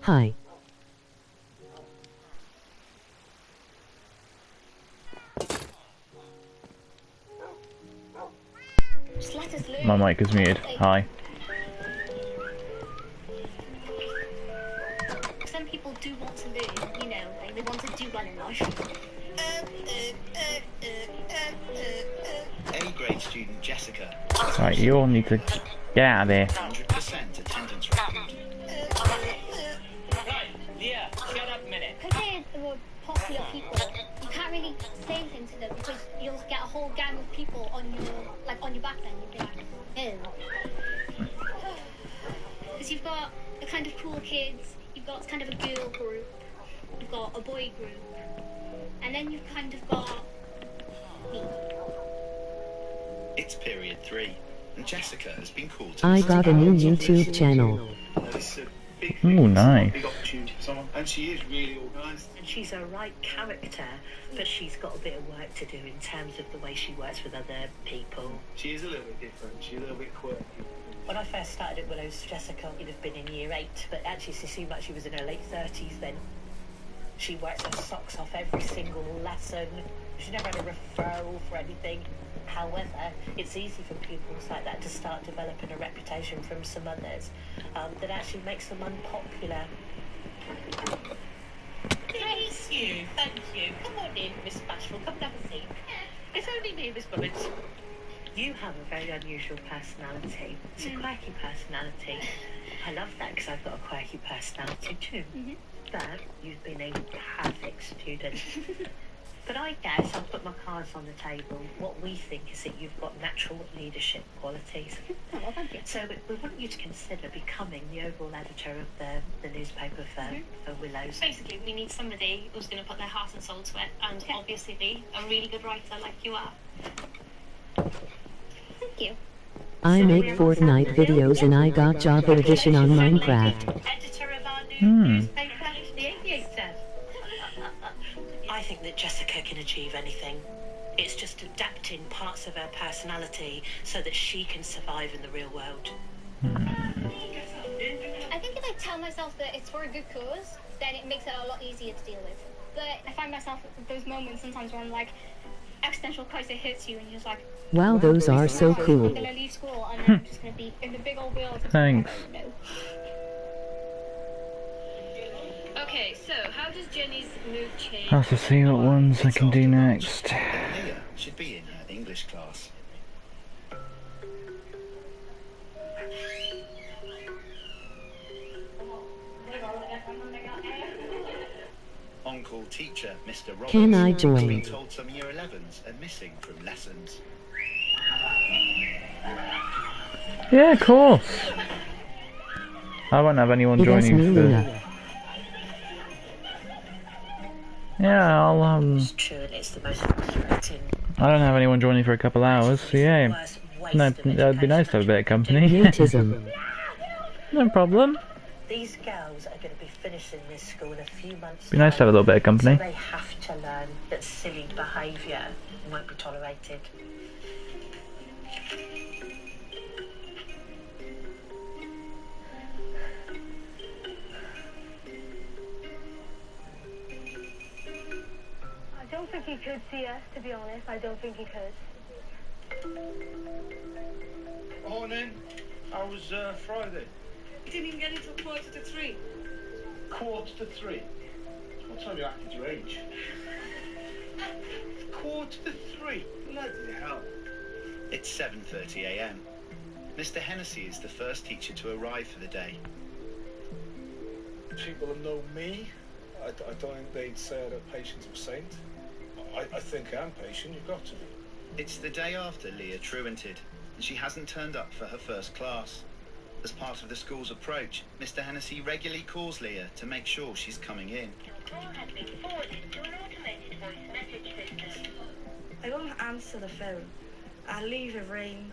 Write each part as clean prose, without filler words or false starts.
Hi. My mic is muted. Hi. Some people do want to learn, you know, they want to do well in life. A-grade student Jessica. Right, you all need to get out of there. 100% attendance record. Right, Leah, shut up a minute. Because they're popular people, you can't really say anything to them because you'll get a whole gang of people on your back then. You'd be like, ew. Because you've got the kind of cool kids, you've got kind of a girl group, you've got a boy group, and then you've kind of got me. It's period 3, and Jessica has been called to I got a new YouTube channel. Ooh, nice. Big opportunity for someone, and she is really organised. And she's a right character, but she's got a bit of work to do in terms of the way she works with other people. She is a little bit different. She's a little bit quirky. When I first started at Willows, Jessica would have been in year 8, but actually she seemed like she was in her late 30s then. She works her socks off every single lesson. She never had a referral for anything. However, it's easy for pupils like that to start developing a reputation from some others that actually makes them unpopular. Thank you, thank you. Come on in, Miss Bashful, come and have a seat. It's only me, Miss Bullets. You have a very unusual personality. It's a quirky personality. I love that because I've got a quirky personality too. But you've been a perfect student. But I guess I'll put my cards on the table. What we think is that you've got natural leadership qualities. Oh, well, thank you. So we want you to consider becoming the overall editor of the newspaper for Willows. Basically, we need somebody who's going to put their heart and soul to it, and obviously be a really good writer like you are. Thank you. I make Fortnite videos and I got Java Edition on Minecraft. Editor of our new newspaper, The Aviator. I think that Jessica can achieve anything. It's just adapting parts of her personality so that she can survive in the real world. I think if I tell myself that it's for a good cause, then it makes it a lot easier to deal with. But I find myself at those moments sometimes where I'm like, existential crisis hits you and you're just like, Wow, those are so cool. I'm gonna leave school and then I'm just gonna be in the big old world. Thanks. No. Okay, so how does Jenny's mood change? Have to see what ones I can do next. Leah should be in her English class. On-call teacher, Mr. Roberts, Can I has join? been told some year 11s are missing from lessons. Yeah, of course. I won't have anyone It is joining me, for... Luna. Yeah, I'll It's true, and it's the most frustrating. I don't have anyone joining for a couple hours, so yeah. Worst waste No, of that'd be nice to have a bit of company. Mutism. No problem. These girls are going to be finishing this school in a few months. Be nice to have a little bit of company. So they have to learn that silly behaviour won't be tolerated. I don't think he could see us, to be honest. I don't think he could. Morning. How was Friday? You didn't even get until 2:45. 2:45. What time you acted your age? 2:45. Bloody hell. It's 7:30 a.m. Mr. Hennessy is the first teacher to arrive for the day. People that know me, I don't think they'd say that patient's a saint. I think I'm patient. You've got to be. It's the day after Leah truanted, and she hasn't turned up for her first class. As part of the school's approach, Mr. Hennessy regularly calls Leah to make sure she's coming in. I won't answer the phone. I'll leave a ring.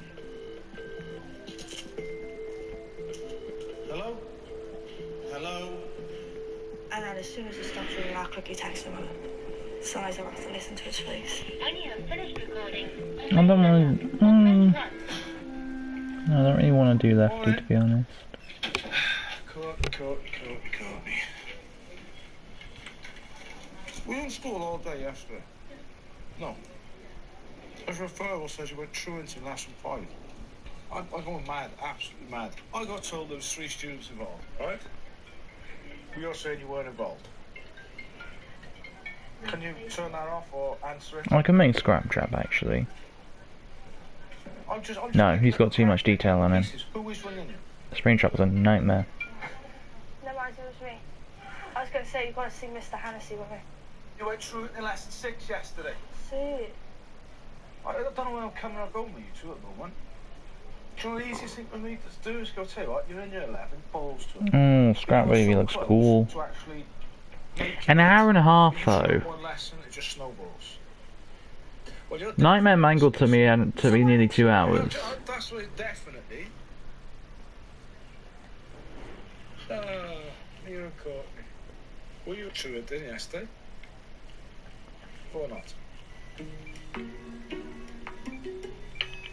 Hello? Hello? And then as soon as it stops ringing, I'll quickly text him. Besides, I'll have to listen to his face. I don't want to... I don't really want to do Lefty, to be honest. Courtney. Were you in school all day yesterday? No. His referral says you went truant in lesson 5. I'm going mad, absolutely mad. I got told there was 3 students involved, right? You're saying you weren't involved. Can you turn that off or answer it? I can make Scraptrap, actually. I'm just No, he's got too much detail on him. Who is ringing you? Springtrap was a nightmare. No, Martin, it was me. I was going to say, you've got to see Mr. Hennessy with me. You went truant in lesson 6 yesterday. See? I don't know where I'm coming or going with you two at the moment. Do you know the easiest thing for me to do is go, tell you what, you're in year 11, balls to it. Scrap Baby looks cool. To actually make An hour and a half, you though. one lesson, it just snowballs. Well, Nightmare Mangled to me nearly 2 hours. That's what it definitely. You're a Courtney. Were you truant in yesterday? Or not?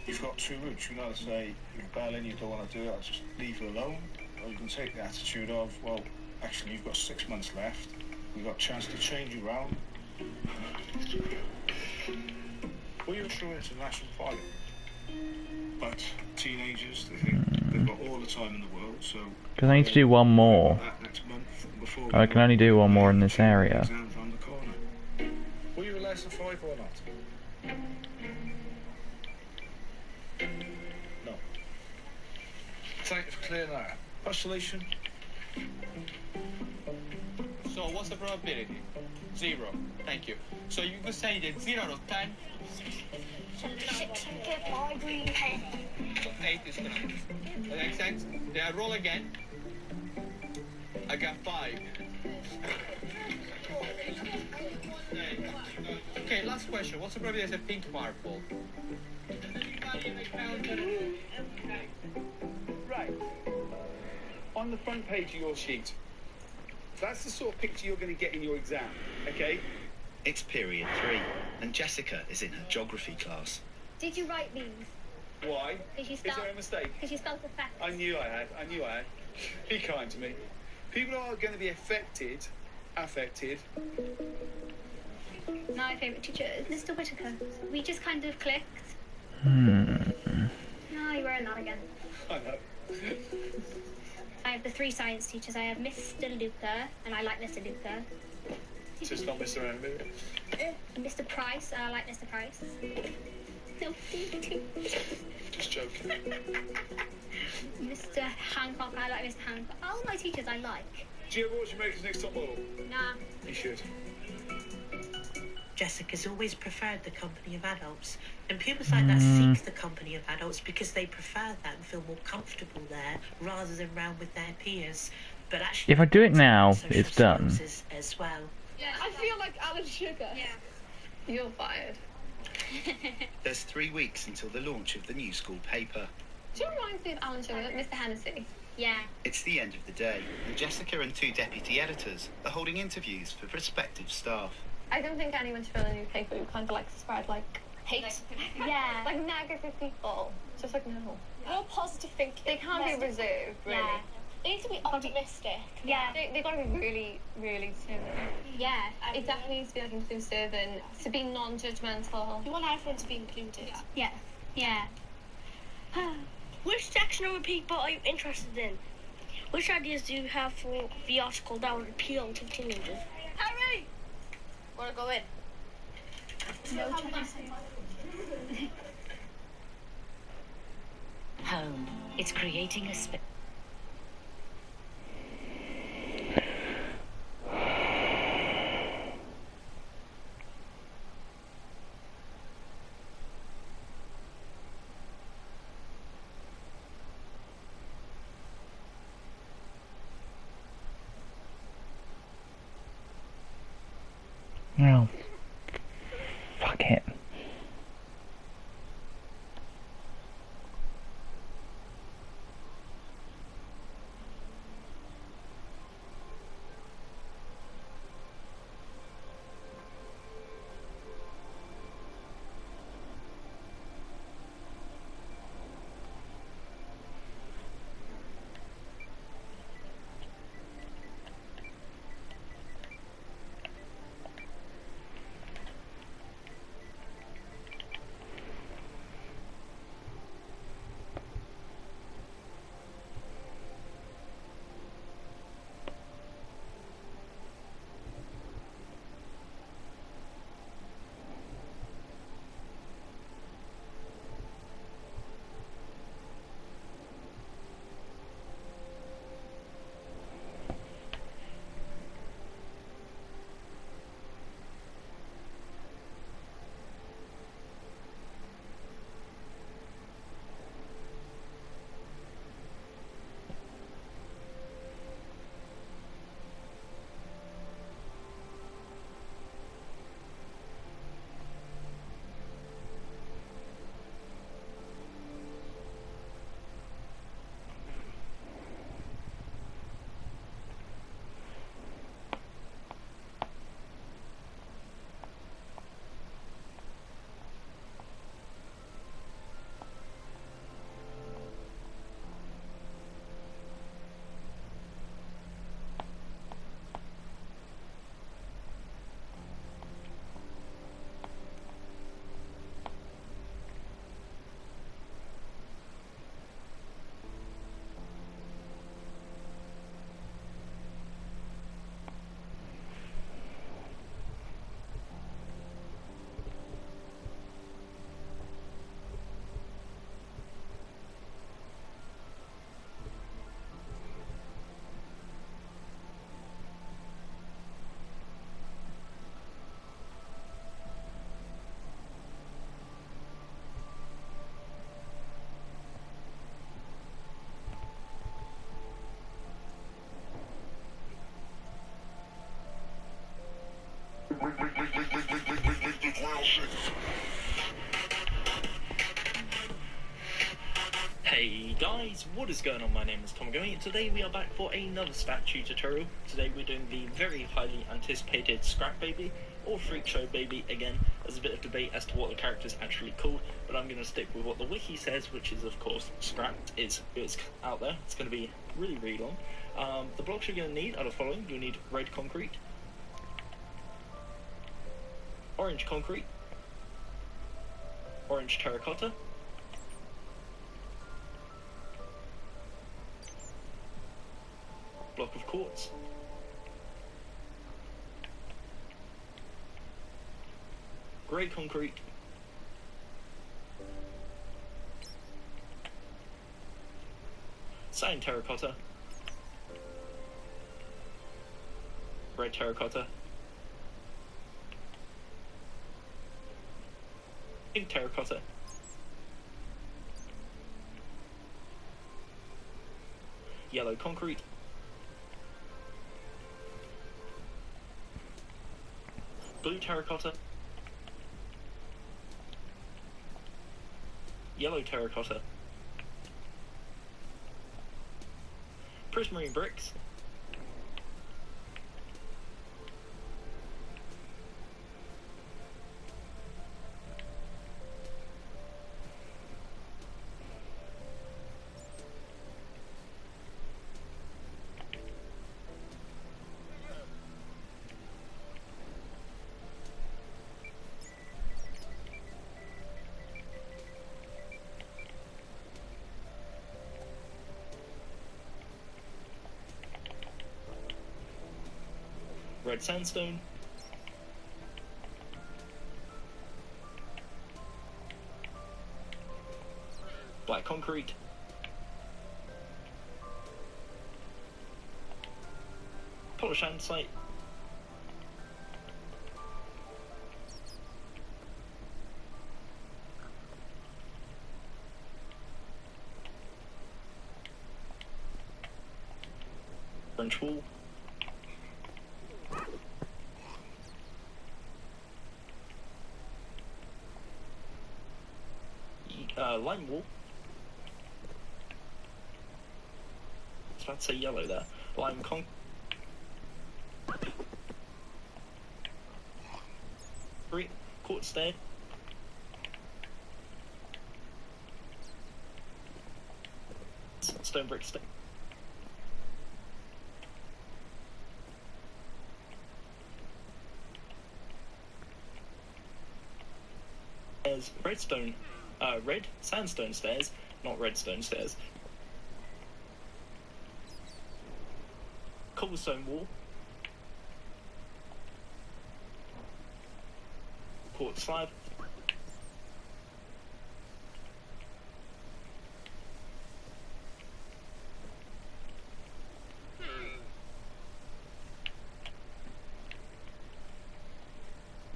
You've got 2 routes. You can either say you're rebelling, you don't want to do it, I'll just leave you alone. Or you can take the attitude of, well, actually you've got 6 months left. We've got a chance to change you round. Well, you're truant in lesson 5. But teenagers, they think they've got all the time in the world, so... Because I need to do one more. That next month before I can only do one more in this area. exams round the corner. Were you in lesson 5 or not? No. Thank you for clearing that up. Postulation? So what's the probability? 0. Thank you. So you could say that 0 out of 10. 6 and get my green pen. So 8 is correct. That makes sense? Then I roll again. I got 5. Okay, last question. What's the probability of a pink marble? Right. On the front page of your sheet, that's the sort of picture you're going to get in your exam, okay? It's period 3, and Jessica is in her geography class. Did you write these? Why? Did you Is spell? there a mistake? Because you spelled the facts. I knew I had. Be kind to me. People are going to be affected. My favourite teacher is Mr. Whitaker. We just kind of clicked. No, you weren't that again. I know. I have the 3 science teachers. I have Mr. Luca, and I like Mr. Luca. Just not mess around with it. Mr. Price, and I like Mr. Price. No, Just joking. Mr. Hancock, I like Mr. Hancock. All my teachers I like. Do you ever watch America's Next Top Model? Nah. You should. Jessica's always preferred the company of adults, and pupils like that seek the company of adults because they prefer that and feel more comfortable there rather than round with their peers. But actually, If I do it now, social it's done. skills as well. Yeah, I feel like Alan Sugar. Yeah. You're fired. There's 3 weeks until the launch of the new school paper. Do you remind me of Alan Sugar, Mr. Hennessy? Yeah. It's the end of the day, and Jessica and 2 deputy editors are holding interviews for prospective staff. I don't think anyone should fill a new paper who kind of likes to spread like hate. Yeah. Like negative people. Just like no. More positive thinking. They can't be reserved, really. Yeah. They need to be optimistic. Yeah. They gotta be really, really determined. Yeah. It definitely needs to be like inclusive and to be non-judgmental. You want everyone to be included. Yeah. Yeah. Which section of people are you interested in? Which ideas do you have for the article that would appeal to teenagers? Harry! Wanna go in? No. Home. It's creating a space. No. Fuck it. Hey guys, what is going on? My name is Tomogomi. Today we are back for another statue tutorial. Today we're doing the very highly anticipated Scrap Baby, or Freak Show Baby again. There's a bit of debate as to what the character is actually called, but I'm going to stick with what the wiki says, which is of course Scrapped. It's out there. It's going to be really, really long. The blocks you're going to need are the following. You'll need red concrete, orange concrete, orange terracotta, block of quartz, grey concrete, cyan terracotta, red terracotta, pink terracotta, yellow concrete, blue terracotta, yellow terracotta, prismarine bricks, red sandstone, black concrete, polished andesite, orange wall, lime wall. I was about to say yellow there. Lime concrete, quartz stair, stone brick stair, there's red sandstone stairs, not redstone stairs, cobblestone wall, quartz slab,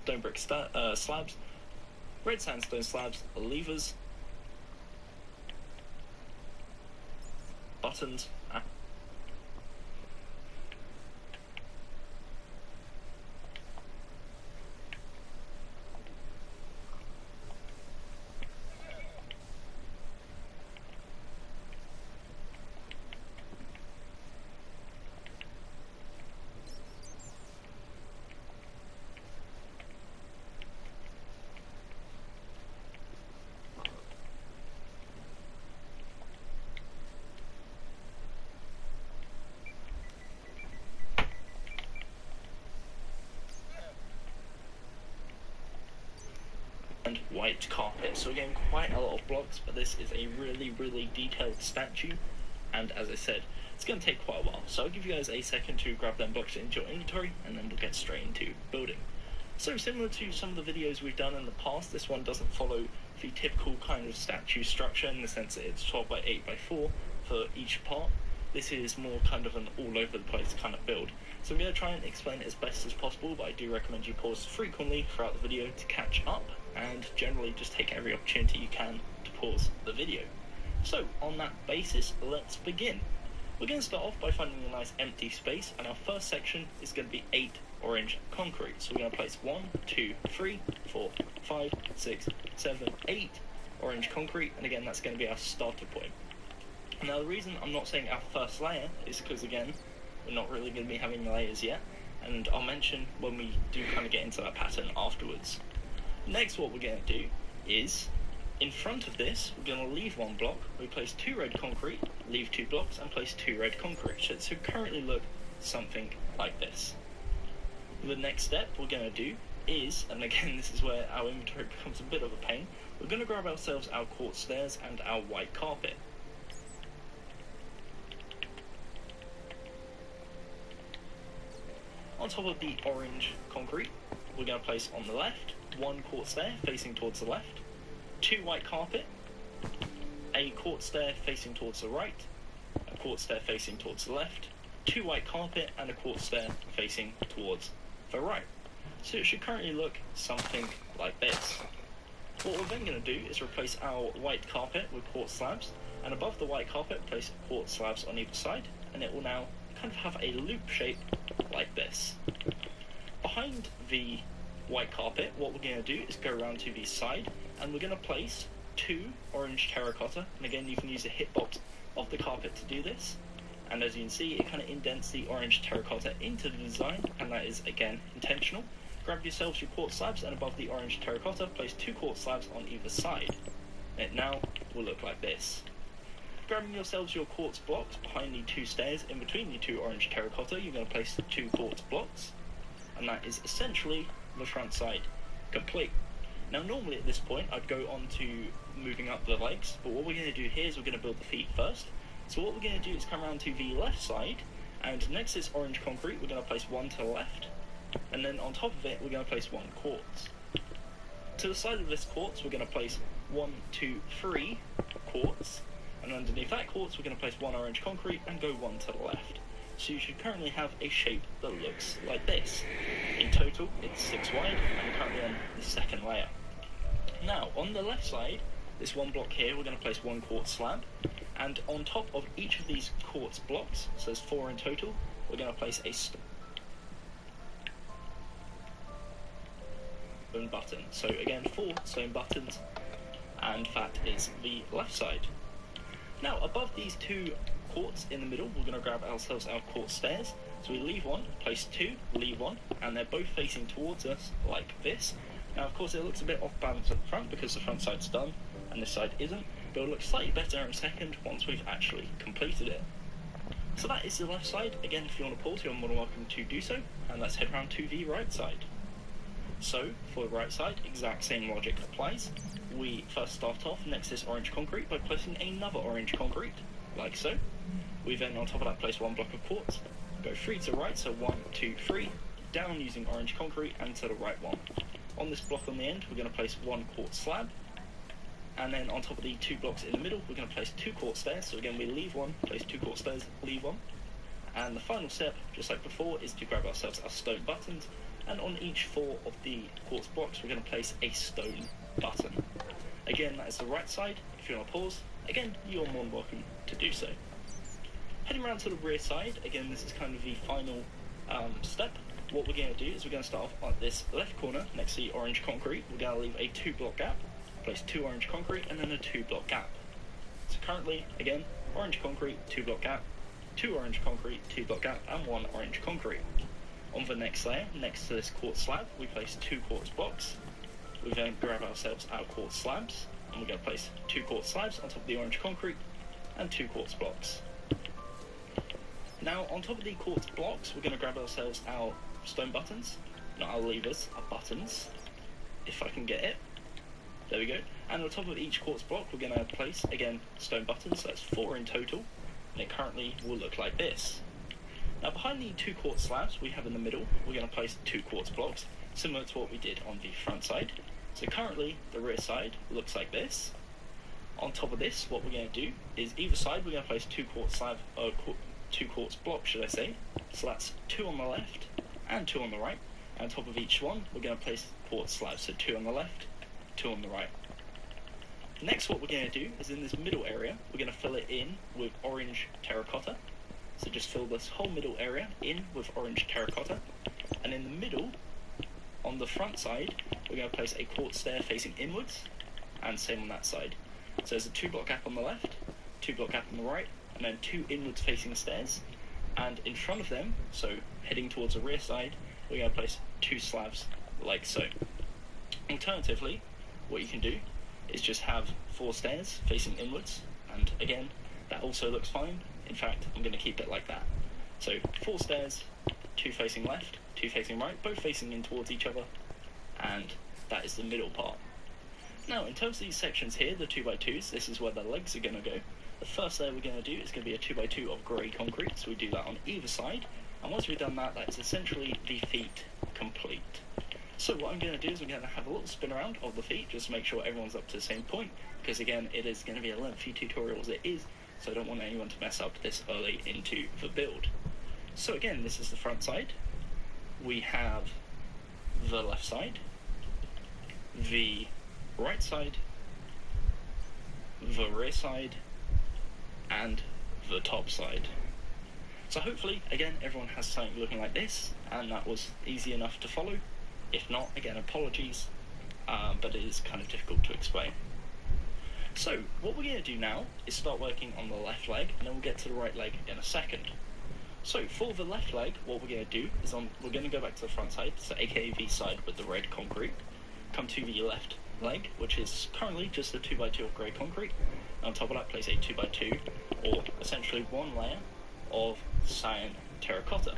stone brick slabs, red sandstone slabs, levers, buttons, and white carpet. So again, quite a lot of blocks, but this is a really detailed statue, and as I said, it's going to take quite a while. So I'll give you guys a second to grab them blocks into your inventory, and then we'll get straight into building. So similar to some of the videos we've done in the past, this one doesn't follow the typical kind of statue structure in the sense that it's 12 by 8 by 4 for each part. This is more kind of an all over the place kind of build. So I'm going to try and explain it as best as possible, but I do recommend you pause frequently throughout the video to catch up, and generally just take every opportunity you can to pause the video. So on that basis, let's begin. We're going to start off by finding a nice empty space, and our first section is going to be 8 orange concrete. So we're going to place 1, 2, 3, 4, 5, 6, 7, 8 orange concrete, and again that's going to be our starter point. Now the reason I'm not saying our first layer is because again we're not really going to be having layers yet, and I'll mention when we do kind of get into that pattern afterwards. Next, what we're going to do is, in front of this, we're going to leave 1 block, we place 2 red concrete, leave 2 blocks, and place 2 red concrete. So currently look something like this. The next step we're going to do is, and again this is where our inventory becomes a bit of a pain, we're going to grab ourselves our quartz stairs and our white carpet. On top of the orange concrete, we're going to place on the left 1 quartz stair facing towards the left, 2 white carpet, a quartz stair facing towards the right, a quartz stair facing towards the left, 2 white carpet, and a quartz stair facing towards the right. So it should currently look something like this. What we're then going to do is replace our white carpet with quartz slabs, and above the white carpet place quartz slabs on either side, and it will now kind of have a loop shape like this. Behind the white carpet, what we're going to do is go around to the side, and we're going to place 2 orange terracotta, and again you can use the hitbox of the carpet to do this, and as you can see it kind of indents the orange terracotta into the design, and that is again intentional. Grab yourselves your quartz slabs, and above the orange terracotta place 2 quartz slabs on either side. It now will look like this. Grabbing yourselves your quartz blocks behind the 2 stairs in between the 2 orange terracotta, you're going to place the 2 quartz blocks, and that is essentially the front side complete. Now normally at this point I'd go on to moving up the legs, but what we're going to do here is we're going to build the feet first. So what we're going to do is come around to the left side, and next to this orange concrete we're going to place 1 to the left, and then on top of it we're going to place 1 quartz. To the side of this quartz we're going to place 1, 2, 3 quartz, and underneath that quartz we're going to place 1 orange concrete and go 1 to the left. So you should currently have a shape that looks like this. In total it's 6 wide, and we're currently on the 2nd layer. Now on the left side, this 1 block here, we're going to place 1 quartz slab, and on top of each of these quartz blocks, so there's 4 in total, we're going to place a stone button. So again, 4 stone buttons, and that is the left side. Now above these 2 quartz in the middle, we're going to grab ourselves our quartz stairs. So we leave 1, place 2, leave 1, and they're both facing towards us like this. Now of course it looks a bit off balance at the front because the front side's done and this side isn't, but it'll look slightly better in a second once we've actually completed it. So that is the left side. Again, if you want to pause, you're more than welcome to do so, and let's head round to the right side. So for the right side, exact same logic applies. We first start off next to this orange concrete by placing another orange concrete, like so. We then on top of that place 1 block of quartz, go 3 to the right, so 1, 2, 3, down using orange concrete, and to the right 1. On this block on the end, we're going to place 1 quartz slab, and then on top of the 2 blocks in the middle, we're going to place 2 quartz stairs. So again, we leave 1, place 2 quartz stairs, leave 1. And the final step, just like before, is to grab ourselves our stone buttons, and on each 4 of the quartz blocks, we're going to place a stone button. Again, that is the right side. If you want to pause, again, you're more than welcome to do so. Heading around to the rear side, again, this is kind of the final step. What we're going to do is we're going to start off at this left corner next to the orange concrete. We're going to leave a 2 block gap, place 2 orange concrete, and then a 2 block gap. So currently, again, orange concrete, 2 block gap, 2 orange concrete, 2 block gap, and 1 orange concrete. On the next layer, next to this quartz slab, we place 2 quartz blocks. We then grab ourselves our quartz slabs, and we're going to place 2 quartz slabs on top of the orange concrete, and 2 quartz blocks. Now, on top of the quartz blocks, we're going to grab ourselves our stone buttons, not our levers, our buttons, if I can get it. There we go. And on top of each quartz block, we're going to place, again, stone buttons, so that's 4 in total, and it currently will look like this. Now, behind the 2 quartz slabs we have in the middle, we're going to place 2 quartz blocks, similar to what we did on the front side. So currently, the rear side looks like this. On top of this, what we're going to do is either side, we're going to place 2 quartz slab, 2 quartz blocks, should I say. So that's 2 on the left and 2 on the right. And on top of each one, we're going to place quartz slabs. So 2 on the left, 2 on the right. Next, what we're going to do is in this middle area, we're going to fill it in with orange terracotta. So just fill this whole middle area in with orange terracotta. And in the middle, on the front side, we're going to place a quartz stair facing inwards, and same on that side. So there's a 2 block gap on the left, 2 block gap on the right, and then 2 inwards facing stairs. And in front of them, so heading towards the rear side, we're going to place 2 slabs like so. Alternatively, what you can do is just have 4 stairs facing inwards, and again, that also looks fine. In fact, I'm going to keep it like that. So 4 stairs, 2 facing left, 2 facing right, both facing in towards each other, and that is the middle part. Now, in terms of these sections here, the 2x2s, this is where the legs are going to go. The first layer we're going to do is going to be a 2x2 of grey concrete, so we do that on either side, and once we've done that, that's essentially the feet complete. So what I'm going to do is I'm going to have a little spin around of the feet, just to make sure everyone's up to the same point, because again, it is going to be a lengthy tutorial as it is, so I don't want anyone to mess up this early into the build. So again, this is the front side. We have the left side, the right side, the rear side, and the top side. So hopefully, again, everyone has something looking like this, and that was easy enough to follow. If not, again, apologies, but it is kind of difficult to explain. So, what we're going to do now is start working on the left leg, and then we'll get to the right leg in a second. So, for the left leg, what we're going to do is we're going to go back to the front side, so aka the side with the red concrete, come to the left leg, which is currently just a 2x2 of grey concrete, and on top of that place a 2x2, or essentially 1 layer of cyan terracotta.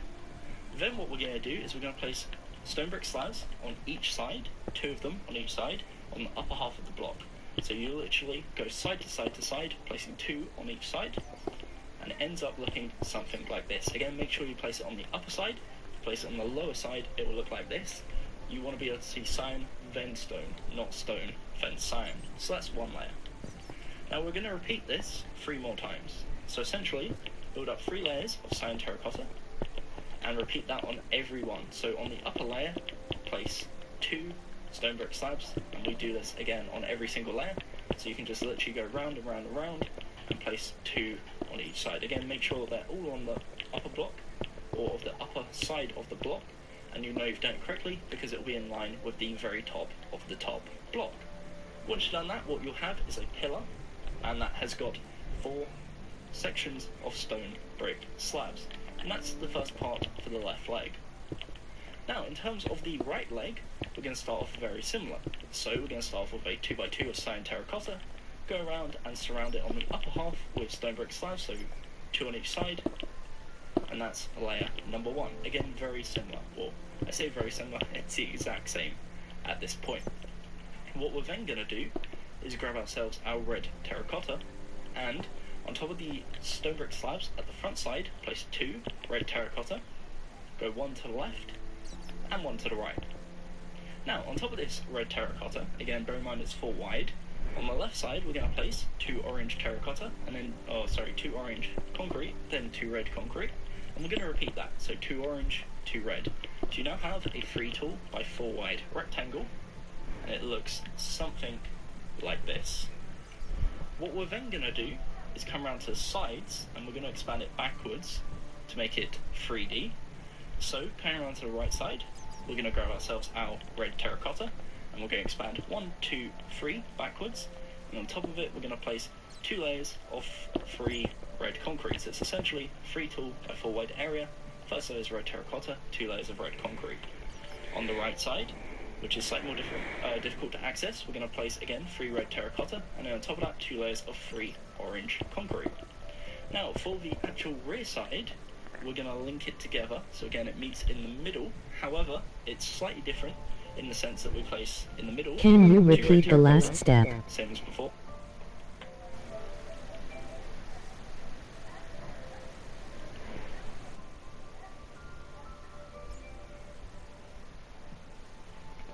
Then what we're going to do is we're going to place stone brick slabs on each side, 2 of them on each side, on the upper half of the block. So you literally go side to side to side, placing 2 on each side, and it ends up looking something like this. Again, make sure you place it on the upper side, place it on the lower side, it will look like this. You want to be able to see cyan, then stone, not stone, then cyan. So that's one layer. Now we're going to repeat this 3 more times. So essentially, build up 3 layers of cyan terracotta, and repeat that on every one. So on the upper layer, place 2 stone brick slabs, and we do this again on every single layer. So you can just literally go round and round and round, and place 2 on each side. Again, make sure they're all on the upper block, or of the upper side of the block, and you know you've done it correctly because it will be in line with the very top of the top block. Once you've done that, what you'll have is a pillar, and that has got 4 sections of stone brick slabs, and that's the first part for the left leg. Now, in terms of the right leg, we're going to start off very similar. So we're going to start off with a 2x2 of cyan terracotta, go around and surround it on the upper half with stone brick slabs, so 2 on each side, and that's layer number 1. Again, very similar. Well, I say very similar, it's the exact same at this point. What we're then going to do is grab ourselves our red terracotta, and on top of the stone brick slabs at the front side, place 2 red terracotta, go 1 to the left, and 1 to the right. Now, on top of this red terracotta, again, bear in mind it's 4 wide, on the left side we're going to place 2 orange terracotta, and then, 2 orange concrete, then 2 red concrete, and we're going to repeat that, so 2 orange, 2 red. So you now have a 3 tall by 4 wide rectangle, and it looks something like this. What we're then going to do is come around to the sides, and we're going to expand it backwards to make it 3D. So, coming around to the right side, we're going to grab ourselves our red terracotta, and we're going to expand 1, 2, 3 backwards, and on top of it we're going to place 2 layers of 3 red concrete. So it's essentially 3 tall by 4 wide area, first layer is red terracotta, 2 layers of red concrete. On the right side, which is slightly more difficult to access, we're going to place again 3 red terracotta, and then on top of that 2 layers of 3 orange concrete. Now for the actual rear side, we're going to link it together, so again it meets in the middle, however it's slightly different in the sense that we place in the middle. Can you repeat the last step? Same as before.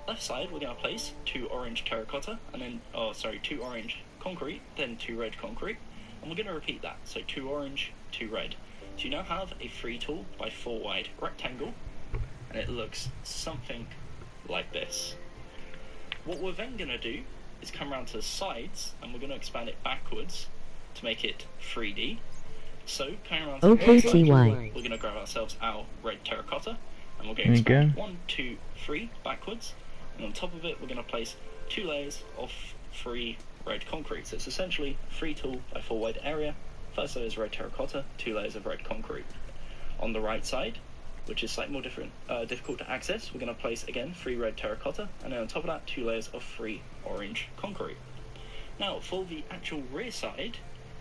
Left side we're going to place 2 orange terracotta, and then 2 orange concrete, then 2 red concrete, and we're going to repeat that, so 2 orange, 2 red. So you now have a 3 tall by 4 wide rectangle, and it looks something like this. What we're then going to do is come around to the sides, and we're going to expand it backwards to make it 3D. So coming around to the right side, we're going to grab ourselves our red terracotta, and we're going to expand 1, 2, 3 backwards, and on top of it we're going to place 2 layers of 3 red concrete. So it's essentially 3 tall by 4 wide area, first layer is red terracotta, 2 layers of red concrete. On the right side, which is slightly more difficult to access, we're going to place again 3 red terracotta, and then on top of that 2 layers of 3 orange concrete. Now for the actual rear side,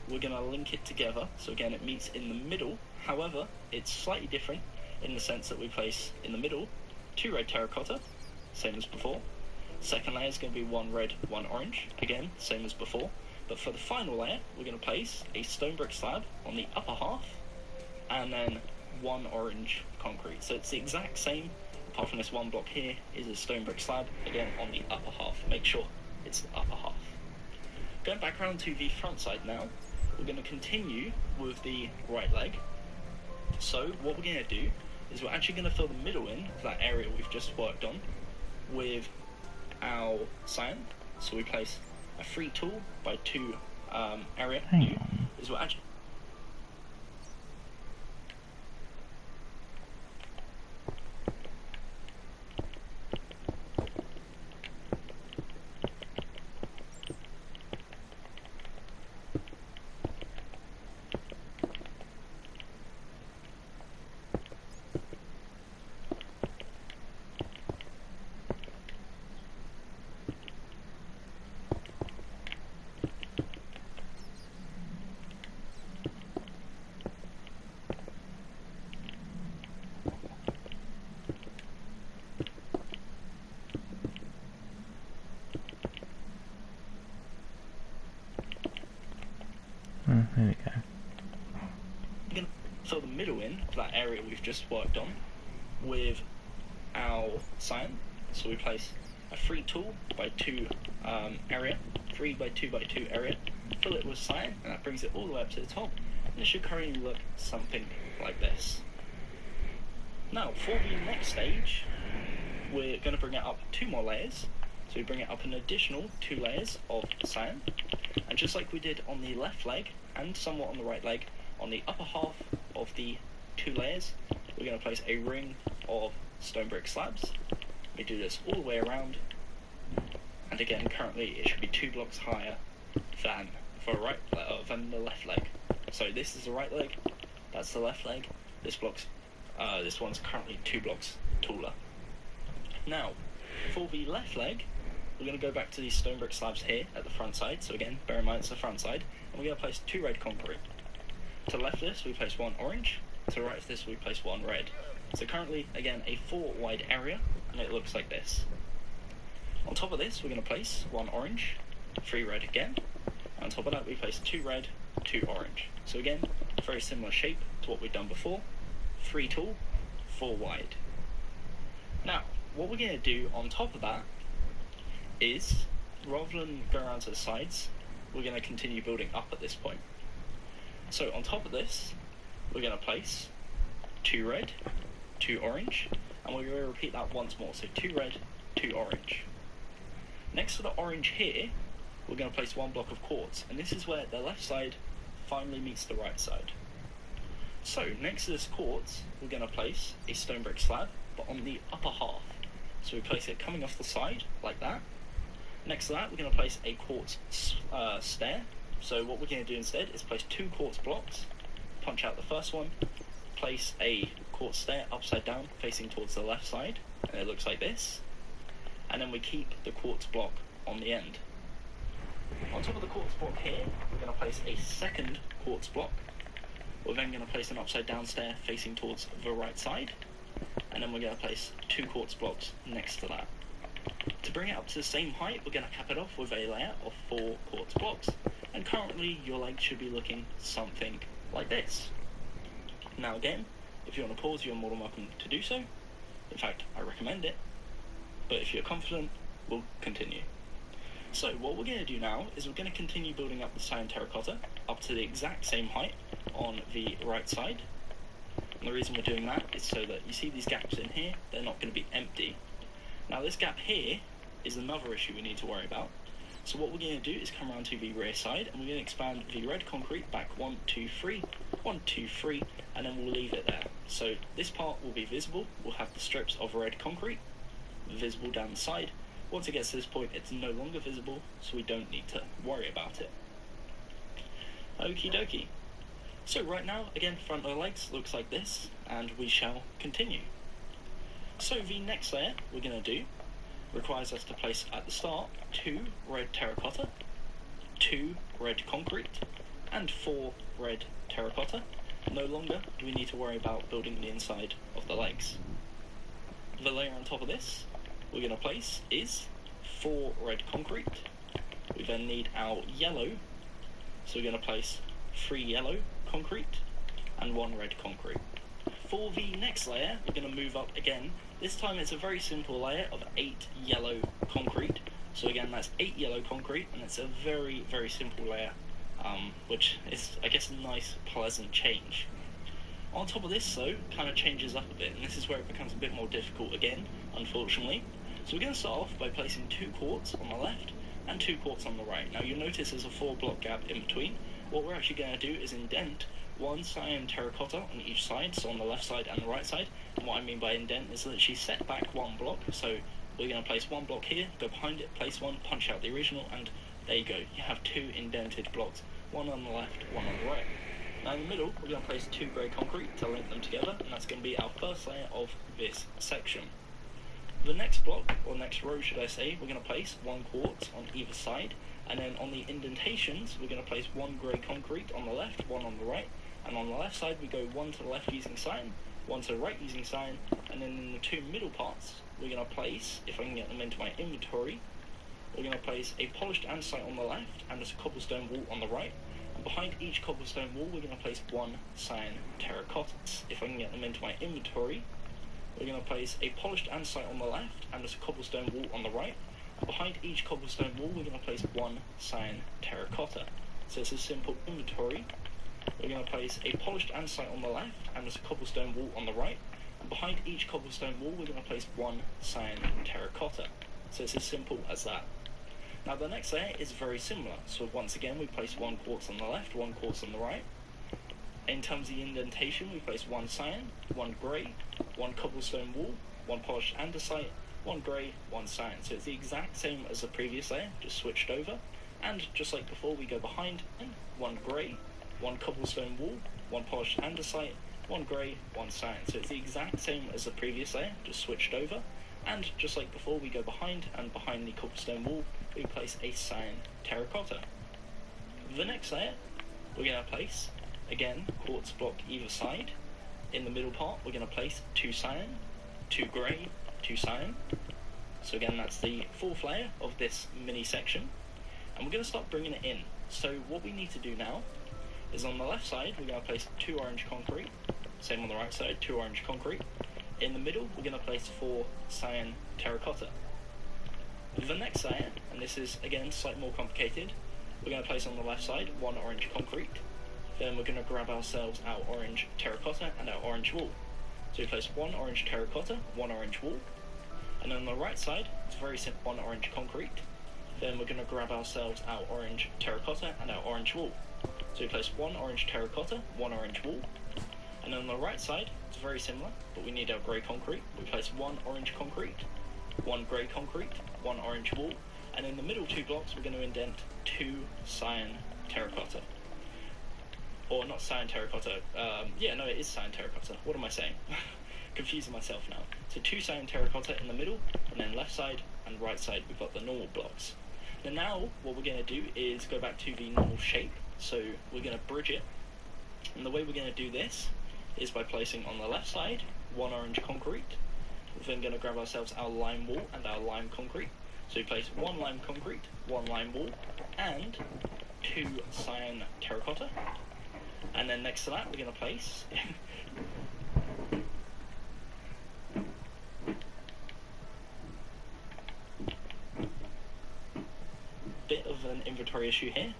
we're going to link it together, so again it meets in the middle, however it's slightly different in the sense that we place in the middle 2 red terracotta, same as before. Second layer is going to be 1 red, 1 orange, again same as before. But for the final layer, we're going to place a stone brick slab on the upper half, and then 1 orange concrete. So it's the exact same, apart from this one block here is a stone brick slab, again on the upper half. Make sure it's the upper half. Going back around to the front side now, we're going to continue with the right leg. So what we're going to do is we're actually going to fill the middle in of that area we've just worked on with our cyan. So we place a 3 tall by 2 area. Is what actually. There we go. We're going to fill the middle in of that area we've just worked on with our cyan. So we place a 3 tool by 2 area, 3 by 2 by 2 area, fill it with cyan, and that brings it all the way up to the top, and it should currently look something like this. Now, for the next stage, we're going to bring it up 2 more layers. So we bring it up an additional 2 layers of cyan, and just like we did on the left leg, and somewhat on the right leg, on the upper half of the 2 layers, we're going to place a ring of stone brick slabs. We do this all the way around, and again, currently it should be 2 blocks higher than than the left leg. So this is the right leg, that's the left leg. This one's currently 2 blocks taller. Now, for the left leg, we're going to go back to these stone brick slabs here at the front side. So again, bear in mind it's the front side, and we're going to place 2 red concrete. To the left of this, we place 1 orange. To the right of this, we place 1 red. So currently, again, a 4 wide area, and it looks like this. On top of this, we're going to place 1 orange, 3 red again. And on top of that, we place 2 red, 2 orange. So again, very similar shape to what we've done before. 3 tall, 4 wide. Now, what we're going to do on top of that is, rather than go around to the sides, we're going to continue building up at this point. So on top of this, we're going to place 2 red, 2 orange, and we're going to repeat that once more. So 2 red, 2 orange. Next to the orange here, we're going to place 1 block of quartz, and this is where the left side finally meets the right side. So next to this quartz, we're going to place a stone brick slab, but on the upper half. So we place it coming off the side, like that. Next to that, we're going to place a quartz stair. So what we're going to do instead is place 2 quartz blocks, punch out the first one, place a quartz stair upside down facing towards the left side, and it looks like this. And then we keep the quartz block on the end. On top of the quartz block here, we're going to place a second quartz block. We're then going to place an upside down stair facing towards the right side, and then we're going to place 2 quartz blocks next to that. To bring it up to the same height, we're going to cap it off with a layer of 4 quartz blocks, and currently your leg should be looking something like this. Now again, if you want to pause, you're more than welcome to do so. In fact, I recommend it, but if you're confident, we'll continue. So what we're going to do now is we're going to continue building up the cyan terracotta up to the exact same height on the right side. And the reason we're doing that is so that you see these gaps in here, they're not going to be empty. Now this gap here is another issue we need to worry about. So what we're going to do is come around to the rear side, and we're going to expand the red concrete back 1, 2, 3, 1, 2, 3, and then we'll leave it there. So this part will be visible, we'll have the strips of red concrete visible down the side. Once it gets to this point, it's no longer visible, so we don't need to worry about it. Okie dokie. So right now, again, front of the legs looks like this, and we shall continue. So the next layer we're going to do requires us to place at the start 2 red terracotta, 2 red concrete, and 4 red terracotta. No longer do we need to worry about building the inside of the legs. The layer on top of this we're going to place is 4 red concrete. We then need our yellow, so we're going to place 3 yellow concrete and 1 red concrete. For the next layer, we're going to move up again. This time it's a very simple layer of 8 yellow concrete. So again, that's 8 yellow concrete, and it's a very, very simple layer, which is, I guess, a nice, pleasant change. On top of this, though, kind of changes up a bit, and this is where it becomes a bit more difficult again, unfortunately. So we're going to start off by placing 2 quartz on the left and 2 quartz on the right. Now you'll notice there's a 4 block gap in between. What we're actually going to do is indent 1 cyan terracotta on each side, so on the left side and the right side. And what I mean by indent is literally set back 1 block. So we're going to place 1 block here, go behind it, place 1, punch out the original, and there you go. You have 2 indented blocks, 1 on the left, 1 on the right. Now in the middle, we're going to place 2 grey concrete to link them together, and that's going to be our first layer of this section. The next block, or next row should I say, we're going to place 1 quartz on either side, and then on the indentations, we're going to place 1 grey concrete on the left, 1 on the right, and on the left side we go 1 to the left using cyan, 1 to the right using cyan, and then in the 2 middle parts, we're going to place, if I can get them into my inventory, we're going to place a polished andesite on the left, and a cobblestone wall on the right, and behind each cobblestone wall we're going to place 1 cyan terracotta. If I can get them into my inventory, we're going to place a polished andesite on the left and there's a cobblestone wall on the right. Behind each cobblestone wall, we're going to place one cyan terracotta. So it's a simple inventory. We're going to place a polished andesite on the left and there's a cobblestone wall on the right. And behind each cobblestone wall, we're going to place one cyan terracotta. So it's as simple as that. Now the next layer is very similar. So once again, we place one quartz on the left, one quartz on the right. In terms of the indentation, we place one cyan, one grey, one cobblestone wall, one polished andesite, one grey, one cyan. So it's the exact same as the previous layer, just switched over. And just like before, we go behind one grey, one cobblestone wall, one polished andesite, one grey, one cyan. So it's the exact same as the previous layer, just switched over. And just like before, we go behind, and behind the cobblestone wall, we place a cyan terracotta. The next layer, we're going to place, again, quartz block either side. In the middle part, we're going to place 2 cyan, 2 grey, 2 cyan. So again, that's the 4th layer of this mini section. And we're going to start bringing it in. So what we need to do now is on the left side, we're going to place 2 orange concrete. Same on the right side, 2 orange concrete. In the middle, we're going to place 4 cyan terracotta. The next layer, and this is again slightly more complicated, we're going to place on the left side 1 orange concrete. Then we're going to grab ourselves our orange terracotta and our orange wool. So we place 1 orange terracotta, 1 orange wool. And on the right side, it's very simple, 1 orange concrete. Then we're going to grab ourselves our orange terracotta and our orange wool. So we place 1 orange terracotta, 1 orange wool. And on the right side, it's very similar, but we need our grey concrete. We place 1 orange concrete, 1 grey concrete, 1 orange wool. And in the middle 2 blocks, we're going to indent 2 cyan terracotta. Or not cyan terracotta, yeah, no, it is cyan terracotta. What am I saying? Confusing myself now. So 2 cyan terracotta in the middle, and then left side and right side, we've got the normal blocks. Now, what we're going to do is go back to the normal shape. So we're going to bridge it. And the way we're going to do this is by placing on the left side 1 orange concrete. We're then going to grab ourselves our lime wall and our lime concrete. So we place 1 lime concrete, 1 lime wall, and 2 cyan terracotta. And then next to that, we're going to place bit of an inventory issue here.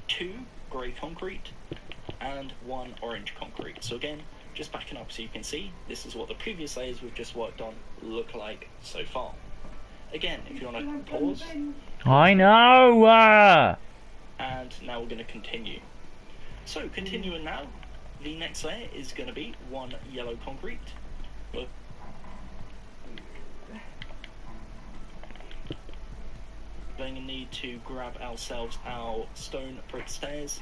2 grey concrete and 1 orange concrete. So again, just backing up so you can see, this is what the previous layers we've just worked on look like so far. Again, if you want to pause. I know! And now we're going to continue. So, continuing now, the next layer is going to be 1 yellow concrete. We're going to need to grab ourselves our stone brick stairs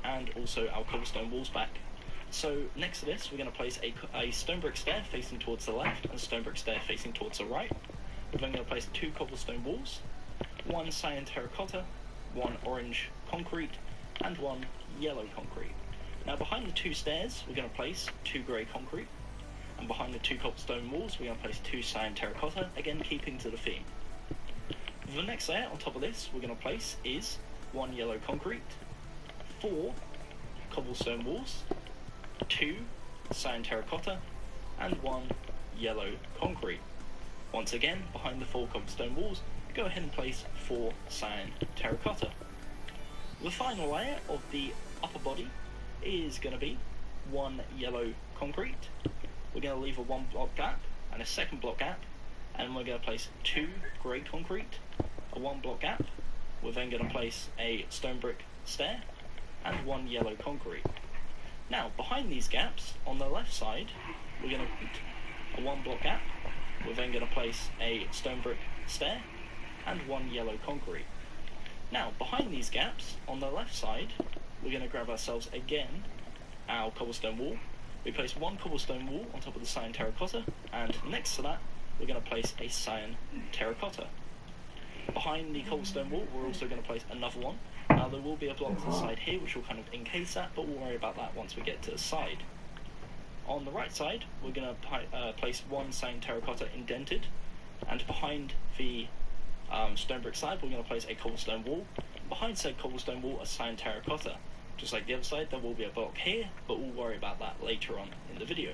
and also our cobblestone walls back. So next to this, we're going to place a stone brick stair facing towards the left and a stone brick stair facing towards the right. We're then going to place 2 cobblestone walls, 1 cyan terracotta, 1 orange concrete, and 1 yellow concrete. Now behind the 2 stairs, we're going to place 2 grey concrete, and behind the 2 cobblestone walls, we're going to place 2 cyan terracotta, again keeping to the theme. The next layer on top of this, we're going to place is 1 yellow concrete, 4 cobblestone walls, 2 cyan terracotta, and 1 yellow concrete. Once again, behind the 4 cobblestone walls, go ahead and place 4 cyan terracotta. The final layer of the upper body is going to be 1 yellow concrete. We're going to leave a 1 block gap and a 2nd block gap, and we're going to place 2 grey concrete, a 1 block gap. We're then going to place a stone brick stair and 1 yellow concrete. Now, behind these gaps, on the left side, we're going to put a 1 block gap. We're then going to place a stone brick stair and 1 yellow concrete. Now, behind these gaps, on the left side, we're going to grab ourselves again our cobblestone wall. We place 1 cobblestone wall on top of the cyan terracotta, and next to that, we're going to place a cyan terracotta. Behind the cobblestone wall, we're also going to place another one. Now, there will be a block to the side here, which will kind of encase that, but we'll worry about that once we get to the side. On the right side, we're going to place 1 cyan terracotta indented, and behind the stone brick slab, we're going to place a cobblestone wall. Behind said cobblestone wall, a cyan terracotta. Just like the other side, there will be a block here, but we'll worry about that later on in the video.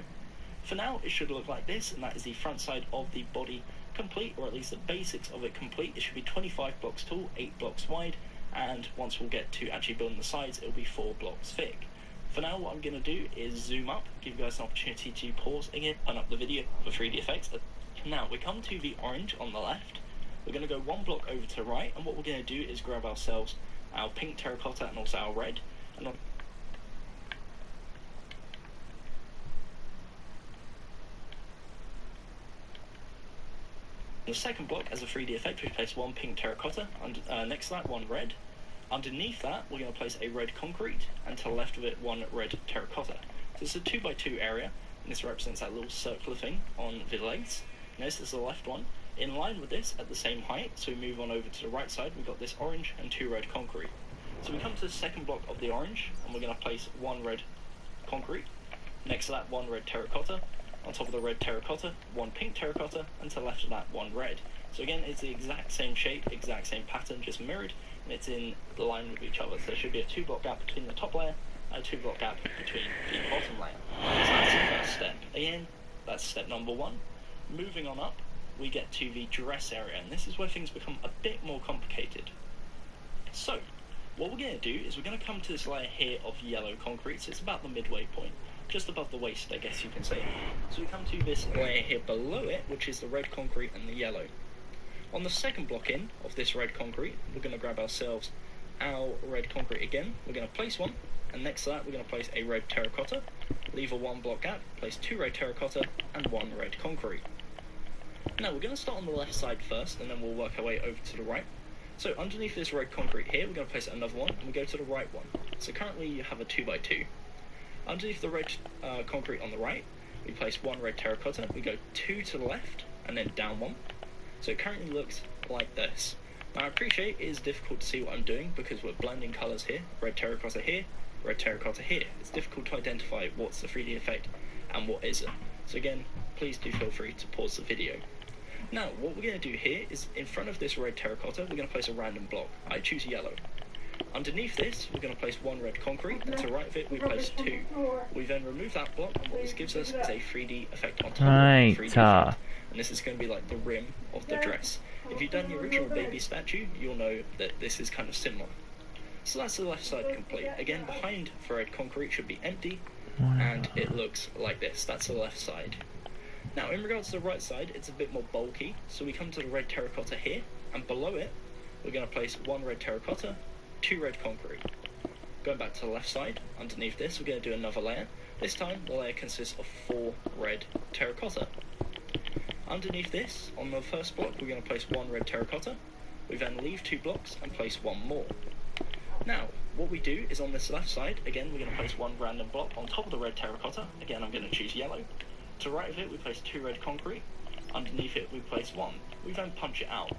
For now, it should look like this, and that is the front side of the body complete, or at least the basics of it complete. It should be 25 blocks tall, 8 blocks wide, and once we'll get to actually building the sides, it'll be 4 blocks thick. For now, what I'm going to do is zoom up, give you guys an opportunity to pause again, turn up the video for 3D effects. Now, we come to the orange on the left. We're going to go 1 block over to the right, and what we're going to do is grab ourselves our pink terracotta and also our red. And the second block, as a 3D effect, we place 1 pink terracotta, and next to that 1 red. Underneath that, we're going to place a red concrete, and to the left of it 1 red terracotta. So it's a 2x2 area, and this represents that little circular thing on the legs. Notice this is the left one. In line with this, at the same height, so we move on over to the right side, we've got this orange and 2 red concrete. So we come to the second block of the orange, and we're going to place 1 red concrete. Next to that, 1 red terracotta. On top of the red terracotta, 1 pink terracotta, and to the left of that, 1 red. So again, it's the exact same shape, exact same pattern, just mirrored, and it's in line with each other. So there should be a 2 block gap between the top layer, and a 2 block gap between the bottom layer. So that's the first step. Again, that's step number 1. Moving on up, we get to the dress area, and this is where things become a bit more complicated. So, what we're going to do is we're going to come to this layer here of yellow concrete, so it's about the midway point, just above the waist, I guess you can say. So we come to this layer here below it, which is the red concrete and the yellow. On the second block in of this red concrete, we're going to grab ourselves our red concrete again, we're going to place 1, and next to that we're going to place a red terracotta, leave a 1 block gap, place 2 red terracotta and 1 red concrete. Now we're going to start on the left side first, and then we'll work our way over to the right. So underneath this red concrete here, we're going to place another one, and we go to the right one. So currently you have a 2x2. Underneath the red concrete on the right, we place 1 red terracotta, we go 2 to the left, and then down 1. So it currently looks like this. Now I appreciate it is difficult to see what I'm doing, because we're blending colours here, red terracotta here, red terracotta here. It's difficult to identify what's the 3D effect and what isn't. So again, please do feel free to pause the video. Now, what we're going to do here is, in front of this red terracotta, we're going to place a random block. I choose yellow. Underneath this, we're going to place 1 red concrete, and to the right of it, we place 2. We then remove that block, and what this gives us is a 3D effect on top of the 3D effect. And this is going to be like the rim of the dress. If you've done the original baby statue, you'll know that this is kind of similar. So that's the left side complete. Again, behind the red concrete should be empty, and it looks like this. That's the left side. Now, in regards to the right side, it's a bit more bulky, so we come to the red terracotta here, and below it, we're going to place 1 red terracotta, 2 red concrete. Going back to the left side, underneath this, we're going to do another layer. This time, the layer consists of 4 red terracotta. Underneath this, on the first block, we're going to place 1 red terracotta. We then leave 2 blocks and place 1 more. Now, what we do is on this left side, again, we're going to place 1 random block on top of the red terracotta. Again, I'm going to choose yellow. To the right of it, we place 2 red concrete. Underneath it, we place 1. We then punch it out.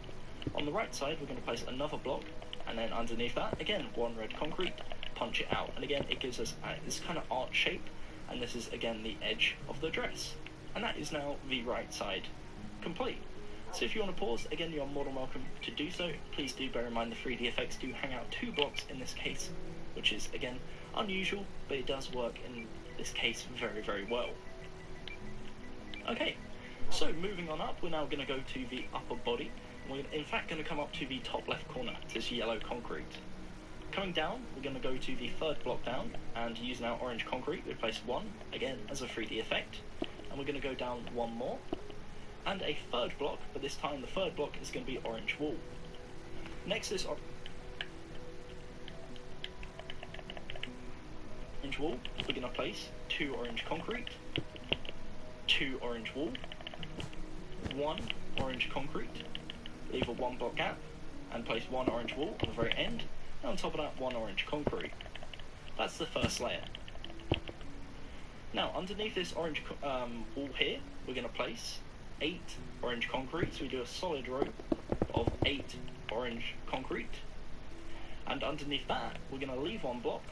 On the right side, we're going to place another block, and then underneath that, again, 1 red concrete, punch it out. And again, it gives us this kind of arch shape, and this is, again, the edge of the dress. And that is now the right side complete. So if you want to pause, again, you're more than welcome to do so. Please do bear in mind the 3D effects do hang out 2 blocks in this case, which is, again, unusual, but it does work in this case very, very well. Okay, so moving on up, we're now going to go to the upper body. We're in fact going to come up to the top left corner, this yellow concrete. Coming down, we're going to go to the 3rd block down, and using our orange concrete, we place 1, again, as a 3D effect. And we're going to go down 1 more, and a 3rd block, but this time the 3rd block is going to be orange wool. Next is orange wool, we're going to place 2 orange concrete, 2 orange wool, 1 orange concrete, leave a 1 block gap, and place 1 orange wool on the very end, and on top of that 1 orange concrete. That's the first layer. Now, underneath this orange wall here, we're going to place 8 orange concrete, so we do a solid row of 8 orange concrete. And underneath that, we're going to leave 1 block,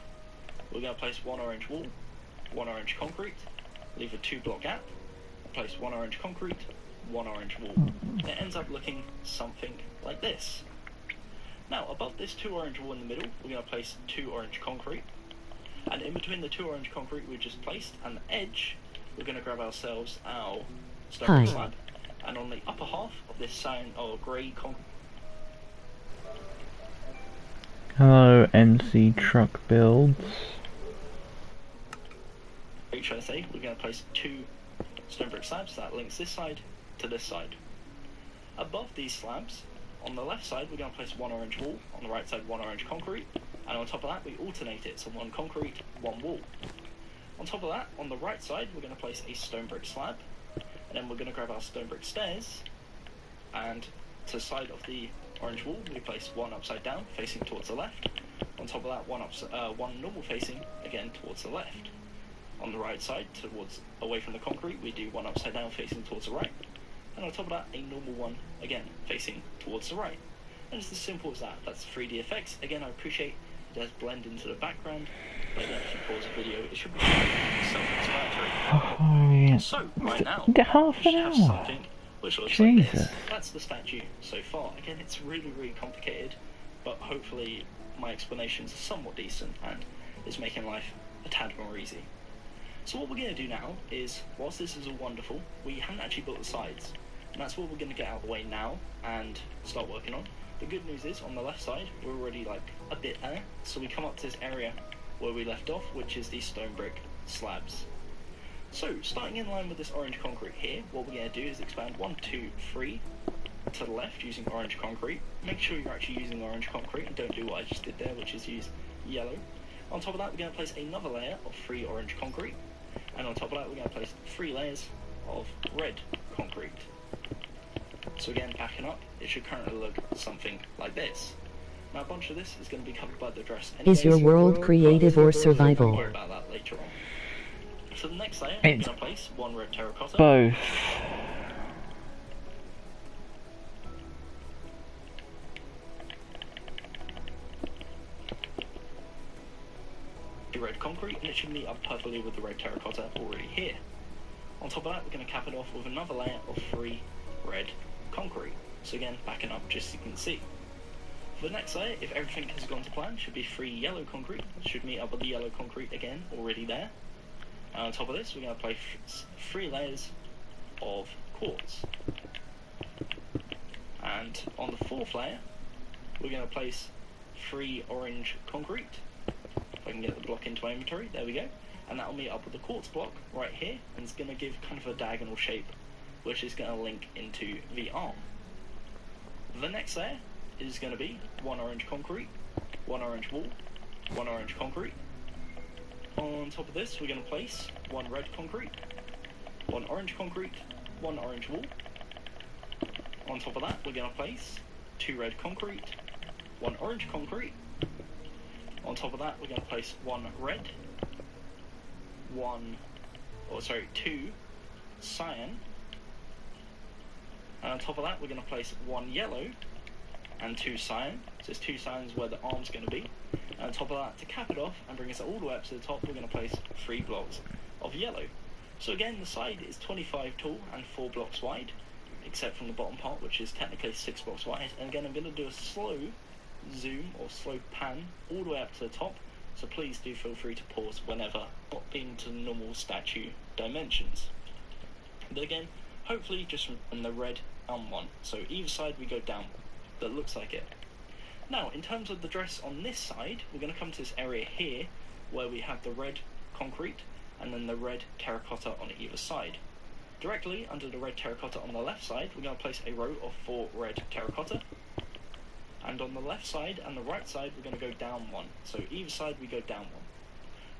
we're going to place 1 orange wool, 1 orange concrete, leave a 2 block gap, place 1 orange concrete, 1 orange wool. And it ends up looking something like this. Now, above this 2 orange wool in the middle, we're going to place 2 orange concrete. And in between the 2 orange concrete we just placed and the edge, we're going to grab ourselves our Hi. stone slab, and on the upper half of this sand or grey concrete. Hello, NC Truck Builds. Should I say, we're going to place 2 stone brick slabs that links this side to this side. Above these slabs, on the left side, we're going to place 1 orange wall, on the right side 1 orange concrete, and on top of that we alternate it, so 1 concrete, 1 wall. On top of that, on the right side, we're going to place a stone brick slab, and then we're going to grab our stone brick stairs, and to the side of the orange wall, we place 1 upside down, facing towards the left. On top of that, 1 normal facing, again towards the left. On the right side, towards away from the concrete, we do 1 upside down, facing towards the right. And on top of that, a normal one, again, facing towards the right. And it's as simple as that. That's 3D effects. Again, I appreciate it does blend into the background, but then if you pause the video, it should be self-explanatory. Oh, yeah. So, right now, Half we should an have hour. something which looks like Jesus. this. That's the statue so far. Again, it's really, really complicated, but hopefully my explanations are somewhat decent and it's making life a tad more easy. So what we're going to do now is, whilst this is all wonderful, we haven't actually built the sides. And that's what we're going to get out of the way now and start working on. The good news is, on the left side, we're already like a bit there. So we come up to this area where we left off, which is these stone brick slabs. So, starting in line with this orange concrete here, what we're going to do is expand 1, 2, 3 to the left using orange concrete. Make sure you're actually using orange concrete and don't do what I just did there, which is use yellow. On top of that, we're going to place another layer of 3 orange concrete. And on top of that, we're going to place 3 layers of red concrete. So again, backing up, it should currently look something like this. Now a bunch of this is going to be covered by the dress anyways. Is your world creative or survival? Don't worry about that later on. So the next layer, It's we're going to place 1 red terracotta. Both. Red concrete, and it should meet up perfectly with the red terracotta already here. On top of that, we're going to cap it off with another layer of 3 red concrete. So again, backing up just so you can see. For the next layer, if everything has gone to plan, should be 3 yellow concrete. Should meet up with the yellow concrete again, already there. And on top of this, we're going to place 3 layers of quartz. And on the 4th layer, we're going to place 3 orange concrete. If I can get the block into my inventory, there we go. And that will meet up with the quartz block right here, and it's going to give kind of a diagonal shape, which is going to link into the arm. The next layer is going to be 1 orange concrete, 1 orange wall, 1 orange concrete. On top of this, we're going to place 1 red concrete, 1 orange concrete, 1 orange wall. On top of that, we're going to place 2 red concrete, 1 orange concrete. On top of that, we're going to place 1 red, 2 cyan. And on top of that, we're going to place 1 yellow and 2 cyan. So there's 2 cyans where the arm's going to be. And on top of that, to cap it off and bring us all the way up to the top, we're going to place 3 blocks of yellow. So again, the side is 25 tall and 4 blocks wide, except from the bottom part, which is technically 6 blocks wide. And again, I'm going to do a slow zoom or slow pan all the way up to the top, so please do feel free to pause whenever, not being to normal statue dimensions. But again, hopefully just in the red and 1, so either side we go down. That looks like it. Now, in terms of the dress on this side, we're going to come to this area here where we have the red concrete and then the red terracotta on either side. Directly under the red terracotta on the left side, we're going to place a row of 4 red terracotta. And on the left side and the right side, we're going to go down 1. So either side we go down 1.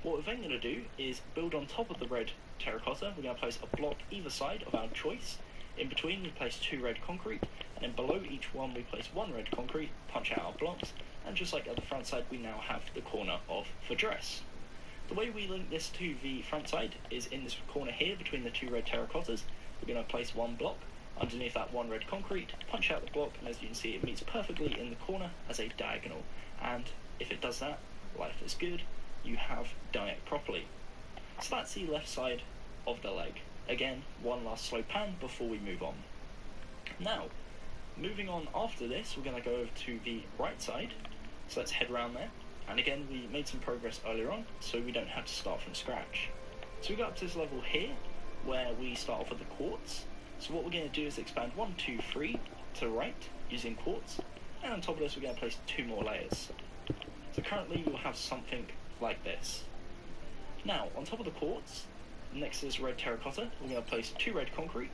What we're then going to do is build on top of the red terracotta. We're going to place a block either side of our choice. In between, we place 2 red concrete, and then below each one we place 1 red concrete, punch out our blocks, and just like at the front side, we now have the corner of the dress. The way we link this to the front side is in this corner here between the 2 red terracottas. We're going to place 1 block. Underneath that 1 red concrete, punch out the block, and as you can see, it meets perfectly in the corner as a diagonal. And if it does that, life is good. You have done it properly. So that's the left side of the leg. Again, one last slow pan before we move on. Now, moving on after this, we're going to go over to the right side. So let's head round there. And again, we made some progress earlier on, so we don't have to start from scratch. So we got up to this level here, where we start off with the quartz. So what we're going to do is expand 1, 2, 3 to the right using quartz, and on top of this we're going to place 2 more layers. So currently you'll have something like this. Now on top of the quartz, next to this red terracotta, we're going to place 2 red concrete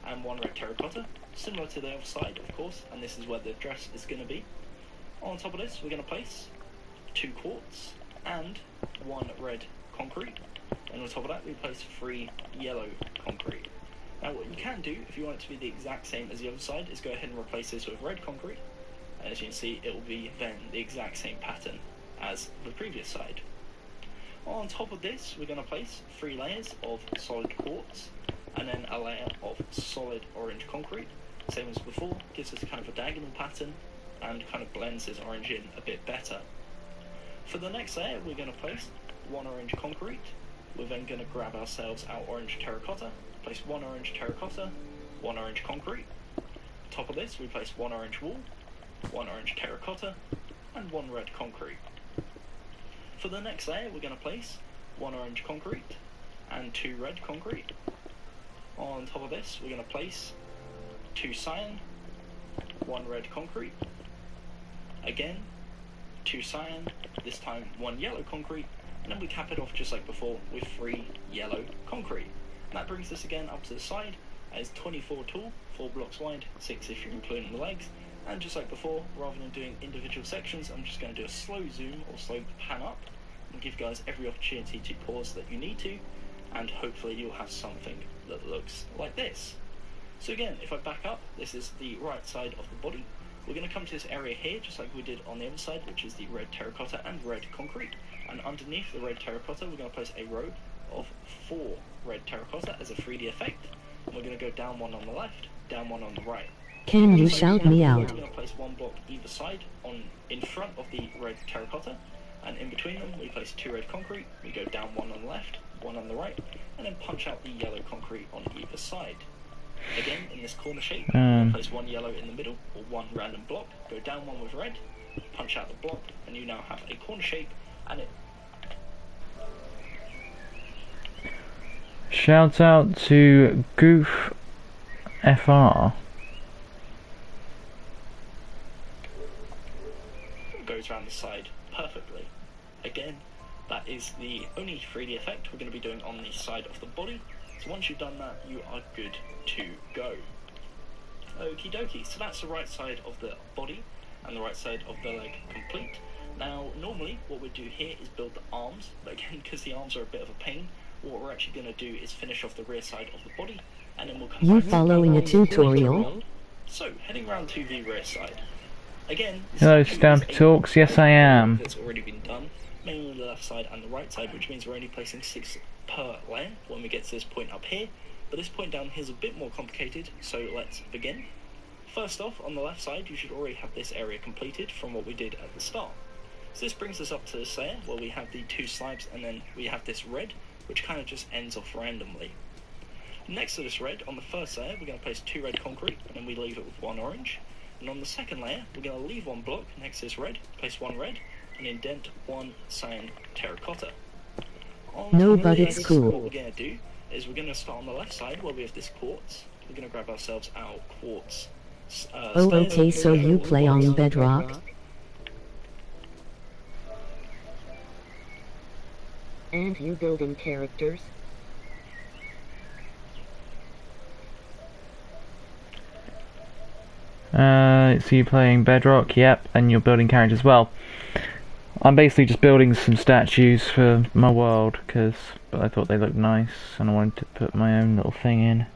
and 1 red terracotta, similar to the other side of course, and this is where the dress is going to be. On top of this we're going to place 2 quartz and 1 red concrete, and on top of that we place 3 yellow concrete. Now what you can do, if you want it to be the exact same as the other side, is go ahead and replace this with red concrete, and as you can see it will be then the exact same pattern as the previous side. On top of this we're going to place 3 layers of solid quartz and then a layer of solid orange concrete, same as before, gives us kind of a diagonal pattern and kind of blends this orange in a bit better. For the next layer we're going to place 1 orange concrete. We're then going to grab ourselves our orange terracotta, place 1 orange terracotta, 1 orange concrete. On top of this we place 1 orange wool, 1 orange terracotta and 1 red concrete. For the next layer we're going to place 1 orange concrete and 2 red concrete. On top of this we're going to place 2 cyan, 1 red concrete, again 2 cyan, this time 1 yellow concrete, and then we cap it off just like before with 3 yellow concrete. And that brings us again up to the side as 24 tall, 4 blocks wide, 6 if you're including the legs, and just like before, rather than doing individual sections, I'm just going to do a slow zoom or slow pan up and give you guys every opportunity to pause that you need to, and hopefully you'll have something that looks like this. So again, if I back up, this is the right side of the body. We're going to come to this area here, just like we did on the other side, which is the red terracotta and red concrete. And underneath the red terracotta, we're going to place a row of 4 red terracotta as a 3D effect. And we're going to go down 1 on the left, down 1 on the right. Can you shout me out? We're going to place 1 block either side in front of the red terracotta, and in between them we place 2 red concrete. We go down 1 on the left, 1 on the right, and then punch out the yellow concrete on either side. Again, in this corner shape, place 1 yellow in the middle, or 1 random block, go down 1 with red, punch out the block, and you now have a corner shape, and it... Shout out to Goof FR. Goes around the side perfectly. Again, that is the only 3D effect we're going to be doing on the side of the body. So once you've done that, you are good to go. Okie dokie, so that's the right side of the body and the right side of the leg complete. Now, normally what we do here is build the arms, but again, because the arms are a bit of a pain, what we're actually going to do is finish off the rear side of the body, and then we'll come You back following a tutorial? So, heading round to the rear side. Again, Hello, Stampy Talks. Yes, I am. That's already been done, mainly on the left side and the right side, which means we're only placing 6 per layer when we get to this point up here. But this point down here is a bit more complicated, so let's begin. First off, on the left side, you should already have this area completed from what we did at the start. So this brings us up to this layer where we have the 2 slabs, and then we have this red, which kind of just ends off randomly. Next to this red, on the first layer, we're going to place 2 red concrete, and then we leave it with 1 orange. And on the second layer, we're going to leave 1 block next to this red, place 1 red, and indent 1 cyan terracotta. No, but it's cool. What we're going to do is we're going to start on the left side where we have this quartz. We're going to grab ourselves our quartz. Oh, okay, so you play on Bedrock? And you building characters? So you're playing Bedrock, yep, and you're building characters as well. I'm basically just building some statues for my world, because I thought they looked nice, and I wanted to put my own little thing in.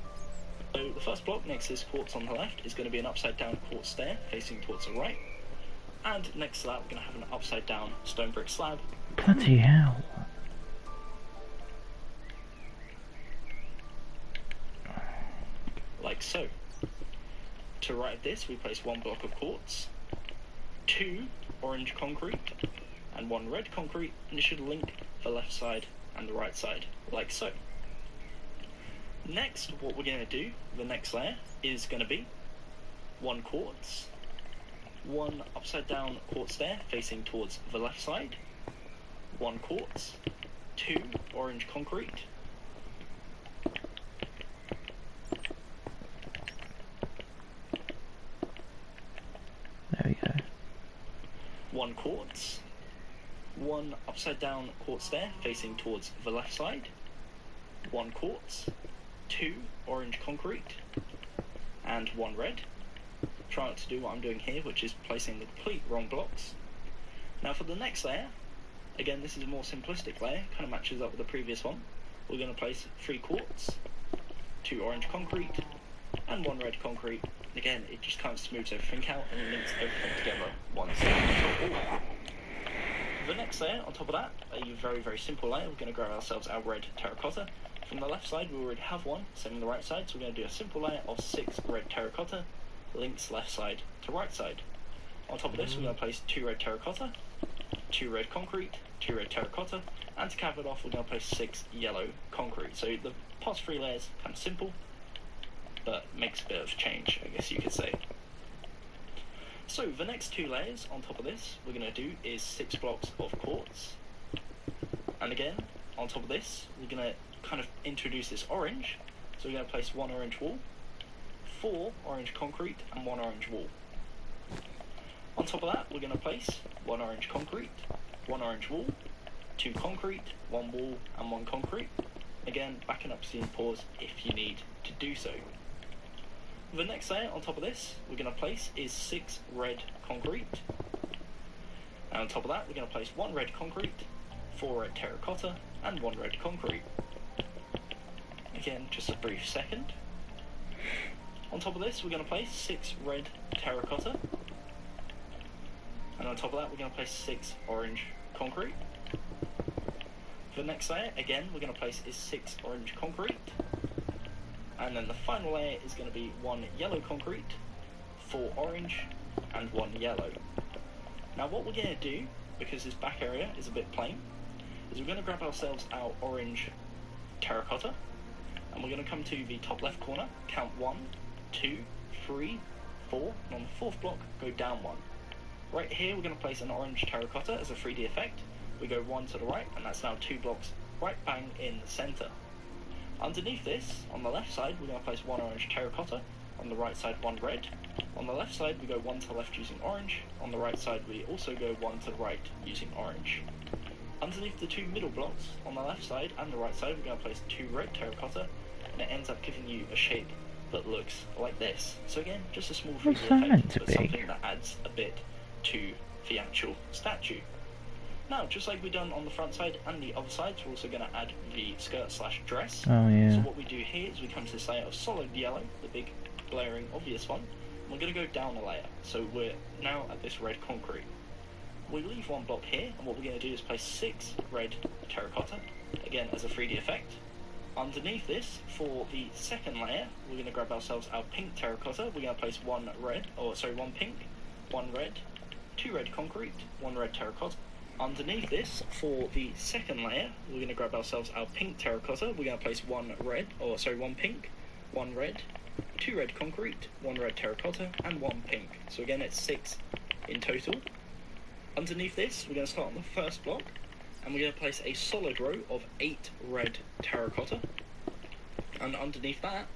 So the first block next to this quartz on the left is going to be an upside down quartz stair, facing towards the right. And next to that we're going to have an upside down stone brick slab. Bloody hell. Like so. To right of this we place 1 block of quartz, 2 orange concrete, and 1 red concrete, and it should link the left side and the right side, like so. Next, what we're going to do, the next layer, is going to be 1 quartz, 1 upside down quartz stair facing towards the left side, 1 quartz, 2 orange concrete, 1 quartz, 1 upside down quartz there facing towards the left side, 1 quartz, 2 orange concrete, and 1 red. Try not to do what I'm doing here, which is placing the complete wrong blocks. Now for the next layer, again this is a more simplistic layer, kind of matches up with the previous one. We're going to place 3 quartz, 2 orange concrete, and 1 red concrete. Again, it just kind of smooths everything out and links everything together once. The next layer, on top of that, a very, very simple layer, we're going to grab ourselves our red terracotta. From the left side, we already have one, same on the right side, so we're going to do a simple layer of 6 red terracotta, links left side to right side. On top of this, we're going to place 2 red terracotta, 2 red concrete, 2 red terracotta, and to cap it off, we're going to place 6 yellow concrete. So the past 3 layers, kind of simple, but makes a bit of change, I guess you could say. So the next 2 layers on top of this we're going to do is 6 blocks of quartz, and again on top of this we're going to kind of introduce this orange, so we're going to place 1 orange wall, 4 orange concrete, and 1 orange wall. On top of that we're going to place 1 orange concrete, 1 orange wall, 2 concrete, 1 wall, and 1 concrete. Again, backing up scene, pause if you need to do so. The next layer on top of this we're going to place is 6 red concrete, and on top of that we're going to place 1 red concrete, 4 red terracotta, and 1 red concrete. Again, just a brief second. On top of this we're going to place 6 red terracotta, and on top of that we're going to place 6 orange concrete. For the next layer, again we're going to place is 6 orange concrete, and then the final layer is going to be 1 yellow concrete, 4 orange, and 1 yellow. Now what we're going to do, because this back area is a bit plain, is we're going to grab ourselves our orange terracotta, and we're going to come to the top left corner, count 1, 2, 3, 4, and on the 4th block go down 1. Right here we're going to place an orange terracotta as a 3D effect. We go 1 to the right, and that's now 2 blocks right bang in the centre. Underneath this, on the left side, we're going to place 1 orange terracotta, on the right side 1 red. On the left side we go 1 to the left using orange, on the right side we also go 1 to the right using orange. Underneath the 2 middle blocks, on the left side and the right side, we're going to place 2 red terracotta, and it ends up giving you a shape that looks like this. So again, just a small 3D effect, but something that adds a bit to the actual statue. Now, just like we've done on the front side and the other sides, we're also going to add the skirt/dress. Oh yeah. So what we do here is we come to this layer of solid yellow, the big, glaring, obvious one. And we're going to go down a layer, so we're now at this red concrete. We leave 1 block here, and what we're going to do is place 6 red terracotta, again as a 3D effect. Underneath this, for the second layer, we're going to grab ourselves our pink terracotta. We're going to place 1 pink, 1 red, 2 red concrete, 1 red terracotta. Underneath this, for the second layer, we're going to grab ourselves our pink terracotta. We're going to place 1 pink, 1 red, 2 red concrete, 1 red terracotta, and 1 pink. So again, it's 6 in total. Underneath this, we're going to start on the first block, and we're going to place a solid row of 8 red terracotta. And underneath that,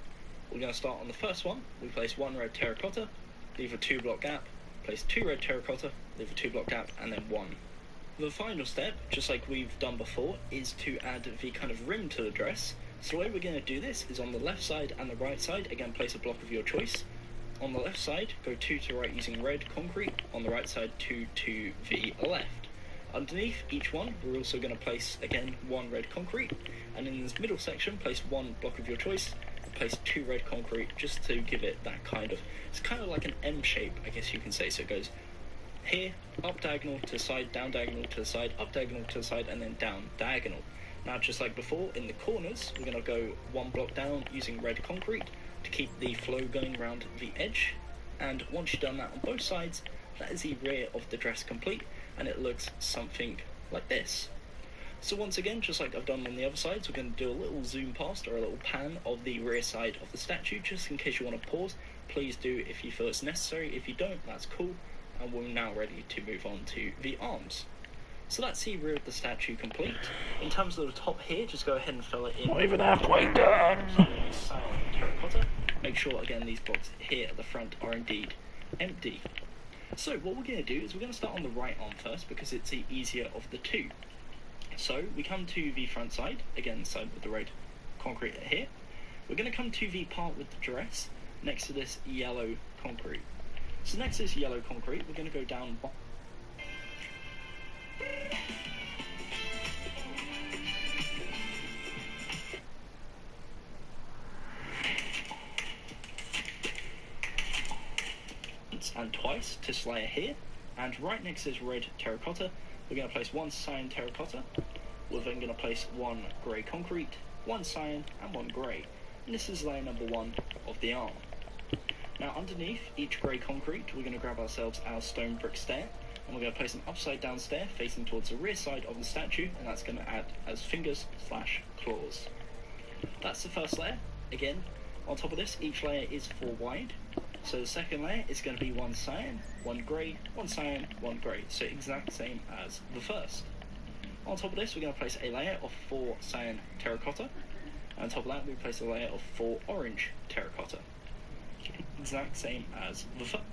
we're going to start on the first one. We place 1 red terracotta, leave a 2 block gap, place 2 red terracotta, leave a 2 block gap, and then 1. The final step, just like we've done before, is to add the kind of rim to the dress. So the way we're going to do this is on the left side and the right side, again place a block of your choice. On the left side, go 2 to the right using red concrete, on the right side 2 to the left. Underneath each one, we're also going to place, again, 1 red concrete, and in this middle section, place 1 block of your choice, and place 2 red concrete, just to give it that kind of, it's kind of like an M shape, I guess you can say, so it goes here, up diagonal to the side, down diagonal to the side, up diagonal to the side, and then down diagonal. Now, just like before, in the corners, we're going to go 1 block down using red concrete to keep the flow going around the edge, and once you've done that on both sides, that is the rear of the dress complete, and it looks something like this. So once again, just like I've done on the other sides, we're going to do a little zoom past or a little pan of the rear side of the statue, just in case you want to pause. Please do if you feel it's necessary. If you don't, that's cool, and we're now ready to move on to the arms. So that's the rear of the statue complete. In terms of the top here, just go ahead and fill it in. Not even halfway done. Terracotta. Make sure again these blocks here at the front are indeed empty. So what we're going to do is we're going to start on the right arm first because it's the easier of the two. So we come to the front side, again side with the red concrete here. We're going to come to the part with the dress next to this yellow concrete. So next to this yellow concrete, we're going to go down. And twice to this layer here, and right next to this red terracotta, we're going to place one cyan terracotta. We're then going to place one grey concrete, one cyan, and one grey. And this is layer number 1 of the arm. Now underneath each grey concrete, we're going to grab ourselves our stone brick stair, and we're going to place an upside down stair facing towards the rear side of the statue, and that's going to act as fingers/claws. That's the first layer. Again, on top of this, each layer is 4 wide. So the second layer is going to be one cyan, one grey, one cyan, one grey. So exact same as the first. On top of this, we're going to place a layer of 4 cyan terracotta. And on top of that, we place a layer of 4 orange terracotta. Exact same as the first.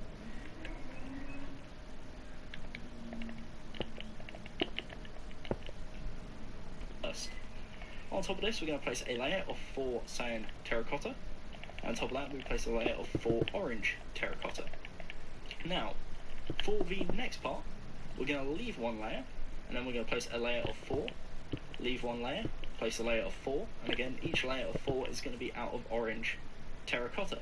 On top of this, we're going to place a layer of 4 cyan terracotta. And on top of that, we place a layer of 4 orange terracotta. Now, for the next part, we're going to leave 1 layer, and then we're going to place a layer of 4, leave 1 layer, place a layer of 4, and again, each layer of 4 is going to be out of orange terracotta.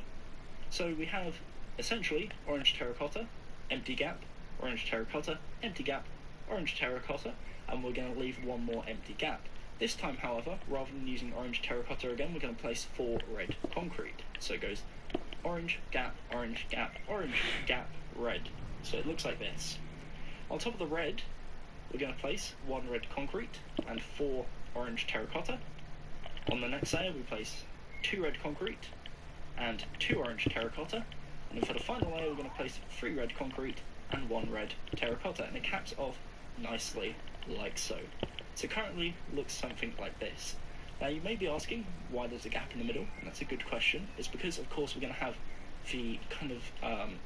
So we have, essentially, orange terracotta, empty gap, orange terracotta, empty gap, orange terracotta, and we're going to leave 1 more empty gap. This time, however, rather than using orange terracotta again, we're going to place 4 red concrete. So it goes orange, gap, orange, gap, red. So it looks like this. On top of the red, we're going to place 1 red concrete and 4 orange terracotta. On the next layer, we place 2 red concrete and 2 orange terracotta. And then for the final layer, we're going to place 3 red concrete and 1 red terracotta. And it caps off nicely like so. So currently looks something like this. Now you may be asking why there's a gap in the middle, and that's a good question. It's because of course we're going to have the kind of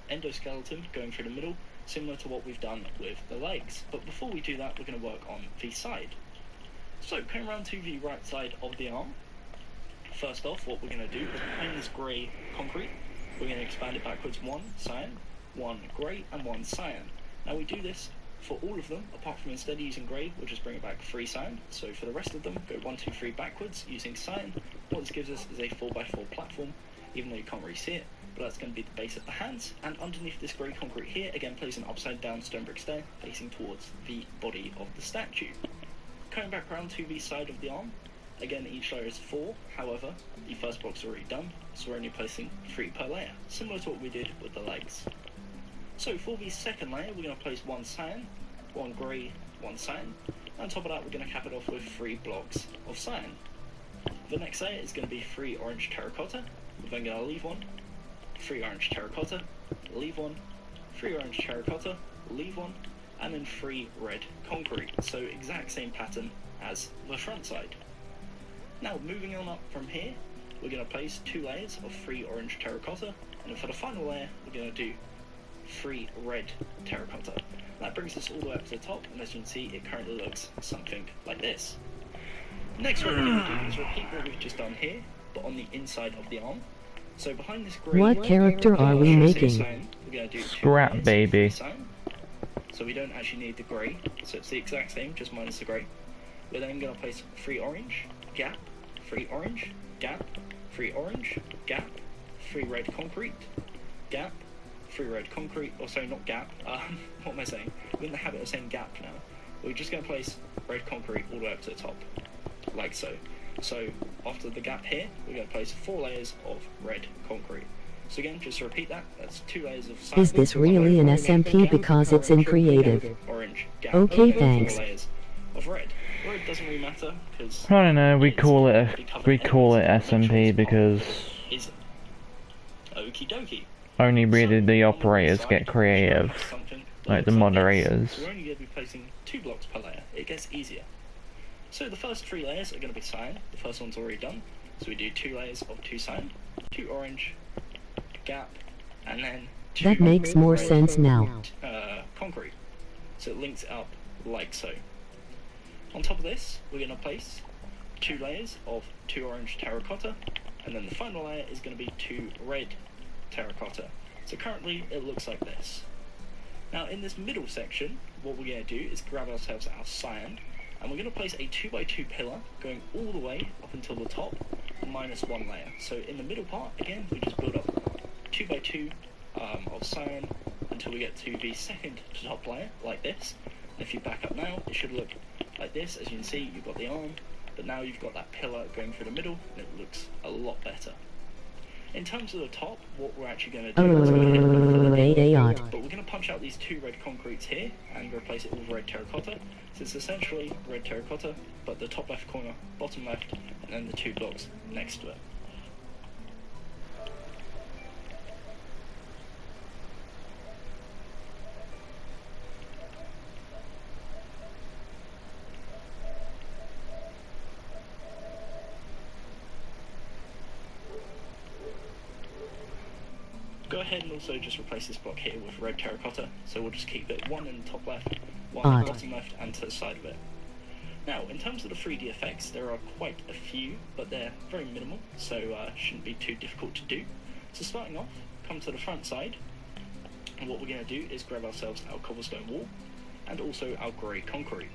endoskeleton going through the middle, similar to what we've done with the legs. But before we do that, we're going to work on the side. So coming around to the right side of the arm, first off what we're going to do is behind this grey concrete, we're going to expand it backwards 1 cyan, 1 grey and 1 cyan. Now we do this for all of them, apart from instead of using grey, we'll just bring it back 3 cyan. So for the rest of them, go 1, 2, 3 backwards using cyan. What this gives us is a 4x4 platform, even though you can't really see it, but that's going to be the base of the hands. And underneath this grey concrete here, again place an upside down stone brick stair facing towards the body of the statue. Coming back around to the side of the arm, again each layer is 4, however, the first block's already done, so we're only placing 3 per layer, similar to what we did with the legs. So for the second layer, we're going to place 1 cyan, 1 grey, 1 cyan. On top of that, we're going to cap it off with 3 blocks of cyan. The next layer is going to be 3 orange terracotta. We're then going to leave 1, 3 orange terracotta, leave 1, 3 orange terracotta, leave 1, and then 3 red concrete. So exact same pattern as the front side. Now moving on up from here, we're going to place 2 layers of 3 orange terracotta, and then for the final layer, we're going to do 3 red terracotta. That brings us all the way up to the top, and as you can see, it currently looks something like this. Next, what we're going to do is repeat what we've just done here, but on the inside of the arm. So behind this grey, what character are we making? We're going to do Scrap baby. So we don't actually need the grey, so it's the exact same, just minus the grey. We're then going to place 3 orange, gap, 3 orange, gap, 3 orange, gap, 3 red concrete, gap, 3 red concrete, or sorry, not gap, what am I saying? We're in the habit of saying gap now. We're just going to place red concrete all the way up to the top, like so. So after the gap here, we're going to place 4 layers of red concrete. So again, just to repeat that, that's 2 layers of cyan. Is this really an SMP because it's in creative? Orange, gap, okay, 4 thanks. layers of red. Red doesn't really matter because I don't know. We call it SMP because is okie dokie. Only really the operators get creative, like the moderators. So we're only going to be placing 2 blocks per layer. It gets easier. So the first 3 layers are going to be cyan. The first one's already done. So we do 2 layers of 2 cyan, 2 orange, gap, and then two That makes more red, sense now. Concrete. So it links up like so. On top of this, we're going to place 2 layers of 2 orange terracotta, and then the final layer is going to be 2 red terracotta. So currently it looks like this. Now in this middle section, what we're going to do is grab ourselves our cyan, and we're going to place a 2x2 pillar going all the way up until the top, minus 1 layer. So in the middle part, again, we just build up 2x2 of cyan until we get to the second to top layer, like this. And if you back up now, it should look like this. As you can see, you've got the arm, but now you've got that pillar going through the middle, and it looks a lot better. In terms of the top, what we're actually going to do is but we're going to punch out these 2 red concretes here and replace it with red terracotta. So it's essentially red terracotta, but the top left corner, bottom left, and then the 2 blocks next to it. Go ahead and also just replace this block here with red terracotta, so we'll just keep it 1 in the top left, 1 in the bottom left, and to the side of it. Now, in terms of the 3D effects, there are quite a few, but they're very minimal, so shouldn't be too difficult to do. So starting off, come to the front side, and what we're going to do is grab ourselves our cobblestone wall, and also our grey concrete.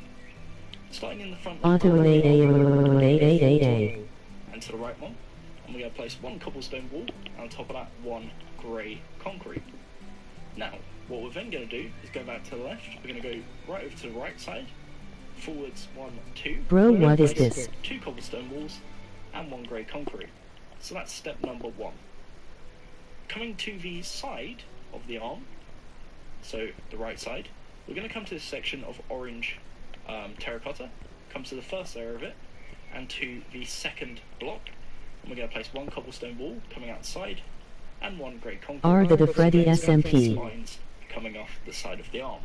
Starting in the front and to the right one, and we're going to place 1 cobblestone wall, and on top of that, 1 grey concrete. Now, what we're then going to do is go back to the left. We're going to go right over to the right side, forwards 1, 2. Bro, what is this? 2 cobblestone walls and 1 grey concrete. So that's step number 1. Coming to the side of the arm, so the right side, we're going to come to this section of orange terracotta, come to the first layer of it, and to the second block. And we're going to place 1 cobblestone wall coming outside, and 1 grey concrete. Are the Freddy SMP? Lines coming off the side of the arm.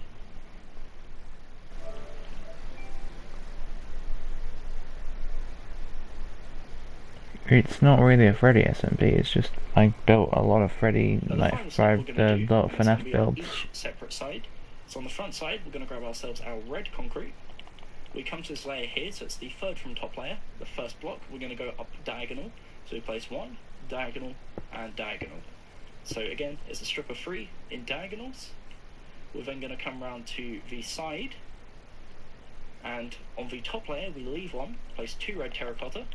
It's not really a Freddy SMP, it's just I built a lot of Freddy, like a lot of FNAF builds. Each separate side. So on the front side, we're going to grab ourselves our red concrete. We come to this layer here, so it's the third from top layer, the first block. We're going to go up diagonal, so we place 1, diagonal, and diagonal. So again, it's a strip of 3 in diagonals. We're then going to come around to the side, and on the top layer we leave 1, place 2 red terracotta,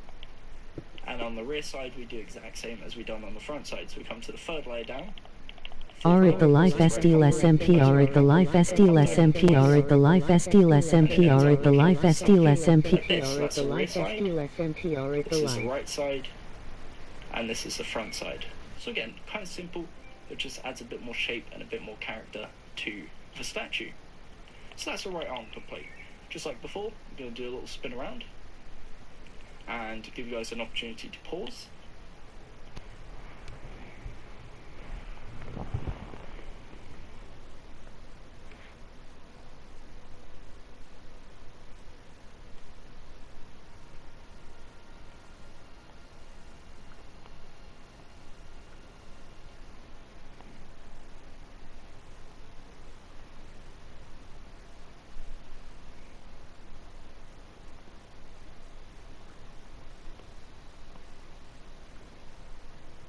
and on the rear side we do exact same as we done on the front side. So we come to the third layer down. Are it the life STL SMP? Are it the life STL SMP? Are it the life STL SMP? Are it the life STL SMP? That's the life STL SMP. Are it the life? This is the right side, and this is the front side. So again, kind of simple, but just adds a bit more shape and a bit more character to the statue. So that's the right arm complete. Just like before, I'm going to do a little spin around and give you guys an opportunity to pause.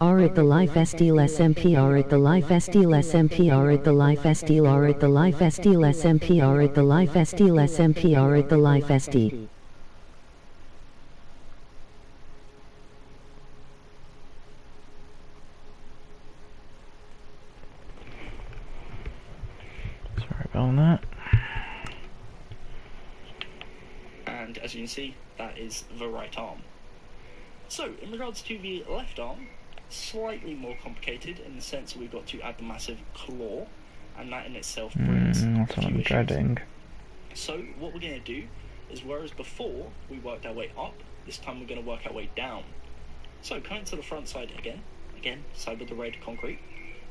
Are it the life STL SMP? Are it the life STL SMP? Are it the life STL? Are it the life STL SMP? Are it the life STL SMP? Are it the life SD? Sorry about that. And as you can see, that is the right arm. So, in regards to the left arm, slightly more complicated in the sense that we've got to add the massive claw, and that in itself brings that's what I'm dreading. So what we're going to do is, whereas before we worked our way up, this time we're going to work our way down. So coming to the front side again, side with the red concrete,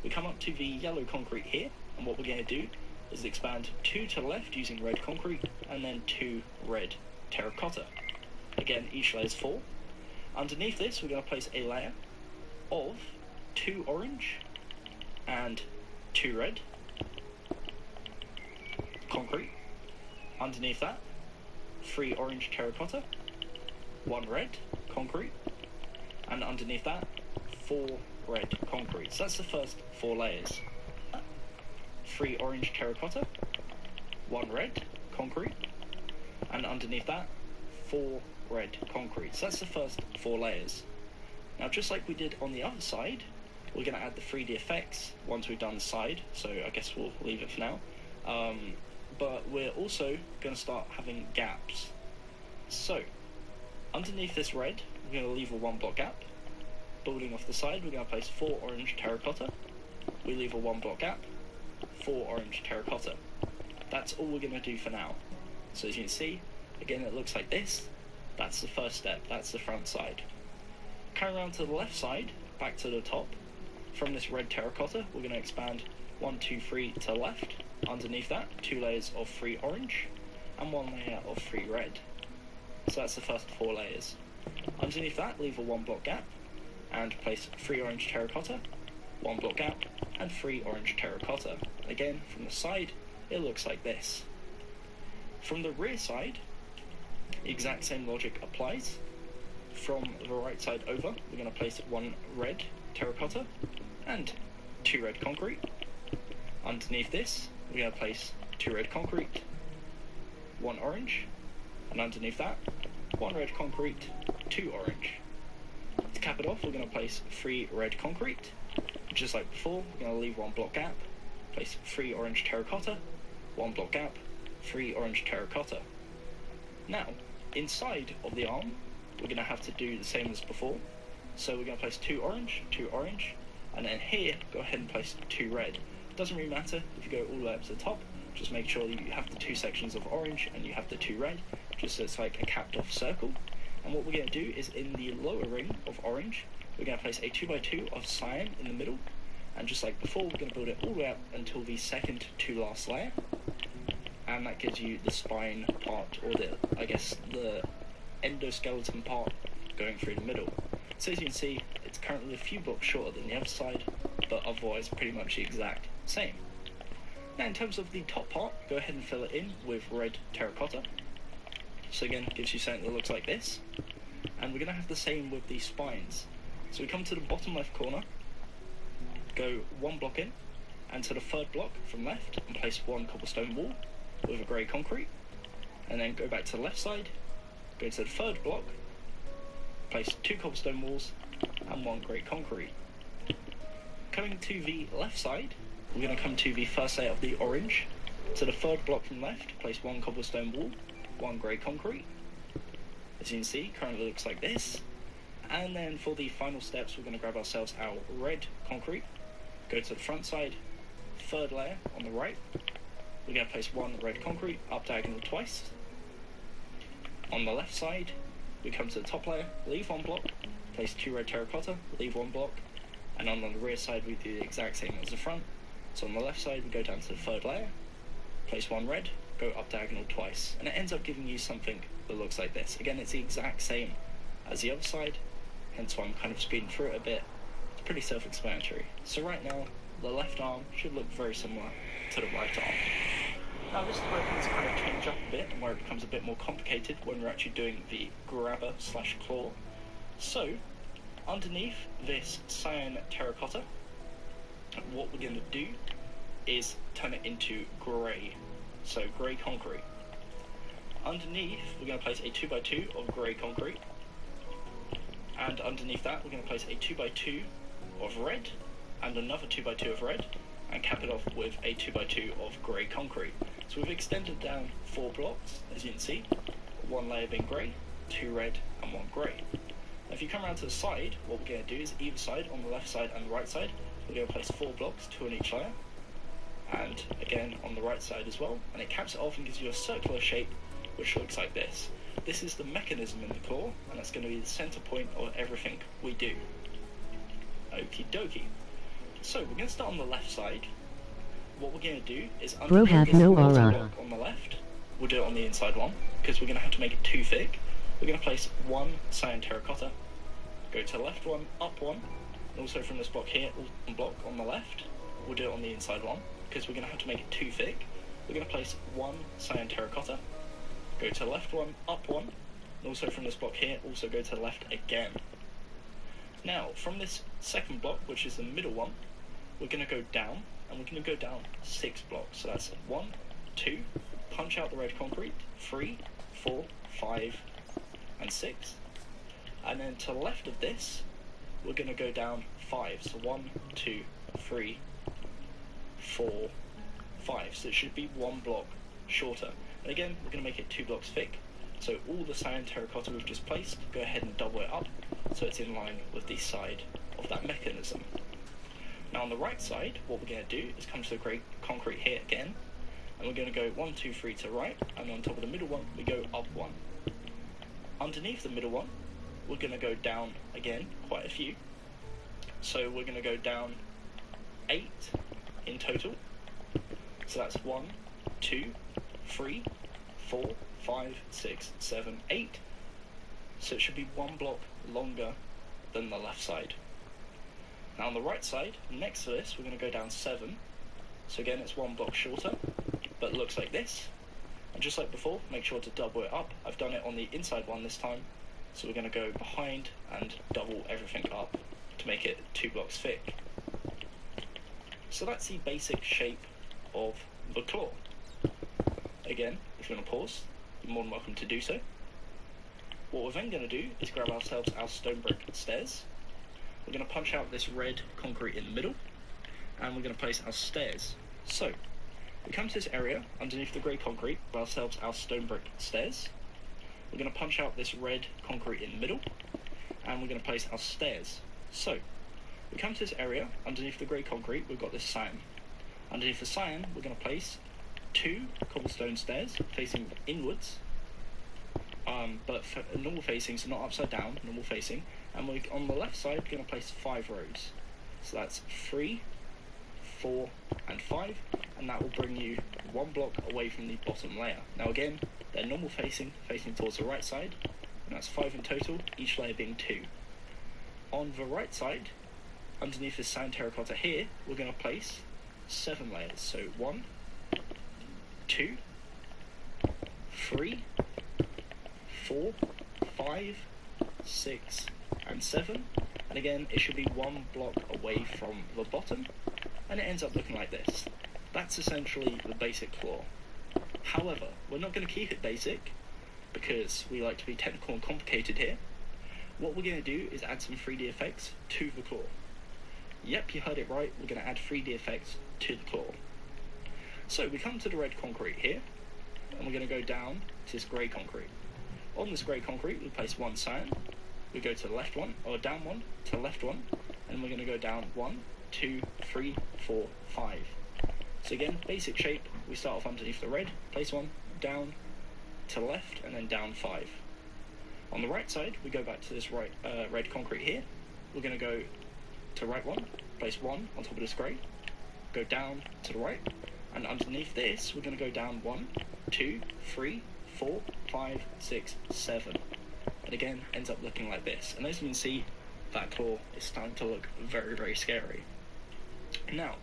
we come up to the yellow concrete here, and what we're going to do is expand 2 to the left using red concrete, and then 2 red terracotta. Again, each layer is 4. Underneath this, we're going to place a layer of 2 orange and 2 red, concrete. Underneath that, 3 orange terracotta, 1 red, concrete, and underneath that, 4 red concrete. So that's the first 4 layers. 3 orange terracotta, 1 red, concrete, and underneath that, 4 red concrete. So that's the first 4 layers. Now, just like we did on the other side, we're going to add the 3D effects once we've done the side, so I guess we'll leave it for now. But we're also going to start having gaps. So, underneath this red, we're going to leave a 1 block gap. Building off the side, we're going to place 4 orange terracotta. We leave a 1 block gap, 4 orange terracotta. That's all we're going to do for now. So as you can see, again it looks like this. That's the first step, that's the front side. Coming around to the left side, back to the top, from this red terracotta, we're going to expand 1, 2, 3 to the left. Underneath that, 2 layers of 3 orange, and 1 layer of 3 red. So that's the first 4 layers. Underneath that, leave a 1 block gap, and place 3 orange terracotta, 1 block gap, and 3 orange terracotta. Again, from the side, it looks like this. From the rear side, the exact same logic applies. From the right side over, we're going to place 1 red terracotta and 2 red concrete. Underneath this, we're going to place 2 red concrete, 1 orange, and underneath that, 1 red concrete, 2 orange. To cap it off, we're going to place 3 red concrete. Just like before, we're going to leave 1 block gap, place 3 orange terracotta, 1 block gap, 3 orange terracotta. Now, inside of the arm, we're going to have to do the same as before. So we're going to place 2 orange, and then here, go ahead and place 2 red. It doesn't really matter if you go all the way up to the top, just make sure that you have the 2 sections of orange and you have the 2 red, just so it's like a capped off circle. And what we're going to do is in the lower ring of orange, we're going to place a 2x2 of cyan in the middle, and just like before, we're going to build it all the way up until the second to last layer, and that gives you the spine part, or the endoskeleton part going through the middle. So as you can see, it's currently a few blocks shorter than the other side, but otherwise pretty much the exact same. Now in terms of the top part, go ahead and fill it in with red terracotta. So again, it gives you something that looks like this. And we're going to have the same with the spines. So we come to the bottom left corner, go 1 block in, and to the 3rd block from left, and place 1 cobblestone wall with a grey concrete. And then go back to the left side, go to the 3rd block, place 2 cobblestone walls, and 1 grey concrete. Coming to the left side, we're going to come to the first layer of the orange. To the 3rd block from left, place 1 cobblestone wall, 1 grey concrete. As you can see, currently looks like this. And then for the final steps, we're going to grab ourselves our red concrete, go to the front side, 3rd layer on the right. We're going to place 1 red concrete up diagonal twice. On the left side, we come to the top layer, leave 1 block, place 2 red terracotta, leave 1 block, and on the rear side we do the exact same as the front. So on the left side we go down to the 3rd layer, place 1 red, go up diagonal twice, and it ends up giving you something that looks like this. Again, it's the exact same as the other side, hence why I'm kind of speeding through it a bit. It's pretty self-explanatory. So right now, the left arm should look very similar to the right arm. Now this is where things kind of change up a bit, and where it becomes a bit more complicated when we're actually doing the grabber slash claw. So, underneath this cyan terracotta, what we're going to do is turn it into grey. So grey concrete. Underneath, we're going to place a 2x2 of grey concrete, and underneath that we're going to place a 2x2 of red, and another 2x2 of red, and cap it off with a 2x2 of grey concrete. So we've extended down 4 blocks, as you can see, 1 layer being grey, 2 red, and 1 grey. Now if you come around to the side, what we're going to do is either side, on the left side and the right side, we're going to place 4 blocks, 2 on each layer, and again on the right side as well, and it caps it off and gives you a circular shape which looks like this. This is the mechanism in the claw, and that's going to be the centre point of everything we do. Okie dokie. So we're going to start on the left side. What we're going to do is Bro have no aura. Block on the left, we'll do it on the inside one, because we're going to have to make it too thick. We're going to place 1 cyan terracotta, go to the left one, up 1, and also from this block here, 1 block on the left, we'll do it on the inside one, because we're going to have to make it too thick. We're going to place one cyan terracotta, go to the left one, up one, and also from this block here, also go to the left again. Now, from this second block, which is the middle one, we're going to go down, and we're going to go down 6 blocks. So that's 1, 2, punch out the red concrete, 3, 4, 5, and 6. And then to the left of this, we're going to go down 5. So 1, 2, 3, 4, 5. So it should be 1 block shorter. And again, we're going to make it 2 blocks thick. So all the cyan terracotta we've just placed, go ahead and double it up so it's in line with the side of that mechanism. Now on the right side, what we're going to do is come to the grey concrete here again, and we're going to go 1, 2, 3 to the right, and on top of the middle one, we go up 1. Underneath the middle one, we're going to go down again, quite a few. So we're going to go down 8 in total. So that's 1, 2, 3, 4, 5, 6, 7, 8. So it should be 1 block longer than the left side. Now on the right side, next to this, we're going to go down 7. So again, it's 1 block shorter, but it looks like this. And just like before, make sure to double it up. I've done it on the inside one this time. So we're going to go behind and double everything up to make it 2 blocks thick. So that's the basic shape of the claw. Again, if you want to pause, you're more than welcome to do so. What we're then going to do is grab ourselves our stone brick stairs. We're going to punch out this red concrete in the middle, and we're going to place our stairs. So, we come to this area underneath the grey concrete, grab ourselves our stone brick stairs. We're going to punch out this red concrete in the middle, and we're going to place our stairs. So, we come to this area underneath the grey concrete, we've got this cyan. Underneath the cyan, we're going to place 2 cobblestone stairs facing inwards, but normal facing, so not upside down, normal facing. And we're on the left side, we're going to place 5 rows. So that's 3, 4, and 5, and that will bring you 1 block away from the bottom layer. Now again, they're normal facing towards the right side, and that's 5 in total, each layer being 2. On the right side, underneath this cyan terracotta here, we're going to place 7 layers. So 1, 2, 3, 4, 5, 6, and 7, and again it should be 1 block away from the bottom, and it ends up looking like this. That's essentially the basic claw. However, we're not going to keep it basic because we like to be technical and complicated here. What we're going to do is add some 3D effects to the claw. Yep, you heard it right, we're going to add 3D effects to the claw. So we come to the red concrete here, and we're going to go down to this grey concrete. On this grey concrete, we place 1 cyan. We go to the left one, or down 1, to the left one, and we're going to go down 1, 2, 3, 4, 5. So again, basic shape, we start off underneath the red, place 1, down, to the left, and then down 5. On the right side, we go back to this red concrete here. We're going to go to right one, place 1 on top of this grey, go down to the right, and underneath this, we're going to go down 1, 2, 3, 4, 5, 6, 7. And again, ends up looking like this. And as you can see, that claw is starting to look very, very scary. Now,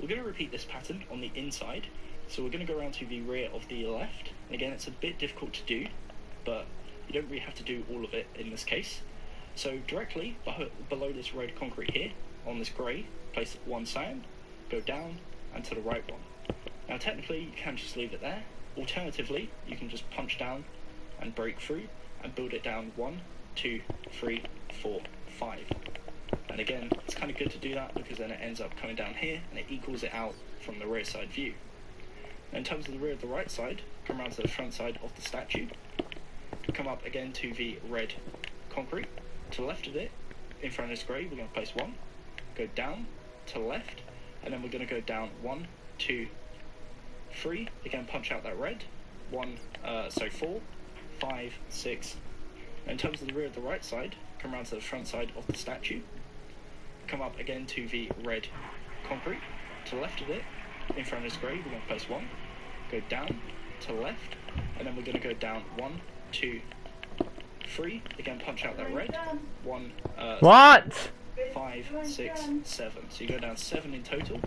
we're going to repeat this pattern on the inside. So we're going to go around to the rear of the left. And again, it's a bit difficult to do, but you don't really have to do all of it in this case. So directly below this red concrete here, on this grey, place 1 cyan, go down, and to the right one. Now technically, you can just leave it there. Alternatively, you can just punch down and break through and build it down 1, 2, 3, 4, 5. And again, it's kind of good to do that because then it ends up coming down here and it equals it out from the rear side view. Now in terms of the rear of the right side, come around to the front side of the statue, come up again to the red concrete. To the left of it, in front of this grey, we're going to place 1, go down to the left, and then we're going to go down 1, 2, 3, again punch out that red, 4, 5, 6. And in terms of the rear of the right side, come around to the front side of the statue, come up again to the red concrete. To the left of it, in front of this grey, we're going to place 1, go down to the left, and then we're going to go down 1, 2, 3, again punch out that red, 1, what? 5, 6, 7. So you go down 7 in total.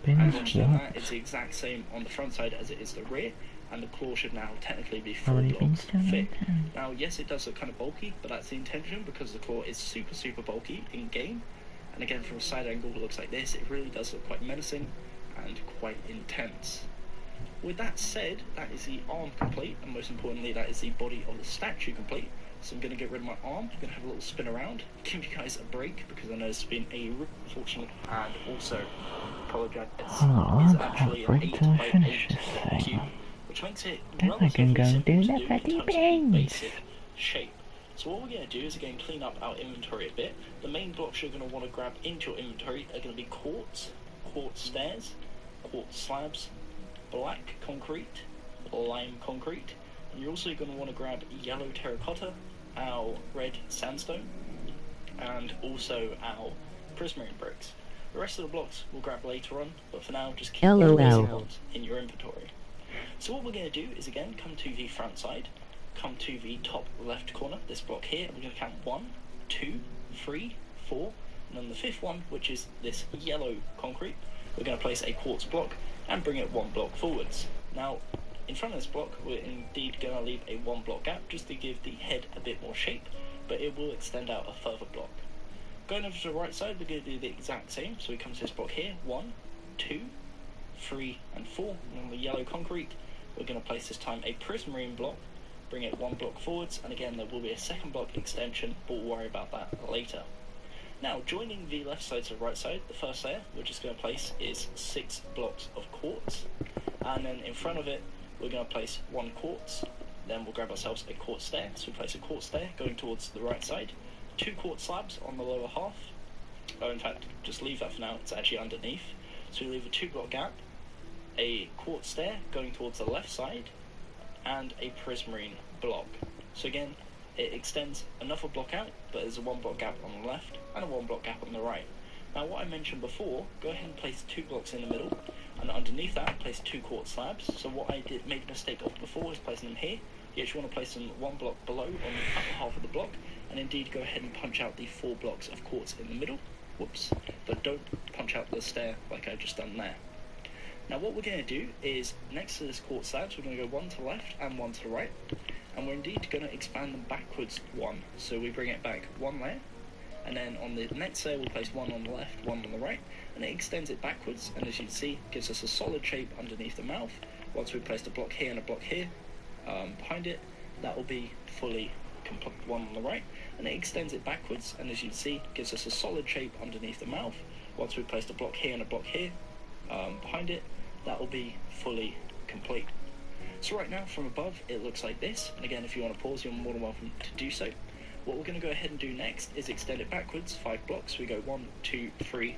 Bins And once you've done that, what? it's the exact same on the front side as it is the rear, and the claw should now technically be How 4 many blocks bins do I thick. need? Now, yes, it does look kind of bulky, but that's the intention because the claw is super bulky in game. And again, from a side angle, it looks like this. It really does look quite menacing and quite intense. With that said, that is the arm complete, and most importantly, that is the body of the statue complete. So I'm going to get rid of my arm, I'm going to have a little spin around, give you guys a break, because I know it's been a real unfortunate, and also apologise, Oh, is I actually can't an wait 8 to by finish 8 this cube, thing. which makes it Then I can relatively go simple do to the do in bloody terms of the bins. basic shape. So what we're going to do is again clean up our inventory a bit. The main blocks you're going to want to grab into your inventory are going to be quartz stairs, quartz slabs, black concrete, lime concrete, and you're also going to want to grab yellow terracotta, our red sandstone, and also our prismarine bricks. The rest of the blocks we'll grab later on, but for now just keep those LOL. basic ones in your inventory. So what we're going to do is again come to the front side, come to the top left corner, this block here, and we're going to count 1, 2, 3, 4, and on the 5th one, which is this yellow concrete, we're going to place a quartz block and bring it 1 block forwards. Now, in front of this block, we're indeed going to leave a 1 block gap just to give the head a bit more shape, but it will extend out a further block. Going over to the right side, we're going to do the exact same. So we come to this block here, 1, 2, 3, and 4. And on the yellow concrete, we're going to place this time a prismarine block, bring it 1 block forwards, and again there will be a 2nd block extension, but we'll worry about that later. Now, joining the left side to the right side, the first layer we're just going to place is 6 blocks of quartz, and then in front of it, we're going to place 1 quartz, then we'll grab ourselves a quartz stair, so we place a quartz stair going towards the right side, 2 quartz slabs on the lower half, in fact, just leave that for now, it's actually underneath, so we leave a 2 block gap, a quartz stair going towards the left side, and a prismarine block. So again, it extends another block out, but there's a 1 block gap on the left, and a 1 block gap on the right. Now what I mentioned before, go ahead and place 2 blocks in the middle, and underneath that place 2 quartz slabs. So what I made a mistake of before is placing them here. You actually want to place them 1 block below on the upper half of the block, and indeed go ahead and punch out the 4 blocks of quartz in the middle. Whoops. But don't punch out the stair like I just done there. Now what we're going to do is, next to this quartz slabs, we're going to go 1 to the left and 1 to the right, and we're indeed going to expand them backwards 1. So we bring it back 1 layer, and then on the next layer we'll place 1 on the left, 1 on the right, and it extends it backwards, and as you can see, gives us a solid shape underneath the mouth. Once we've placed a block here and a block here behind it, that will be fully complete. 1 on the right, and it extends it backwards, and as you can see, gives us a solid shape underneath the mouth. Once we've placed a block here and a block here behind it, that will be fully complete. So right now, from above, it looks like this, and again, if you want to pause, you're more than welcome to do so. What we're going to go ahead and do next is extend it backwards 5 blocks. We go 1, 2, 3,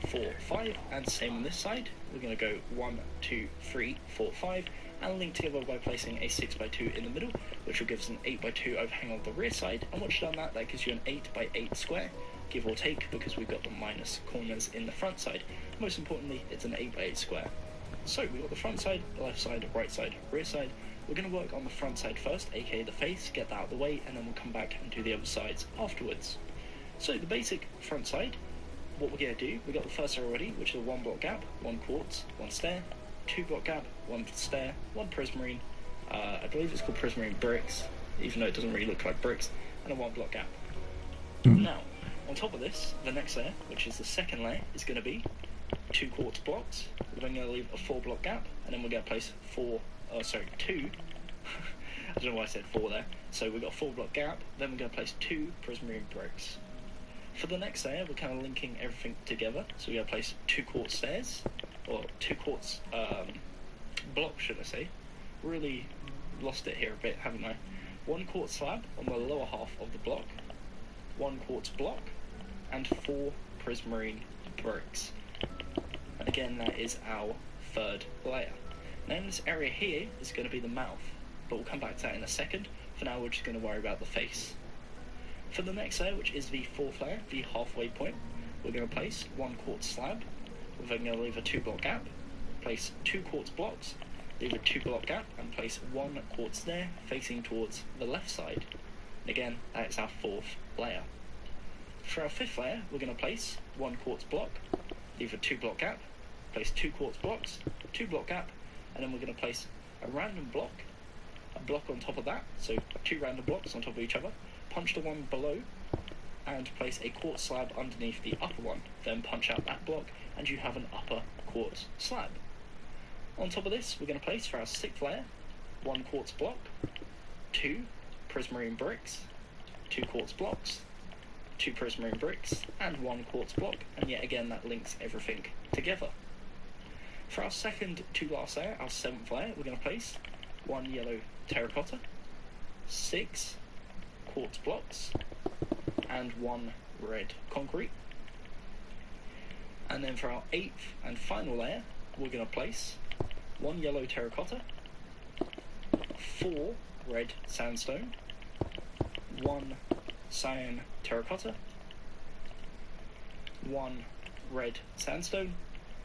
4, 5, and same on this side. We're going to go 1, 2, 3, 4, 5, and link together by placing a 6x2 in the middle, which will give us an 8x2 overhang on the rear side. And once you've done that, that gives you an 8x8 square, give or take, because we've got the minus corners in the front side. Most importantly, it's an 8x8 square. So we've got the front side, the left side, right side, rear side. We're going to work on the front side first, aka the face, get that out of the way, and then we'll come back and do the other sides afterwards. So the basic front side, what we're going to do, we've got the first layer already, which is a 1 block gap, 1 quartz, 1 stair, 2 block gap, 1 stair, 1 prismarine, I believe it's called prismarine bricks, even though it doesn't really look like bricks, and a 1 block gap. Now, on top of this, the next layer, which is the second layer, is going to be 2 quartz blocks. We're then going to leave a 4 block gap, and then we're going to place 2. I don't know why I said 4 there. So we've got a 4 block gap, then we're going to place 2 prismarine bricks. For the next layer, we're kind of linking everything together. So we're going to place 2 quartz stairs, or 2 quartz blocks, should I say. Really lost it here a bit, haven't I? 1 quartz slab on the lower half of the block, 1 quartz block, and 4 prismarine bricks. And again, that is our 3rd layer. Now in this area here is going to be the mouth, but we'll come back to that in a second. For now, we're just going to worry about the face. For the next layer, which is the 4th layer, the halfway point, we're going to place 1 quartz slab. We're then going to leave a 2 block gap, place 2 quartz blocks, leave a 2 block gap, and place 1 quartz stair facing towards the left side. And again, that is our 4th layer. For our 5th layer, we're going to place 1 quartz block, leave a 2 block gap, place 2 quartz blocks, 2 block gap, and then we're going to place a random block, a block on top of that, so 2 random blocks on top of each other, punch the one below, and place a quartz slab underneath the upper one. Then punch out that block, and you have an upper quartz slab. On top of this, we're going to place for our 6th layer, 1 quartz block, 2 prismarine bricks, 2 quartz blocks, 2 prismarine bricks, and 1 quartz block, and yet again that links everything together. For our second to last layer, our 7th layer, we're going to place 1 yellow terracotta, 6 quartz blocks, and 1 red concrete. And then for our 8th and final layer, we're going to place 1 yellow terracotta, 4 red sandstone, 1 cyan terracotta, 1 red sandstone,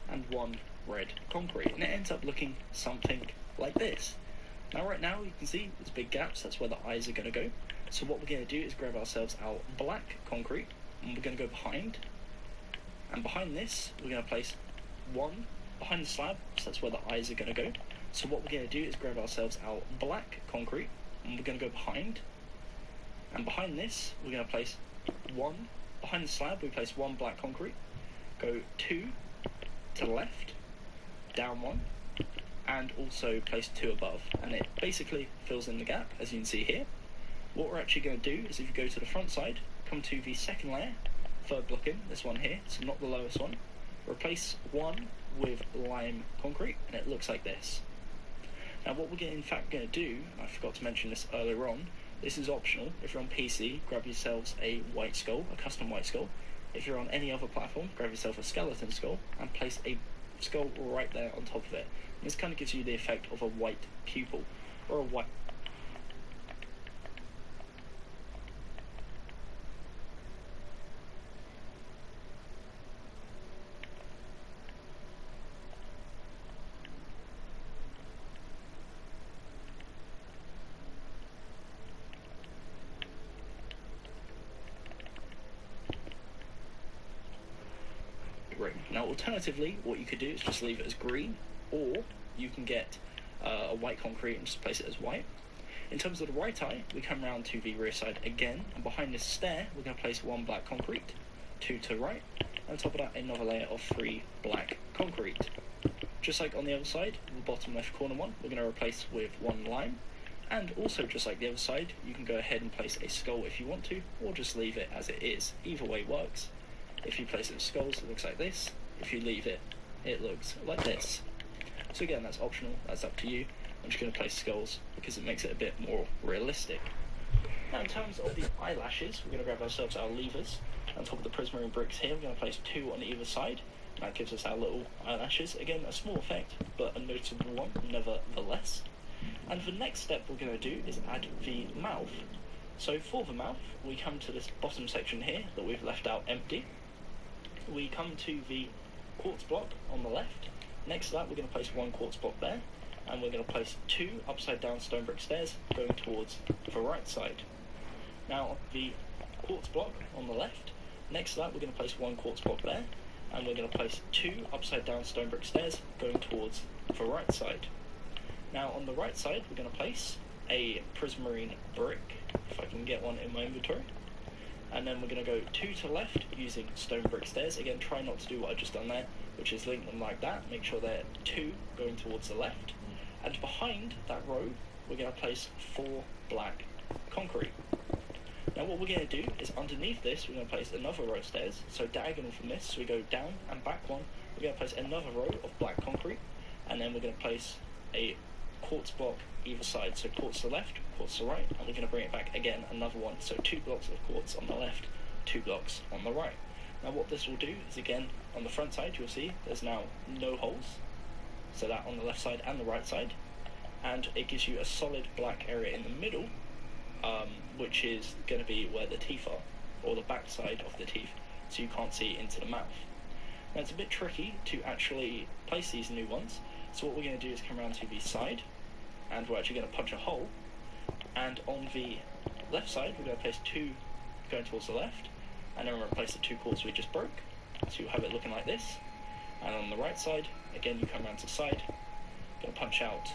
and 1 red concrete. And it ends up looking something like this. Now right now you can see there's big gaps, that's where the eyes are going to go. So what we're going to do is grab ourselves our black concrete, and we're going to go behind, and behind this we're going to place 1 behind the slab, so that's where the eyes are going to go. So what we're going to do is grab ourselves our black concrete, and we're going to go behind, and behind this we're going to place 1 behind the slab, we place 1 black concrete, go 2 to the left, down 1, and also place 2 above, and it basically fills in the gap as you can see here. What we're actually going to do is if you go to the front side, come to the 2nd layer, 3rd block in, this one here, so not the lowest one, replace 1 with lime concrete, and it looks like this. Now what we're in fact going to do, I forgot to mention this earlier on, this is optional. If you're on PC, grab yourselves a white skull, a custom white skull. If you're on any other platform, grab yourself a skeleton skull and place a skull right there on top of it. And this kind of gives you the effect of a white pupil, or a white... Now alternatively, what you could do is just leave it as green, or you can get a white concrete and just place it as white. In terms of the right eye, we come round to the rear side again, and behind this stair we're going to place 1 black concrete, 2 to the right, and on top of that another layer of 3 black concrete. Just like on the other side, the bottom left corner one, we're going to replace with 1 lime, and also just like the other side, you can go ahead and place a skull if you want to, or just leave it as it is. Either way works. If you place it with skulls, it looks like this. If you leave it, it looks like this. So again, that's optional, that's up to you. I'm just going to place skulls because it makes it a bit more realistic. Now in terms of the eyelashes, we're going to grab ourselves our levers. On top of the prismarine bricks here, we're going to place 2 on either side. And that gives us our little eyelashes. Again, a small effect, but a noticeable one nevertheless. And the next step we're going to do is add the mouth. So for the mouth, we come to this bottom section here that we've left out empty. We come to the quartz block on the left. Next to that we're going to place 1 quartz block there, and we're going to place 2 upside down stone brick stairs going towards the right side. Now the quartz block on the left, next to that we're going to place 1 quartz block there, and we're going to place 2 upside down stone brick stairs going towards the right side. Now on the right side we're going to place a prismarine brick, if I can get one in my inventory. And then we're going to go 2 to the left using stone brick stairs. Again, try not to do what I just done there, which is link them like that. Make sure they're 2 going towards the left. And behind that row, we're going to place 4 black concrete. Now what we're going to do is underneath this, we're going to place another row of stairs. So diagonal from this, so we go down and back 1. We're going to place another row of black concrete. And then we're going to place a quartz block either side, so quartz to the left, quartz to the right, and we're going to bring it back again, another one, so 2 blocks of quartz on the left, 2 blocks on the right. Now what this will do is, again, on the front side you'll see there's now no holes, so that on the left side and the right side, and it gives you a solid black area in the middle, which is going to be where the teeth are, or the back side of the teeth, so you can't see into the mouth. Now it's a bit tricky to actually place these new ones, so what we're going to do is come around to the side, and we're actually going to punch a hole, and on the left side we're going to place 2 going towards the left, and then replace the 2 quartz we just broke. So you'll have it looking like this. And on the right side, again you come around to the side, going to punch out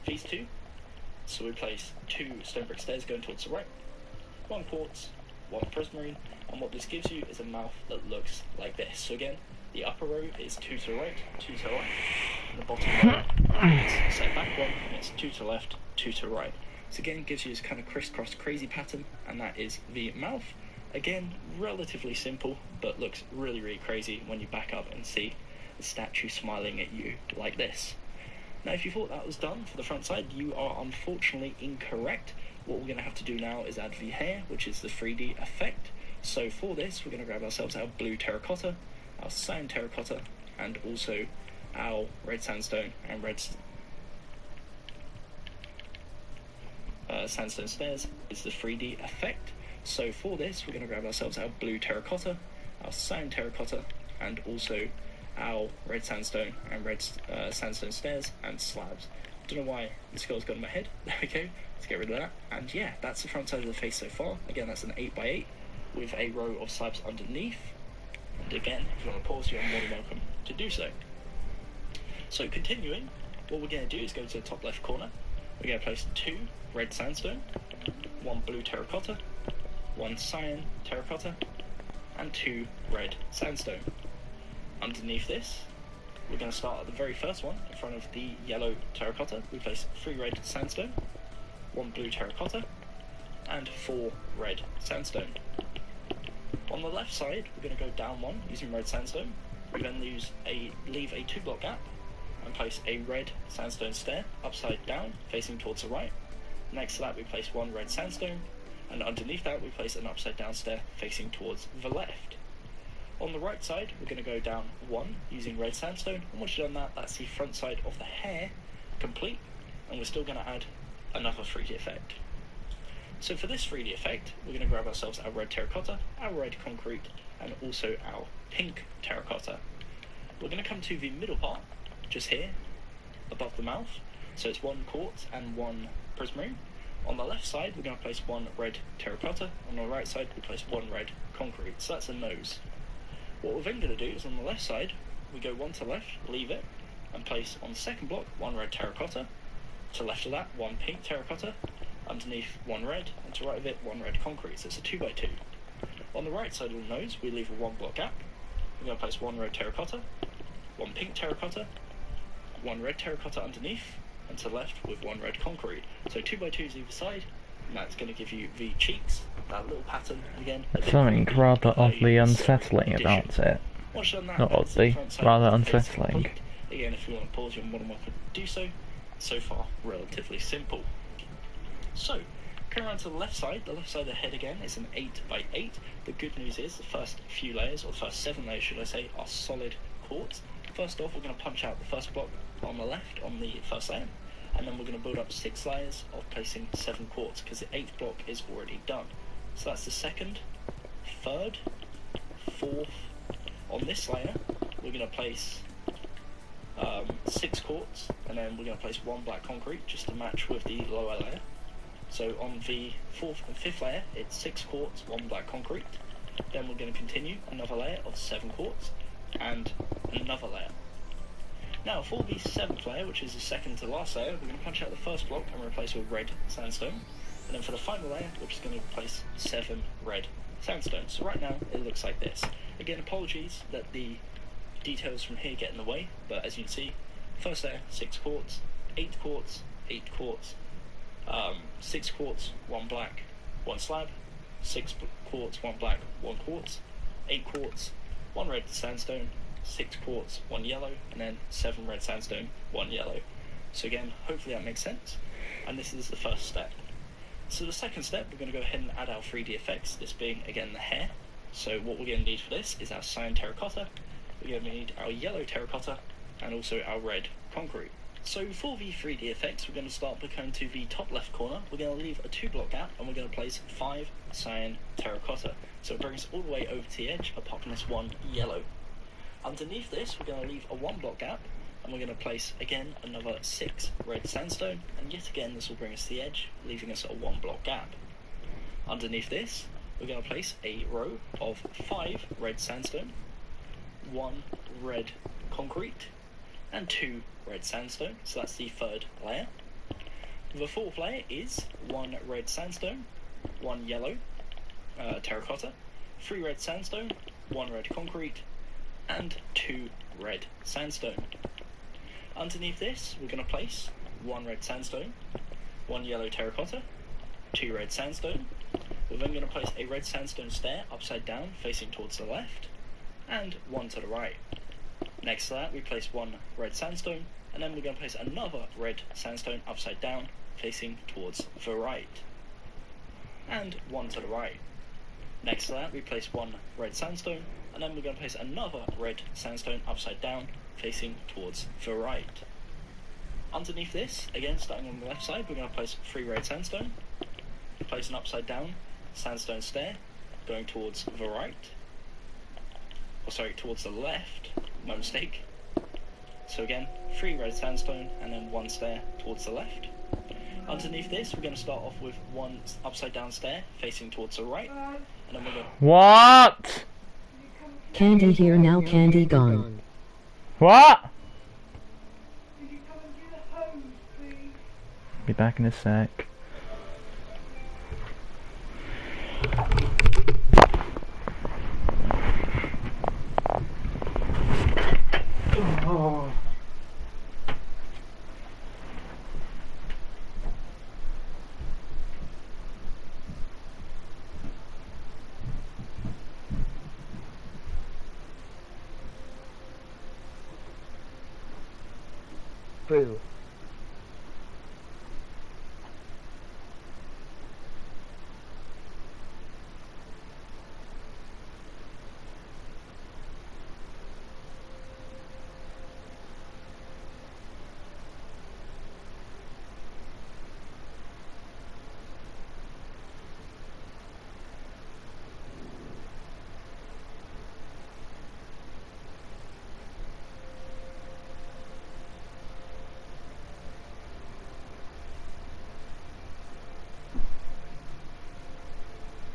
these 2. So we place 2 stone brick stairs going towards the right, 1 quartz, 1 prismarine, and what this gives you is a mouth that looks like this. So again, the upper row is 2 to the right, 2 to the right, and the bottom row is set back 1, and it's 2 to the left, 2 to the right. So again, gives you this kind of crisscross crazy pattern, and that is the mouth. Again, relatively simple, but looks really, really crazy when you back up and see the statue smiling at you like this. Now, if you thought that was done for the front side, you are unfortunately incorrect. What we're going to have to do now is add the hair, which is the 3D effect. So for this, we're going to grab ourselves our blue terracotta, our cyan terracotta, and also our red sandstone and red sandstone stairs is the 3D effect. So for this, we're going to grab ourselves our blue terracotta, our cyan terracotta, and also our red sandstone and red sandstone stairs and slabs. Don't know why this girl's got in my head. There we go. Let's get rid of that. And yeah, that's the front side of the face so far. Again, that's an 8x8 with a row of slabs underneath. And again, if you want to pause, you're more than welcome to do so. So continuing, what we're going to do is go to the top left corner. We're going to place 2 red sandstone, 1 blue terracotta, 1 cyan terracotta, and 2 red sandstone. Underneath this, we're going to start at the very first one, in front of the yellow terracotta. We place 3 red sandstone, 1 blue terracotta, and 4 red sandstone. On the left side, we're going to go down 1 using red sandstone. We then leave a 2-block gap and place a red sandstone stair upside down, facing towards the right. Next to that, we place 1 red sandstone, and underneath that, we place an upside down stair facing towards the left. On the right side, we're going to go down 1 using red sandstone, and once you've done that, that's the front side of the hair complete, and we're still going to add another 3D effect. So for this 3D effect, we're going to grab ourselves our red terracotta, our red concrete, and also our pink terracotta. We're going to come to the middle part, just here, above the mouth, so it's 1 quartz and 1 prismarine. On the left side, we're going to place 1 red terracotta, on the right side, we place 1 red concrete, so that's a nose. What we're then going to do is on the left side, we go 1 to the left, leave it, and place on the second block 1 red terracotta, to the left of that 1 pink terracotta, underneath 1 red, and to the right of it 1 red concrete, so it's a 2x2. On the right side of the nose, we leave a 1-block gap. We're going to place 1 red terracotta, 1 pink terracotta, 1 red terracotta underneath, and to the left with 1 red concrete. So 2x2s either side, and that's going to give you the cheeks, that little pattern again. There's something rather oddly unsettling about it. Not oddly, rather unsettling. Again, if you want to pause, you're more than welcome to do so. So far, relatively simple. So, coming around to the left side of the head again is an 8x8. The good news is the first few layers, or the first 7 layers should I say, are solid quartz. First off, we're going to punch out the first block on the left on the first layer, and then we're going to build up 6 layers of placing 7 quartz, because the 8th block is already done. So that's the second, third, fourth. On this layer, we're going to place 6 quartz, and then we're going to place 1 black concrete just to match with the lower layer. So on the 4th and 5th layer, it's 6 quartz, 1 black concrete. Then we're going to continue another layer of 7 quartz and another layer. Now for the 7th layer, which is the second to last layer, we're going to punch out the first block and replace with red sandstone. And then for the final layer, we're just going to place 7 red sandstone. So right now, it looks like this. Again, apologies that the details from here get in the way, but as you can see, first layer, 6 quartz, 8 quartz, 8 quartz, 6 quartz, 1 black, 1 slab, 6 quartz, 1 black, 1 quartz, 8 quartz, 1 red sandstone, 6 quartz, 1 yellow, and then 7 red sandstone, 1 yellow. So again, hopefully that makes sense. And this is the first step. So the second step, we're going to go ahead and add our 3D effects, this being, again, the hair. So what we're going to need for this is our cyan terracotta, we're going to need our yellow terracotta, and also our red concrete. So for the 3D effects, we're going to start by going to the top left corner. We're going to leave a 2-block gap, and we're going to place 5 cyan terracotta. So it brings us all the way over to the edge, apart from this 1 yellow. Underneath this, we're going to leave a 1-block gap, and we're going to place, again, another 6 red sandstone, and yet again this will bring us to the edge, leaving us a 1-block gap. Underneath this, we're going to place a row of 5 red sandstone, 1 red concrete, and 2 red sandstone, so that's the 3rd layer. The 4th layer is 1 red sandstone, 1 yellow terracotta, 3 red sandstone, 1 red concrete, and 2 red sandstone. Underneath this, we're going to place 1 red sandstone, 1 yellow terracotta, 2 red sandstone. We're then going to place a red sandstone stair upside down facing towards the left, and 1 to the right. Next to that, we place 1 red sandstone, and then we're going to place another red sandstone upside down facing towards the right, and 1 to the right. Next to that, we place 1 red sandstone, and then we're going to place another red sandstone upside down facing towards the right. Underneath this, again starting on the left side, we're going to place 3 red sandstone, place an upside down sandstone stair going towards the right, or sorry, towards the left, my mistake. So again, 3 red sandstone and then 1 stair towards the left. Underneath this, we're going to start off with 1 upside down stair facing towards the right, and then we're going to... What? Candy here now, candy gone. What? Be back in a sec. Oh. Brew.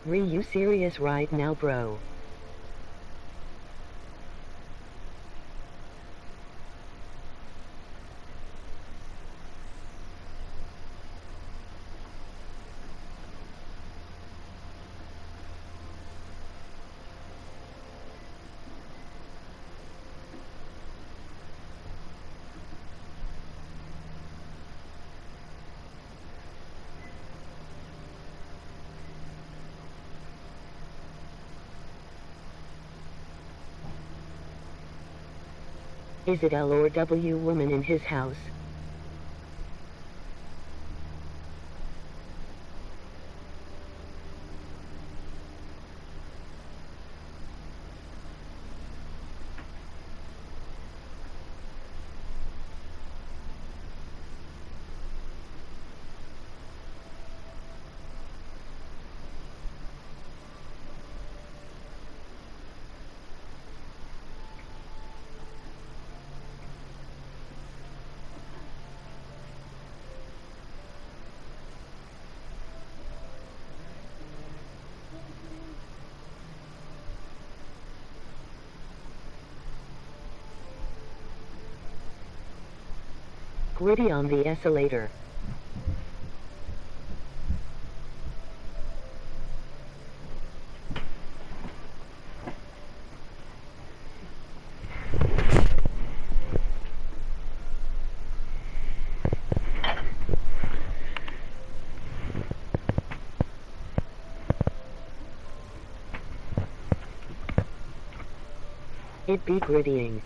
You serious right now, bro? Is it L or W woman in his house? Gritty on the escalator. It be grittying.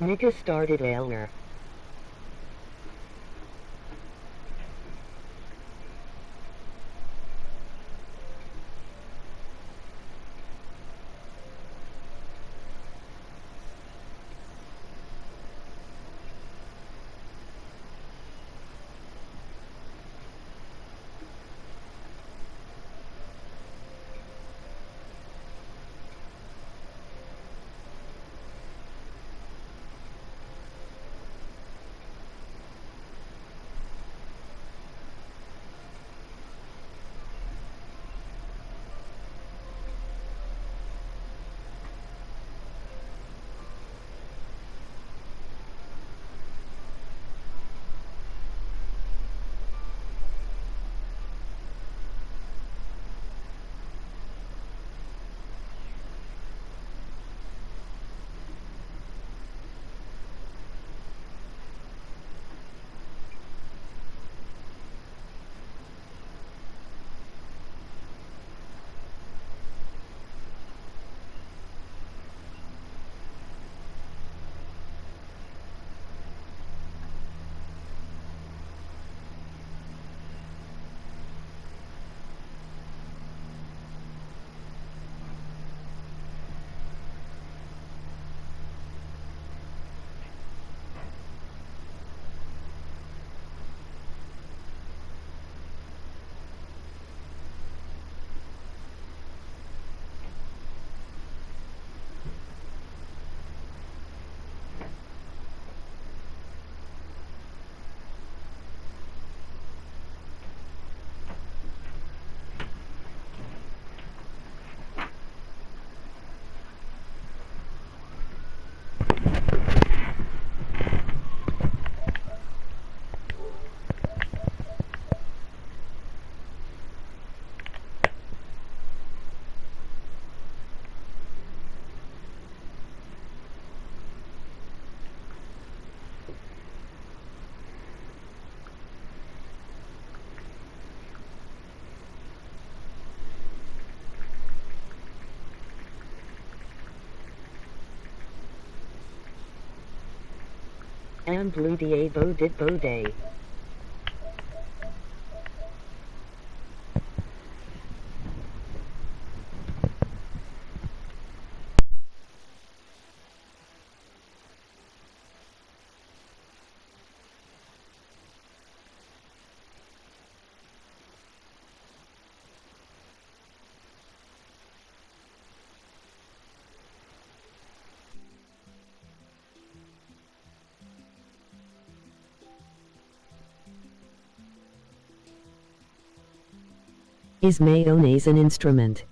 Nigga started earlier. And Blue Diabo did Bode. Is mayonnaise an instrument?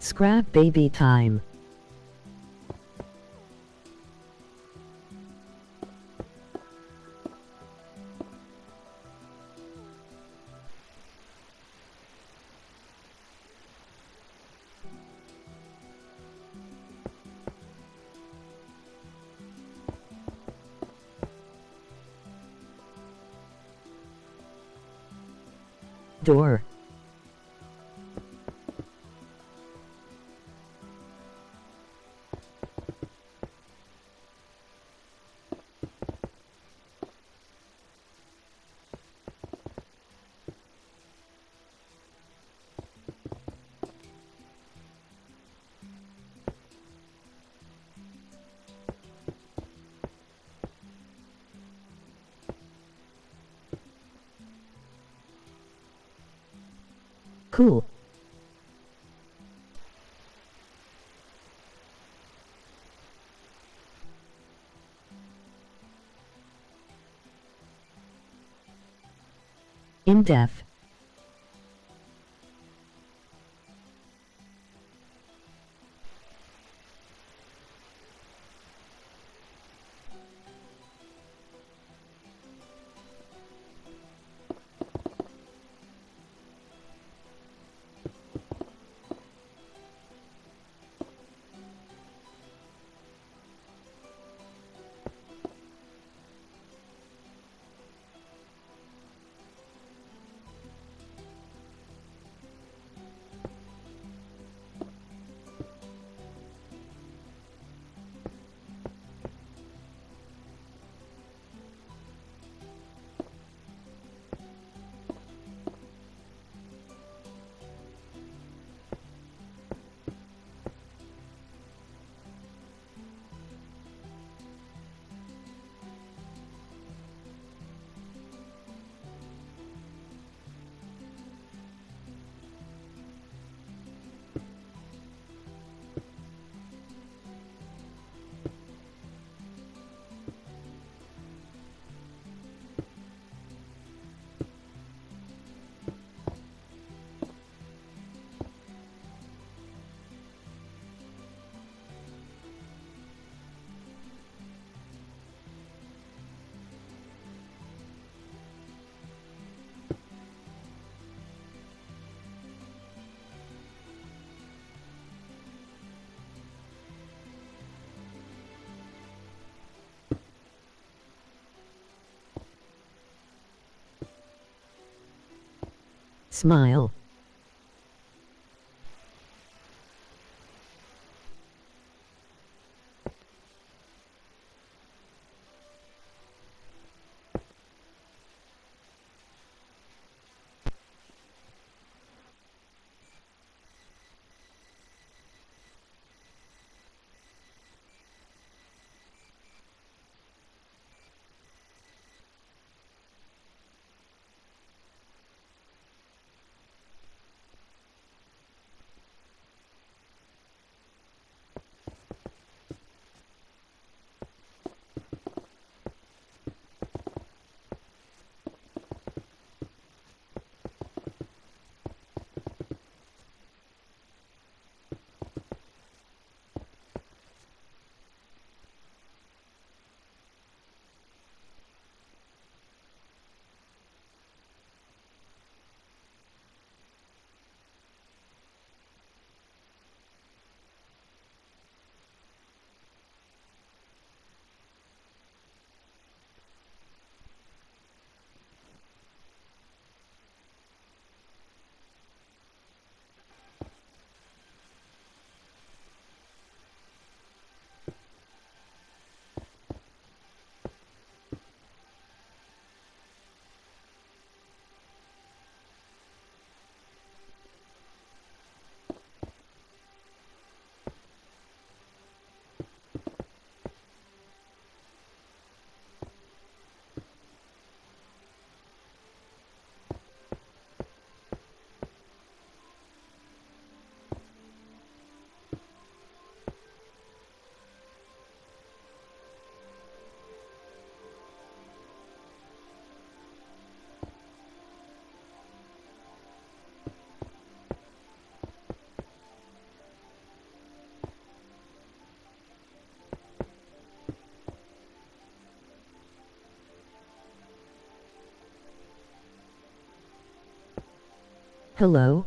Scrap baby time. Door. Cool. In-depth. Smile. Hello?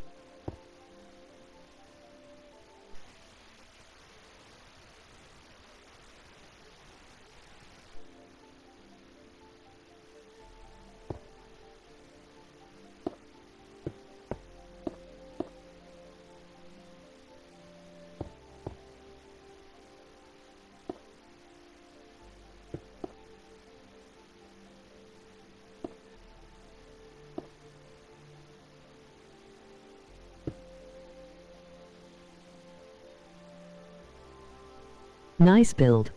Nice build.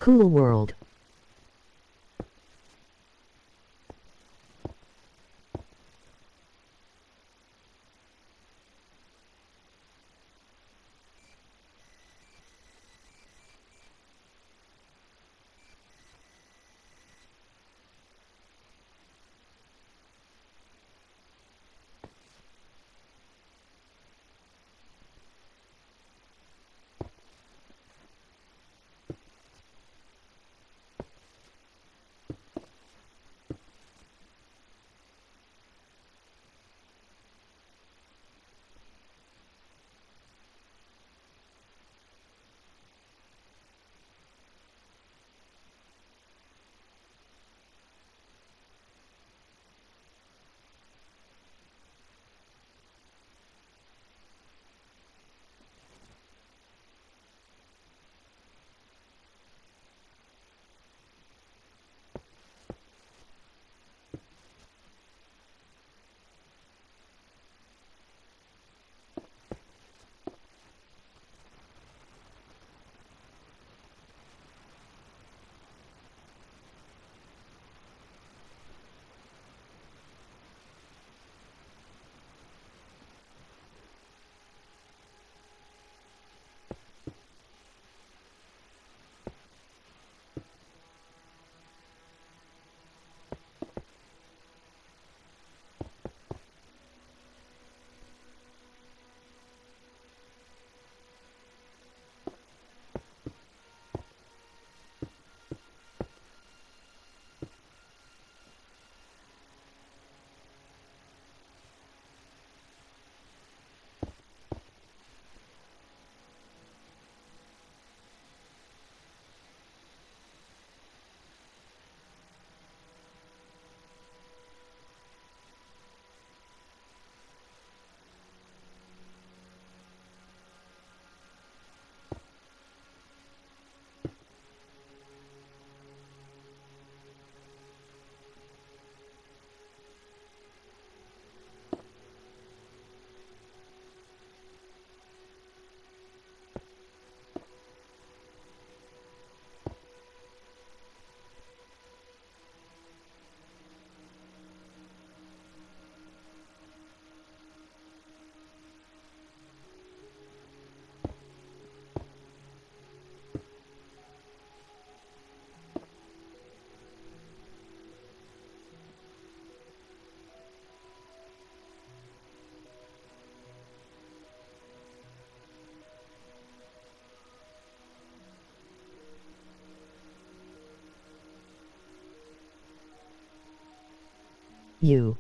Cool world. You.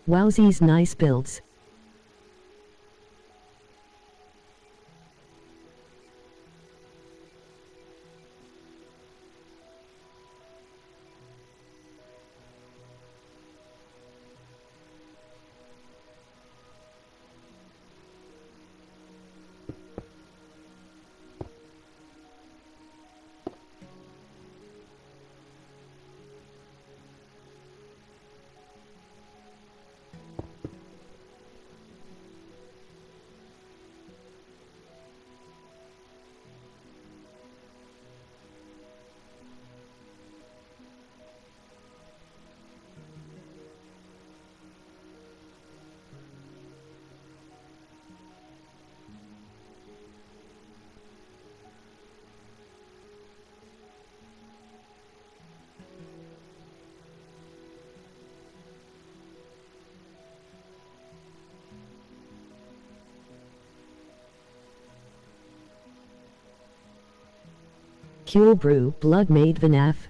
Wowzies, nice builds. Cure brew, blood made vanaf.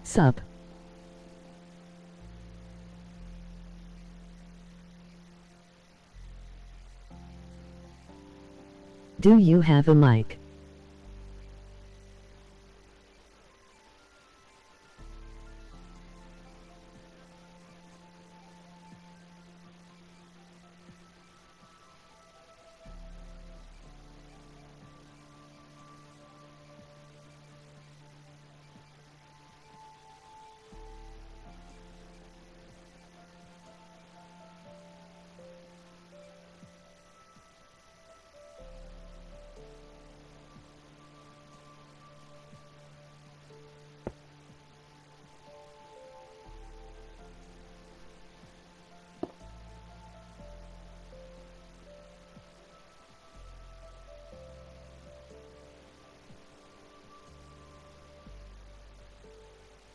Sup. Do you have a mic?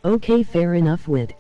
Okay, fair enough, Wid.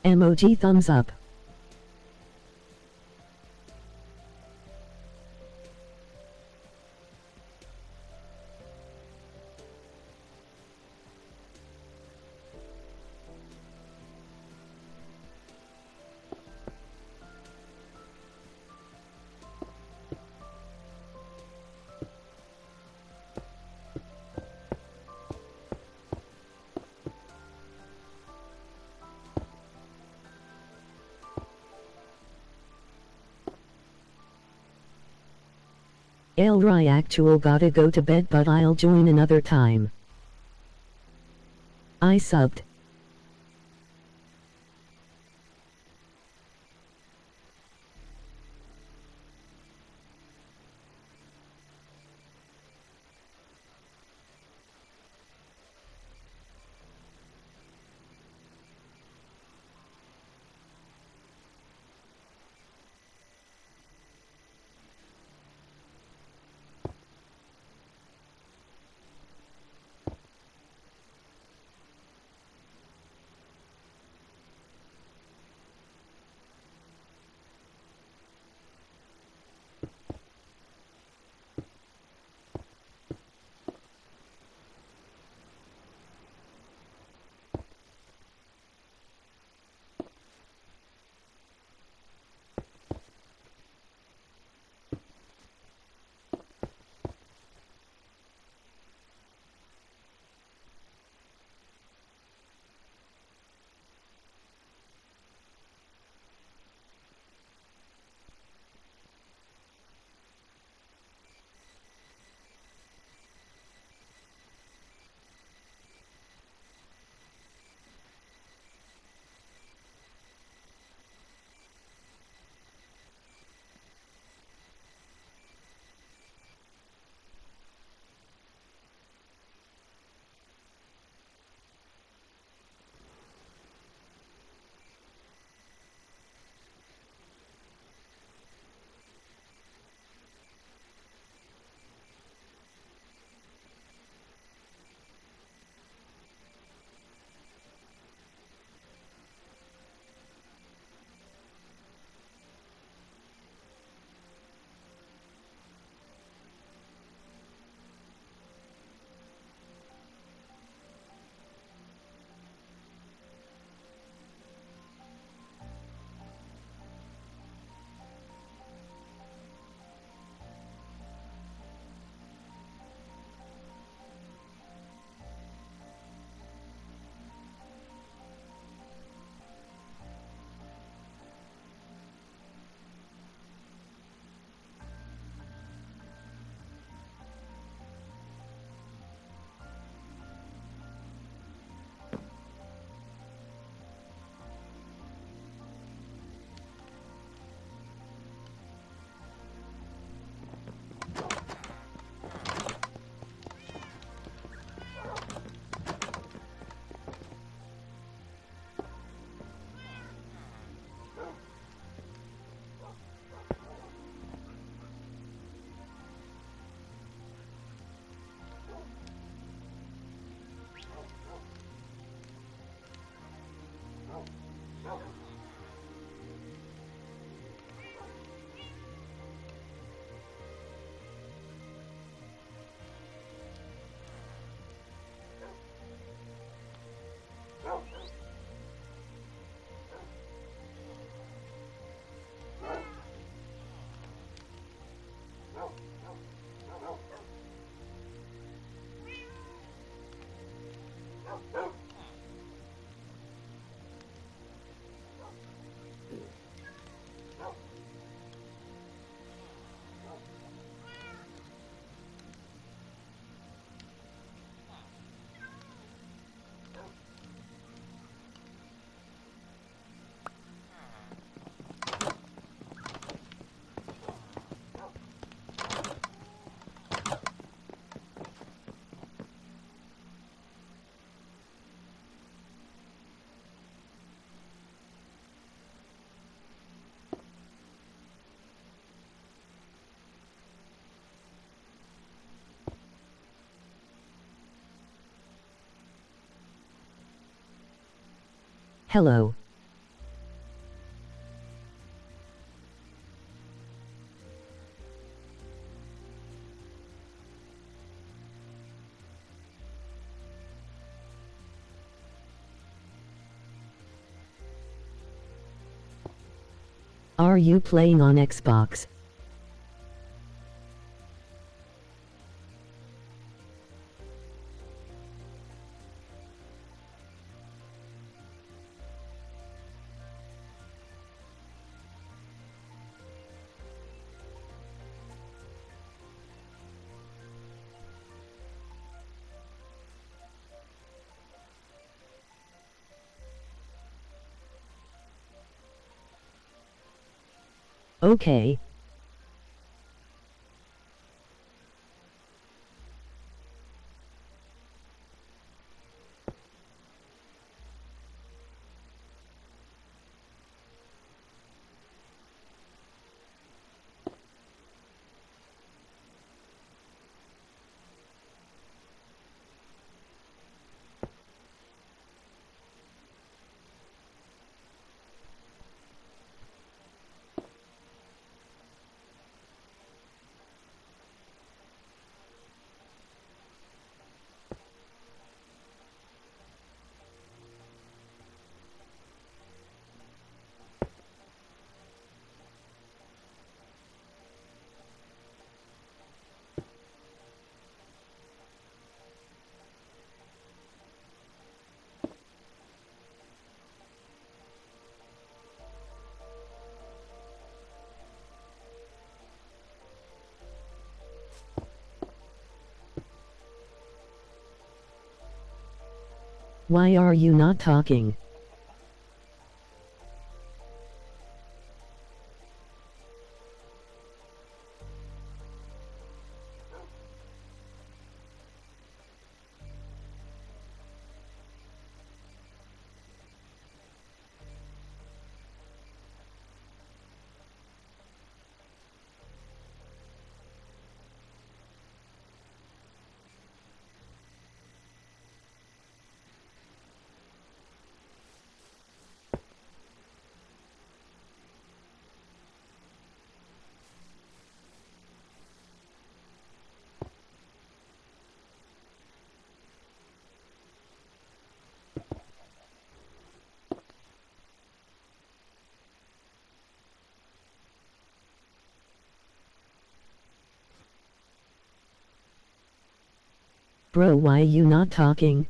Emoji thumbs up. Elry actual gotta go to bed, but I'll join another time. I subbed. Hello. Are you playing on Xbox? Okay. Why are you not talking? Bro, why you not talking?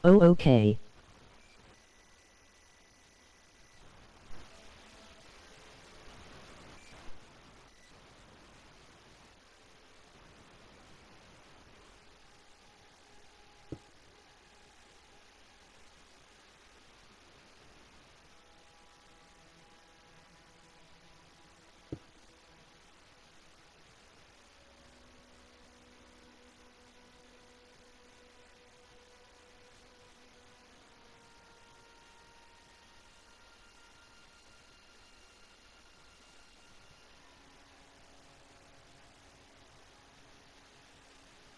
Oh, okay.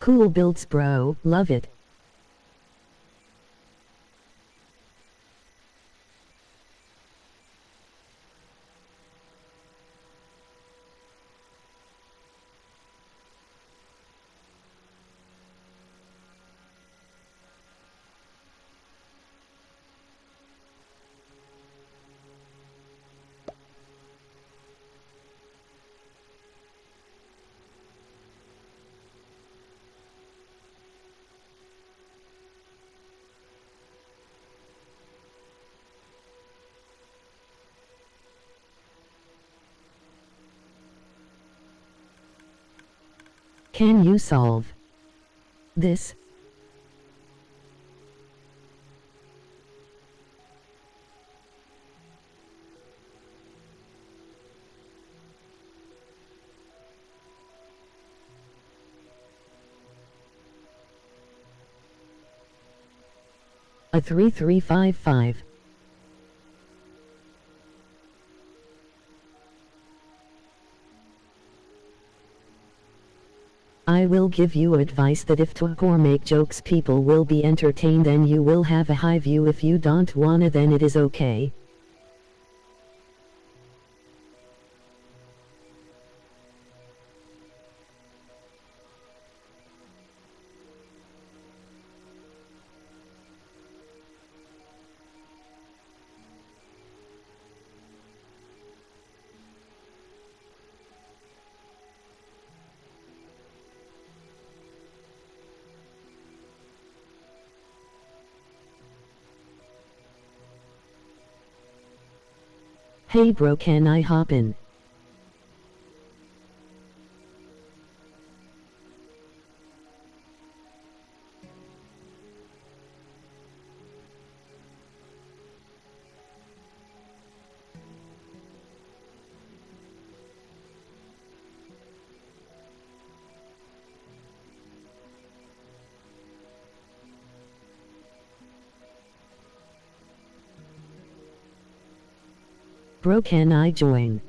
Cool builds, bro, love it. Can you solve? This. A 3355. I will give you advice that if talk or make jokes people will be entertained and you will have a high view. If you don't wanna then it is okay. Hey bro, can I hop in? Bro, can I join?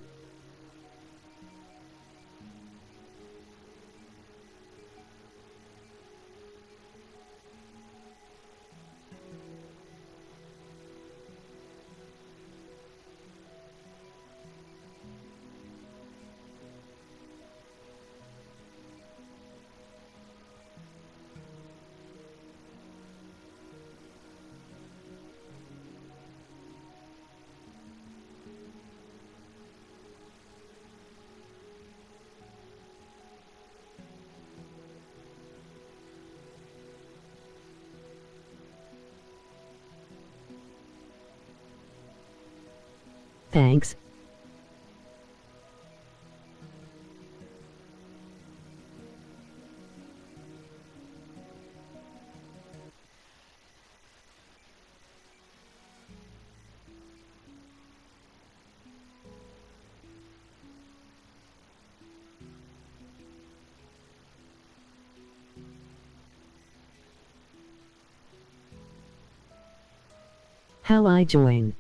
Thanks. How I join?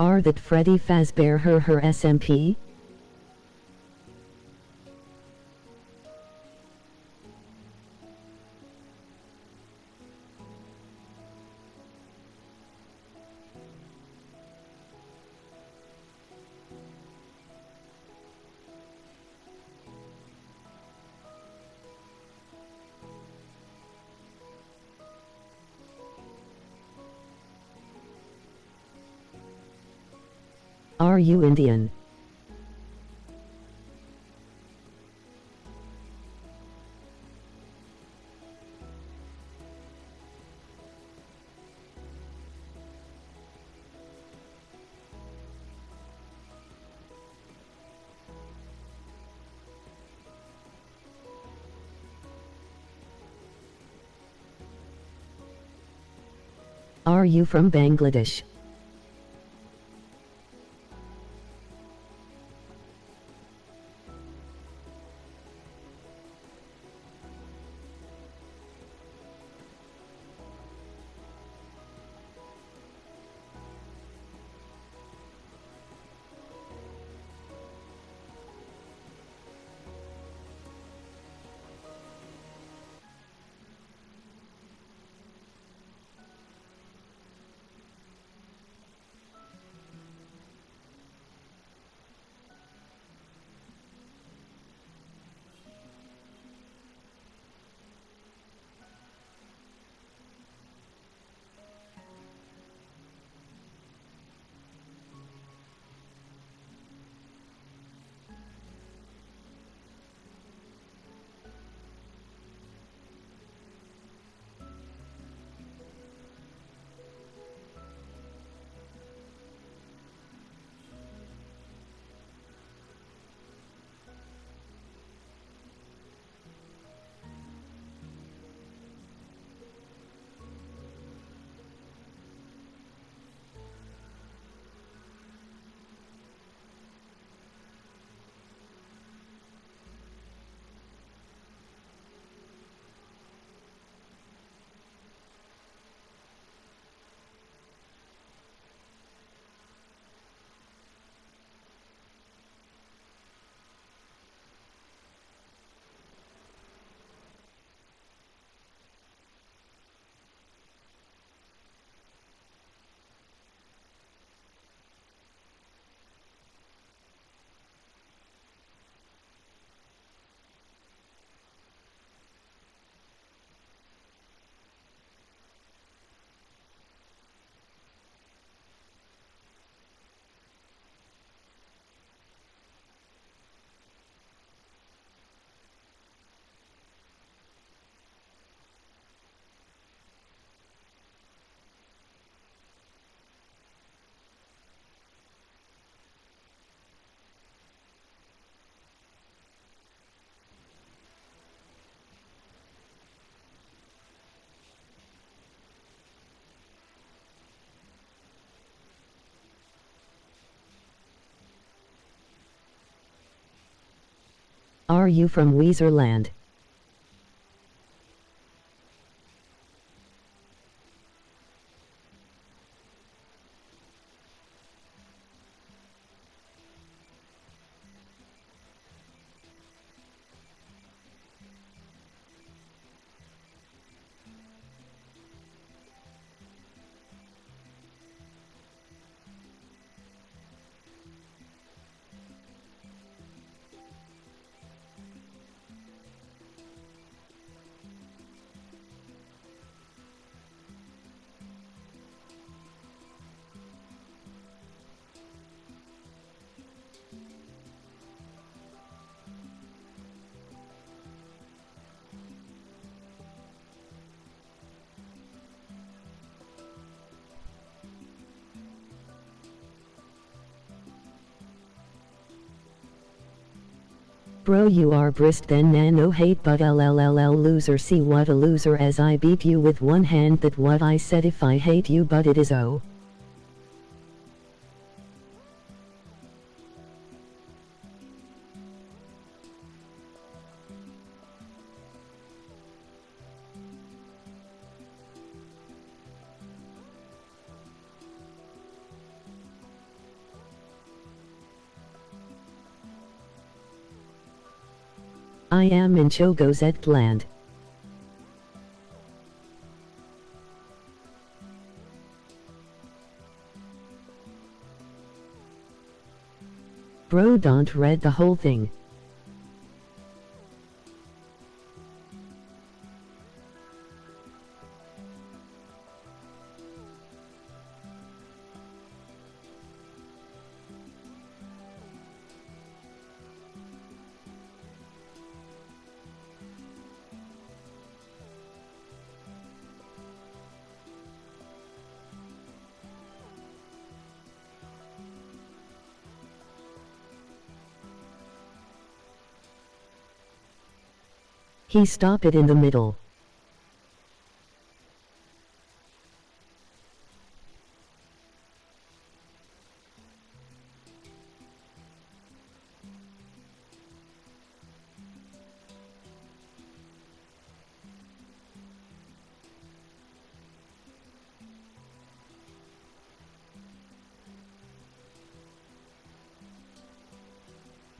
Are that Freddy Fazbear her SMP? Are you Indian? Are you from Bangladesh? Are you from Weezerland? Bro, you are brist then no hate but LLLL loser, see what a loser, as I beat you with one hand. That what I said, if I hate you, but it is oh. I am in Chogozet land. Bro, don't read the whole thing. He stop it in the middle.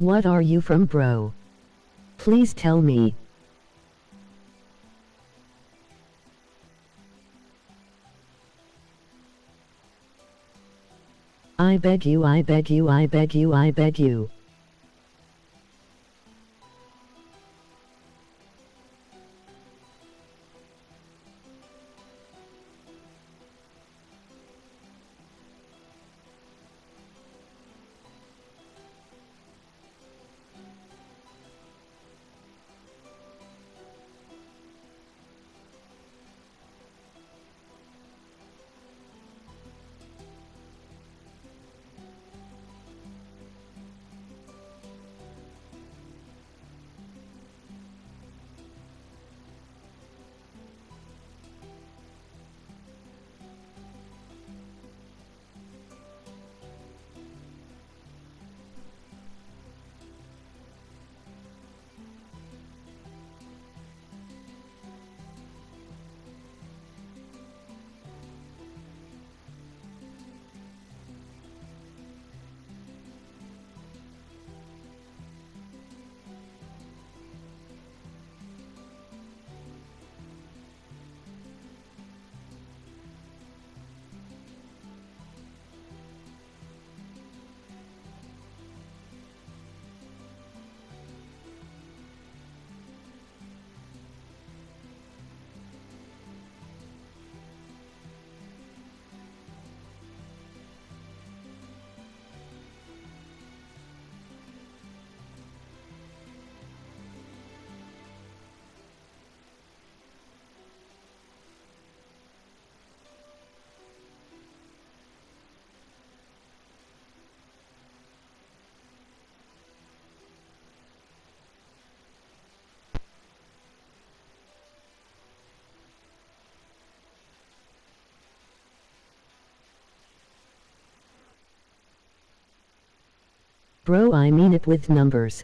What are you from, bro? Please tell me. I beg you, I beg you, I beg you, I beg you. Bro, I mean it with numbers.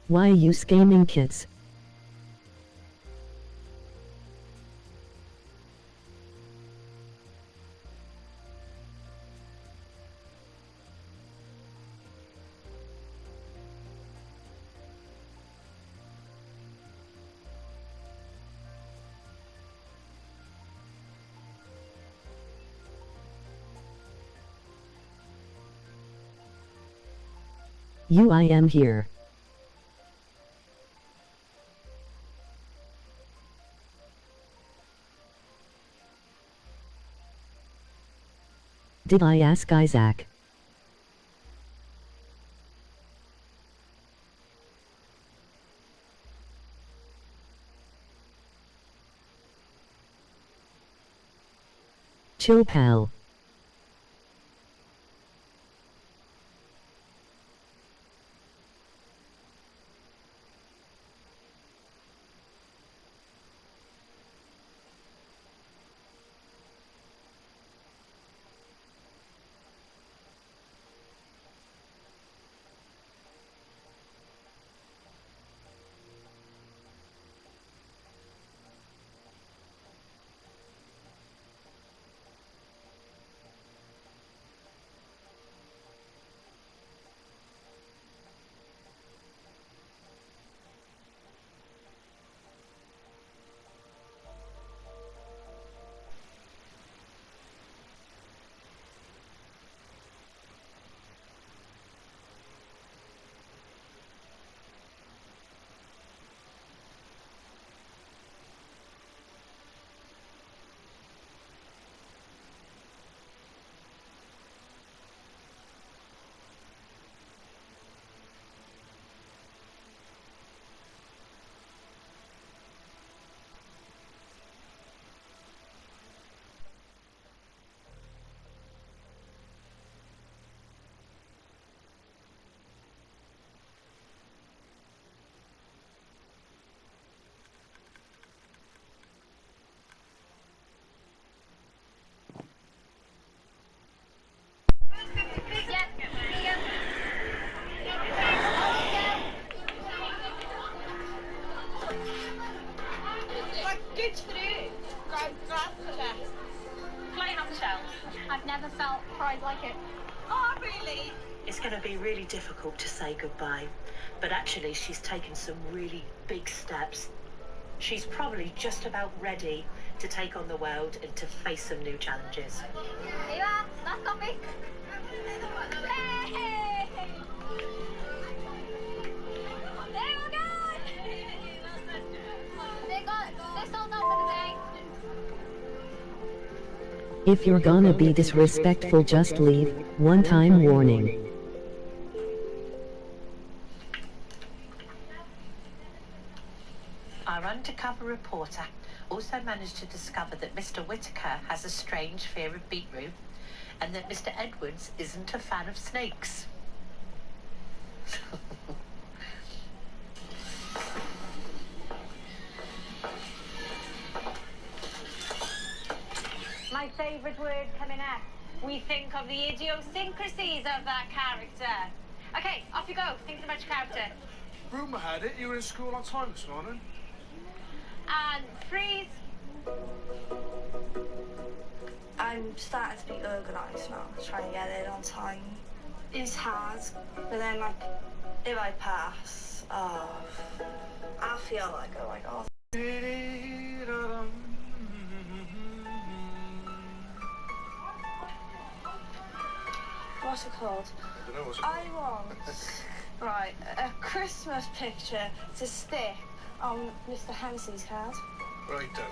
Why you scamming kids? I am here. Did I ask Isaac? Chill, pal. I've never felt pride like it. Oh, really? It's going to be really difficult to say goodbye, but actually she's taken some really big steps. She's probably just about ready to take on the world and to face some new challenges. Here you are, last coffee. Hey! There we go! This all done for the day. If you're gonna be disrespectful, just leave. One-time warning. Our undercover reporter also managed to discover that Mr. Whitaker has a strange fear of beetroot and that Mr. Edwards isn't a fan of snakes. My favourite word coming up. We think of the idiosyncrasies of that character. Okay, off you go, thinking about your character. Rumour had it you were in school on time this morning. And freeze. I'm starting to be organised now, trying to get it on time. It's hard, but then, like, if I pass, I feel like, oh. What's it called? I don't know what's it I want, right, a Christmas picture to stick on Mr. Hensey's card. Right then.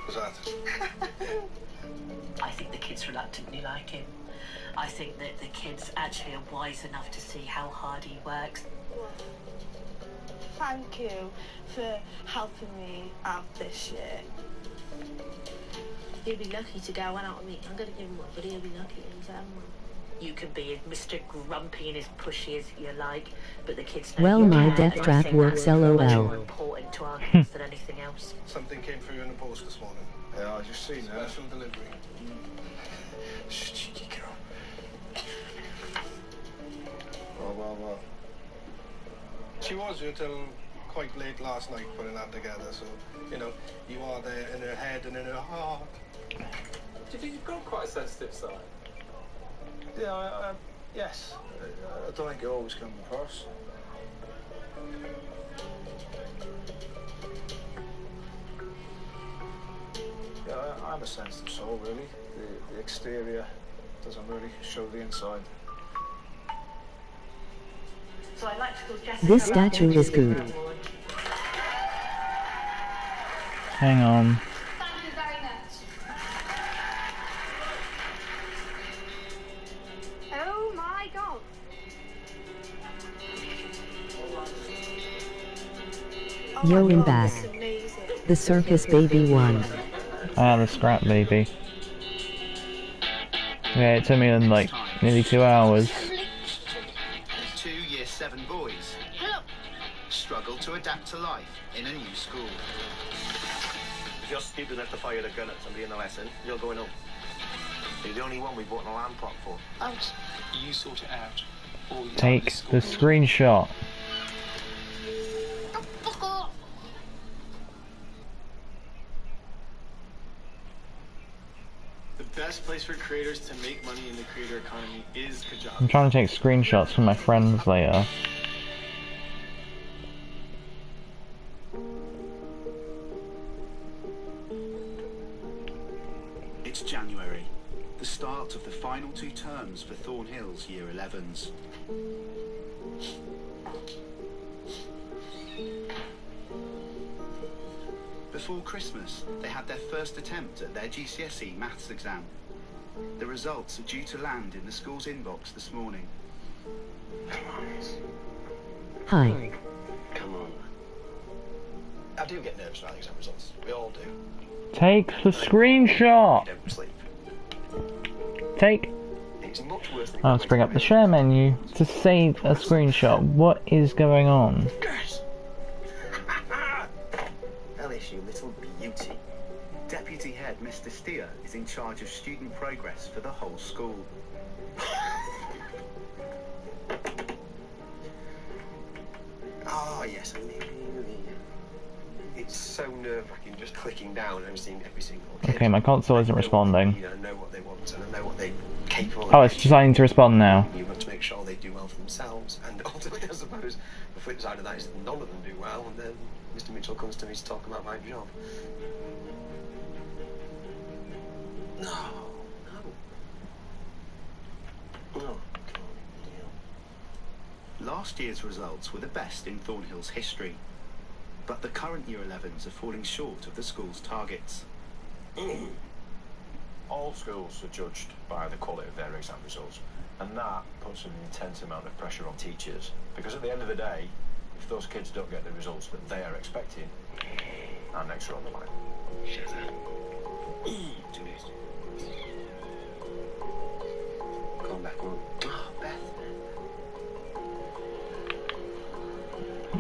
Was that it? I think the kids reluctantly like him. I think that the kids actually are wise enough to see how hard he works. Thank you for helping me out this year. He'll be lucky to go out with me. I'm going to give him one, but he'll be lucky to have one. You can be as Mr. Grumpy and as pushy as you like, but the kids know Well, you my care, death and I trap think works, that's much LOL. more important to our kids than anything else. Something came through in the post this morning. Yeah, I just seen that. Special delivery. Shh, cheeky girl. Well. She was until quite late last night putting that together, so, you know, you are there in her head and in her heart. Do you think you've got quite a sensitive side? Yeah, yes. I don't think it always comes across. Yeah, I'm a sensitive soul, really. The exterior doesn't really show the inside. So I'd like to call Jessica. This statue is good. Hang on. Thank you very much. Oh my god. Yo, in back. The circus baby won. Ah, the scrap baby. Yeah, it took me like nearly 2 hours. 2 Year 7 boys struggle to adapt to life in a new school. If you're stupid enough to fire a gun at somebody in the lesson, you're going home. You're the only one we bought an alarm clock for. Out. You sort it out. Take the screenshot. Fuck off. The best place for creators to make money in the creator economy is Kajabi. I'm trying to take screenshots for my friends later. It's January, the start of the final 2 terms for Thornhill's Year 11s. Before Christmas, they had their first attempt at their GCSE maths exam. The results are due to land in the school's inbox this morning. Hi. Come on. I do get nervous about exam results. We all do. Take the screenshot. Don't sleep. Take. It's much worse than. Oh, let's bring up the share menu to save a screenshot. What is going on? Alice, you little beauty. Deputy Head Mr. Steer is in charge of student progress for the whole school. Oh yes, I mean, it's so nerve-wracking just clicking down and seeing every single kid. Okay, my console isn't responding. You know what they want and I know what they're capable of. Oh, it's deciding to respond now. You want to make sure they do well for themselves, and ultimately, I suppose, the flip side of that is that none of them do well, and then Mr. Mitchell comes to me to talk about my job. No. Last year's results were the best in Thornhill's history, but the current Year 11s are falling short of the school's targets. All schools are judged by the quality of their exam results, and that puts an intense amount of pressure on teachers, because at the end of the day, if those kids don't get the results that they are expecting, our necks are on the line. Shut up. Too nice. Come back on. Oh, Beth.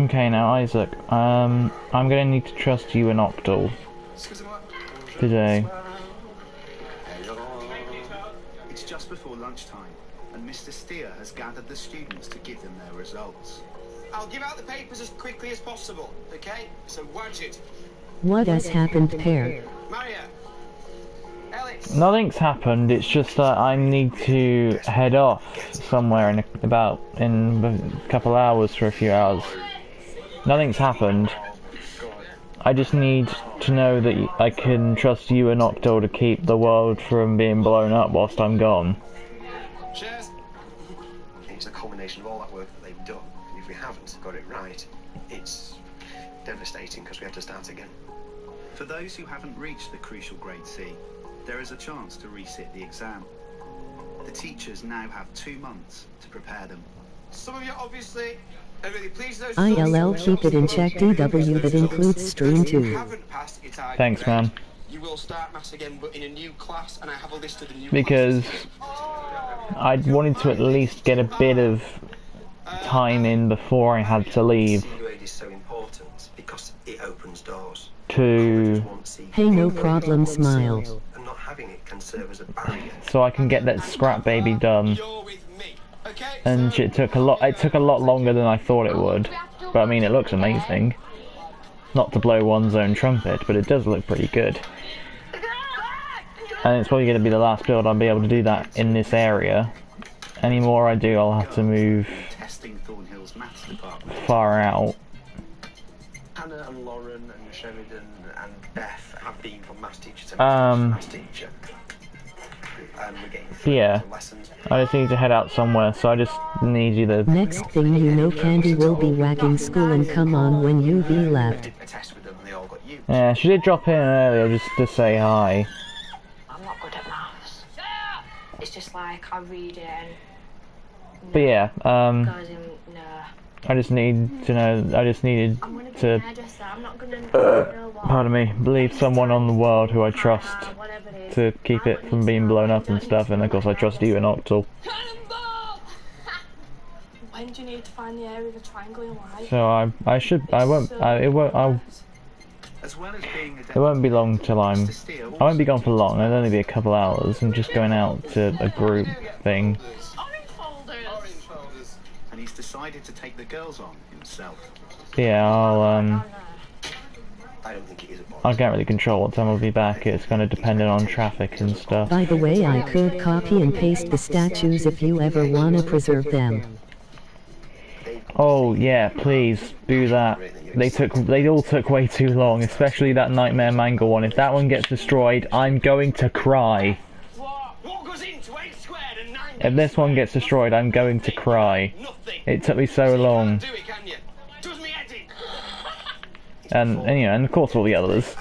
Okay, now Isaac, I'm gonna need to trust you and Octal today. It's just before lunchtime, and Mr. Steer has gathered the students to give them their results. I'll give out the papers as quickly as possible, okay? So watch it. What has happened, pair? Maria. Alex. Nothing's happened, it's just that I need to head off somewhere in a couple hours for a few hours. Nothing's happened. I just need to know that I can trust you and Octal to keep the world from being blown up whilst I'm gone. Cheers. It's a culmination of all that work that they've done, and if we haven't got it right, it's devastating because we have to start again. For those who haven't reached the crucial grade C, there is a chance to resit the exam. The teachers now have 2 months to prepare them. Some of you obviously are really pleased with those ILL keep it in check DW that includes stream 2. Thanks, man. You will start maths again, but in a new class, and I have a list of the new Because I wanted to at least get a bit of time in before I had to leave. CUA is so important because it opens doors. Hey, no problem, smile. And not having it can serve as a barrier. So I can get that scrap baby done. You're with me, okay? and it took a lot. It took a lot longer than I thought it would. But I mean, it looks amazing. Not to blow one's own trumpet, but it does look pretty good. And it's probably going to be the last build I'll be able to do that in this area. Any more I do, I'll have to move far out. Anna and Lauren and Sheridan and Beth have been from maths teacher to maths teacher. Yeah, I just need to head out somewhere, so I just need you to... Next thing you know, Candy will be wagging school and come on when UV left. Yeah, she did drop in earlier just to say hi. I'm not good at maths. It's just like I read it and... But yeah, goes in, no. I just need to know, I just needed to... pardon me, believe someone on the world who I trust to keep it from being blown up and stuff, and of course I trust you and Octal. When do you need to find the area of the triangle in light? So it won't be long till I won't be gone for long, it'll only be a couple hours. I'm just going out to a group thing. And he's decided to take the girls on himself. Yeah, I can't really control what time I'll be back. It's kind of dependent on traffic and stuff. By the way, I could copy and paste the statues if you ever want to preserve them. Oh yeah, please do that. They all took way too long, especially that Nightmare Mangle one. If that one gets destroyed, I'm going to cry. If this one gets destroyed, I'm going to cry. It took me so long. And you know, and of course all the others.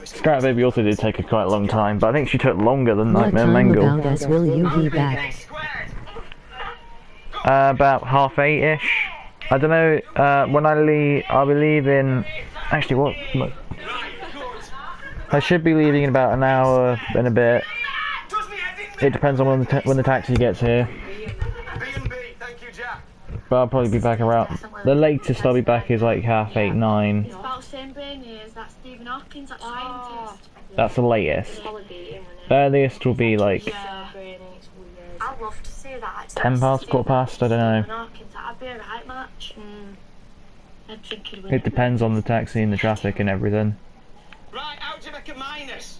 Scrap Baby also did take quite a long time, but I think she took longer than Nightmare Mangle. What time about us will you be back? About 8:30-ish. I don't know, when I leave, I'll be leaving... Actually, what? I should be leaving in about an hour and a bit. It depends on when the taxi gets here. But I'll probably be back around... The latest I'll be back is like 8:30, 9. It's about the same brain as that Stephen Hawkins, that scientist. That's the latest. The earliest will be like... I'd love to see that. 10 past, quarter past, I don't know. That'd be a right match. I'd think he'd win. It depends on the taxi and the traffic and everything. Right, how do you make a minus?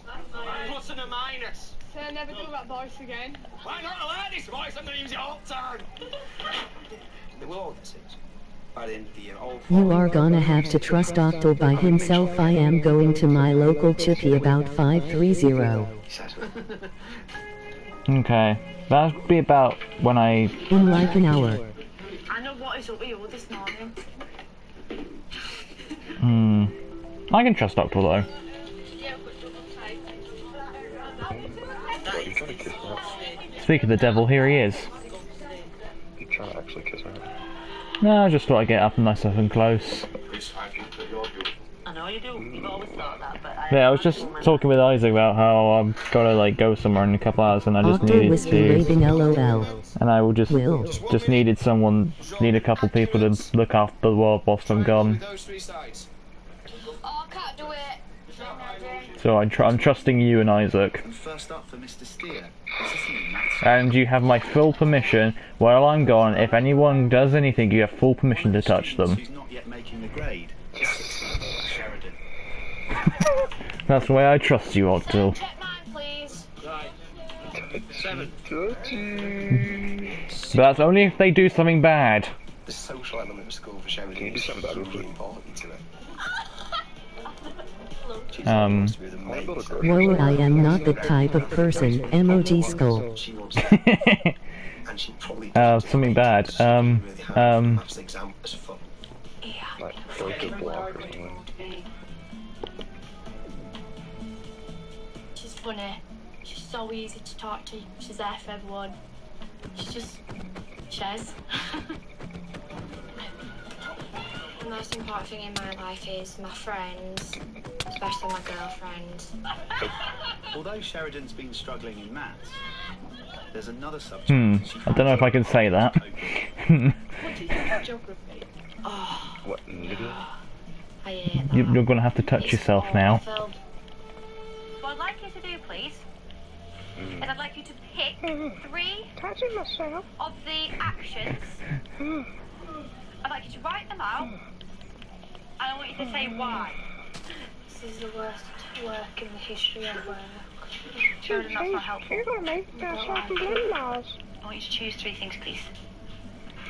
Plus and a minus. So never do that voice again. Why not a lady's voice? I'm going to use it all the time. They will all get six. By the end of the year, all You are gonna have to trust Octo by himself. I am going to my local chippy about 530. Okay, that'll be about when I... In like an hour. I know what is up with you this morning. I can trust Octo though. Speak of the devil, here he is. You try to actually kiss her. No, I just thought I'd get up nice up and close. I know you do. You've always thought that, but Yeah, I was just talking with Isaac about how I'm gonna like go somewhere in a couple hours, and I just Octo needed whiskey raving LOL. and I will just needed a couple people to look after the world whilst I'm gone. Oh, I can't do it. So I'm trusting you and Isaac. First up for Mr. Steer. And you have my full permission while I'm gone. If anyone does anything, you have full permission to touch them. She's not yet making the grade. Sheridan. That's the way I trust you, Octo. Check mine, please. Right. 7. But that's only if they do something bad. The social element of school for Sheridan is really important to it. Whoa, I am not the type of person. Emoji skull. Something bad. She's funny. She's so easy to talk to. She's there for everyone. She's just... Shez. The most important thing in my life is my friends, especially my girlfriend. Although Sheridan's been struggling in maths, there's another subject. I don't know if I can say that. Geography. Oh. What? I hate that. You're gonna have to touch yourself now. What I'd like you to do, please, is I'd like you to pick 3 of the actions. I'd like you to write them out, and I want you to say why. This is the worst work in the history of work. Sheridan, that's not helpful. You're gonna make I want you to choose 3 things, please.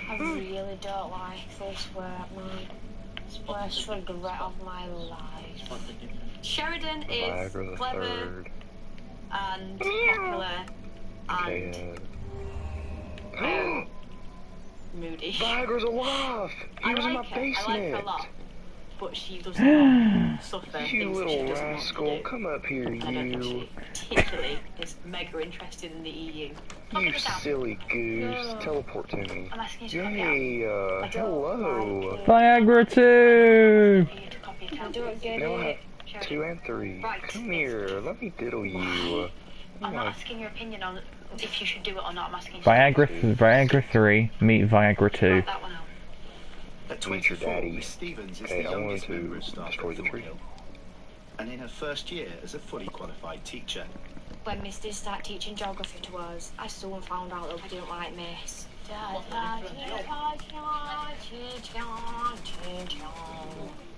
I really don't like this work, man. It's the worst regret of my life. Sheridan is clever and popular and moody. Viagra's alive! He was in my I like basement! her a lot, but she does not suffer You things that she little doesn't want rascal, to do. come up here, And I don't think you. she particularly is mega interested in the EU. You silly goose. Teleport to me. I'm asking you to copy Yay, hello. Viagra 2! Now I have 2 and 3. Come here, let me diddle you. I'm not asking your opinion on if you should do it or not. I'm asking you. Viagra 3, meet Viagra 2. That one out. At Meet your 24, daddy. Miss Stevens is Okay, the I wanted youngest to member of staff destroy at the tree. Thornhill, and in her first year as a fully qualified teacher. When Miss did start teaching geography to us, I soon found out that I didn't like Miss.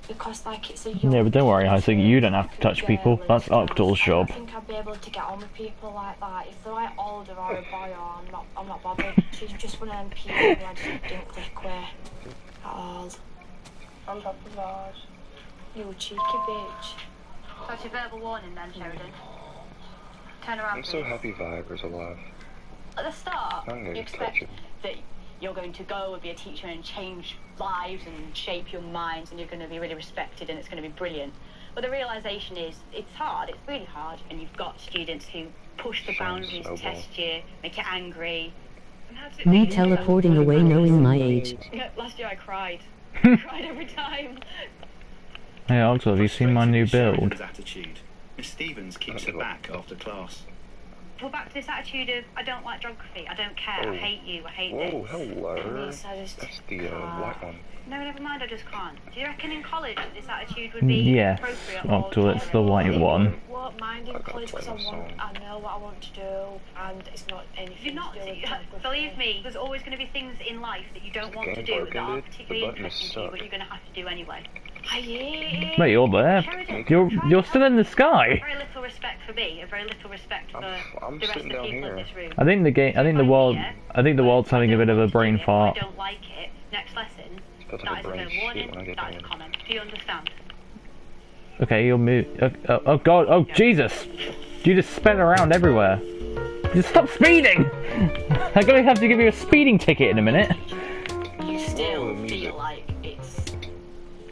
Because like it's a young... Yeah, but don't worry, Isaac, you don't have to touch people. That's Octol's job. I think I'd be able to get on with people like that. If they're like older or a boy, or I'm not bothered. She's just one of them people who I just didn't click with at all. On top of ours. You cheeky bitch. That's your verbal warning then, Sheridan. Turn around, I'm so happy Viagra's alive. At the start, I'm gonna you touch expect it. that you're going to go and be a teacher and change lives and shape your minds, and you're going to be really respected and it's going to be brilliant. But the realisation is it's hard, it's really hard, and you've got students who push the boundaries, test you, make you angry. And how does it Me feel? teleporting away knowing my age. Yeah, last year I cried. I cried every time. Hey Octo, have you seen my new build? Sheridan's attitude. Miss Stevens keeps her back after class. We're back to this attitude of I don't like geography, I don't care, I hate you, I hate Whoa, this. hello. That's the black one. No, never mind, I just can't. Do you reckon in college that this attitude would be Yes, appropriate? Octo, it's the white one. I won't mind in college because I know what I want to do, and it's not anything You're not, to do with geography. believe me, there's always going to be things in life that you don't want to do that are particularly interesting to you, but you're going to have to do anyway. Wait, you're there. You're still in the sky. Very little respect for me, and very little respect for the rest of the people in this room. I think the world's having a bit of a brain fart. I don't like it. Next lesson. That is a fair warning. That is a comment. Do you understand? Okay, you'll move. Oh god, oh Jesus! You just spin around everywhere. Just stop speeding! I'm gonna have to give you a speeding ticket in a minute. You still feel like it's...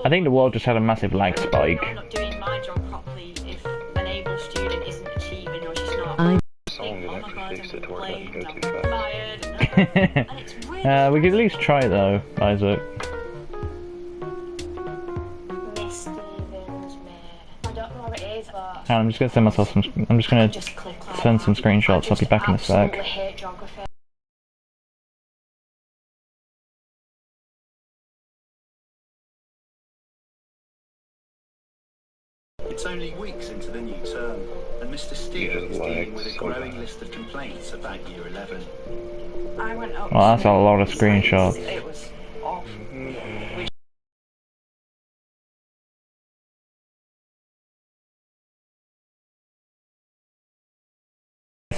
I think the world just had a massive lag spike. I'm not doing my job properly if an able student isn't achieving or she's not... Someone would actually fix it to where it doesn't go too fast. We could at least try though, Isaac. Miss Stevens, mate. I don't know what it is, but... I'm just gonna send myself some. I'm just gonna send some screenshots. I'll be back in a sec. I hate geography. It's only weeks into the new term, and Mr. Steele is dealing with a growing list of complaints about Year 11. I went up. Well, that's a lot of screenshots. It was awful.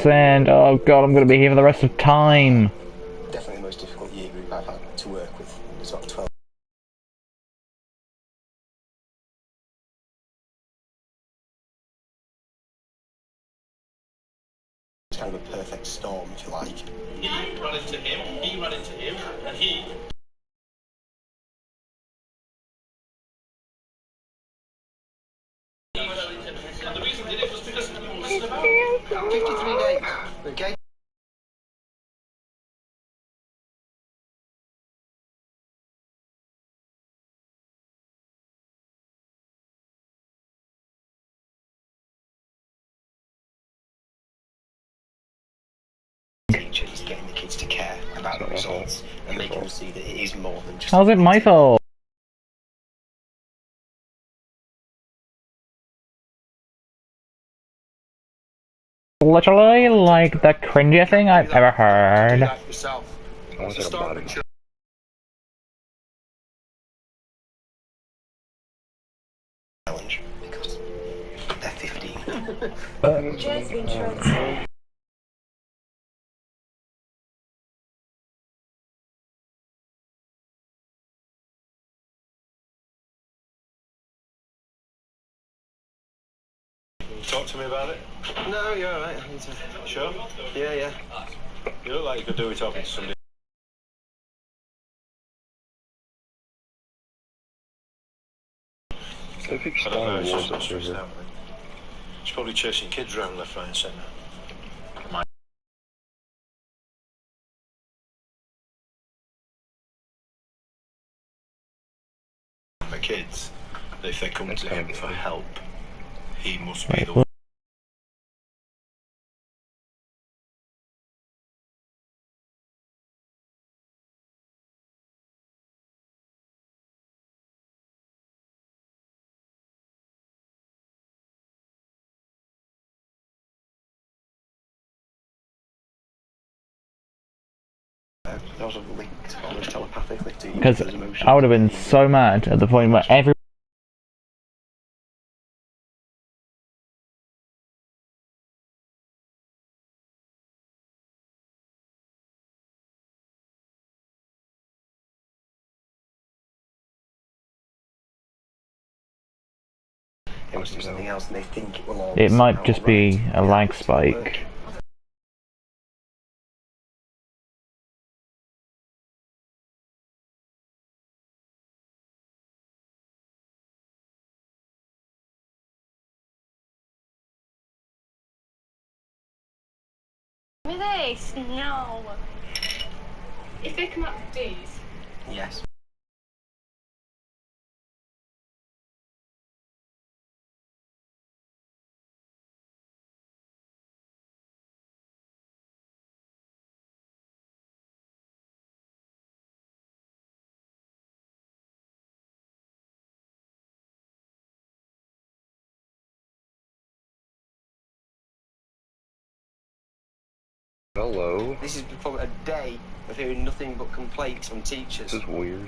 And oh god, I'm gonna be here for the rest of time. Definitely the most difficult year group I've had to work with. There's about 12. It's kind of a perfect storm, if you like. He ran into him, and he... And the reason he did it was because he was messing about. 53 days, okay? Teachers getting the kids to care about the results and making them see that it is more than just... How's it my fault? literally like the cringiest thing I've ever heard. Yourself. It's a start of a challenge because they're 15. Cheers, insurance. Talk to me about it. No, you're alright. I need to... Sure? Yeah, yeah. You look like you could do with talking to somebody. So big I don't know, it's Star just Wars stressed out. She's probably chasing kids around left, right and centre. My kids, that if they come to him for help, he must be the one. Those are linked almost telepathically to Because each other's emotions. I would have been so mad at the point where every It must do something else and they think it will all it might somehow just be right. a lag spike. Give me this. No. If they come up with D's, Yes. Hello. This is probably a day of hearing nothing but complaints from teachers. This is weird.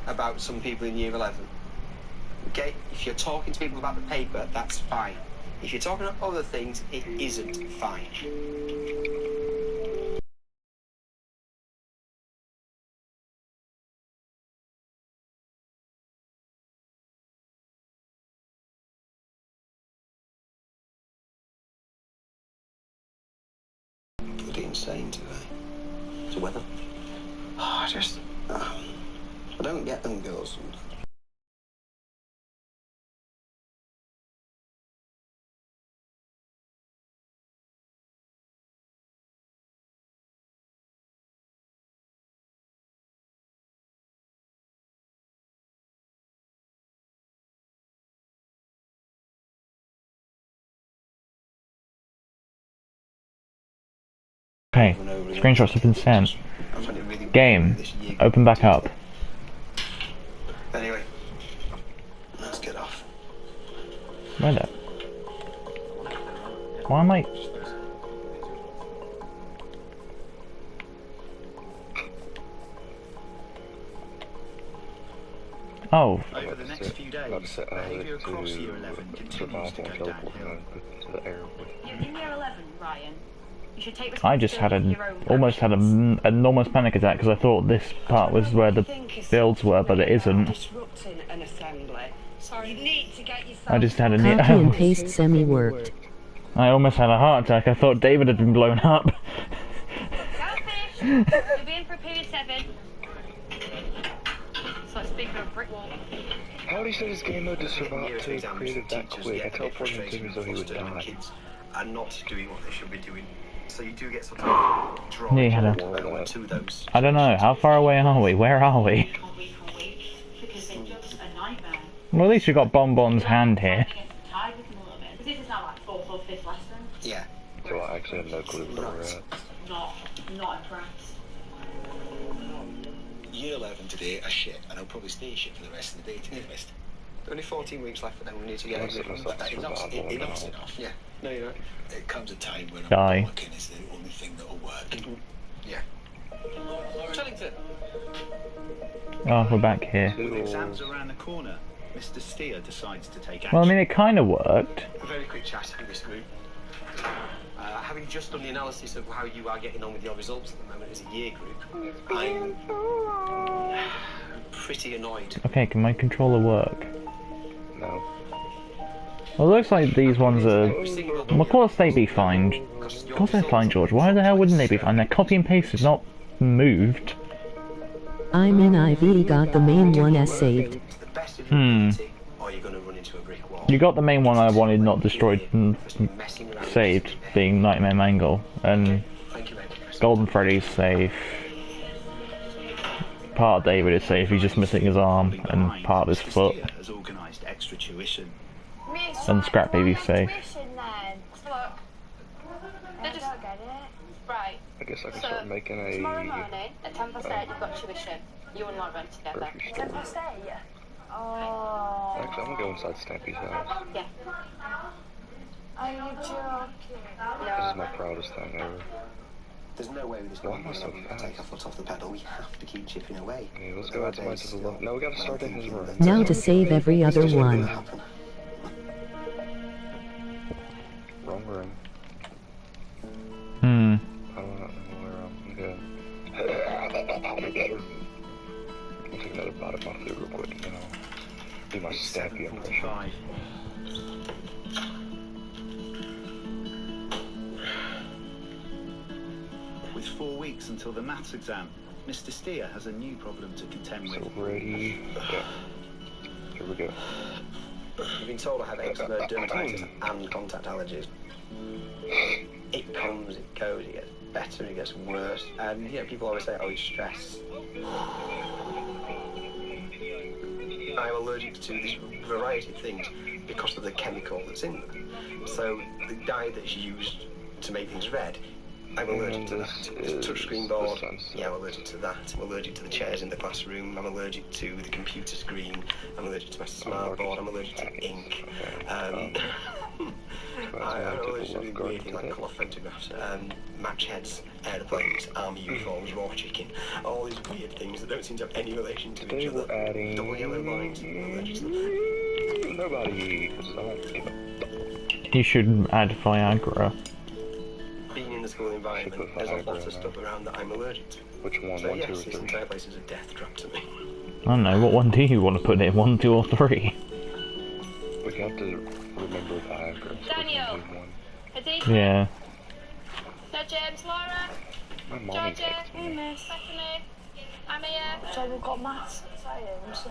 About some people in year 11. Okay? If you're talking to people about the paper, that's fine. If you're talking about other things, it isn't fine. Bloody insane today. It's the weather. Oh, I don't get them girls sometimes. Okay, screenshots have been sent. Game, open back up. Anyway, let's get off. Where the? Why am I? Oh. Over the next few days, behaviour across Year 11 continues to go downhill. You're in year 11, Ryan. You should take I just had responsibility for your own almost had an enormous panic attack because I thought this part was where the builds were, but it isn't. Disrupting an assembly. Sorry, you need to get yourself. I just had a Copy and paste semi-worked. I almost had a heart attack. I thought David had been blown up. You'll be in for period 7. So let's speak of a brick wall. How did he set his game mode to survive to create it that quick? I teleported him to him as though he would die. Kids are not doing what they should be doing. So you do get sort of drawn Yeah, to those. I don't know. How far away are we? Where are we? Because they're just a nightmare. Well, at least we got Bonbon's hand here. Tied with them a little bit. Because this is now like 4th or 5th lesson. Yeah. So I actually have no clue where we're at. Not impressed. Year 11 today are shit, and I'll probably stay shit for the rest of the day, to be honest. Only 14 weeks left, and then we need to get That's enough's enough. Yeah. No, you're right. It comes a time when Die. working is the only thing that'll work. Yeah. Chillington. Oh, we're back here. With exams around the corner, Mr. Steer decides to take action. Well, I mean, it kind of worked. A very quick chat in this group. Having just done the analysis of how you are getting on with your results at the moment as a year group, I'm pretty annoyed. Okay, can my controller work? No. Well, it looks like these ones are... Well, of course they'd be fine. Of course they're fine, George. Why the hell wouldn't they be fine? They're copy and pasted, not moved. I'm in IV, got the main one as saved. Or you're going to run into a brick wall. You got the main one I wanted not destroyed and saved, being Nightmare Mangle, and Golden Freddy's safe. Part of David is safe, he's just missing his arm, and part of his foot. Has organised extra tuition. And Scrap Baby's safe. Right. I guess I can start making a... Tomorrow morning at 10:08 you've got tuition. You and Lauren together. 10:08? Oh. Actually, I'm gonna go inside Stampy's house. Yeah. Are you joking? This is my proudest thing ever. There's no way with this Why am I so fast? take our foot off the pedal. We have to keep chipping away. Okay, let's go outside to the left. No, we gotta start in his room. Now to save every other one. Wrong room. Hmm. I don't know where I'm good. I'll take another bite of my food real quick, and then I'll do my Stampy impression. With 4 weeks until the maths exam, Mr. Steer has a new problem to contend with. So ready? Okay. Here we go. You've been told I have eczema, dermatitis, and contact allergies. It comes, it goes, it gets better, it gets worse. And you know, people always say, oh, it's stress. I'm allergic to this variety of things because of the chemical that's in them. So the dye that's used to make things red, I'm allergic to that. The touchscreen board, yeah, I'm allergic to that. I'm allergic to the chairs in the classroom. I'm allergic to the computer screen. I'm allergic to my smart board. I'm allergic to ink. I'm allergic to weird things like colour photographs, match heads, aeroplanes, army uniforms, raw chicken. All these weird things that don't seem to have any relation to each other. Double yellow lines. I'm allergic to them. Nobody. You should add Viagra. Being in the school environment, there's a lot of stuff around that I'm allergic to. Which one? So 1, 2, yes, or this 3? entire place is a death trap to me. I don't know, what one do you want to put in? 1, 2, or 3? We have to remember Viagra. So Daniel. Aditi. Yeah. No, James, Laura. My mom Georgia. Hey, miss. Stephanie. I'm here. So we've got maths, science.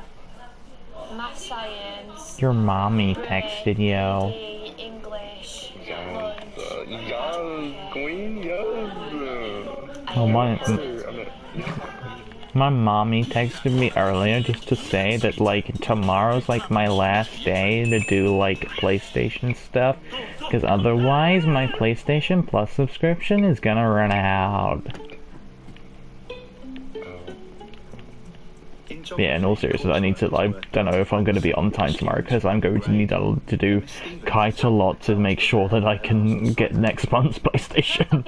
Math, science. Your mommy texted you. English. Queen, yes. Oh, my mommy texted me earlier just to say that, like, tomorrow's, like, my last day to do, like, PlayStation stuff, because otherwise my PlayStation Plus subscription is gonna run out. Yeah, in all seriousness, I need to, I don't know if I'm going to be on time tomorrow, because I'm going to need to do quite a lot to make sure that I can get next month's PlayStation.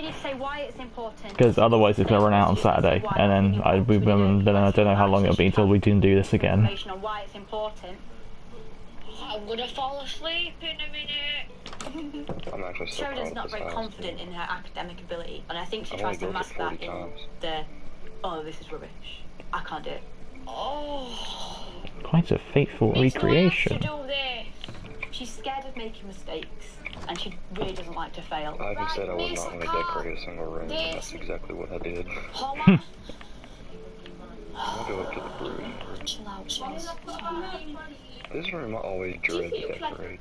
Because otherwise it's going to run out on Saturday, and then I don't know how long it'll be until we can do this again. I'm gonna fall asleep in a minute. I'm actually so proud Sheridan's of not this very house. confident in her academic ability, and I think she I've tries to only built mask it that 40 in times. the, oh, this is rubbish. I can't do it. Oh. Quite a fateful recreation. She's scared of making mistakes, and she really doesn't like to fail. I even said I was not going to decorate a single room, and that's exactly what I did. I'm going to go up to the brewing room. Chill out, Chase. This room I always dread to decorate.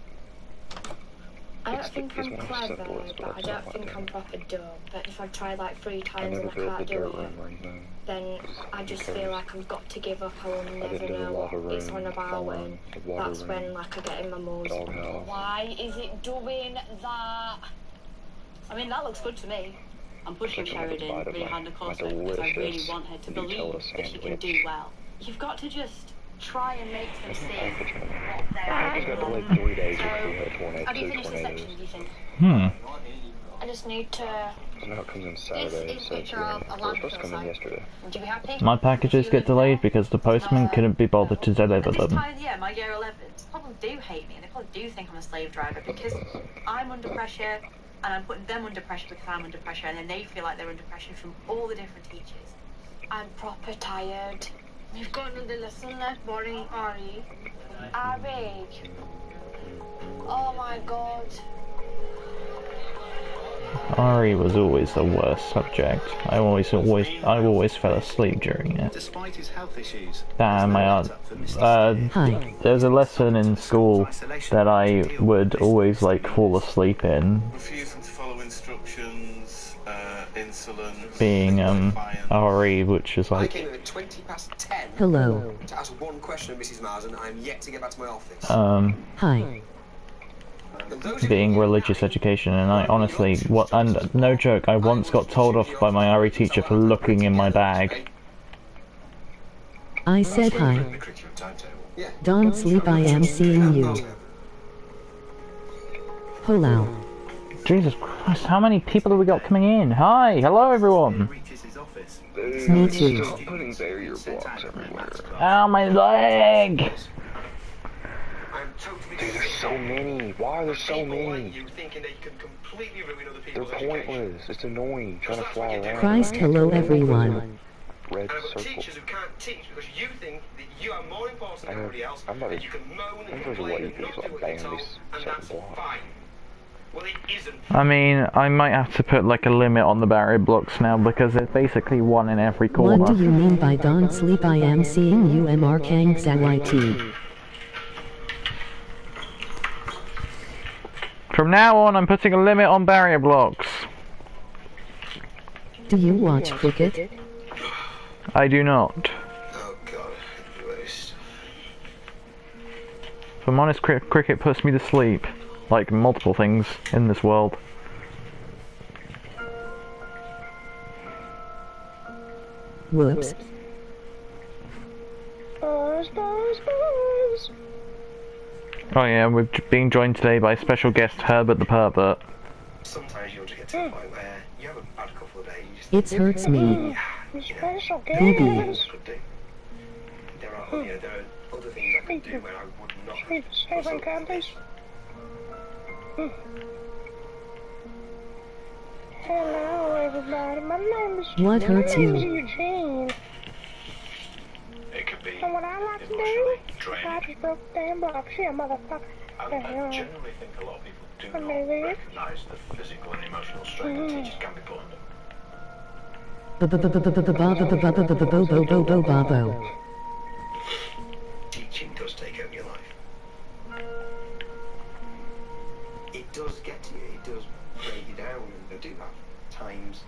I don't think I'm clever, but I don't think I'm proper dumb. But if I've tried like 3 I times never and I built the can't do dirt it, room or anything. then I just feel like I've got to give up. I will never didn't do the know lava what it's room, on about, farm, and the water that's room, when like I get in my mood. doghouse. Why is it doing that? I mean, that looks good to me. I'm pushing Take another Sheridan bite of really hard my course because I really delicious want her to believe Nutella that she can do sandwich. well. You've got to just try and make them see Package on there. what they're It's got delayed 3 days because we had a tornado, Have you 2 finished the tornadoes. section, do you think? I just need to. So now it comes in Saturday, This is so a picture of a it was supposed to come in landfill yesterday. Would you be happy? My packages get delayed because the postman couldn't be bothered to deliver At this them. time of the year, my year 11s probably do hate me, and they probably do think I'm a slave driver because I'm under pressure, and I'm putting them under pressure because I'm under pressure, and then they feel like they're under pressure from all the different teachers. I'm proper tired. We've got another lesson left, boring Ari. Ari. Oh my god. RE was always the worst subject. I always fell asleep during it. Despite his health issues, Damn, there's a lesson in school that I would always like fall asleep in. Refusing to follow instructions, insolence. Being RE, which is I like came in at 20 past 10 Hello. to ask one question of Mrs. Marsden. I'm yet to get back to my office. Hi. being religious education, and I honestly, and no joke, I once got told off by my RE teacher for looking in my bag. I said hi. Don't sleep, I am seeing you. Hello. Jesus Christ, how many people have we got coming in? Hi, hello everyone. Me too. Stop putting barrier blocks everywhere. Ow, my leg! Dude, there's so many. Why are there so many? They're pointless. It's annoying trying to fly around. Christ, hello everyone. Red circle. Teachers who can't teach because you think that you are more important than everybody else, I'm about and you can moan and there's a way complain you and can not just do like what you're ban told, these and certain that's blocks. fine. Well, it isn't. I mean, I might have to put like a limit on the barrier blocks now because there's basically one in every corner. What do you mean by don't sleep? I am seeing you, MR Kang Zawai. From now on, I'm putting a limit on barrier blocks. Do you watch cricket? I do not. Oh god, worst. If I'm honest, cricket puts me to sleep. Like multiple things in this world. Whoops. Buzz, buzz, buzz. Oh yeah, we're being joined today by special guest Herbert the Pervert. Sometimes you'll just get to the point where you have a bad couple of days. It hurts me. Special Booby. guest. There are other things I could do where I would not. Seven candies. Hello everybody, my name is What hurts you? Eugene. It could be And what I like to do, I just broke the damn blocks here, motherfucker. I generally think a lot of people do not Maybe. recognise the physical and emotional strain that teachers can be put under. Teaching does take over your life. It does get to you, it does break you down, and I do have times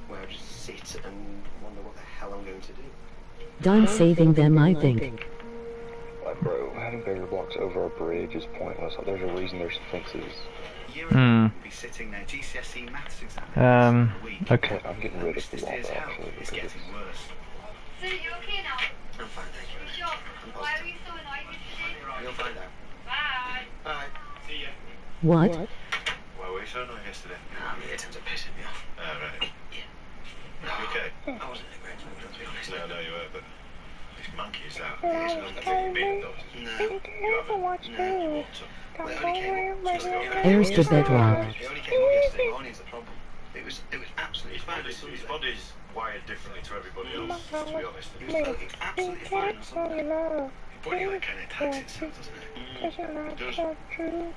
where I just sit and wonder what the hell I'm going to do. Done saving them, I think. Like, bro, having barrier blocks over a bridge is pointless. There's a reason there's fences. Be sitting their GCSE maths exam. Okay. I'm getting rid of the wall, actually, It's because it's... getting worse. So you okay now? I'm fine, thank you. You sure? Why were you so annoyed yesterday? You'll find out. Bye. Bye. See ya. What? Why were you so annoyed yesterday? The attempts are pissing me off. Right. Yeah. You okay? I wasn't in a great mood, to be honest. No, you were, but this monkey is out. No, It's not taking me indoors. No. You haven't. Watch me. Well, it only came up. There's the bedrock. It only came up yesterday morning is the problem. It was absolutely fine. His body's wired differently to everybody else, to be honest. It's absolutely fine on Sunday. Your body like kind of attacks itself, doesn't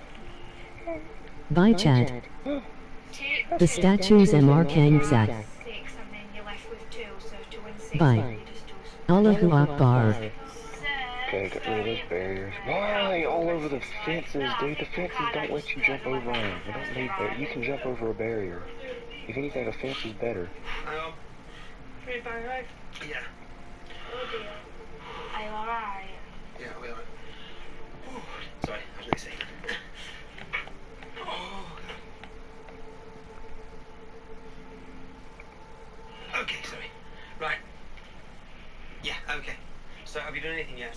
it? Bye, Chad. The statues MR Kang Zak. Bye. Allahu Akbar. Okay, get rid of those barriers. Why? All over the fences, dude. The fences don't let you jump over them. You don't need that. You can jump over a barrier. If anything, a fence is better. Pretty bad, right? Yeah. Oh dear. Are you alright? Yeah, we are. Sorry, I was really sick. Okay, sorry. Right. Yeah, okay. So have you done anything yet?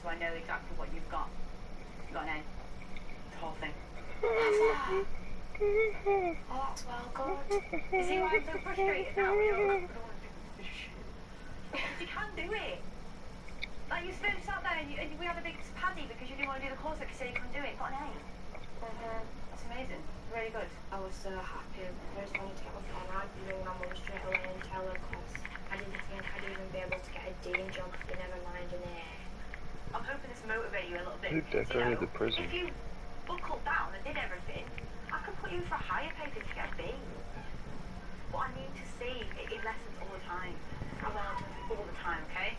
so I know exactly what you've got. You got an A. The whole thing. Oh, that's well good. You see why I'm so frustrated now? You can do it. Like you first sat there and we had a big paddy because you didn't want to do the course, like you said you couldn't do it. Got an A. That's amazing. Really good. I was so happy. I just wanted to get my phone out and ring my mum straight away and tell her because I didn't think I'd even be able to get a D in geography, never mind an A. I'm hoping this will motivate you a little bit. Who decorated the prison? If you buckled down and did everything, I could put you for a higher pay to get a B. But I need to see it in lessons all the time. All the time, okay?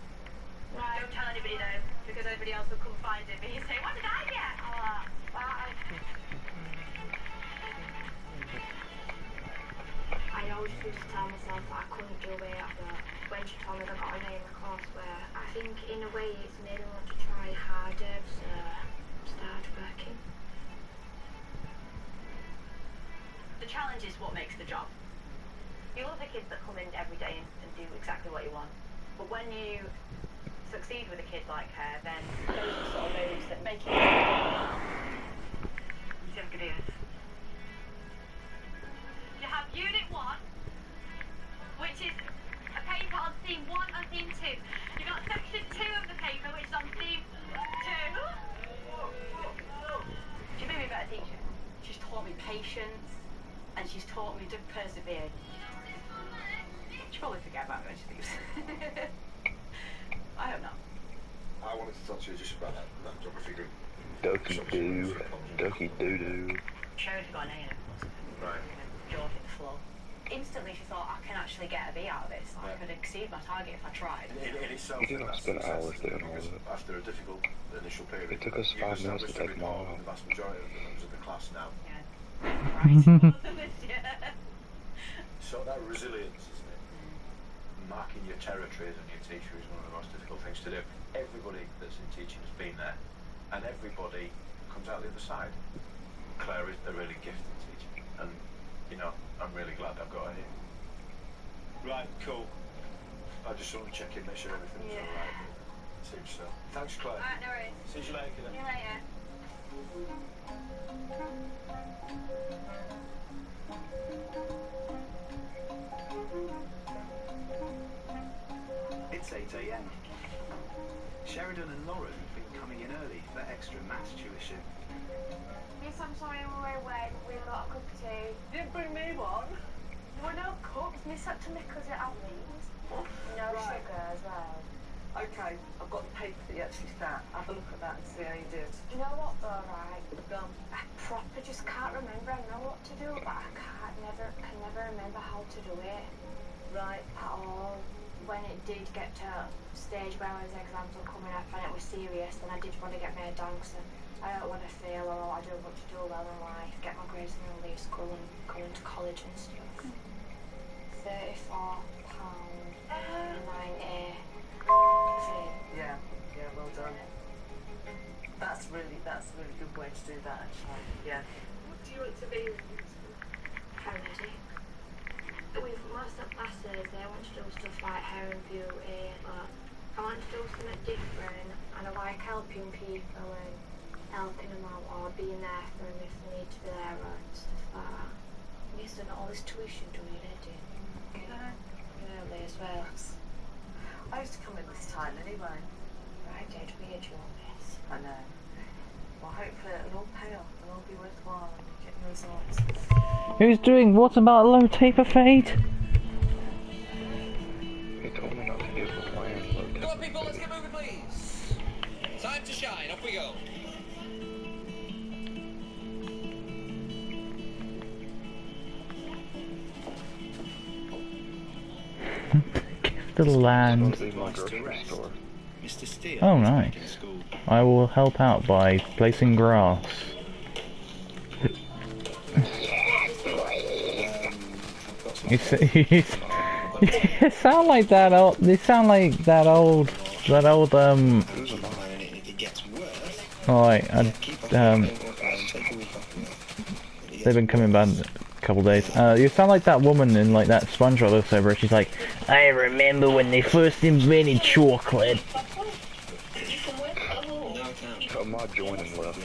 Right. Don't tell anybody though, because everybody else will come find me and say, what did I get? Bye. I always used to tell myself that I couldn't do it, but when she told me that I got an A in the courseware, I think in a way it's made me want to try harder, so start working. The challenge is what makes the job. You love the kids that come in every day and do exactly what you want. But when you succeed with a kid like her, then those are the sort of moves that make it. You have good ears. You have Unit 1, which is a paper on Theme 1 and Theme 2. You've got Section 2 of the paper, which is on Theme 2. She made me a better teacher. She's taught me patience, and she's taught me to persevere. She'll probably forget about me when she leaves. I hope not. I wanted to talk to you just about that geography group. Dokey doo. Dokey doo doo. Sheridan got an A in it. Right. Jaw hit the floor. Instantly she thought, I can actually get a B out of this. I could exceed my target if I tried. In itself, You didn't spend hours doing all of it. after a difficult initial period, It took us 5 minutes to take them all out. the vast majority of the members of the class now. So that resilience, isn't it? Marking your territories and your teacher is one of the most difficult things to do. Everybody that's in teaching has been there, and everybody comes out the other side. Claire is a really gifted teacher, and you know, I'm really glad I've got her here. Right, cool. I just want to check in, make sure everything's alright. Seems so. Thanks, Claire. Alright, no worries. See you later then. See you later. It's 8 a.m. Sheridan and Lauren have been coming in early for extra maths tuition. Yes, I'm sorry, I'm away when we got a cup of tea. You didn't bring me one. There were no cups, Miss had to make us at Aldi's. No sugar as well. Okay, I've got the paper that you actually sat. Have a look at that and see how you did. You know what though, right? Go on. I proper just can't remember. I know what to do, but I can never remember how to do it. Right. At all. When it did get to a stage where his exams were coming up and it was serious, then I did want to get my dunks and I don't want to fail or I don't want to do well in life, get my grades and then leave school and go into college and stuff. £34, 9A. Yeah, well done. That's a really good way to do that actually. Yeah. What do you want to be? Paramedic. With most of the classes, they want to do stuff like hair and beauty, but I want to do something different, and I like helping people and helping them out or being there for them if they need to be there and stuff like that. You used to know all this tuition, do you, Eddie? Early as well. I used to come in this time anyway. I did, we had your best. I know. Well, hopefully it'll all pay off and all be worthwhile and you get your results. Who's doing what about low taper fade? He told me not to use the plan. Come on, people, let's get moving, please. Time to shine. Off we go. Gift of the land. Oh, nice. I will help out by placing grass. You sound like that old. They sound like that old. Alright, they've been coming back a couple days. You sound like that woman in like that SpongeBob episode where she's like, I remember when they first invented chocolate. A mod joined and left.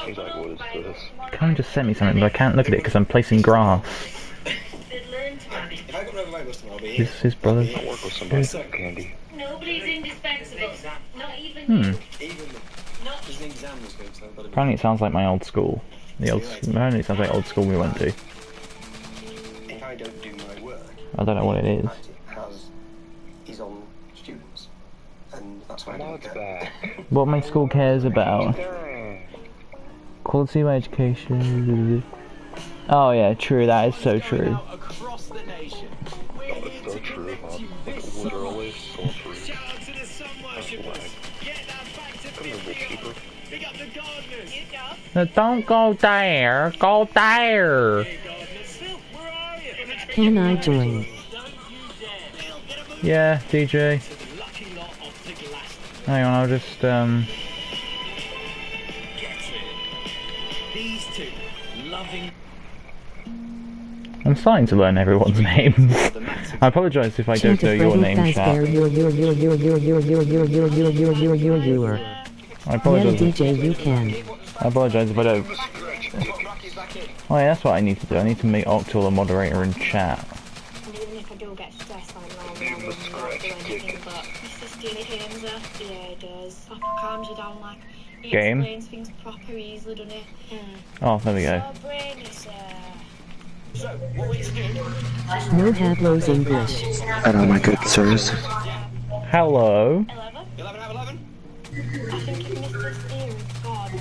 He's like, what is this? Can't just send me something, but I can't look at it because I'm placing grass. This is his brother. I work with somebody with candy. Nobody's indispensable. Not even Apparently it sounds like my old school. Apparently it sounds like old school we went to. If I don't do my work, I don't know what it is. has his own students, and that's why I don't back. What my school cares about. Quality of education. Oh yeah, true, that is so true. It's so true, huh? Like, literally so true. Come here, bitch keeper. No, don't go there, go there! Can I join? Yeah, DJ. Hang on, I'll just, I'm starting to learn everyone's names. I apologise if I don't know your name, chat. I apologise. DJ, you can. I apologise if I don't. Oh yeah, that's what I need to do. I need to make Octul a moderator in chat. And even if I do get stressed like normal, I wouldn't do anything, but Mr. Steely Hamza, yeah, he does. Proper calms you down, like, he Game? explains things proper easily, doesn't he? Oh, there we go. So brainy, sir. No Hablo's English. Hello, my good sirs. Hello. 11. I think if Mr. Steele is gone, we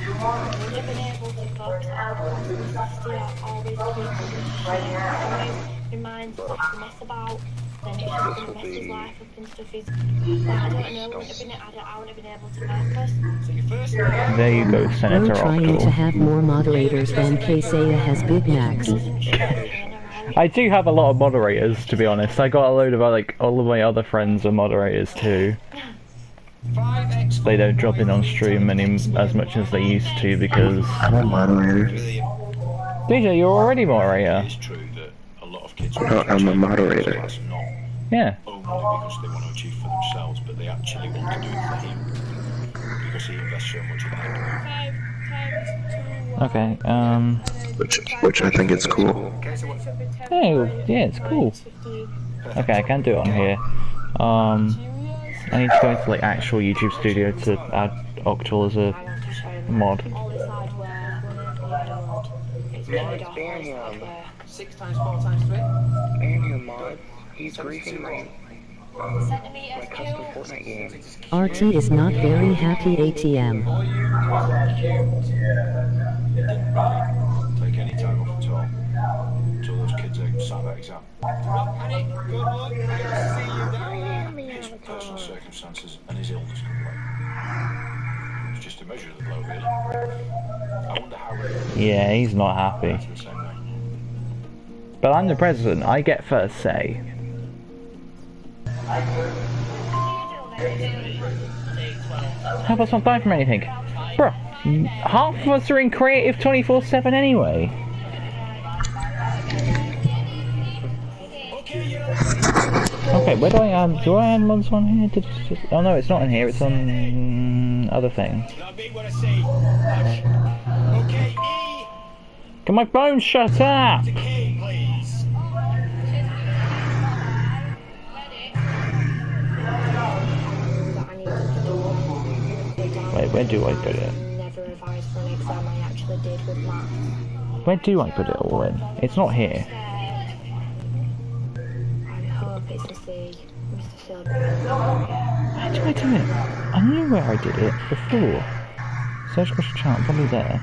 would have been able to focus on Mr. Steele always always reminds us to mess about, then it's just going to mess his life up and stuff. He's, like, I don't know, I wouldn't have been able to focus. There you go, Senator We're trying to Octul. have more moderators than Kesaya has Big Macs. I do have a lot of moderators, to be honest. I got a load of, like, all of my other friends are moderators too. They don't drop in on stream as much as they used to because... I'm a moderator. DJ, you're already moderator. No, I'm a moderator. Yeah. Only because they want to achieve for themselves, but they actually want to do it for him. Because he invests so much in it. Okay, Which I think is cool. Oh, yeah, it's cool. Okay, I can do it on here. I need to go into, like, actual YouTube Studio to add Octul as a mod. Banium. 6 times 4 times 3. Banium mod. He's griefing my custom Fortnite game. RT is not very happy ATM. Take any time off at all. Until those kids are sat that exam. His personal circumstances and his illness complaint. It's just a measure of the blow, really. I wonder how... Yeah, he's not happy. But I'm the president, I get first say. How about not dying from anything? Bruh, half of us are in creative 24/7 anyway. Okay, where do I add mods on here? Oh no, it's not in here, it's on other thing. Can my phone shut up? Wait, where do I put it? Never revised for an exam I actually did with maths. Where do I put it all in? It's not here. I hope it's to see Mr. Silver. Where do I do it? I knew where I did it before. Search across the chart, probably there.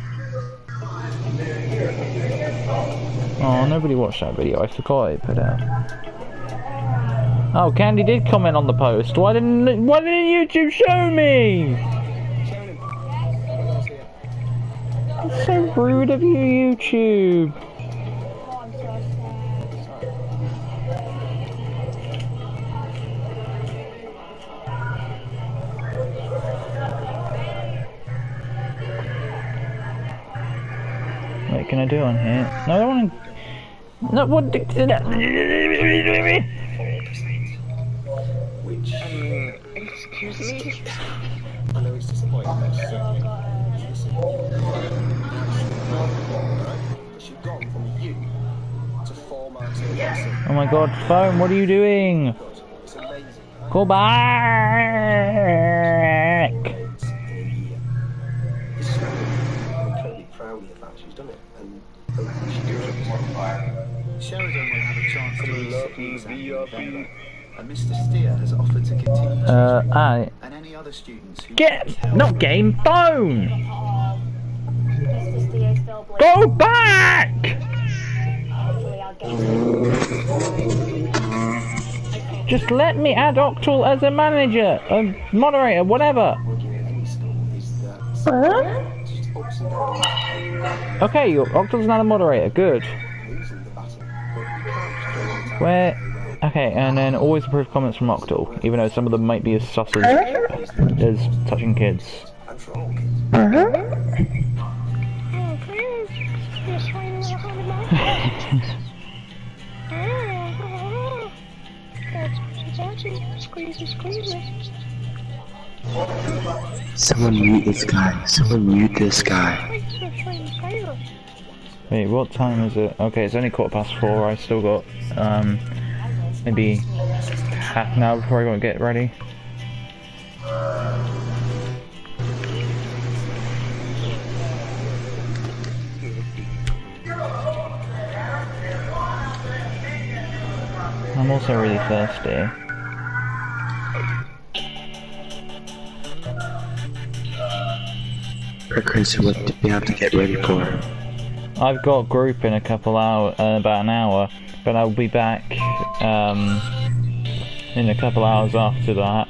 Oh, nobody watched that video. I forgot I put out. Oh, Candy did comment on the post. Why didn't YouTube show me? It's so rude of you, YouTube. Wait, can I do it on here? No, I don't want to... No, what... Which, it's Excuse me? I know it's disappointing, but certainly. But you've gone from you to 4 marks in Jackson. Oh my god, phone, what are you doing? It's amazing. Go back! I'm incredibly proud of the fact she's done it, and hopefully she goes up as well. Sheridan will have a chance to resit the exam in November, and Mr. Steer has offered to continue I... and any other students who Not game, phone! Go back! Just let me add Octal as a manager, a moderator, whatever. Okay, Octal's not a moderator, good. Where? Okay, and then always approve comments from Octal, even though some of them might be as sus as touching kids. Someone mute this guy. Someone mute this guy. Wait, what time is it? Okay, it's only 4:15. I still got maybe half an hour before I gotta get ready. I'm also really thirsty. Chris, what do we have to get ready for? I've got a group in a couple hours, about an hour, but I'll be back in a couple hours after that.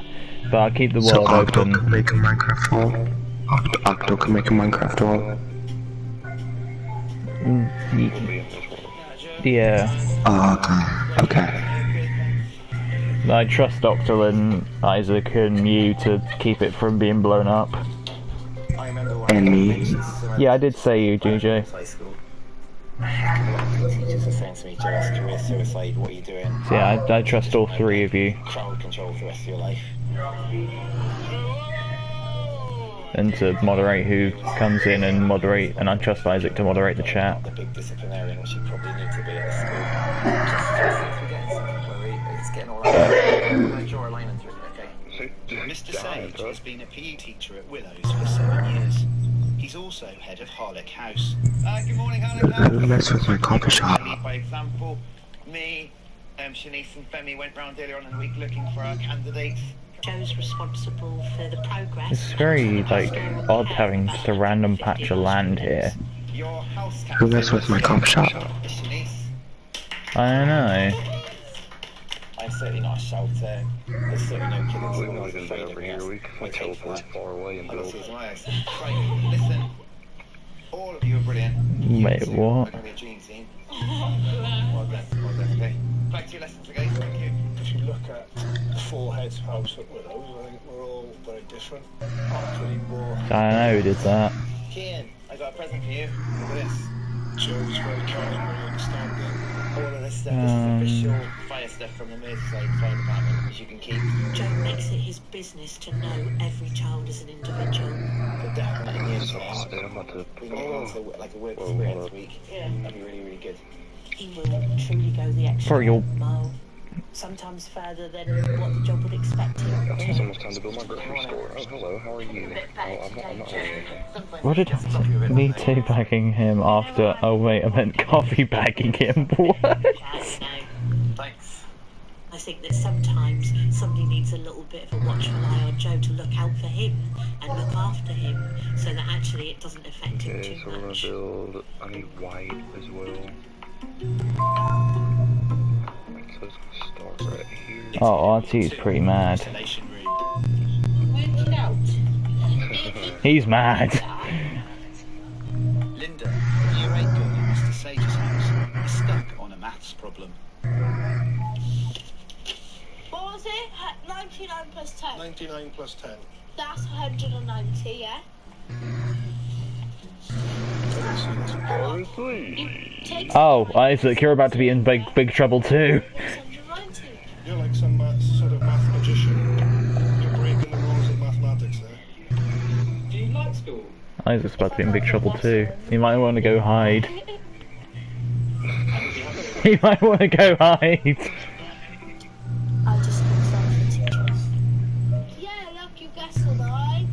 But I'll keep the world open. Octo can make a Minecraft wall. Octo can make a Minecraft wall. Yeah. Oh, okay. I trust Octal and Isaac and you to keep it from being blown up. And me. Yeah, I did say you, DJ. Teachers are saying to me, Joe, that's career suicide, what are you doing? So yeah, I trust all three of you. Crowd control for the rest of your life. And to moderate who comes in and moderate, and I trust Isaac to moderate the chat. The big disciplinarian, which you probably need to be at the school. It's getting all right. I'm going to draw a line into it, okay? Mr. Sage has been a PE teacher at Willows for 7 years. He's also head of Harlock House. Good morning, Harlock House. Who messed with my coffee shop? By example, me, Shanice and Femi went round earlier on in the week looking for our candidates. Joe's responsible for the progress. It's very, like, odd having just a random patch of land here. Who messed with my coffee shop? I don't know. I'm certainly not a shouter. There's certainly no killings. We're not even over here. We can teleport far away and build. Right, listen. All of you are brilliant. Wait, what? We're going to be a dream team. Well done, okay. Back to your lessons again, thank you. If you look at the four heads house at Willows, I think we're all very different. I'm pretty more. I don't know who did that. Kian, I got a present for you. Look at this. Joe's very kind and very understanding. All of this stuff, this is official fire stuff from the Merseyside Fire Department, which you can keep. Joe makes it his business to know every child as an individual. But definitely in years I'm about to. we can go to like a work experience week. Yeah. That'd be really, really good. He will truly go the extra For your mile, sometimes further than what the job would expect him. It's almost time to build my grocery store. Oh, hello, how are you? Oh, I'm not holding anything. What did me teabagging him after? Oh wait, I meant coffee bagging him. What? Thanks. I think that sometimes somebody needs a little bit of a watchful eye on Joe to look out for him and look after him, so that actually it doesn't affect him Okay, too so we're gonna much. build. I need white as well. So it's gonna start right here. Oh, RT's pretty mad. He's mad. Linda, year 8 girl at Mr. Sage's house, is stuck on a maths problem. What was it? 99 plus 10. 99 plus 10. That's 190, yeah? Oh, Isaac, you're about to be in big trouble too. You're like some sort of math magician. You're breaking the Isaac's about to be in big trouble too. He might want to go hide. He might want to go hide. I just look for teachers. Yeah, like you guess what I.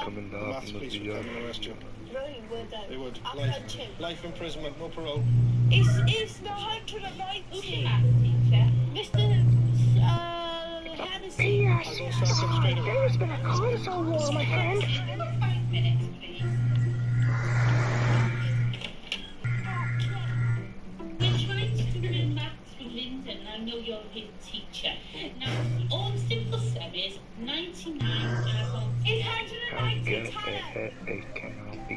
coming down Maths from the piece would come and arrest you. Really would then. They would. I've Life, had two. life imprisonment, no parole. It's the 190. Mr. Hennessy. I'll go sack him straight away. There's been a console war, my friend. 5 minutes, please. We're trying to learn maths with Linda, and I know you're his teacher. Now, all simple sum is 99 as on. It's 190 it cannot be.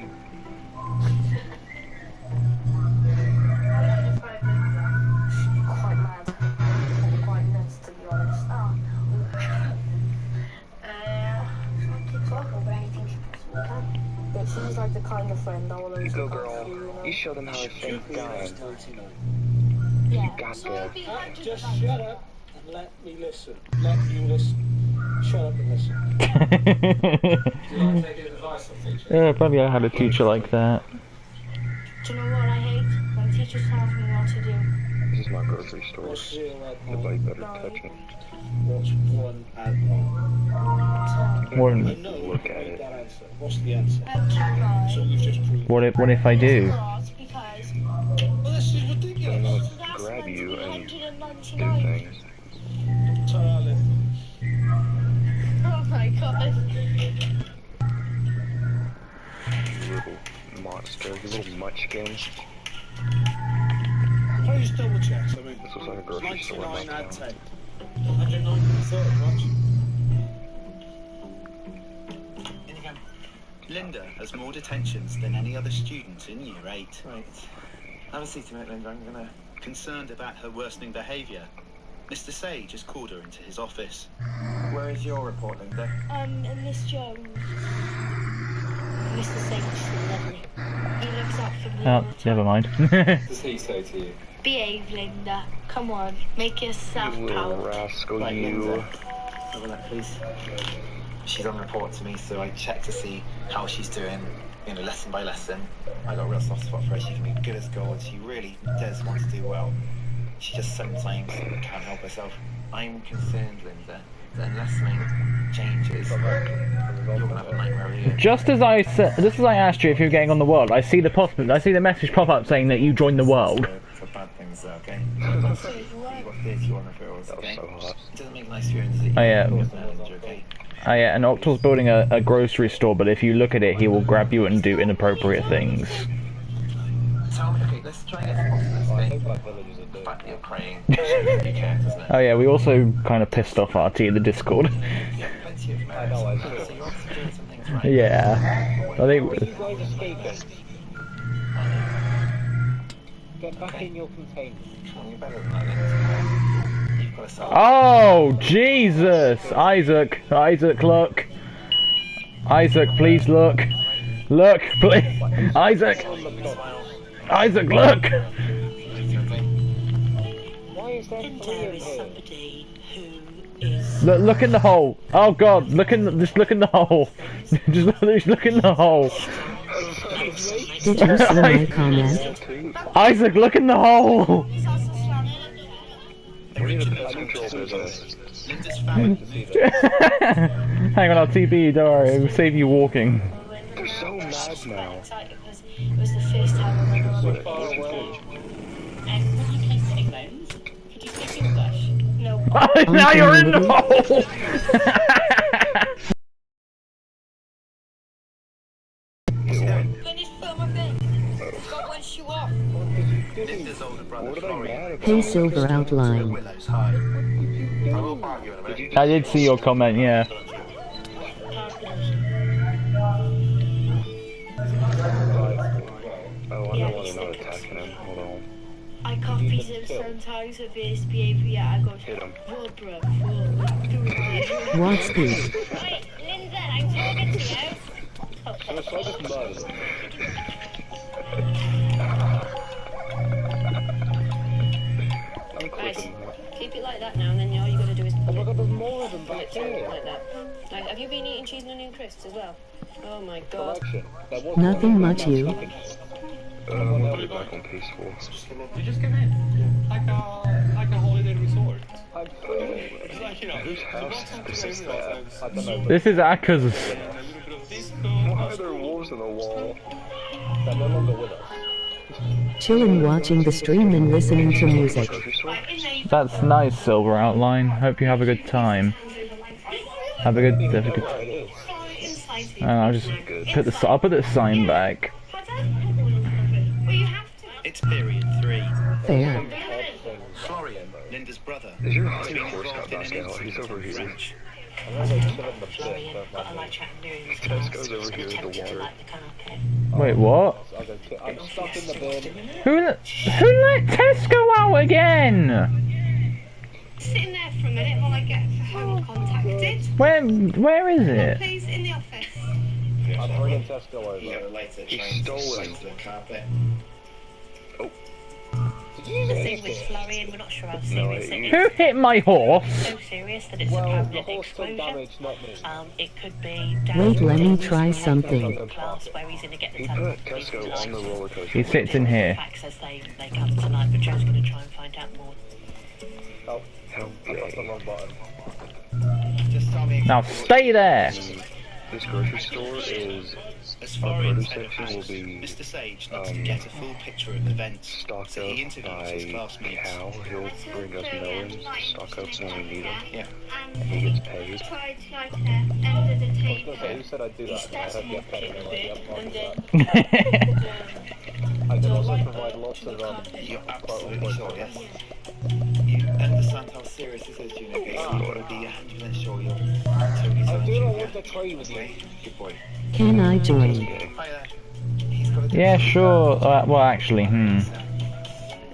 Quite mad. Quite nuts, to be honest. I keep talking about anything she possibly can. But she's like the kind of friend that will always You go, look girl. after you, You show them how to think dying. Yeah. You got there. Just shut up and let me listen. Let you listen. Shut up and listen. Yeah, probably I had a teacher like that. Do you know what I hate? When teachers tell me what to do. This is my grocery store. Nobody better touch me. What's 1 and 1? One. Look at it. That answer. What's the answer? So you've just proved. What if I do? Well, this is ridiculous. Grab you and do things. Darling. Oh my god. You little monster. You little munchkin. Can I just double check? I mean, This was like a grocery store. 99 Not and 10. 109. Thought much. Linda has more detentions than any other student in Year 8. Right. Have a seat a minute, Linda. I'm gonna. Concerned about her worsening behaviour, Mr. Sage has called her into his office. Where is your report, Linda? And Miss Jones. Mr. Sage is lovely. He looks up for me. Oh, never mind. What does he say to you? Behave, Linda. Come on, make yourself You little proud. rascal, Right, you. Linda. Have a look, please. She's on report to me, so I check to see how she's doing, you know, lesson by lesson. I got a real soft spot for her. She can be good as gold. She really does want to do well. She just sometimes can't help herself. I'm concerned, Linda, that unless something changes, you're gonna have a nightmare of you. Just as I asked you if you're getting on the world, I see the message pop up saying that you joined the world. For bad things, okay? You've got 31 referrals, okay? It doesn't make nice feelings, does it? Oh, yeah. Okay? Oh yeah, and Octal's building a grocery store, but if you look at it, he will grab you and do inappropriate things. Tell me, okay, let's try and get off this thing. The fact that you're crying, you care, doesn't it? Oh yeah, we also kind of pissed off RT in the Discord. Plenty of merits. So you're obviously doing some things right. Yeah, I think. Get back in your container. You're better than that, then. You've got to sell. Oh Jesus, Isaac, look. Isaac, please look. Look, please. Isaac, look. Why is there three of somebody who is... Look in the hole. Oh God, just look in the hole. just look in the hole. Did you see my comment? Isaac, look in the hole. Hang on, I'll TP you, don't worry, it will save you walking. They're so mad now. It was the first time I remember Would you please take loans? Could you speak English? No. Now you're in the hole! Finish filming. Got one shoe off. Linda's older brother Florian. Hey Silver Outline. Willows High. I will park you in a minute. I did see your comment, yeah. Oh, I know why they're not attacking him. Hold on. I copy him sometimes with his behaviour. I go, whoa, bro, whoa. What's good? Wait, Linda, I'm talking to you. I'm Right, clipping that. keep it like that now, and then all you got to do is Oh my god, there's more of them back there. Like that. Like, have you been eating cheese and onion crisps as well? Oh my god. Nothing much, you. I'll be back on peaceful. You just come in. Like a holiday resort. It's like, you know, Whose house is this? I don't know. This is Aka's. Why are there wolves in the wall? They're no longer with us. Chillin' watching the stream and listening to music. That's nice, Silver Outline. Hope you have a good time. Have a good. I'll just put the. I'll put the sign back. It's period 3. Fair. Florian, Linda's brother, Is your has been horse involved got in an back out? He's incident over on the here. ranch. Tesco's over here with the water. Wait, what? I'm stuck in the bin. Who let Tesco out again? Sitting there for a minute while I get home contacted. Where is it? Please, in the office. I'm bringing Tesco over. He stole it. The carpet. The thing with Florian, we're not sure how serious it is. Who hit my horse? So serious that it's a permanent explosion. It could be Wait, let me try something. class where he's going to get the He put Tesco on the roller coaster. He sits in here. facts as they come tonight, but Joe's going to try and find out more. Oh, I pressed the wrong button. Just tell me. Now stay there. This grocery store is. As Our Florian produce said, section will be Mr. Sage needs to get a full picture of events. stocked So up he interviews his by classmates. Cal. He'll bring us melons to stock up when we need them. Yeah. And he gets paid. Tried like under the table. Who said I'd do that? I have to get paid. I can also provide lots of You're absolutely sure, yes? You understand how serious this is, Junior. Okay, so you've got to be 100% sure you're totally I sound, do not Junior. want to trade with you. Good boy. Can I join? Hi there. He's got a Yeah, sure. Well, actually,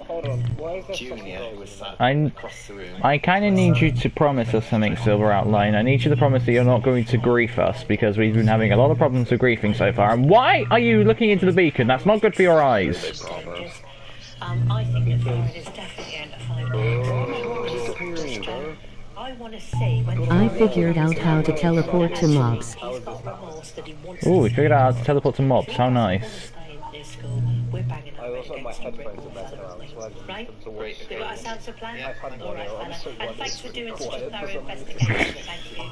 Hold on. Why is there Junior was sat I across the room. kind of need you to promise us something, Silver Outline. I need you to promise that you're not going to grief us, because we've been having a lot of problems with griefing so far. And why are you looking into the beacon? That's not good for your eyes. I think that Florian is definitely going to find out. I want to see when I figured out how to teleport to mobs. he's got remorse that he wants Ooh, we figured out how to teleport to mobs. How nice. stay in this school. We're banging I our also have my headphones and messing around, so I Right? to watch. We've got a sense of plan? I've had All right, one, I'm fella. so And glad thanks it's for doing quiet such a for thorough some investigation. Thank you.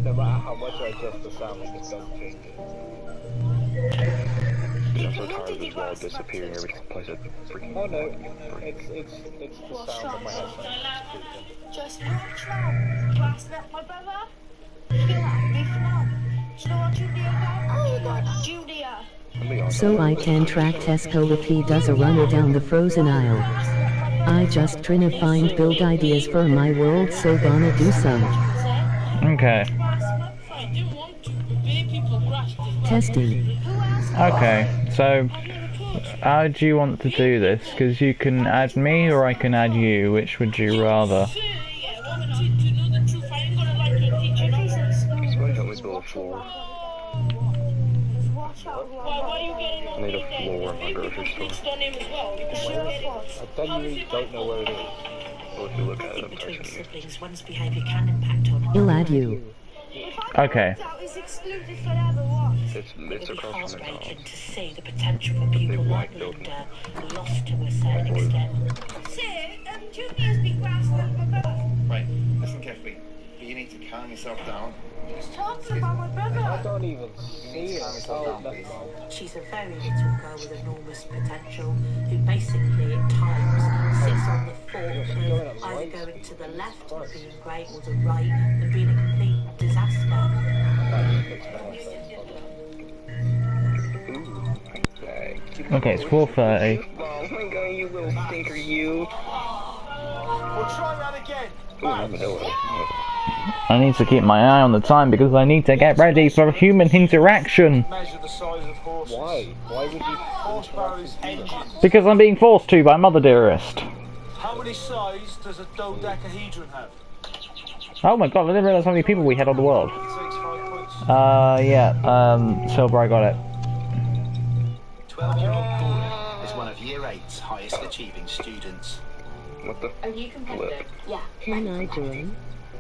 No matter how much I adjust the sound, it just doesn't change it. I'm so tired of this wall disappearing every place I freaking. Oh no, it's the sound of my headphones. Just watch now. You asked that my brother? Kill that beef now. Do you know what Julia got? Oh, you got Julia. So I can track Tesco if he does a runner down the frozen aisle. I just tryna find build ideas for my world, so gonna do some. Okay. Testing. Okay, so how do you want to do this? Because you can add me or I can add you. Which would you rather? Somebody help me build a floor. I need a floor in my grocery store. I genuinely don't know where it is. Or if you look at it, I'm Between touching it. siblings, one's behaviour can impact on He'll add you. Okay. It's across from the heartbreaking house. to see the potential for people like Linda lost to a certain extent. Junior's been grasping my brother. Right, listen carefully. But you need to calm yourself down. He's talking about my brother. I don't even see it. Oh, never mind. She's a very little girl with enormous potential who basically at times sits on the fork of either going to the left and being great or the right and being a complete disaster. Okay, it's 4:30. Oh my god, you little stinker, you. We'll try that again. Ooh, I'm an ill. I need to keep my eye on the time because I need to get ready for human interaction. Measure the size of horses. Why? Why would you? Horsepower is engines. Because I'm being forced to by Mother Dearest. How many sides does a dodecahedron have? Oh my god, I didn't realise how many people we had on the world. 6 5 points. Silver, I got it. 12-year-old Corey is one of Year 8's highest achieving students. What the? Are you competitive? Yeah. Can I join?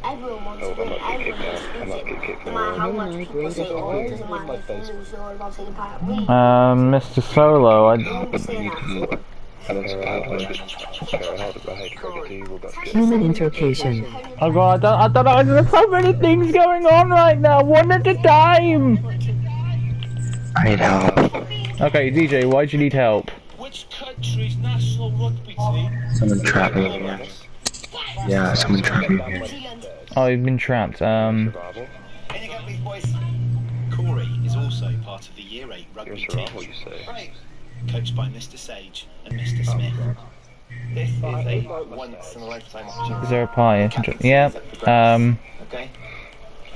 Everyone wants Oh, to I win. might get kicked Everyone out. I might get kicked no matter how out. much people say, oh, it doesn't matter if you lose, you're all about taking part. We Mr. Solo, won't say that. Human intercation. Oh god, I don't know, there's so many things going on right now, one at a time! I need help. Okay, DJ, why do you need help? Which country's national rugby team? Someone trapped me here. Yeah, someone trapped me here. Oh, you've been trapped, Corey is also part of the Year 8 rugby team, coached by Mr. Sage and Mr. Smith. This is a once in a lifetime opportunity. Is there a pie? Yeah, Okay.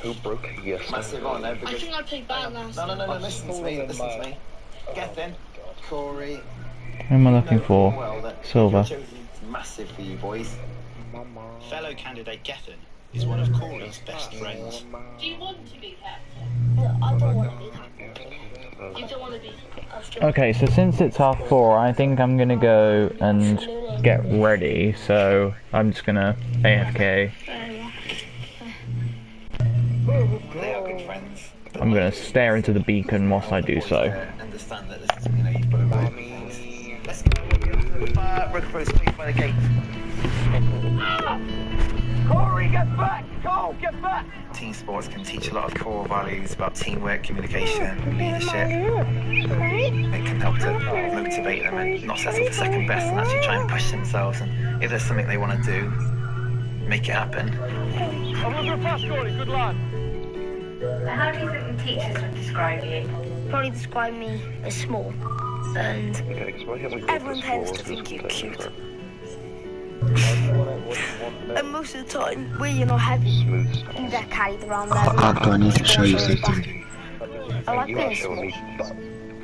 Who broke? Yes. Massive honour I because... think I played better last No, listen to me. Get in. Corey. who am I looking for? Well, that Silver. massive for you boys. Fellow candidate Gethin is one of Corey's best friends. Do you want to be captain? No, I don't want to be captain. You don't want to be. Okay, so since it's half 4, I think I'm gonna go and get ready, so I'm just gonna AFK. They are good friends. I'm gonna stare into the beacon whilst I do so. Understand that this is, you've got to write things. Let's go. Rookbrose, please by the gate. Corey, get back! Go, get back! Team sports can teach a lot of core values about teamwork, communication, leadership. It can help to motivate them and not settle for second best and actually try and push themselves. And if there's something they want to do, make it happen. I'm under a pass, Corey. Good lad. How do you think the teachers would describe you? Probably describe me as small, and everyone tends to think you're cute. And most of the time, when you're not heavy, you get carried around there. I need to show you something. I like being small.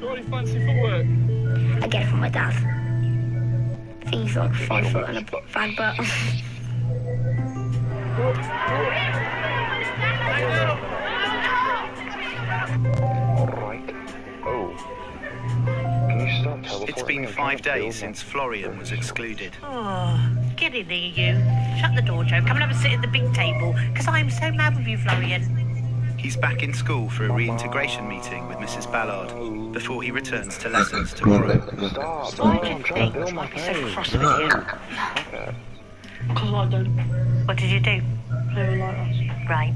Corey, fancy footwork? I get it from my dad. I think he's like 5 foot and a fag butt. Alright. Oh. Can you stop teleporting? It's been 5 days since Florian was excluded. Oh, get in there, you. Shut the door, Joe. Come and have a sit at the big table, because I'm so mad with you, Florian. He's back in school for a reintegration meeting with Mrs. Ballard before he returns to lessons tomorrow. Why do you think I'd be so cross with you? Because I don't. What did you do? They were like us. Right.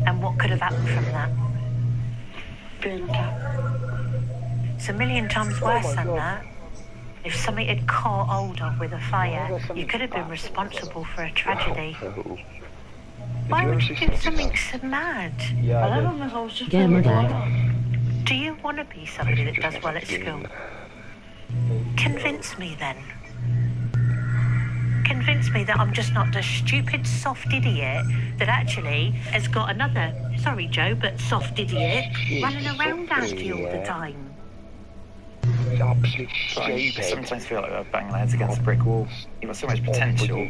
And what could have happened from that? Being a cat. It's a million times worse than that. If something had caught hold of with a fire, you could have been responsible for a tragedy. Why would you do something so mad? I don't know if I was just Gamer Dad. Do you want to be somebody that does well at school? Convince me then. Convince me that I'm just not a stupid, soft idiot that actually has got another, sorry Joe, but soft idiot running around after you all the time. I sometimes feel like we're banging our heads against a brick wall. You've got so much potential,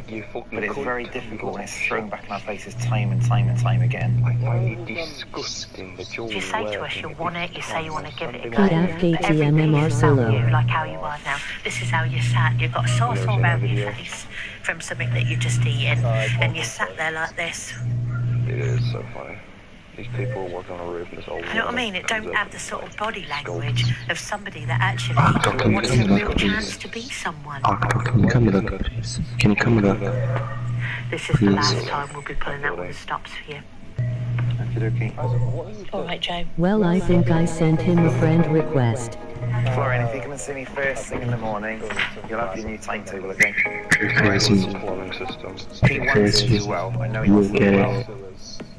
but it's very difficult when it's thrown back in our faces time and time and time again. I find it disgusting that you're You say to us you want it, you say you want to give it a go. Pete FKTMMR Solo. You, like how you are now. This is how you sat. You've got a sore around your face from something that you just eaten, and you sat there like this. It is so funny. These people are working on a roof and this old You know what I mean? It don't have the sort of body language of somebody that actually Can wants you a come real with us, chance please? to be someone. Can you come with us, please? Can you come with us? This is the Please. last time we'll be pulling out all the stops for you. All right, Joe. Well, I think I sent him a friend request. Florian, if you come and see me first thing in the morning, you'll have your new timetable again. Crazy. He wants to do well. I know he wants to do well.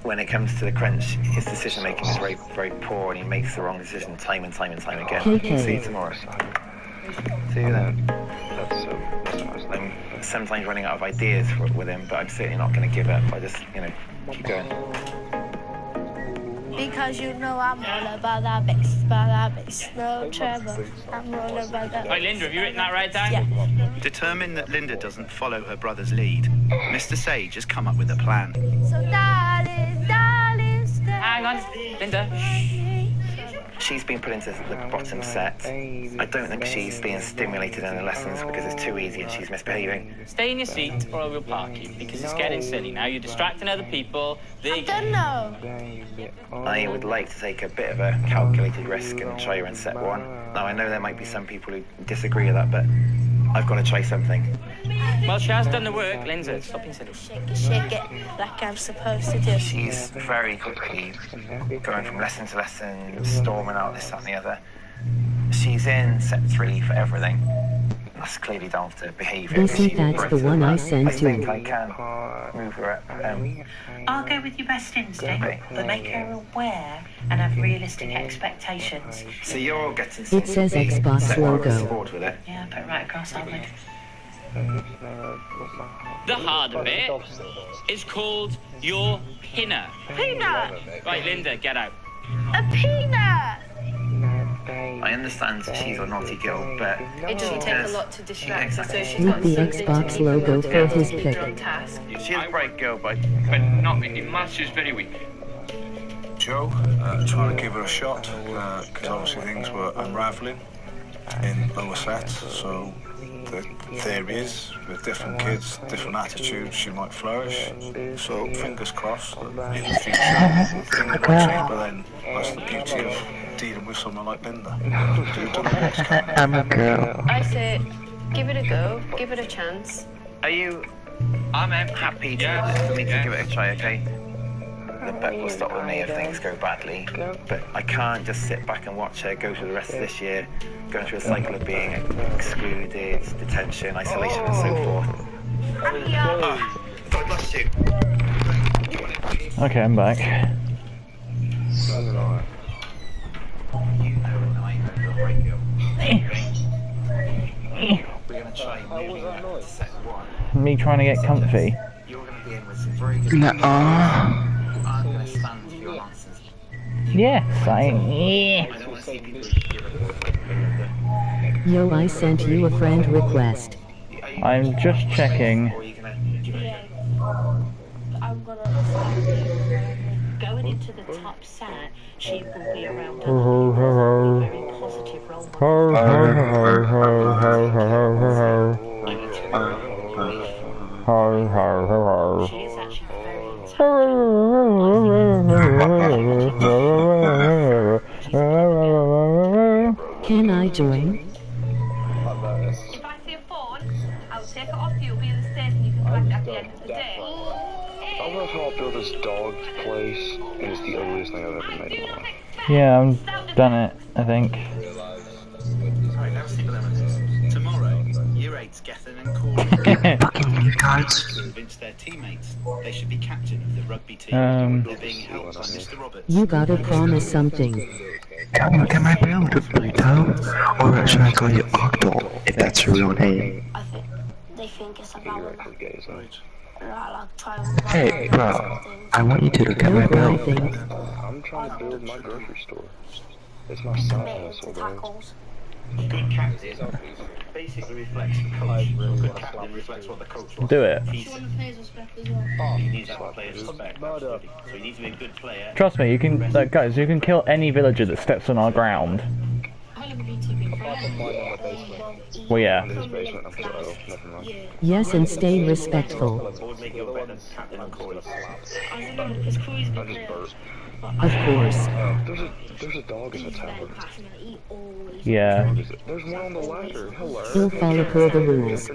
When it comes to the crunch, his decision making is very, very poor, and he makes the wrong decision time and time and time again. KK. See you tomorrow. See you then. I'm sometimes running out of ideas with him, but I'm certainly not going to give up. I just, keep going. Because you know I'm all about that bass, no trouble. I'm all about that. Hey Linda, have you written that right down? Yeah. Determined that Linda doesn't follow her brother's lead, Mr. Sage has come up with a plan. So darling, stay. Hang on, Linda. She's been put into the bottom set. I don't think she's being stimulated in the lessons because it's too easy and she's misbehaving. Stay in your seat or I will park you, because it's getting silly. Now you're distracting other people. I don't know. I would like to take a bit of a calculated risk and try her in set 1. Now, I know there might be some people who disagree with that, but I've got to try something. Well, she has done the work, Lindsay. Stop being silly. Shake it like I'm supposed to do. She's very quickly going from lesson to lesson, storming out this, that and the other. She's in set 3 for everything. That's clearly down to behaviour. Isn't that the one I sent I think to? I can move her up. I'll go with your best instinct, but make her aware and have realistic expectations. So you're all getting It says Xbox logo. bored with it. Yeah, put it right across, aren't we? The harder bit is called your pinner. Peanut! Right, Linda, get out. A peanut! I understand she's a naughty girl, but It doesn't take a lot to distract her, so she's With got the something Xbox to logo do for his on pick. task. she's a bright girl, but not in maths, she's very weak. Joe, trying to give her a shot, because obviously things were unravelling in lower sets, so the theory is, with different kids, different attitudes, she might flourish. So fingers crossed that in the future things will change, but then that's the beauty of dealing with someone like Linda. You don't know what's coming. I'm a girl. I say, give it a go, give it a chance. are you happy for me to give it a try, okay? The buck will stop with me if things go badly, but I can't just sit back and watch her go through the rest of this year, going through a cycle of being excluded, detention, isolation and so forth. I lost you. Okay, I'm back. You know that I know you're a bright girl. We're going to try moving that to set 1. Me trying to get comfy. You're going to be in with some very good No. people who aren't going to stand for your nonsense. Yes, I don't want to see people who give a Yo, I sent you a friend request. I'm just checking. I'm gonna going into the top set, she will be around a very positive role model. She is actually Can I join? If I see a phone, I'll take it off you, it'll be in the safe and you can collect it at the end of the day. I love how I built this dog place, and it's the ugliest thing I've ever made in my life. Yeah, I've done it, I think. Right, now see limits. Tomorrow, Year 8's Gethin and Corey convince their teammates they should be captain of the rugby team. They're being helped by Mr. Roberts. You gotta promise something. Can I build a Pluto? Or should I call you Octal, if that's your real name? I think they think it's about Hey, bro, I want you to look at my build. I'm trying to build my grocery store. It's my side hustle, bro. A good captain basically reflects the coach. A good captain reflects what the coach wants. Do it. He needs that player's respect, absolutely. So he needs to be a good player. Trust me, you can, guys, you can kill any villager that steps on our ground. Well, yeah. Yes, and stay respectful. Of course. There's a dog in the tower. Yeah. There's one on the ladder. Hello. Still follow per the rules.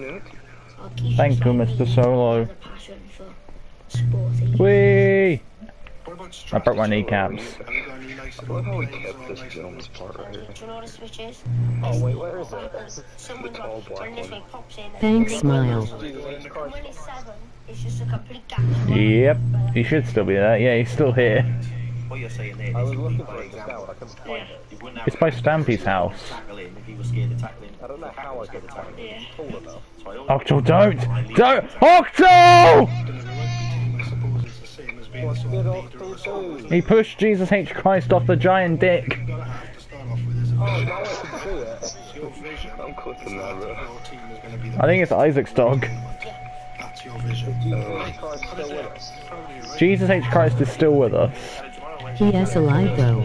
Thank you, Mr. Solo. Whee! I broke my kneecaps. I love how we kept this gentleman's part right here. Do you know what a switch is? Oh wait, where is it? The tall black one. Thanks, Smile. When it's 7, it's just a complete gap. Yep, he should still be there. Yeah, he's still here. What you're saying there is I was looking for it just now, but I couldn't find it. It's by Stampy's house. If he was scared of tackling, I don't know how I could tackle him. He's tall enough. Octo, don't! Octo! He pushed Jesus H. Christ off the giant dick. I'm clipping that, bro. I think it's Isaac's dog. Jesus H. Christ is still with us. He is alive though.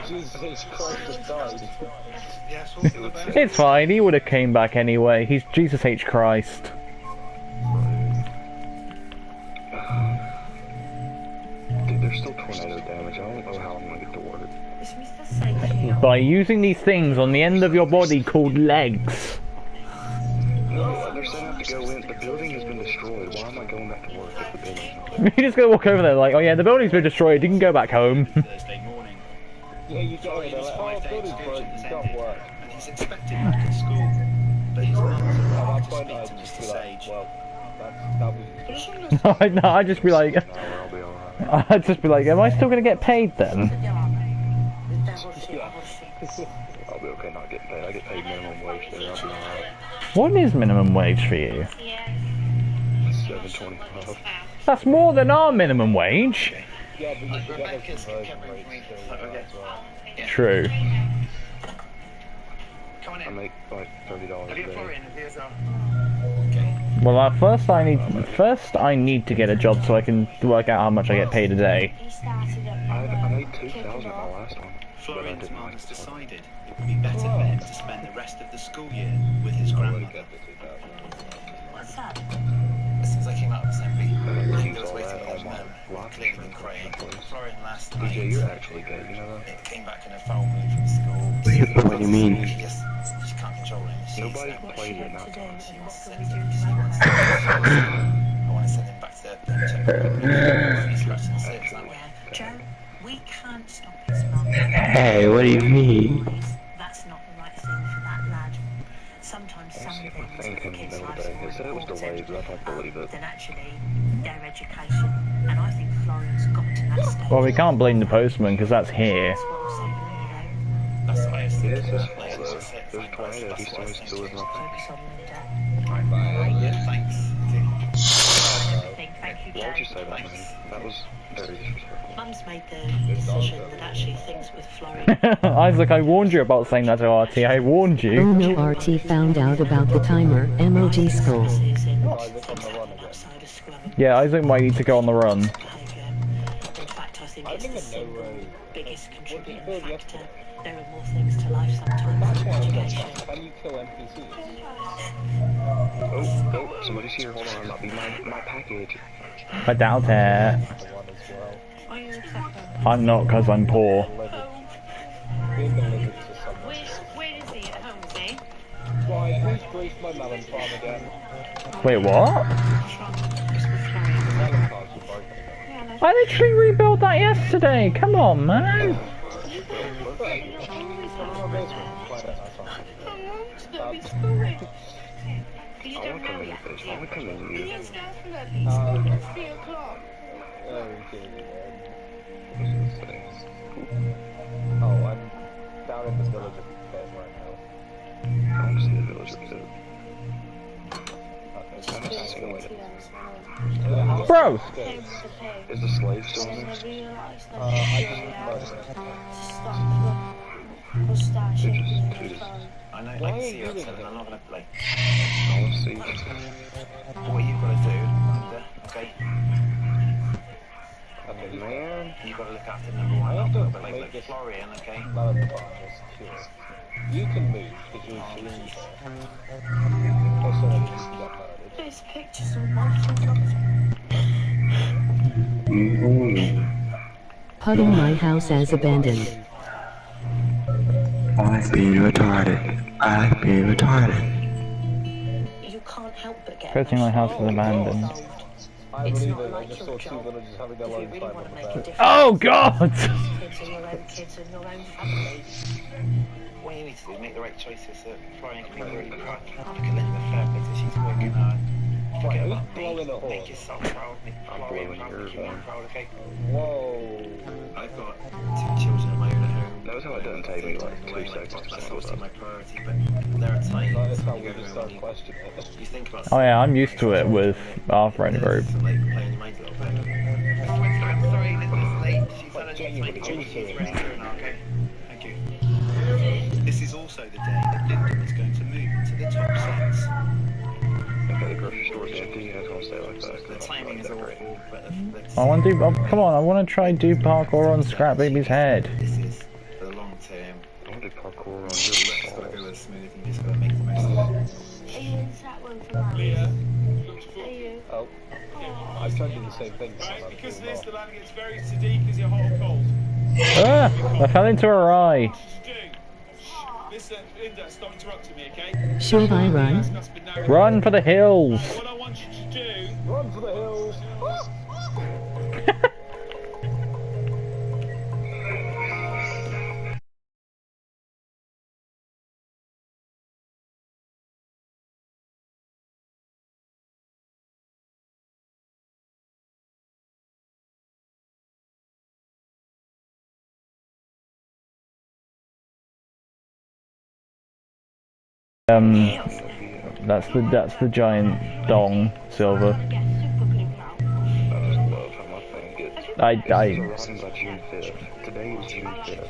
Jesus Christ just died. It's fine, he would have came back anyway. He's Jesus H. Christ. Dude, there's still tornado damage. I don't know how I'm gonna get to work. By using these things on the end of your body called legs. No, they're saying I have to go in. The building has been destroyed. Why am I going back to work if the building's not? You're just gonna walk over there like, oh yeah, the building's been destroyed, you can go back home. Thursday morning. Yeah, you got it. Like, oh, building's broken, you can't work. And he's expected back at school. But his mum's arrived to speak to Mr. Sage. No, I'd just be like, I'd just be like, am I still gonna get paid then? I'll be okay not getting paid. I get paid minimum wage there. I'll be alright. What is minimum wage for you? $7.25. That's more than our minimum wage. Yeah, but you forget the conversion rates. True. I make like $30 a day. Well, first I need to get a job so I can work out how much I get paid a day. I made $2,000 my last one. Florian's mum has decided it would be better for him to spend the rest of the school year with his grandmother. What's that? As soon as I came out of assembly, Hugo was waiting on cleaning and crying. Florian last night. DJ, you're actually good, you know that? It came back in a foul mood from school. What do you mean? She can't control him. Nobody plays it now. I want to send him back to the check. He's scratching his lips that way. Joe, we can't stop his mum. Hey, what do you mean? That's not the right thing for that lad. Sometimes some things with kids' lives are more important than actually their education. And I think Florian's got to that stage. Well, we can't blame the postman because that's here. That's what I was thinking. There's a tornado. He still is not. Yeah, thanks. Why would you say that, man? That was very disrespectful. Mum's made the decision that actually things with Florian. Isaac, I warned you about saying that to RT. I warned you. Oh no, RT found out about the timer. MOG school. Yeah, Isaac might need to go on the run. In fact, I think it's the single biggest contributing factor. There are more things to life sometimes than education. Can you kill NPCs? Oh, somebody's here. Hold on, that'll be my package. I doubt it. I'm not, because I'm poor. Where is he? At home, is he? Why, who's greased my melon farm again? Wait, what? I literally rebuilt that yesterday. Come on, man. Oh, I'm down in this village of Pit right now. I'm just in the village of Pit. Bro! Is the slave still in there? I know, I can see you upset, and I'm not going to play. I'll see. What you've got to do, okay? Man, you've got to look after number one. I have to like Florian, okay? You can move because you're There's pictures of Puddle my house as abandoned. I've been retarded. I've been retarded. You can't help but get Good thing my house is abandoned. I believe it. I just saw two villagers having their lunch time on the bed. Oh God! Kids and your own kids and your own family. What you need to do is make the right choices so Florian can be really proud. Look at Linda fair play so she's working hard. Forget about me. Make yourself proud. Make Florian proud. Make your proud, okay? Whoa. I've got 2 children of my own at home. Notice how it doesn't take me like 2 seconds. That's obviously my priority, but there are times when you go home and you think about Oh yeah, I'm used to it with our friend group. sorry, Linda's late. She's had a she's ready to go now, okay? Thank you. This is also the day that Lyndon is going to move to the top sets. Okay, the grocery The timing is awful, but I want to do. Oh, come on! I want to try and do parkour on Scrap Baby's head. this is for the long term. I want to do parkour on It's got to go with smooth, and you just got to make the most of it. Are you in that one for that? Are you? Oh. I tried to do the same thing. Right, because this, the landing gets very Sadiq. Is it hot or cold? Ah! I fell into her eye. Listen, Linda, stop interrupting me, okay? Should I run? Run for the hills. What I want you to do... Run for the hills! That's the giant dong, Silver. I Running by June 5th. Today is June 5th.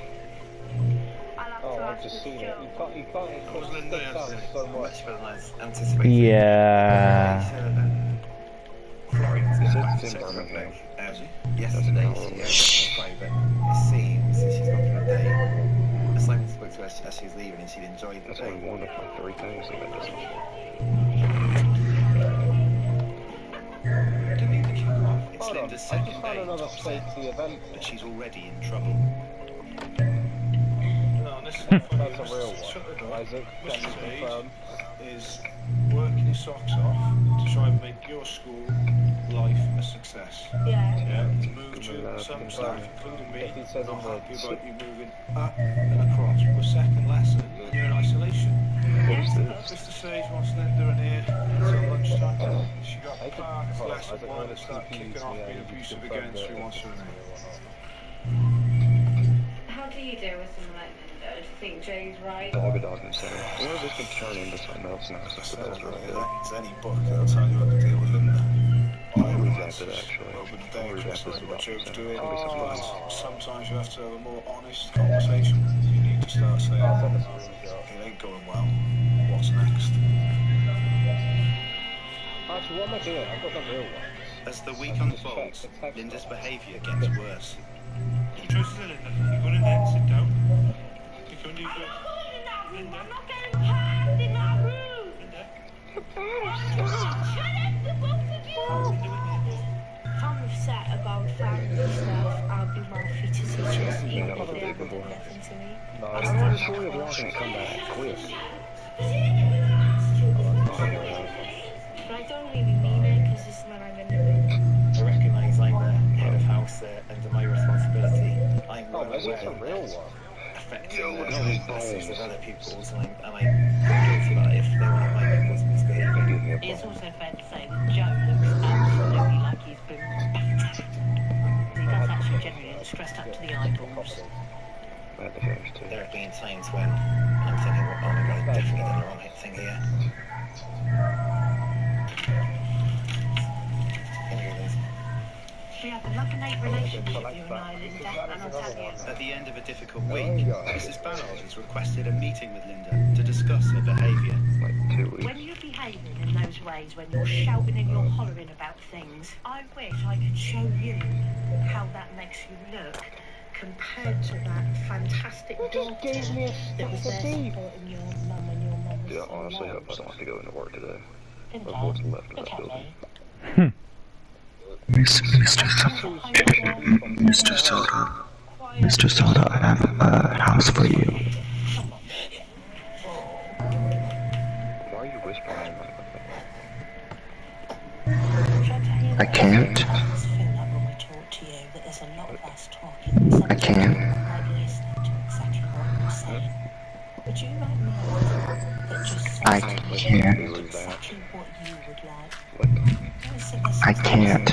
Oh, I've just seen it. You can't so much. yeah. Yesterday, she private. It seems that she's gone for a day. Simon spoke to her as she's leaving, and she'd enjoyed the day. That's only one of like 3 things that doesn't. It's Linda's second day, top set, but she's already in trouble. No, this is That's a real one. Isaac, can you confirm? Is working his socks off to try and make your school life a success. Yeah. Yeah, to move to some staff, including me, not happy about you moving up and across. But second lesson, you're in isolation. Mr. Sage wants Linda in here until lunchtime. She got parked for lesson 1 and started kicking off being abusive again, so he wants her in here. How do you deal with someone like Linda? Do you think Jay's right? Dog himself. Or this can turn into something else now since the bell's right there. It's any book that'll tell you how to deal with Linda. I'll read after that, actually. Over the dangerous like what Joe's doing. Sometimes you have to have a more honest conversation. You need to start saying, it ain't going well. What's next? Actually, what am I doing? I've got the real ones. As the week unfolds, Linda's behaviour gets worse. Choices are Linda. You go in there and sit down. You go and do good. Linda. I'm not getting packed in my room! Linda. Shut up, the both of you! If I'm upset about family stuff, I'll be more free to say just even if they haven't done nothing to me. No, I'm not sure if y'all can come back quick. But I don't really mean it, because this is when I'm going to be. I recognise I'm the head of house under my responsibility. I'm well aware a real one. affecting the lives of other pupils, and I'm guilty that if they're one of my pupils misbehaving. It's also fair to say that Joe looks absolutely like he's been battered. He does actually generally look stressed up to the eyeballs. There have been times when I'm thinking, well, oh my god, I've definitely done the wrong thing here. We have a love-and-hate relationship, you and I, Linda, and I'll tell you. At the end of a difficult week, Mrs. Barrows has requested a meeting with Linda to discuss her behaviour. When you're behaving in those ways, when you're shouting and you're hollering about things, I wish I could show you how that makes you look compared to that fantastic daughter that was there supporting your mum and your mother's. Yeah, I honestly hope I don't have to go into work today. Linda, Of what's left of look that at building. me. Mr. Soda, I have a house for you. Why are you whispering like I can't. I can't. I can't. I can't.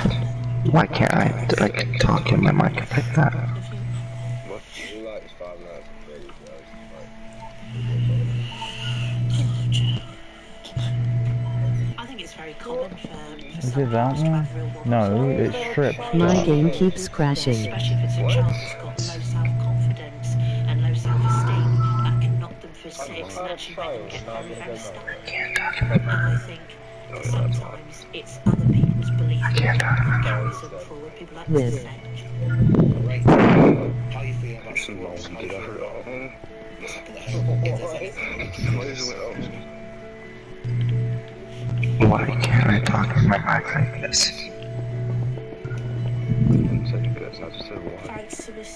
Why can't I like talk in my mic like that? I think it's very common for Is it that one? No, it's stripped. My game keeps crashing. especially if it's a child who's got low self-confidence and low self-esteem, that can knock them for 6 and actually make them get very, very stuck. And I think Sometimes it's other people's belief that carries them forward. People like to say. Right. How you feeling about school? Why can't I talk in my mic like this?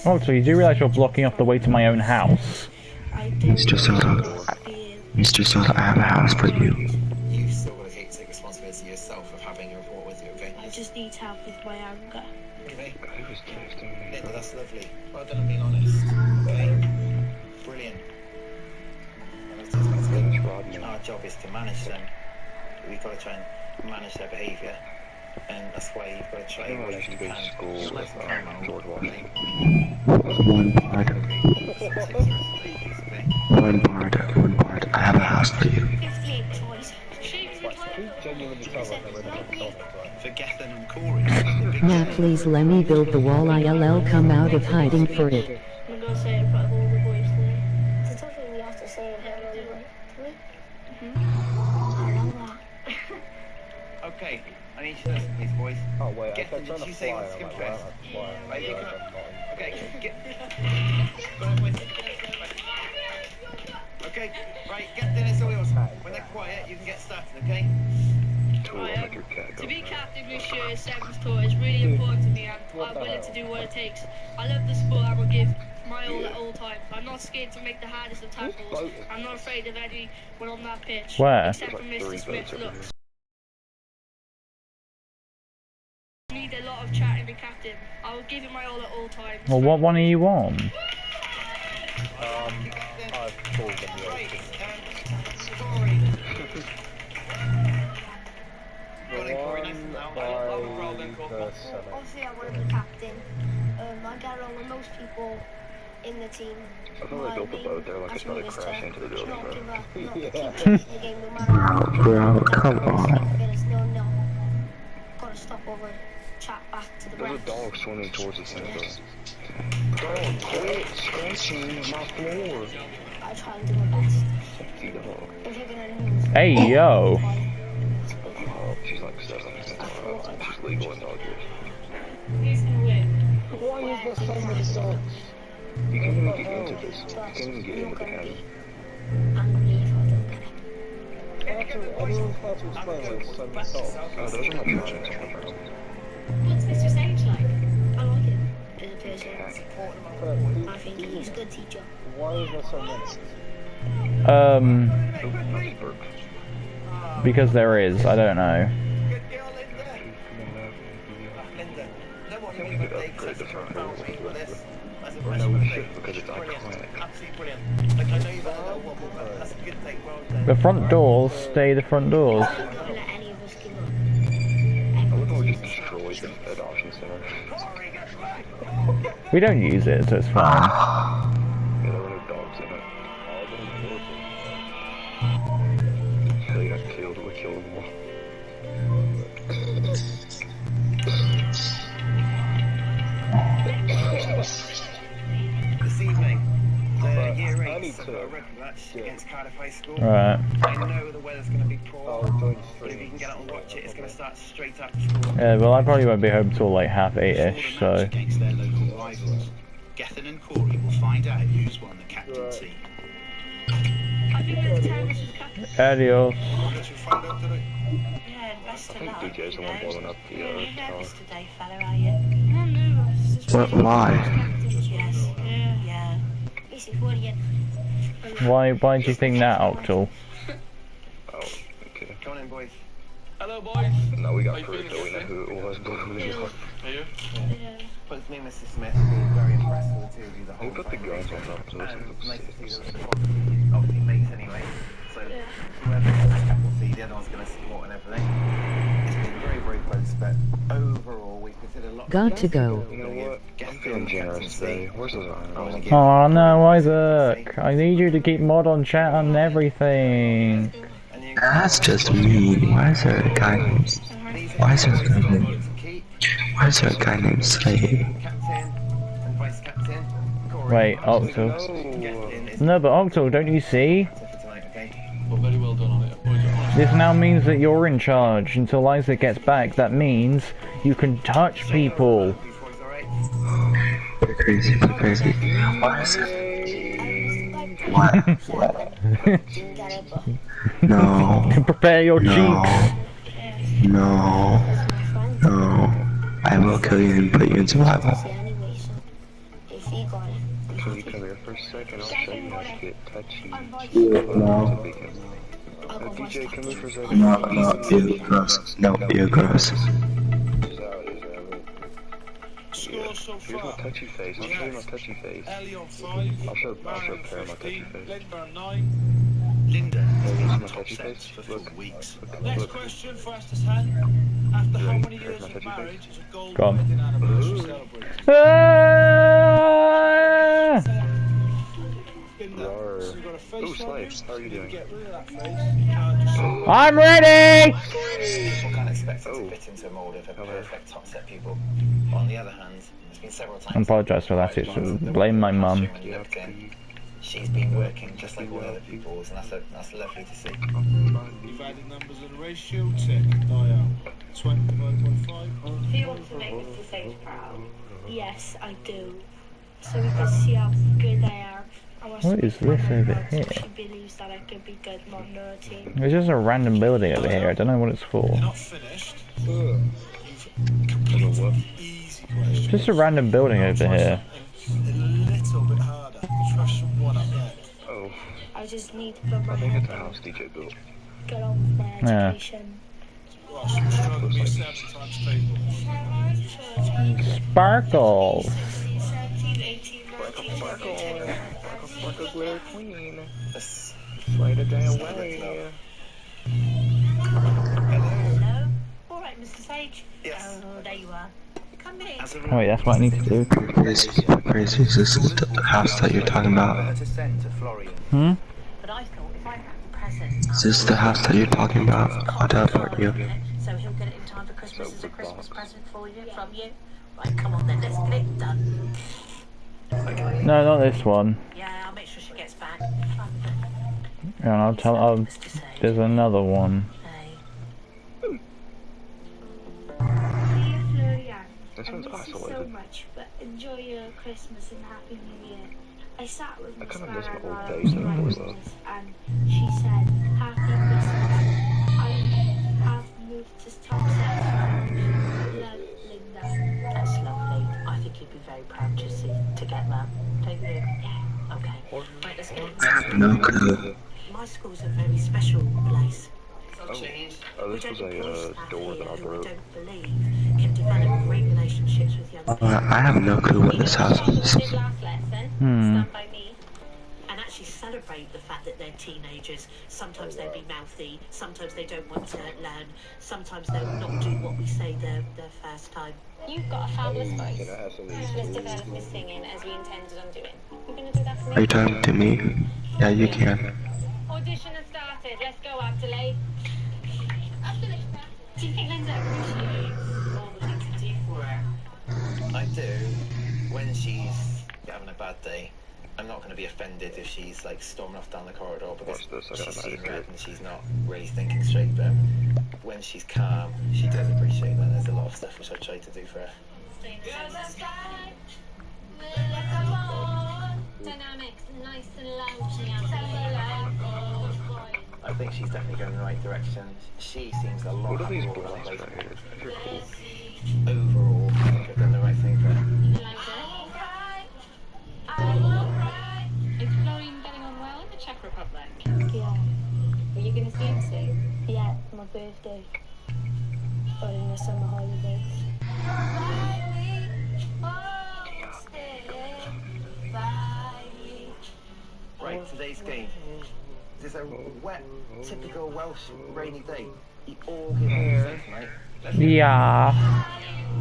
Oh, so you do realise you're blocking off the way to my own house? Mr. Soda, I have a house for you. You've still got to take responsibility yourself of having a report with you, okay? I just need help with my anger. Okay? Linda, that's lovely. Well done on being honest. Okay? Brilliant. Our job is to manage them. We've got to try and manage their behaviour. And that's why you've got to try what you can. One part. I have a house for you. For Gethin and Corey. Now please let me build the wall. ILL come out of hiding for it. I'm gonna say it in front of all the boys there. It's something we have to say in front of everyone. Okay, I need you to listen, please, boys. Oh, wait, did you say you want to confess? Right, you can. Okay, go on, boys. Okay, right, get Dennis all yours. When they're quiet, you can get started, okay? To be captain this year's Sevens tour is really important to me, and I'm willing to do what it takes. I love the sport and will give my all at all times. I'm not scared to make the hardest of tackles. I'm not afraid of anyone on that pitch. Where? Except for Mr. Smith's looks. I need a lot of chat in the captain. I will give it my all at all times. Well, what one are you on? I've called them the old Obviously, I want to be captain. I get along with most people in the team. I thought they built the boat there like it's about to crash into the building, Bro, come on. No. Gotta stop over and chat back to the There's a dog swimming towards the center. Dog, quit scratching my floor. I try and do my best. Sexy dog. If you're gonna lose, Hey, yo. Oh, she's like 7. She's legal in dog years. Who's gonna win? Why is there so many dogs? You can't even get into this. You can't even get into the cabin. Everyone's had to explain why there's so many dogs. Oh, those are my children. What's Mr. Sage like? I like him as a person. I think he's a good teacher. Why is there so many? Because there is, I don't know. Can we upgrade the front door? Or no, we should because it's iconic. Absolutely brilliant. Like, I know you've had one more, but that's a good take. Well done. The front doors stay the front doors. I wouldn't let any of us give up. I wouldn't we just destroy the adoption center. We don't use it, so it's fine. Yeah, there were no dogs in it. All of them killed them. They got killed, we killed them all. This evening, the year 8's got a rugby match against Cardiff High School. Right. I know the weather's going to be poor, but if you can get out and watch it, it's going to start straight after school. Yeah, well, I probably won't be home till like 8:30ish, so. Against their local rivals. Gethin and Corey will find out who's won the captaincy. I think there's time this is captain. Adios. Yeah, best of luck. DJ's the one blowing up the You're tower. nervous today, fella, are you? I'm nervous. What? Why? Yes. Yeah. This is what again. Why do you think that, Octal? Oh, okay. Come on in, boys. Hello, boys. No, we got proof that we know who it was, but we Are you? But me and Mr. Smith have been very impressed with the two of you the whole put the guns on top so And it's nice to see them obviously mates anyway. So whoever gets the cap will see, the other one's going to support and everything. It's been very, very close, but overall we consider a lot. Got to go. You know what? I'm feeling generous today. Where's those irons? Oh no, Isaac! I need you to keep mod on chat and everything. That's just mean. Why is there a guy named... Why is there a guy named Slade? Wait, Octal. No, but Octal, don't you see? Well, very well done on it. This now means that you're in charge until Isaac gets back. That means you can touch people. You're crazy, you're crazy. Why is it? What? No. Prepare your cheeks. No. No. I will kill you and put you in survival. Can you come here for a second? I'll show you how to get touchy. No. DJ, come here for a second. No, ew, gross. No, ew, gross. Here's my touchy face. I'll show you my touchy face. I'll show Pear my touchy face. Linda Here's my top touchy sets face. for Look. 4 weeks. Next question for Esther's hand. After how many years of marriage is a gold Go on. wedding anniversary celebrated? Oh, Slaves, how are you doing? I'm ready! People can't expect it to fit into a mould of a perfect top set people. On the other hand, there's been several times. I apologise for that, it's blame my mum. She's been working just like all the other people's, and that's lovely to see. You've added numbers and ratio, tick, dial. 20.5. Do you want to make Mr. Sage proud? Yes, I do. So we can see how good they are. What is this over here? She believes that I could be good on her team. There's just a random building over here, I don't know what it's for. Not finished. Just a random building over here. A little bit harder. Try some one up there. Oh. I just need to put my I think head it's a down, house DJ built. get on with my Yeah. education. Well, some struggle be 7 times table. Sparkles! Sparkle glitter queen. Slide it down away. Hello? Alright, Mr. Sage. Yes. Oh, there you are. Come in. Oh wait, that's what I need to do. Crazy, crazy. Is this the house that you're talking about? To send to Florian. Hmm? But I thought if I had the present... Is this the house that you're talking about? I'll teleport you. So he'll get it in time for Christmas as a Christmas present for you, from you. Right, come on then, let's get it done. No, not this one. Yeah, I'll make sure she gets back. And I'll tell. There's another one. Dear Florian, This I one's miss you so isolated. much, but enjoy your Christmas and Happy New Year. I sat with I Miss kinda miss my Mara old while I days was in writing Florida. this, and she said, Happy Christmas. I have moved to Thompson. Love, Linda. That's lovely. I think you'd be very proud to get that. Don't you? Yeah. Okay. Right, let's get it. I have no clue. My school's a very special place. Oh, this was a door that I broke. Don't believe can develop great relationships with young people. I have no clue what this house is. Last lesson, stand by me, and actually celebrate the fact that they're teenagers. Sometimes they'll be mouthy, sometimes they don't want to learn, sometimes they'll not do what we say their first time. You've got a fabulous voice. Can I have some of Let's these? develop this singing as we intended on doing. You're going to do that for me? Are you talking to me? Yeah, you can. Audition has started. Let's go, Abdullah. Do you think Linda appreciates all the things you do for her? I do. When she's having a bad day, I'm not going to be offended if she's like storming off down the corridor because Watch this, I got she's a seeing magic red trick. and she's not really thinking straight. But when she's calm, she does appreciate that. There's a lot of stuff which I try to do for her. Dynamics, nice and loud. I think she's definitely going in the right direction. She seems a lot What are these more blocks like right here? These are cool. overall done the right thing for her. Is Florian getting on well in the Czech Republic? Yeah. Are you going to see him soon? Yeah, for my birthday. Or in the summer holidays. Right, today's game. There's a wet, typical Welsh rainy day. You all hear what I'm saying tonight. Let's Yeah.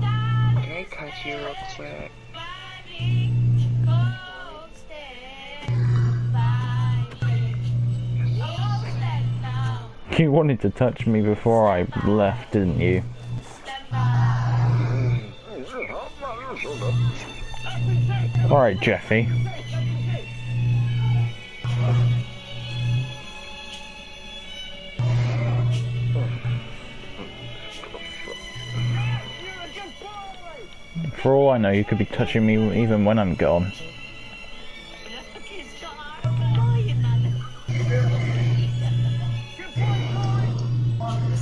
Can I touch you real quick? You wanted to touch me before I left, didn't you? Alright, Jeffy. For all I know, you could be touching me even when I'm gone. It's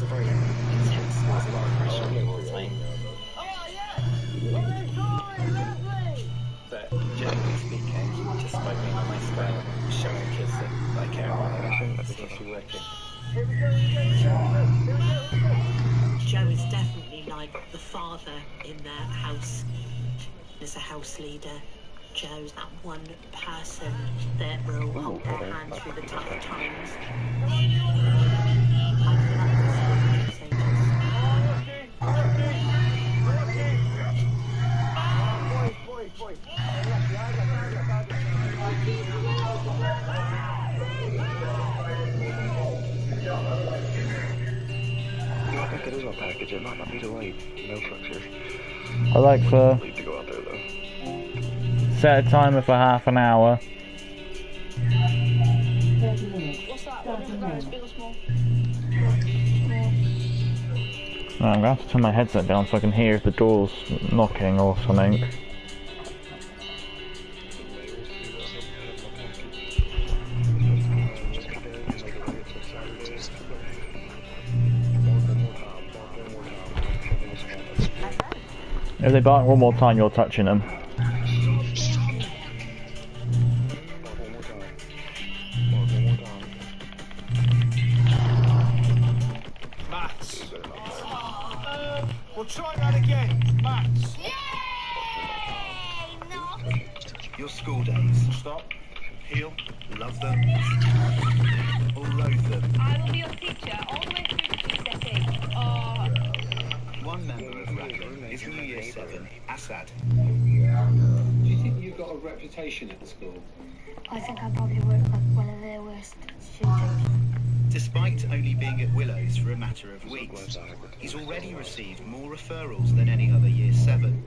a very intense, there's a lot of pressure all the time. But generally speaking, just by being on my square, showing the kids that I care about them, that's actually working. Joe is definitely like the father in their house. As a house leader, Joe's that one person that will hold their hand through the tough times. I think it is on package, it might not be delayed. No structure. I like to Need to go out there though. set a timer for half an hour. What's that? What is that? Big or small? No, I'm going to have to turn my headset down so I can hear if the door's knocking or something. If they bark one more time, you're touching them. Max. We'll try that again. Max. Your school days. Stop. Heal. Love them. Or loathe them. I will be your teacher all the way through to GCSE. Oh. One member of Rackham is New Year 7, Assad. Do you think you've got a reputation at the school? I think I probably work like one of their worst students. Despite only being at Willows for a matter of weeks, he's already received more referrals than any other Year 7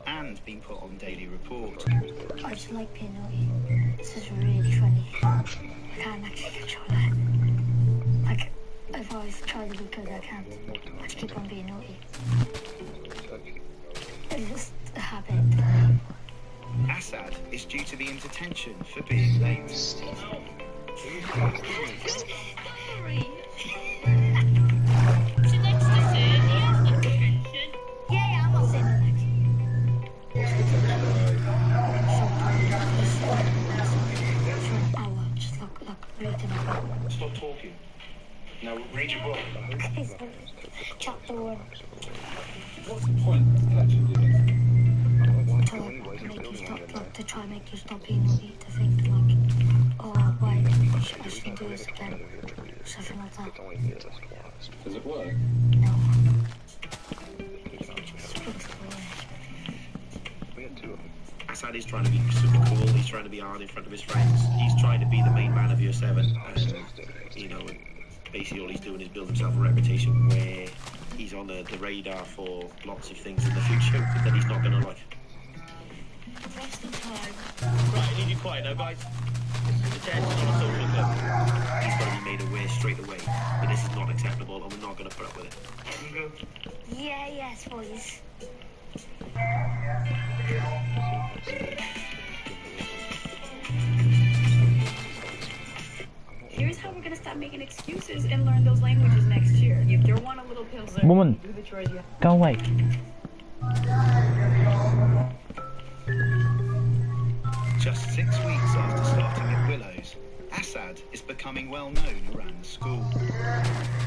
and been put on daily report. I just like being naughty. This is really funny. I can't actually control it. Like, I've always tried to be good, I can't. I just keep on being naughty. It's just a habit. Assad is due to be in detention for being late. Sorry. Should I just say he has no detention? Yeah, I'm not saying that. Just look, reading about. Stop talking. Now read your book. Chapter 1. What's the point of catching you? To try and make you stop being naughty, to think like, oh, why I shouldn't do this again, something like that. Does it work? No. Assad is trying to be super cool, he's trying to be hard in front of his friends, he's trying to be the main man of Year 7, and, you know, basically all he's doing is build himself a reputation where he's on the radar for lots of things in the future that he's not going to like. What's the time? Right, I need you quiet now, guys. This is detention on a social club. He's got to be made aware straight away that this is not acceptable and we're not going to put up with it. Yeah, yes, boys. Here's how we're gonna stop making excuses and learn those languages next year. If you want a little pills, Woman, do the chores you go away. Just 6 weeks after starting at Willows, Assad is becoming well known around the school.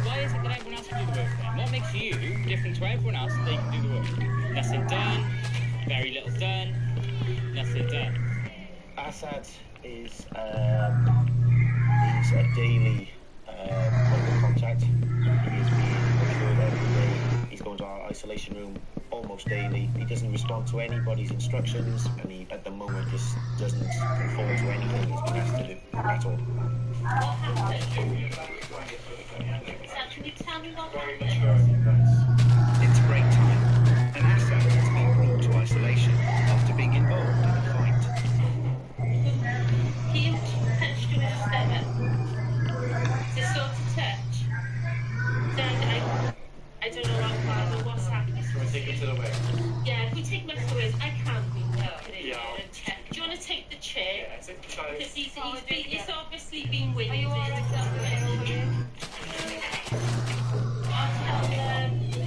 Why is it that everyone else can do the work then? What makes you different to everyone else that they can do the work? Nothing done, very little done, nothing done. Assad is a daily point of contact. He is being monitored every day. He's going to our isolation room almost daily. He doesn't respond to anybody's instructions, and he, at the moment, just doesn't conform to anything he's been asked to do at all. What happened? So can you tell me what happened? It's break time, and Assad has been brought to isolation after being involved in a fight. He touched you with his stomach. This sort of touch. Then I don't know what's happening. Take it to the way. Yeah, we take my stories? I can't read and check. Do you want to take the chair? Yeah, it's a child. Because he's obviously been waiting. Are you alright? I'll tell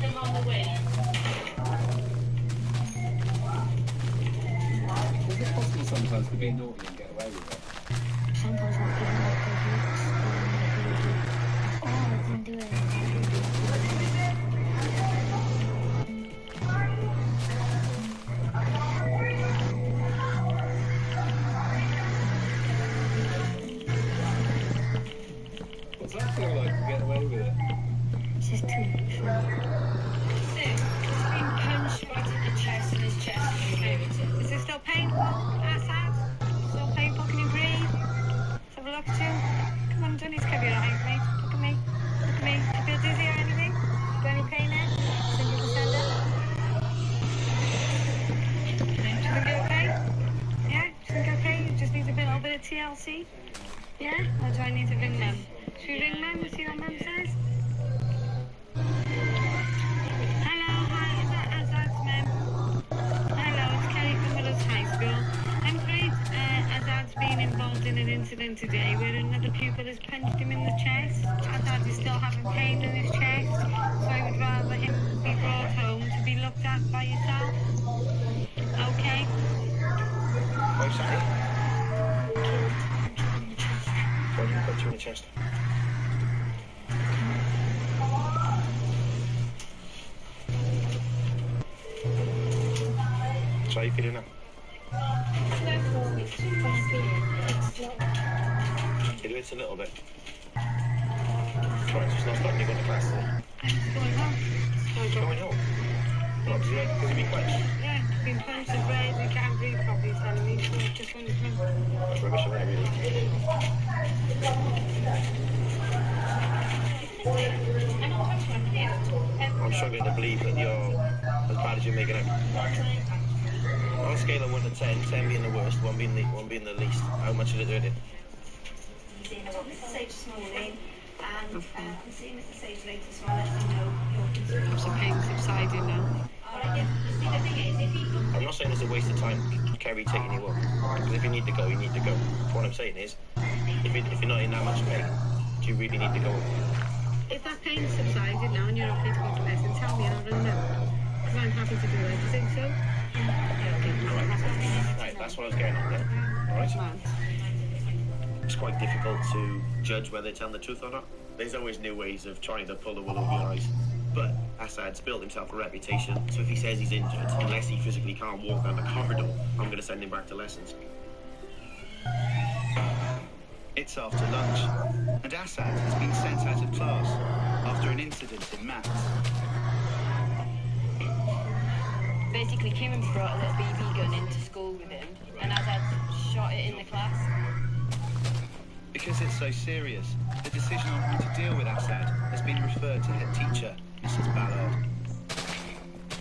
them on the way. Is it possible sometimes to be naughty and get away with it? Sometimes I'll give them oh, I can do it. What's that feel like to get away with it? It's just too much fun. He's been punched right in the chest and his chest is inflamed. Is it still painful? Assad? Still painful? Can you breathe? Let's have a look at you. Come on, don't need to cover your eyes, mate. Look at me. Look at me. Do you feel dizzy or anything? Got any pain there? Send you to stand up. Do you think you're okay? Yeah? Do you think okay? You just need a little bit of TLC? Yeah? Or do I need to ring Mum? Should we ring Mum and see what Mum says? Hello, hi, is that Azad's Mum? Hello, it's Kelly from Willows High School. I'm afraid Azad's been involved in an incident today where another pupil has punched him in the chest. Azad is still having pain in his chest, so I would rather him be brought home to be looked at by yourself. Okay? Oh, sorry. Why did you punch you in the chest? So how are you feeling now? It hurts a little bit. Right, so it's not stopping you going to class then? Going home. Going home? What, because you've been punched? Yeah, been punched and raised and can't breathe properly, telling me, so just wanted to come. That's rubbish, isn't it, really? I'm struggling to believe that you're as bad as you're making out. On a scale of 1 to 10, 10 being the worst, 1 being the least, how much is it hurting? Seeing Mr. Sage this morning, and I'm seeing Mr. Sage later, so I'll let you know your concerns. The pain's subsiding now. Alright, yeah. See, the thing is, if he comes... I'm not saying it's a waste of time, Kerry, taking you up. Because if you need to go, you need to go. What I'm saying is, if you're not in that much pain, do you really need to go? If that pain's subsided now and you're okay to go to lesson, tell me and I'll ring them. Because I'm happy to do it. Do you think so? Right, that's what I was getting at then. Alright? It's quite difficult to judge whether they're telling the truth or not. There's always new ways of trying to pull the wool over your eyes. But Assad's built himself a reputation, so if he says he's injured, unless he physically can't walk down the corridor, I'm going to send him back to lessons. It's after lunch, and Assad has been sent out of class after an incident in maths. Basically, Kieran brought a little BB gun into school with him, and Assad shot it in the class. Because it's so serious, the decision on how to deal with Assad has been referred to head teacher, Mrs. Ballard.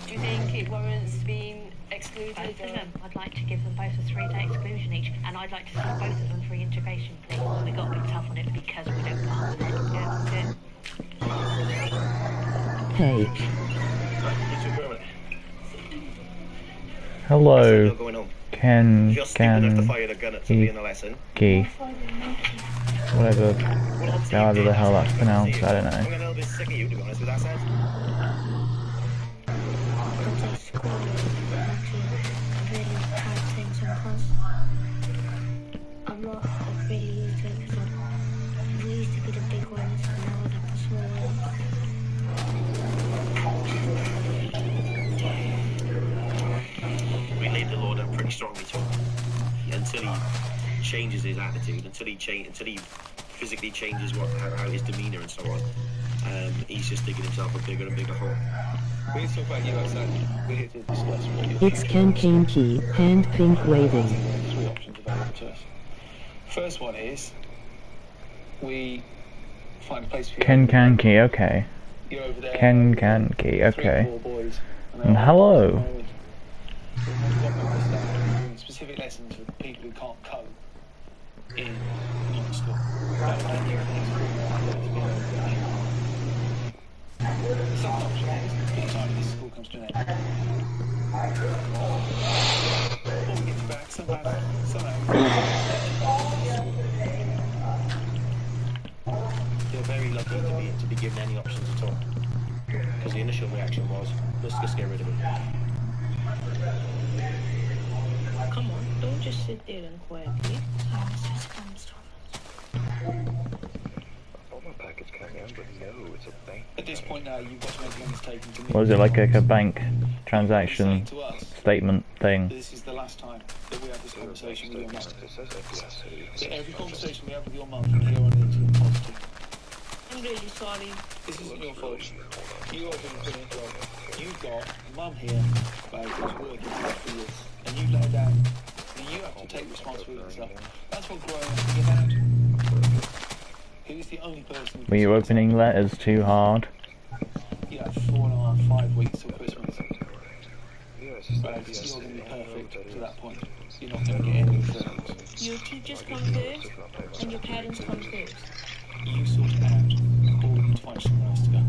Do you think it warrants being excluded? Both of them. I'd like to give them both a 3-day exclusion each, and I'd like to see both of them for reintegration, please. We got a bit tough on it because we don't put up with it. Yeah, that's it. Hey. Hello. If you're stupid enough to fire the gun at somebody in the lesson. Whatever. However the hell that's pronounced, I don't know. I'm getting a little bit sick of you, to be honest with Assad. I'm not really used to it because we used to be the big ones and now we're like the small ones. We laid the law down pretty strongly to him until he changes his attitude, until he physically changes how his demeanour and so on. He's just digging himself a bigger and bigger hole. We're here to talk about you, Assad. We're here to discuss what you're It's Ken Key, hand pink waving. Three options available to us. First one is we find a place for you. Ken Key, okay. You're over there. Ken Key, okay. 3 or 4 boys. And hello. Doing specific lessons for people who can't cope in normal school. The second option is, by the time this school comes to an end, initial reaction was, let's just get rid of him. Come on, don't just sit there and quietly. At this point now, you've got to make a mistake. Was it like a bank transaction statement thing? This is the last time that we have this conversation with your mum. So every conversation we have with your mum from here on in is positive. I'm really sorry. This isn't your fault. You are doing a brilliant job. You've got mum here, babe, who's working hard for you, and you let her down. And you have to take responsibility for stuff. That's what growing up is about. Who's the only person? Were you opening letters too hard? You have 4.5, 5 weeks till Christmas. But you're going to be perfect to that point. You're not going to get any further. Your teachers come first, and your parents come first. You sort it out. Call them to find somewhere else to go.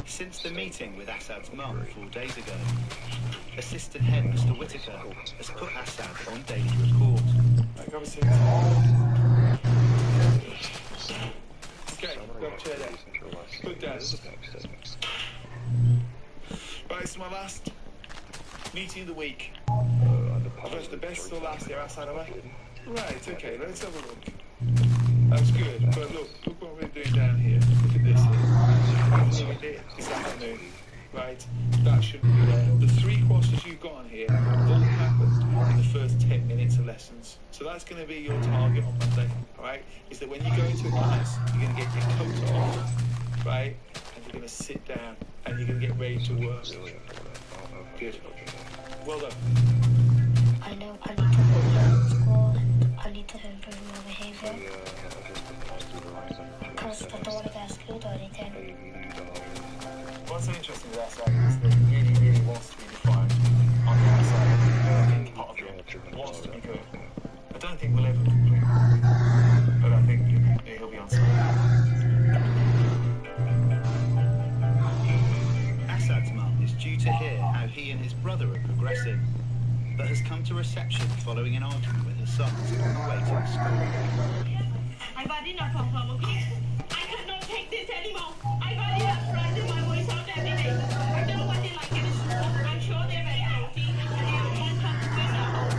Since the meeting with Assad's mum 4 days ago, Assistant Head Mr. Whitaker has put Assad on daily report. Okay, grab a chair there. Put down. Right, it's my last meeting of the week. First the best till last year outside of it. Right, okay, let's have a look. That's good, but look what we're doing down here. Look at this here. Look at it this afternoon. Right, that shouldn't be there. The 3 crosses you've got on here all happened in the first 10 minutes of lessons. So that's going to be your target on Monday, alright? Is that when you go into a class, you're going to get your coat off, right? And you're going to sit down and you're going to get ready to work. Good. Well done. I know I need to learn school. I need to improve my behaviour. Because I don't want to get schooled or anything. What's so interesting with Assad is that he really wants to be defined on the outside. I think part of him wants to be good. I don't think we'll ever complete it, but I think he'll be on side. Assad's mum is due to hear how he and his brother are progressing, but has come to reception following an argument with her sons on the way to the school. I've had enough of them, okay? I cannot take this anymore. I've had enough raising my voice out every day. I don't know what they like in the school. I'm sure they're very naughty, and they always come to us at home.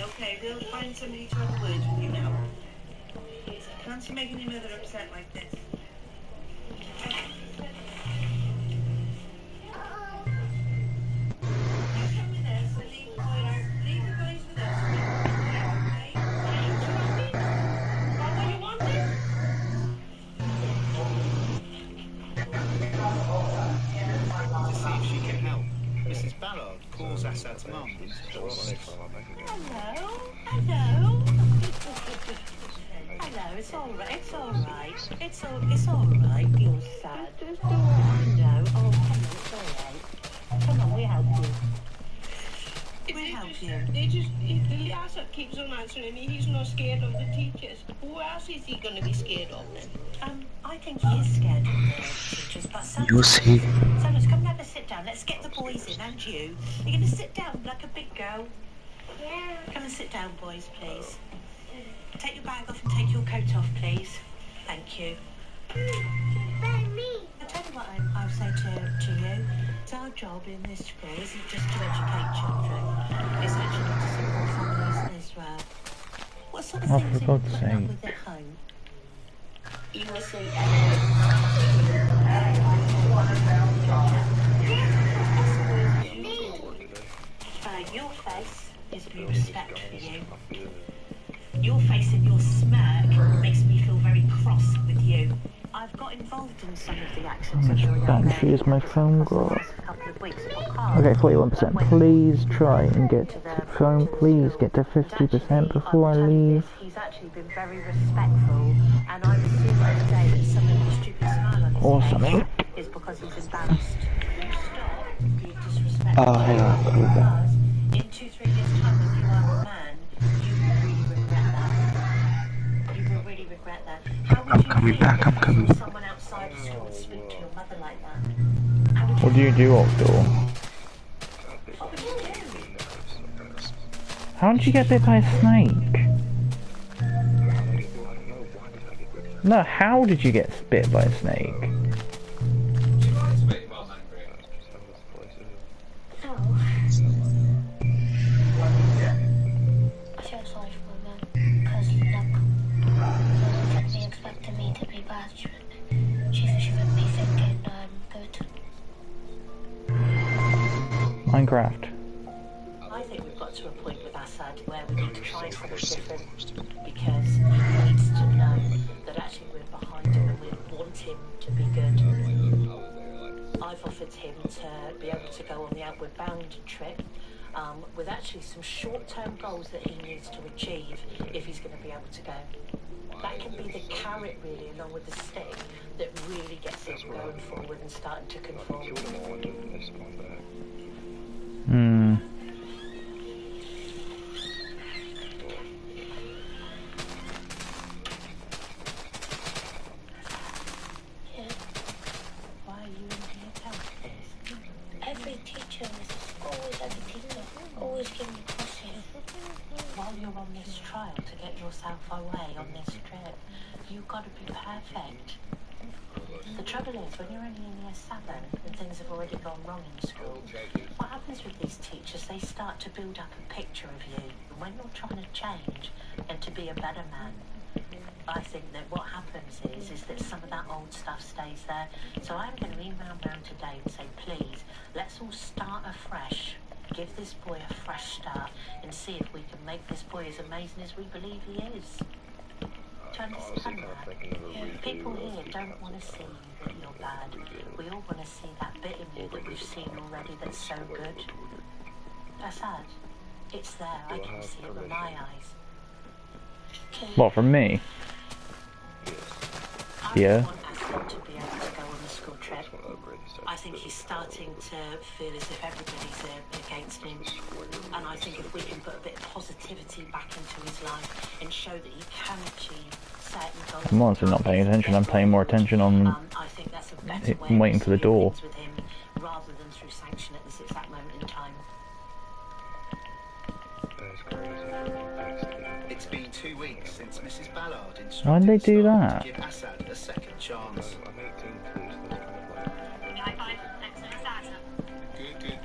Okay, we'll find somebody to have a word with you now. Can't you make any mother upset like this? Calls Assad's mum into the office. Hello. Hello, it's all right. It's all right. It's all right. You're sad. No. Oh, come on, it's all right. Come on, we'll help you. We'll help you. The Assad keeps on answering me. He's not scared of the teachers. Who else is he going to be scared of then? I think he is scared of the teachers, but You see. Sanders, come and have a sit down. Let's get the boys in, and you. You're going to sit down like a big girl. Yeah. Come and sit down, boys, please. Take your bag off and take your coat off, please. Thank you. I'll tell you what I'll say to you. It's our job in this school isn't just to educate children. It's actually to support families as well. What sort of things are you putting up with at home? You will see your face is to be respect for you. Your face and your smirk makes me feel very cross with you. I've got involved in some of the actions of your young man. Battery is my phone got. Okay, 41%. Please try and get to the phone. Please get to 50% before I leave. He's actually been very respectful, and I was seeing the other day that some of the stupid smile on his Or face something. is because he's embarrassed. Stop being disrespectful. Oh, hang on. Because in 2-3 years' time, when you are a man, you will really regret that. You will really regret that. How would I'm you coming feel back, I'm coming. if someone outside of school speak to your mother like that? What do you do outdoor? What would you do? How did you get bit by a snake? No, how did you get bit by a snake? feel sorry for him, man. Because, look, he expected me to be bad. She wouldn't be thinking good. Minecraft. I think we've got to a point with Assad where we need to try something different, because he needs to know that actually we're behind him and we want him to be good. I've offered him to be able to go on the Outward Bound trip with actually some short-term goals that he needs to achieve if he's going to be able to go. That can be the carrot, really, along with the stick, that really gets him going forward and starting to conform. Every teacher in this always give me crosses. While you're on this trial to get yourself away on this trip, you've got to be perfect. The trouble is, when you're only in year 7 and things have already gone wrong in school, what happens with these teachers, they start to build up a picture of you when you're trying to change and to be a better man. I think that what happens is that some of that old stuff stays there. So I'm going to email round today and say, please, let's all start afresh. Give this boy a fresh start and see if we can make this boy as amazing as we believe he is. Do you understand that? People here don't want to see that you're bad. We all want to see that bit in you that we've seen already that's so good. Assad, it's there. I can see it with my eyes. What, from me? Yeah. I think he's starting to feel as if everybody's against him, and I think if we can put a bit of positivity back into his life and show that he can achieve certain goals. I'm honestly not paying attention, I'm paying more attention on I think that's a better way I'm waiting for the door. with him, rather than through sanction at this exact moment in time. It's been 2 weeks since Mrs. Ballard instructed Why did they do that? to give Assad a second chance.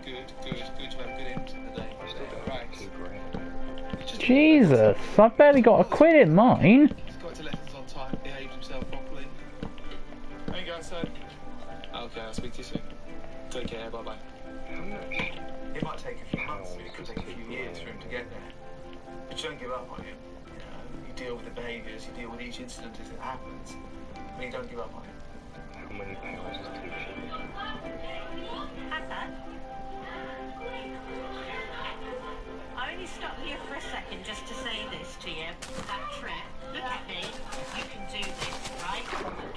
Good. You've had a good end to the day. Right. Jesus, I've barely got a quid in mine. He's got to lessons on time, behaved himself properly. There you go, son. Okay, I'll speak to you soon. Take care, bye-bye. It might take a few months, it could take a few years for him to get there. But you don't give up on him. You deal with the behaviours, you deal with each incident as it happens, but you don't give up on him. How many pounds is too cheap? I only stopped here for a second just to say this to you. That trip, look at me, you can do this, right?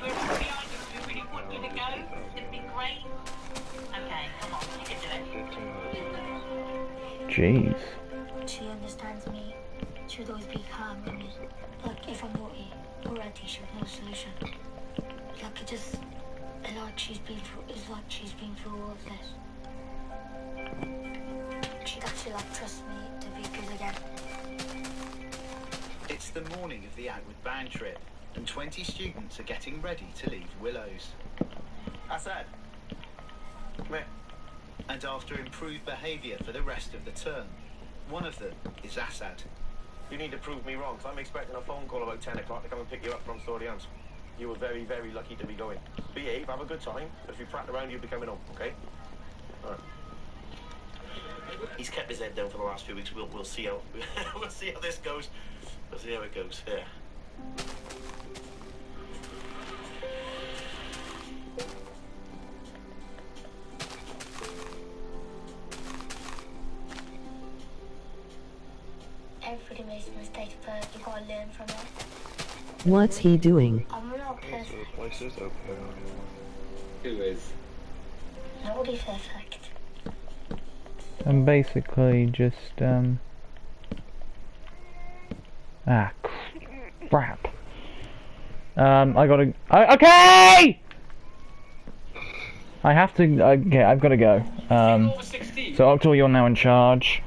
We're behind you, we really want you to go. It'd be great. Okay, come on, you can do it. Jeez. She understands me. She would always be calm with me. Like, if I'm naughty or anti, she would know a solution. Like, it just, it's like she's been through all of this. She'd actually, trust me to be good again. It's the morning of the Outward Bound trip, and 20 students are getting ready to leave Willows. Assad, come here. And after improved behaviour for the rest of the term, one of them is Assad. You need to prove me wrong, because I'm expecting a phone call about 10 o'clock to come and pick you up from Storians. You were very, very lucky to be going. Behave, have a good time, but if you prat around, you'll be coming home, okay? All right. He's kept his head down for the last few weeks. We'll see how we'll see how this goes. We'll see how it goes. Yeah. Everybody makes a mistake, but you gotta learn from it. What's he doing? I'm not perfect. Who is? Nobody's perfect. I'm basically just, crap. Okay! I have to, okay, I've got to go. So Octo, you're now in charge.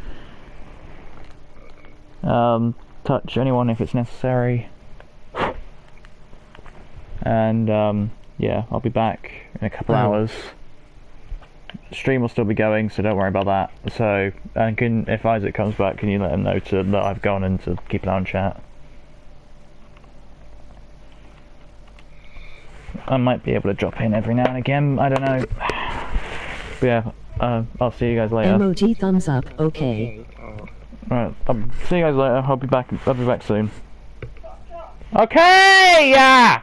Touch anyone if it's necessary. And, yeah, I'll be back in a couple hours. stream will still be going, so don't worry about that. So, and if Isaac comes back, can you let him know that I've gone and to keep an eye on chat? I might be able to drop in every now and again, I don't know. But yeah, I'll see you guys later. Emoji thumbs up, okay. Right, see you guys later, I'll be back soon. Okay, yeah!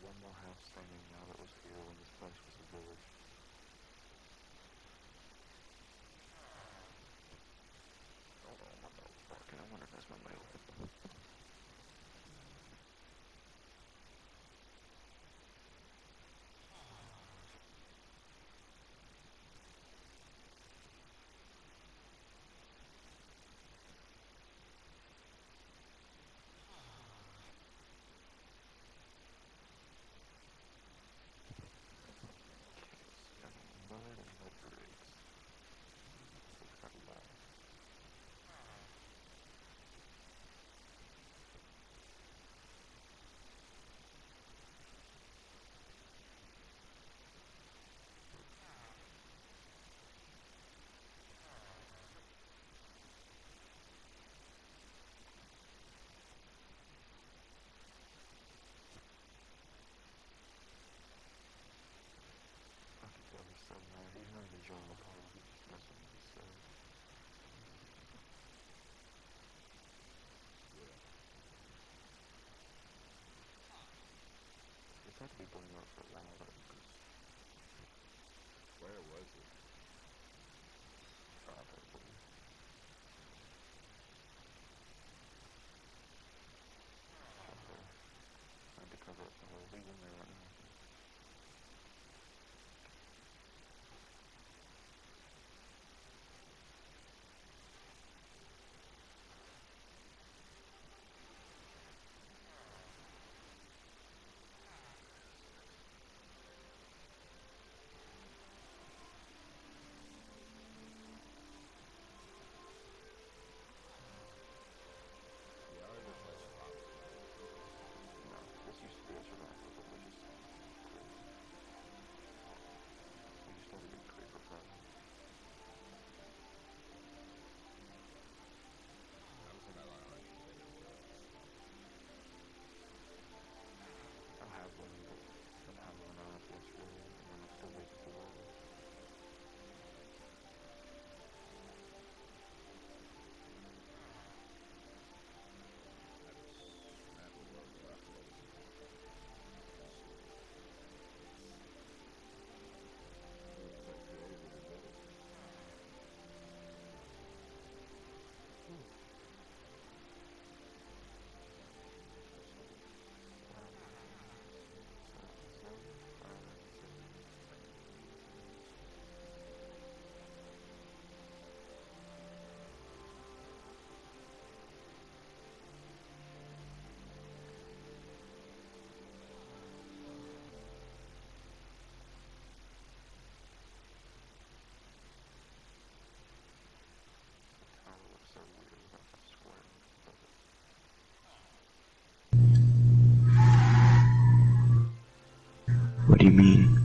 one more house standing now that was here when this place was a village. Hold on, what the fuck? I wonder if that's my mail. It's had to be burning up for a while, where was it? Probably. I had to cover up the hole. He's in there right now. What do you mean?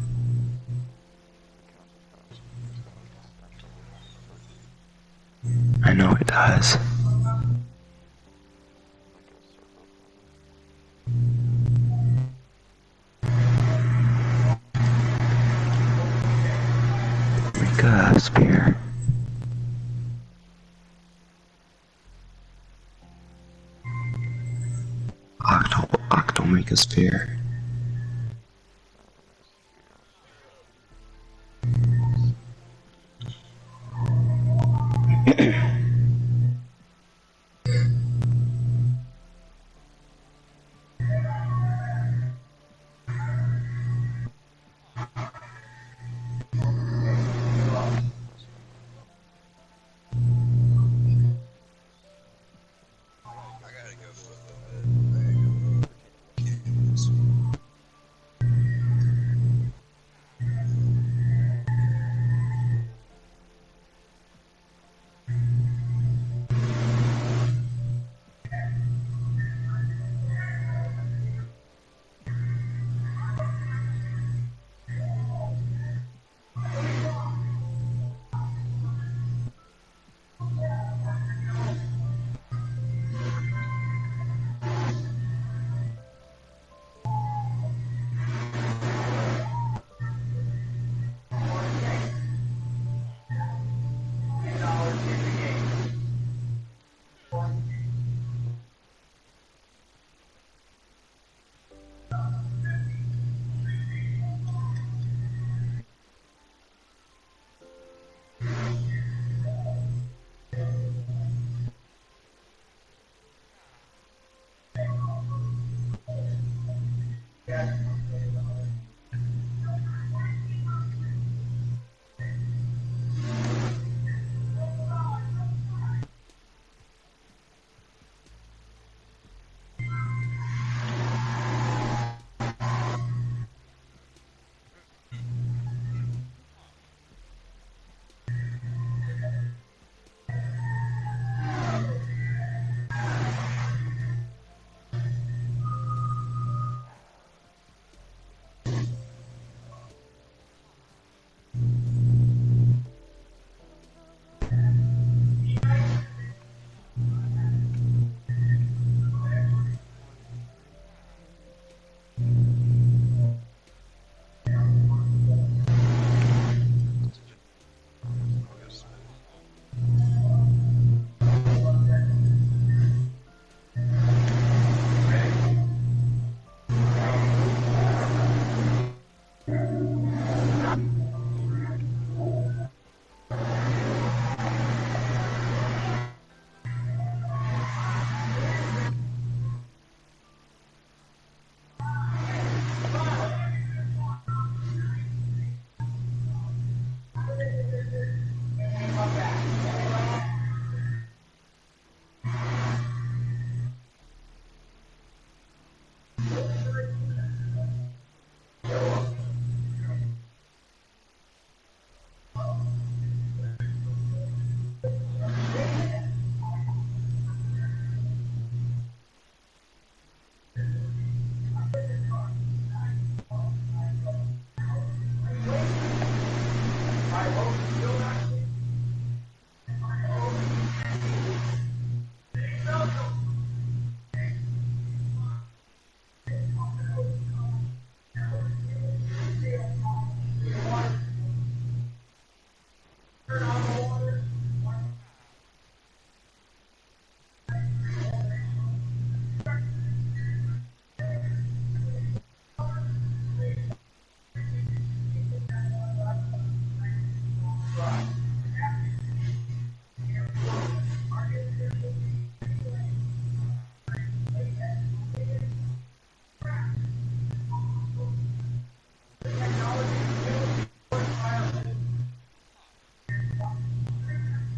I know it does. Make a spear. Octo make a spear.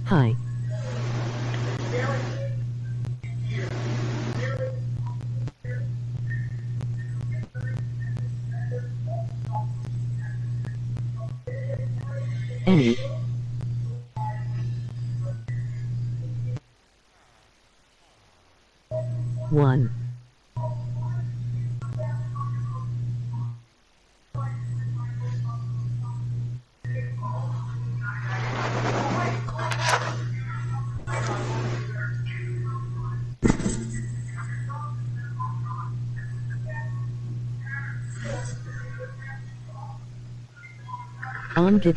Hi. Any. One.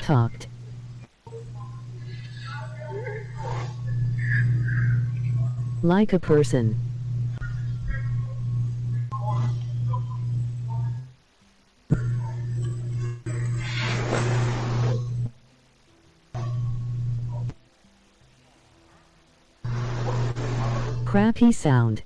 Talked. Like a person. Crappy sound.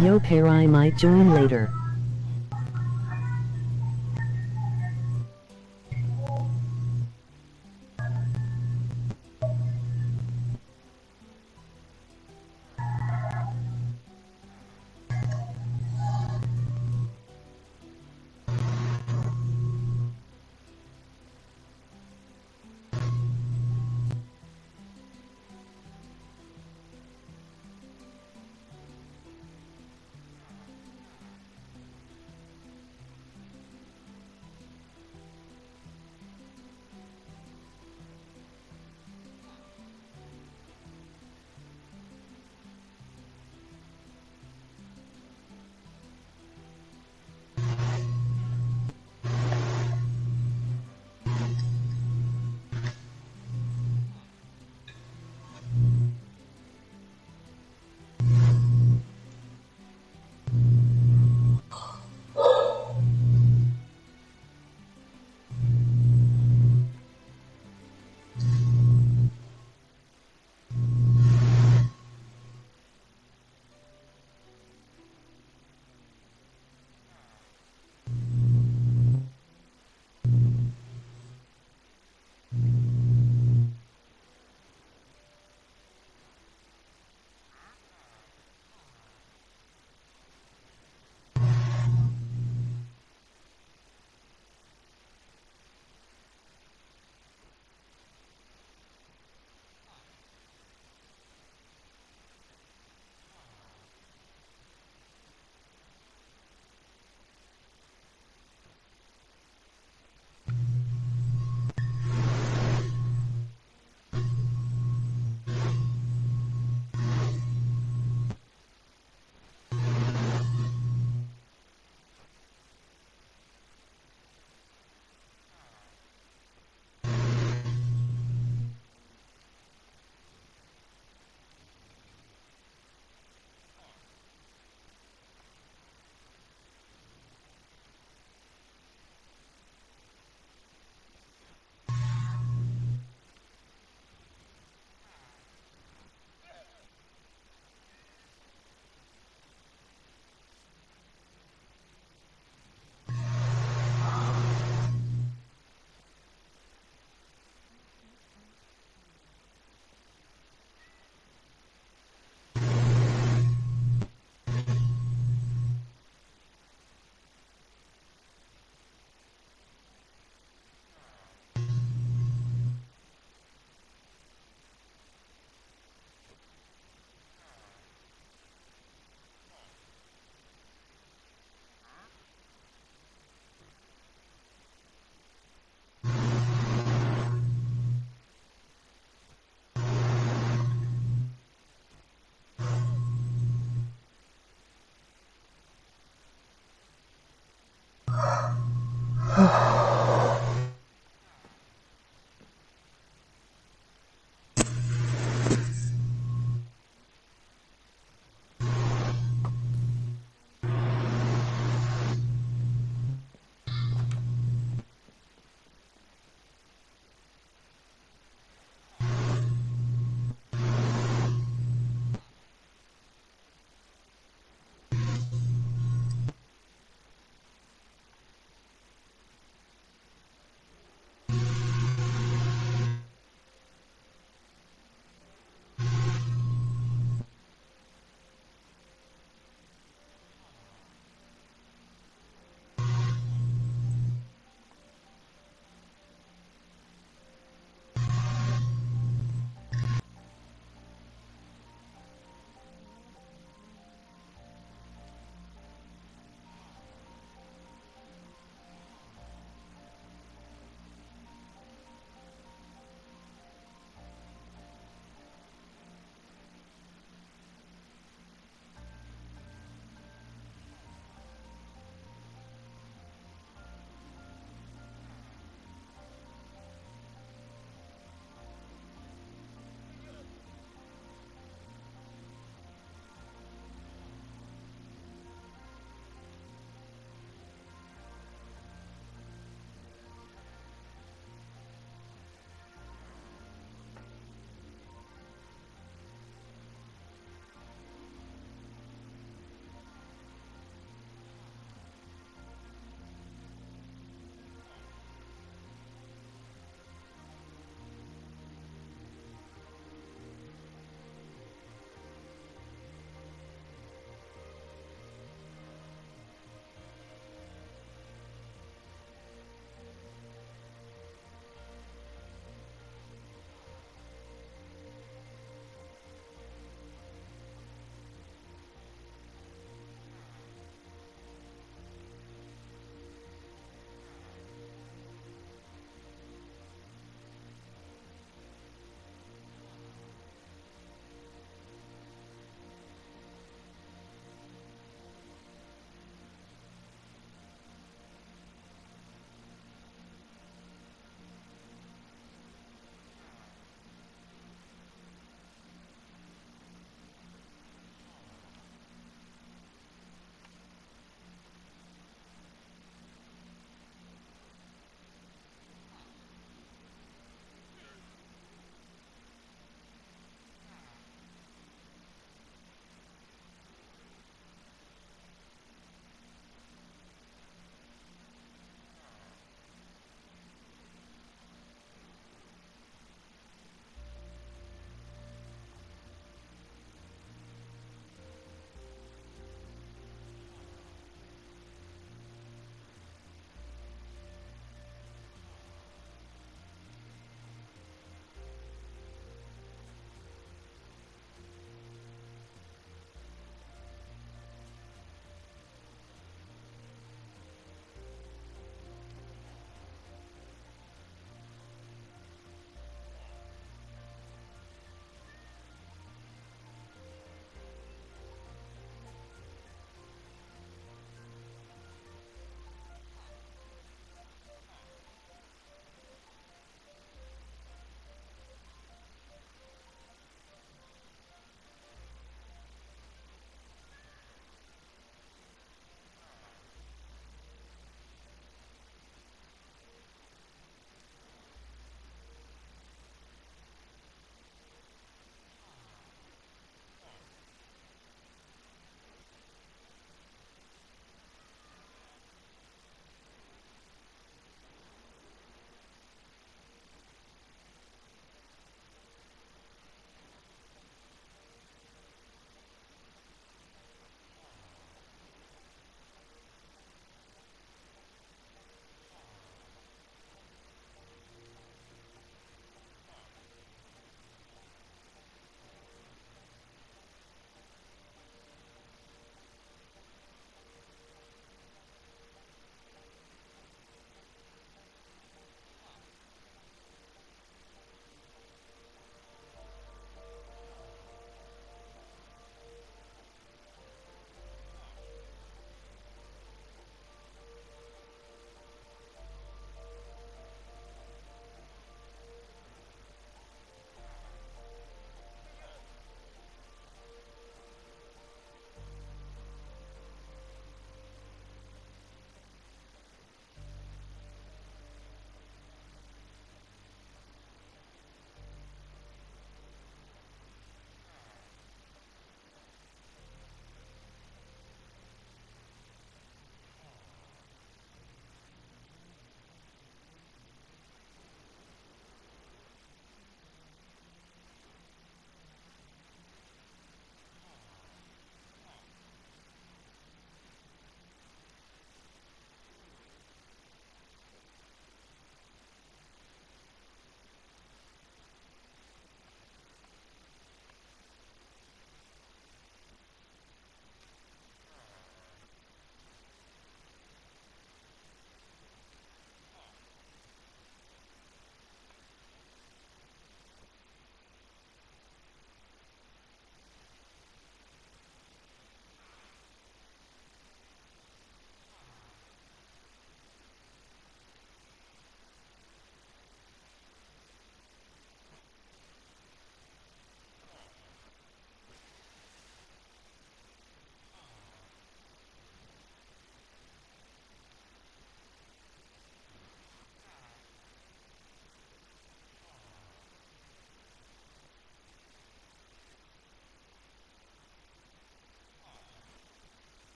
Yo pair, I might join later.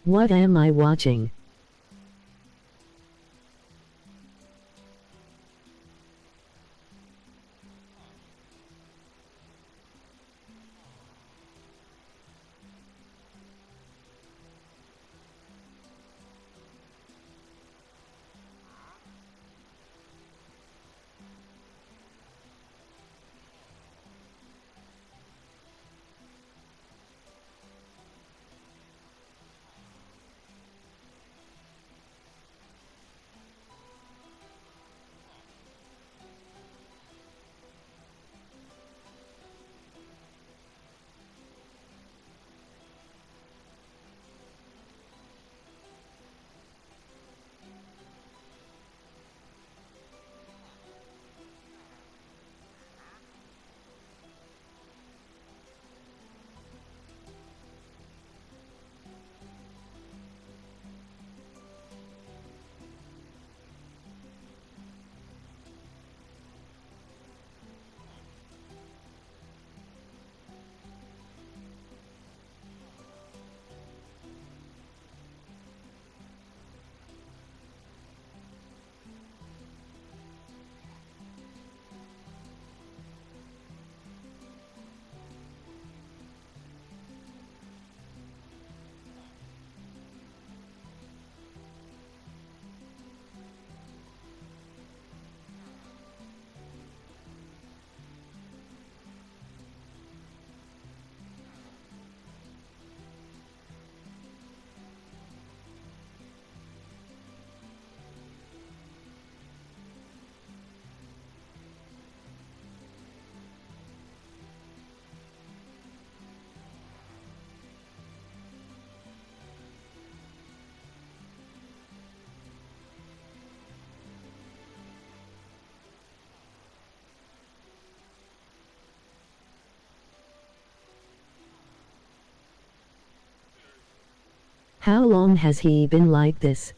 What am I watching? How long has he been like this?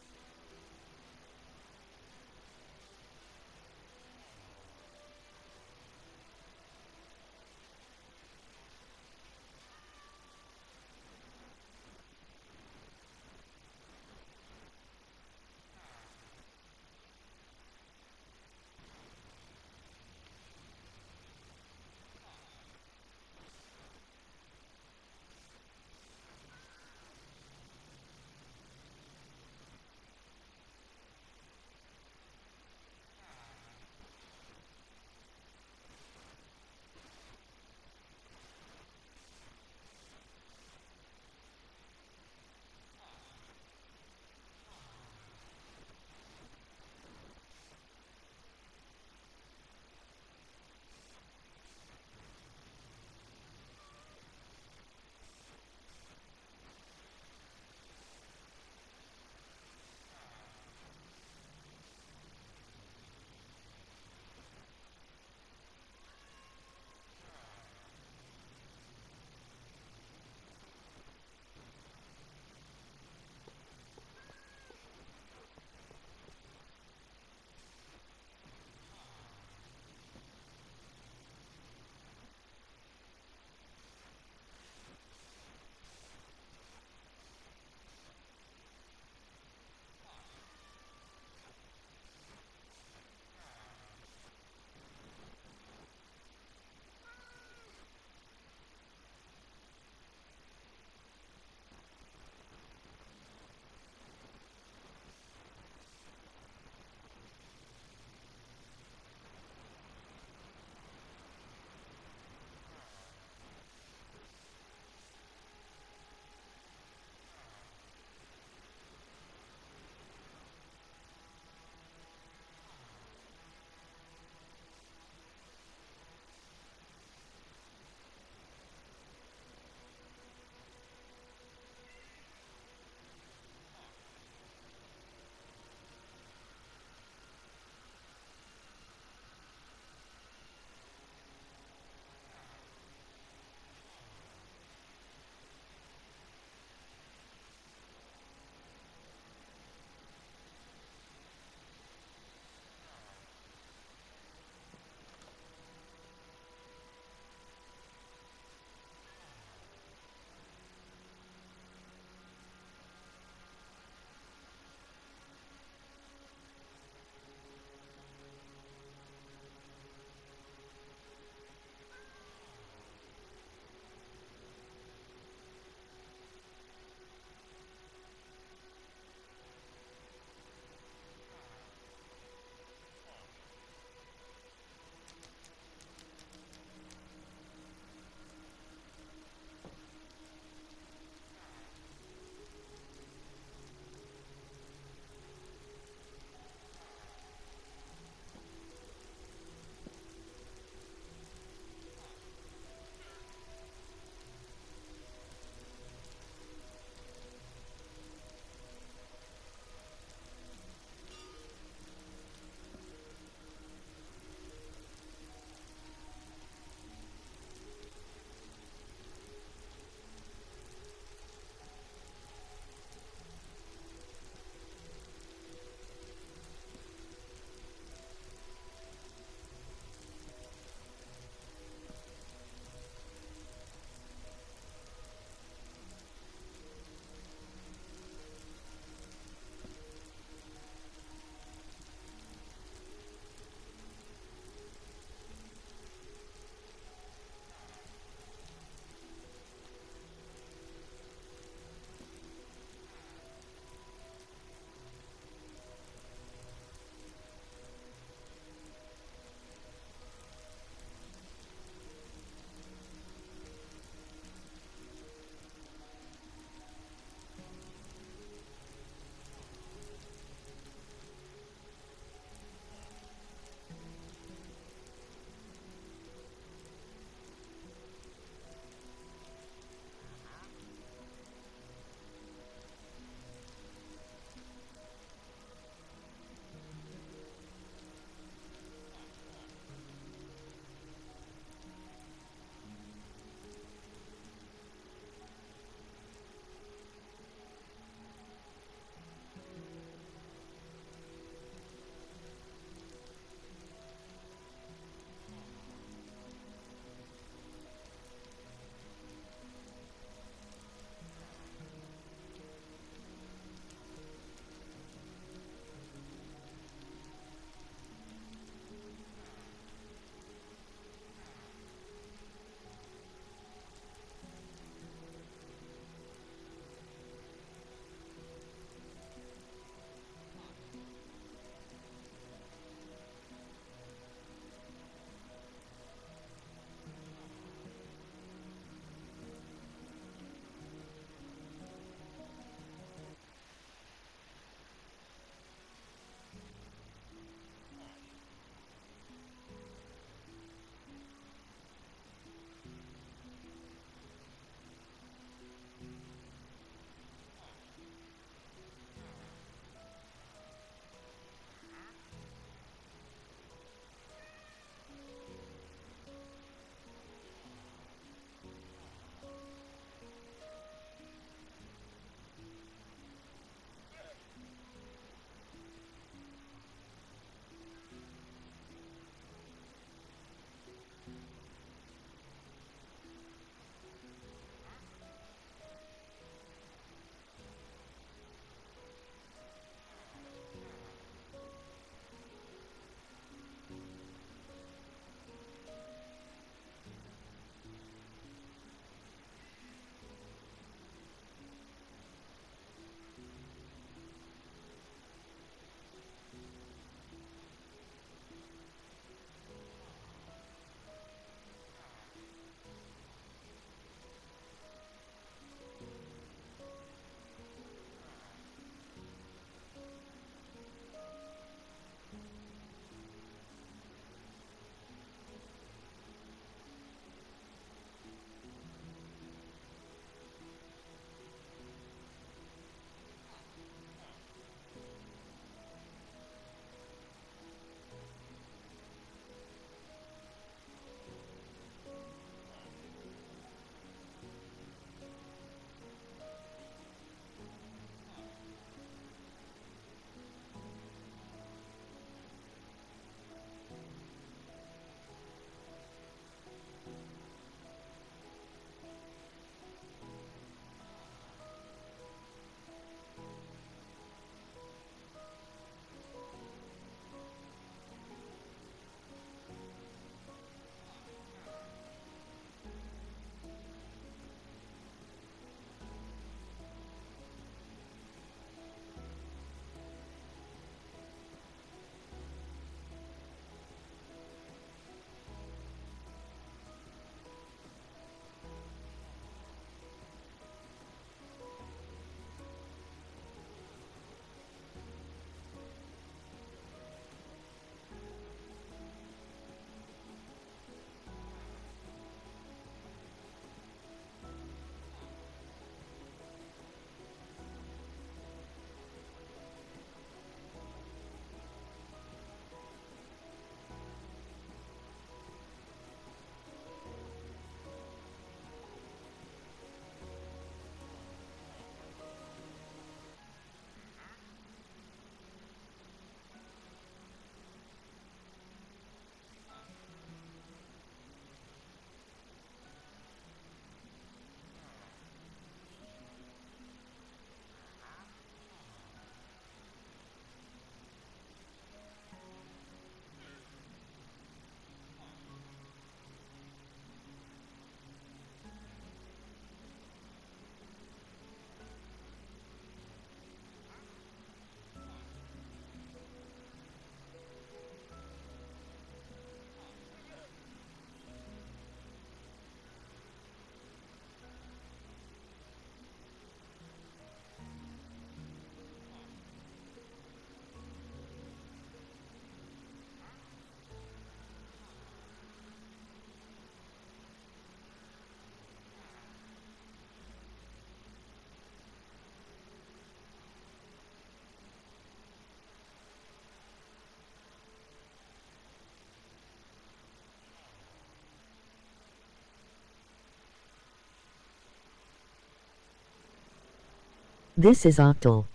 This is Octal.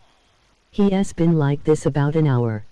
He has been like this about an hour.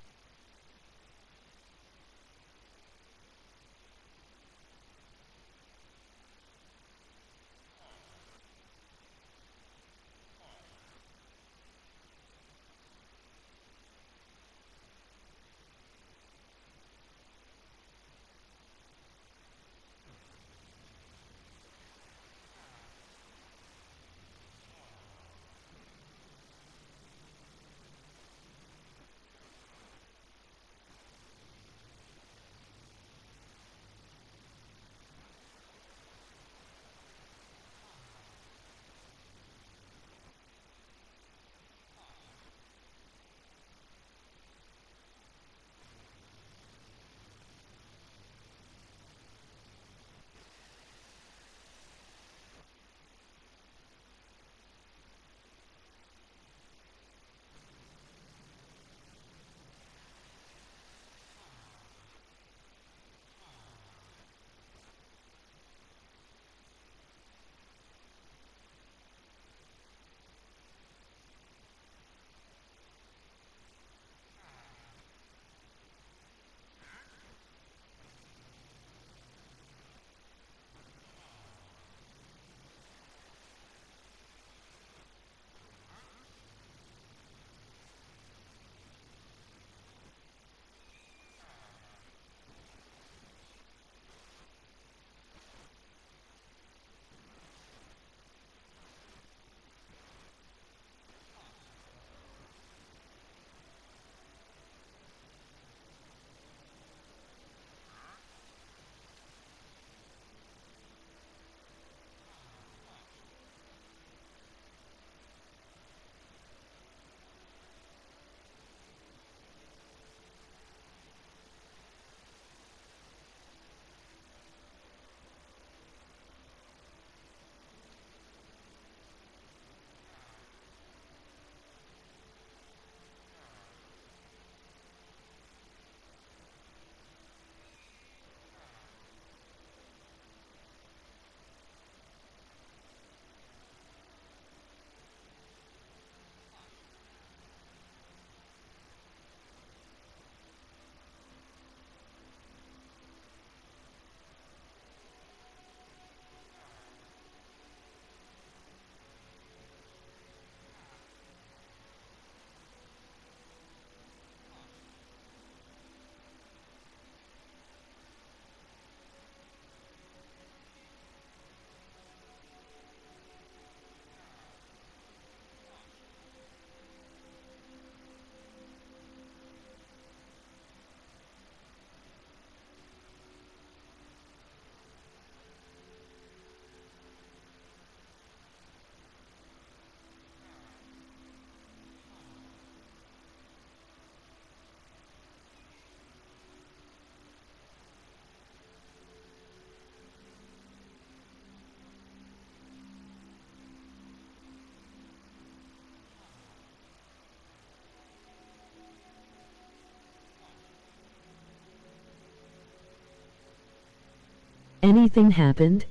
Anything happened?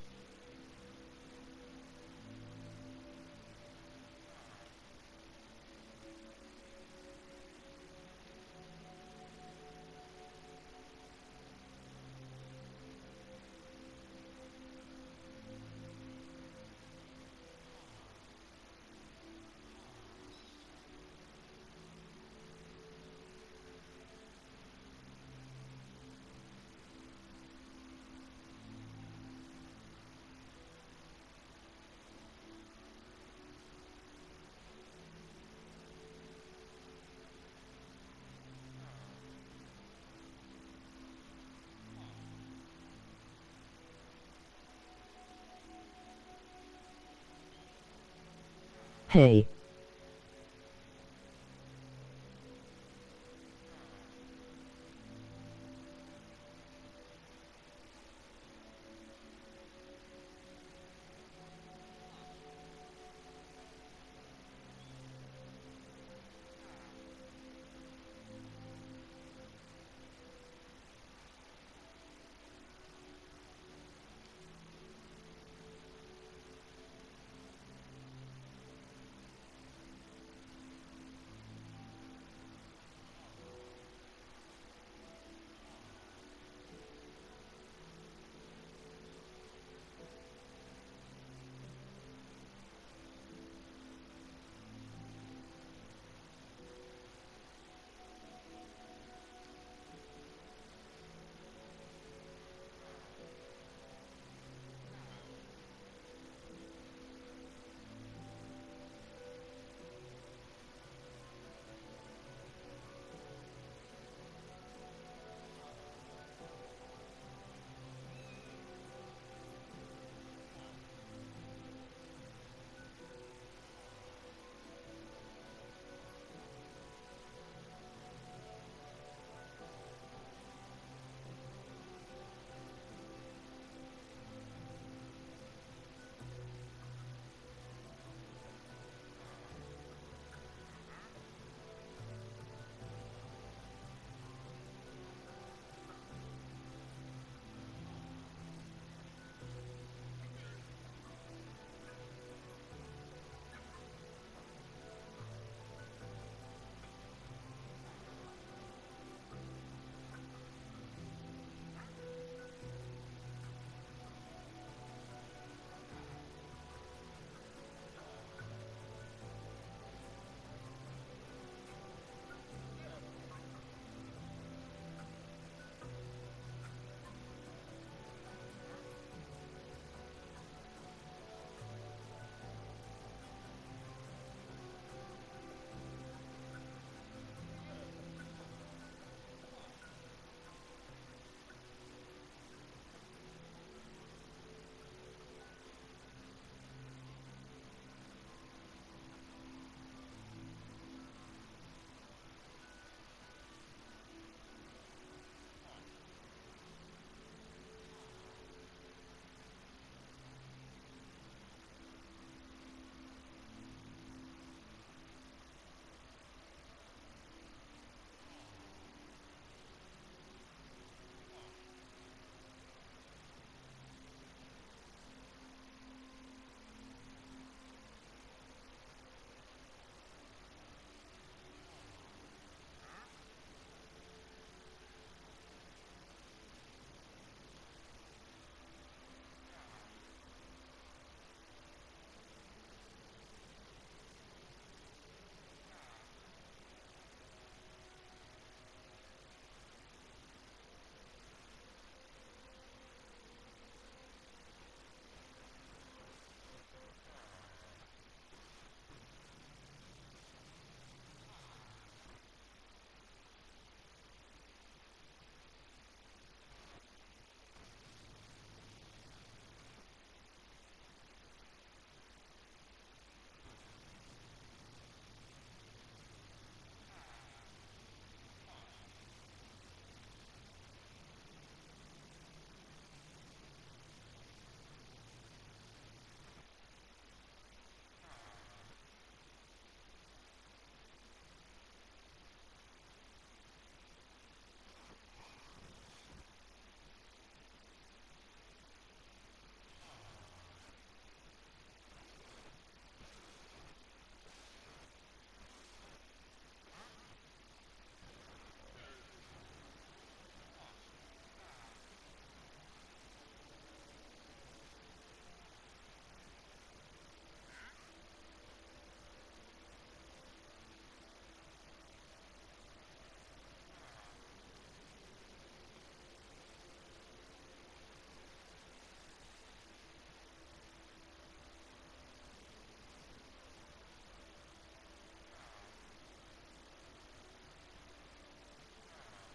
Hey.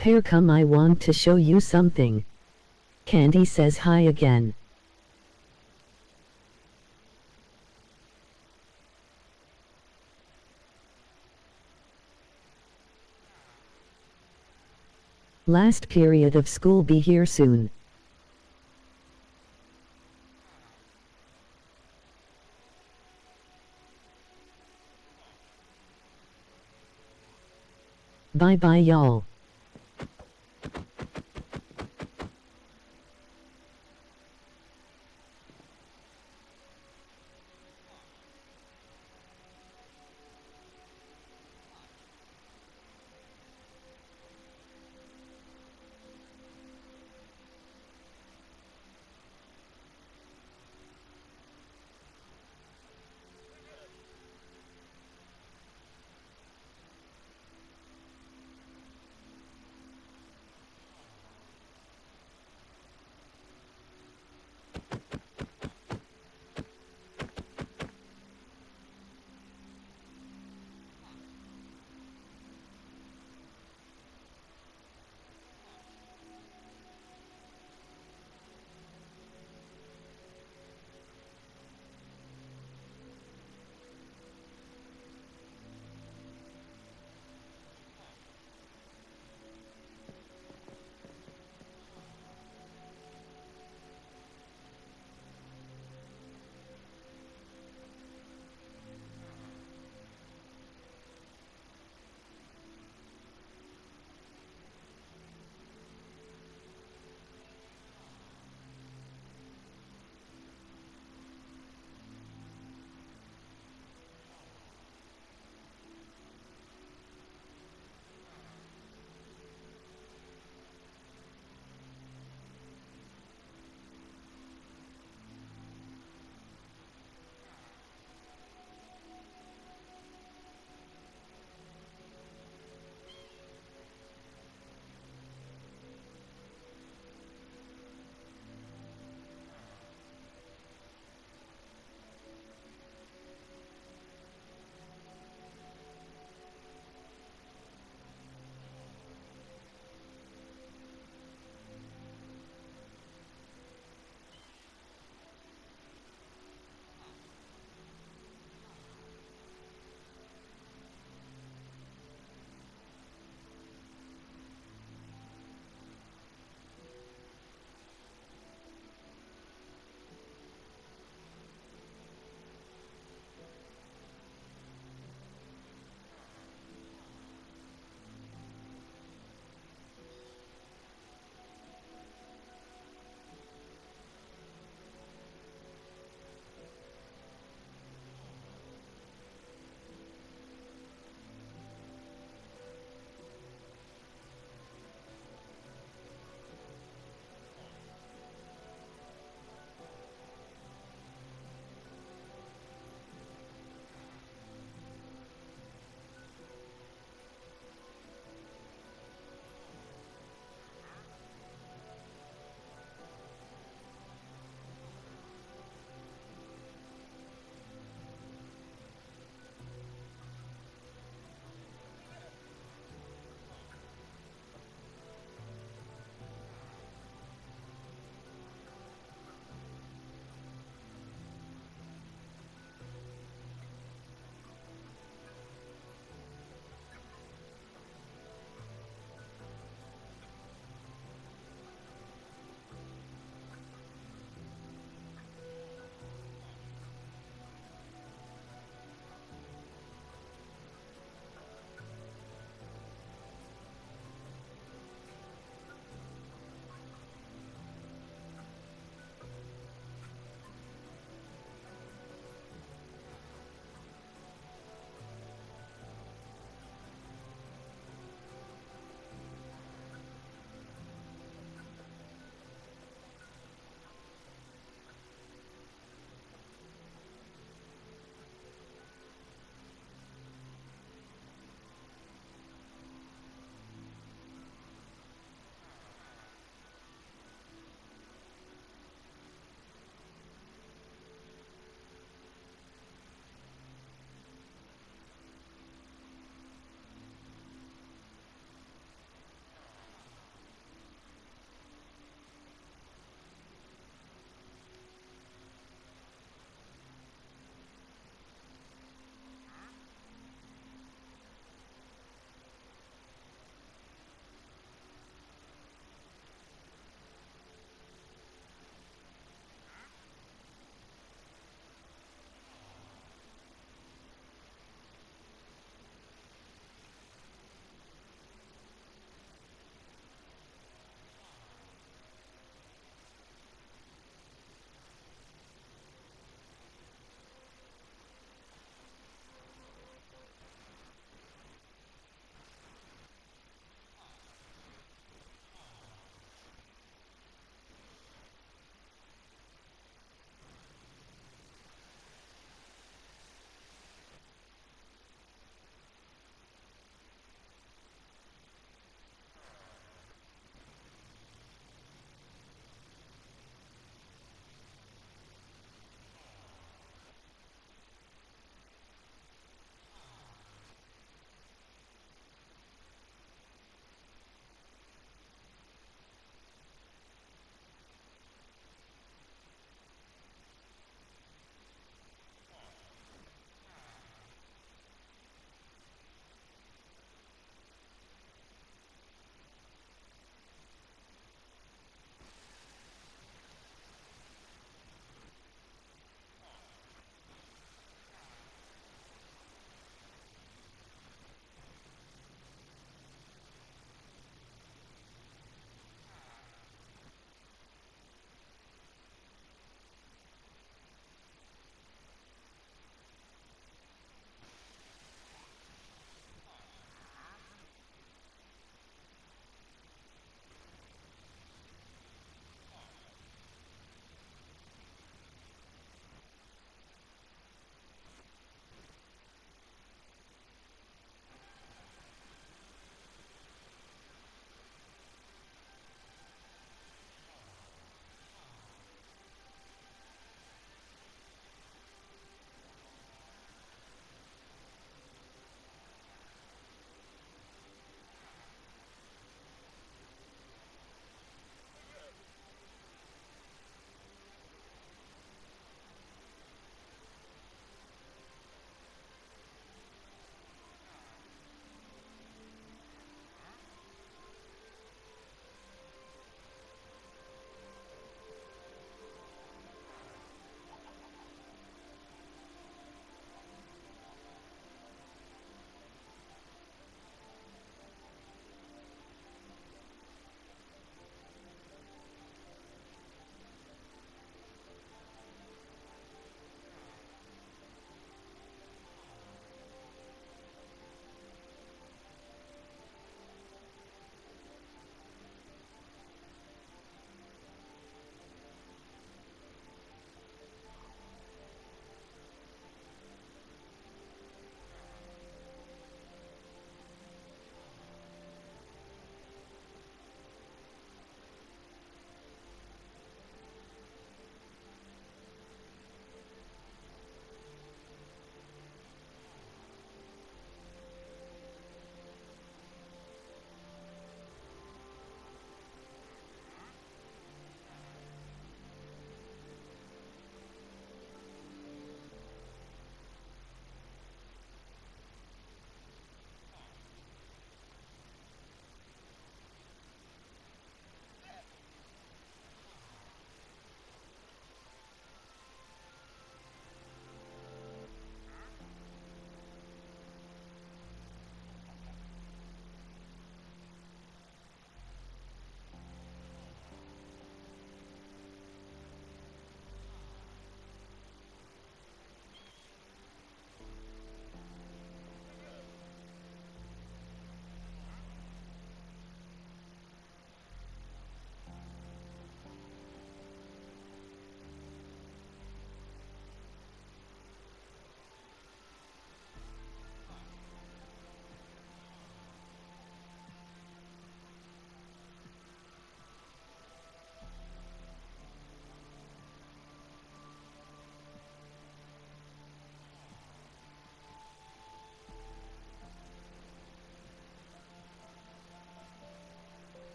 Here come, I want to show you something. Candy says hi again. Last period of school, be here soon. Bye bye y'all.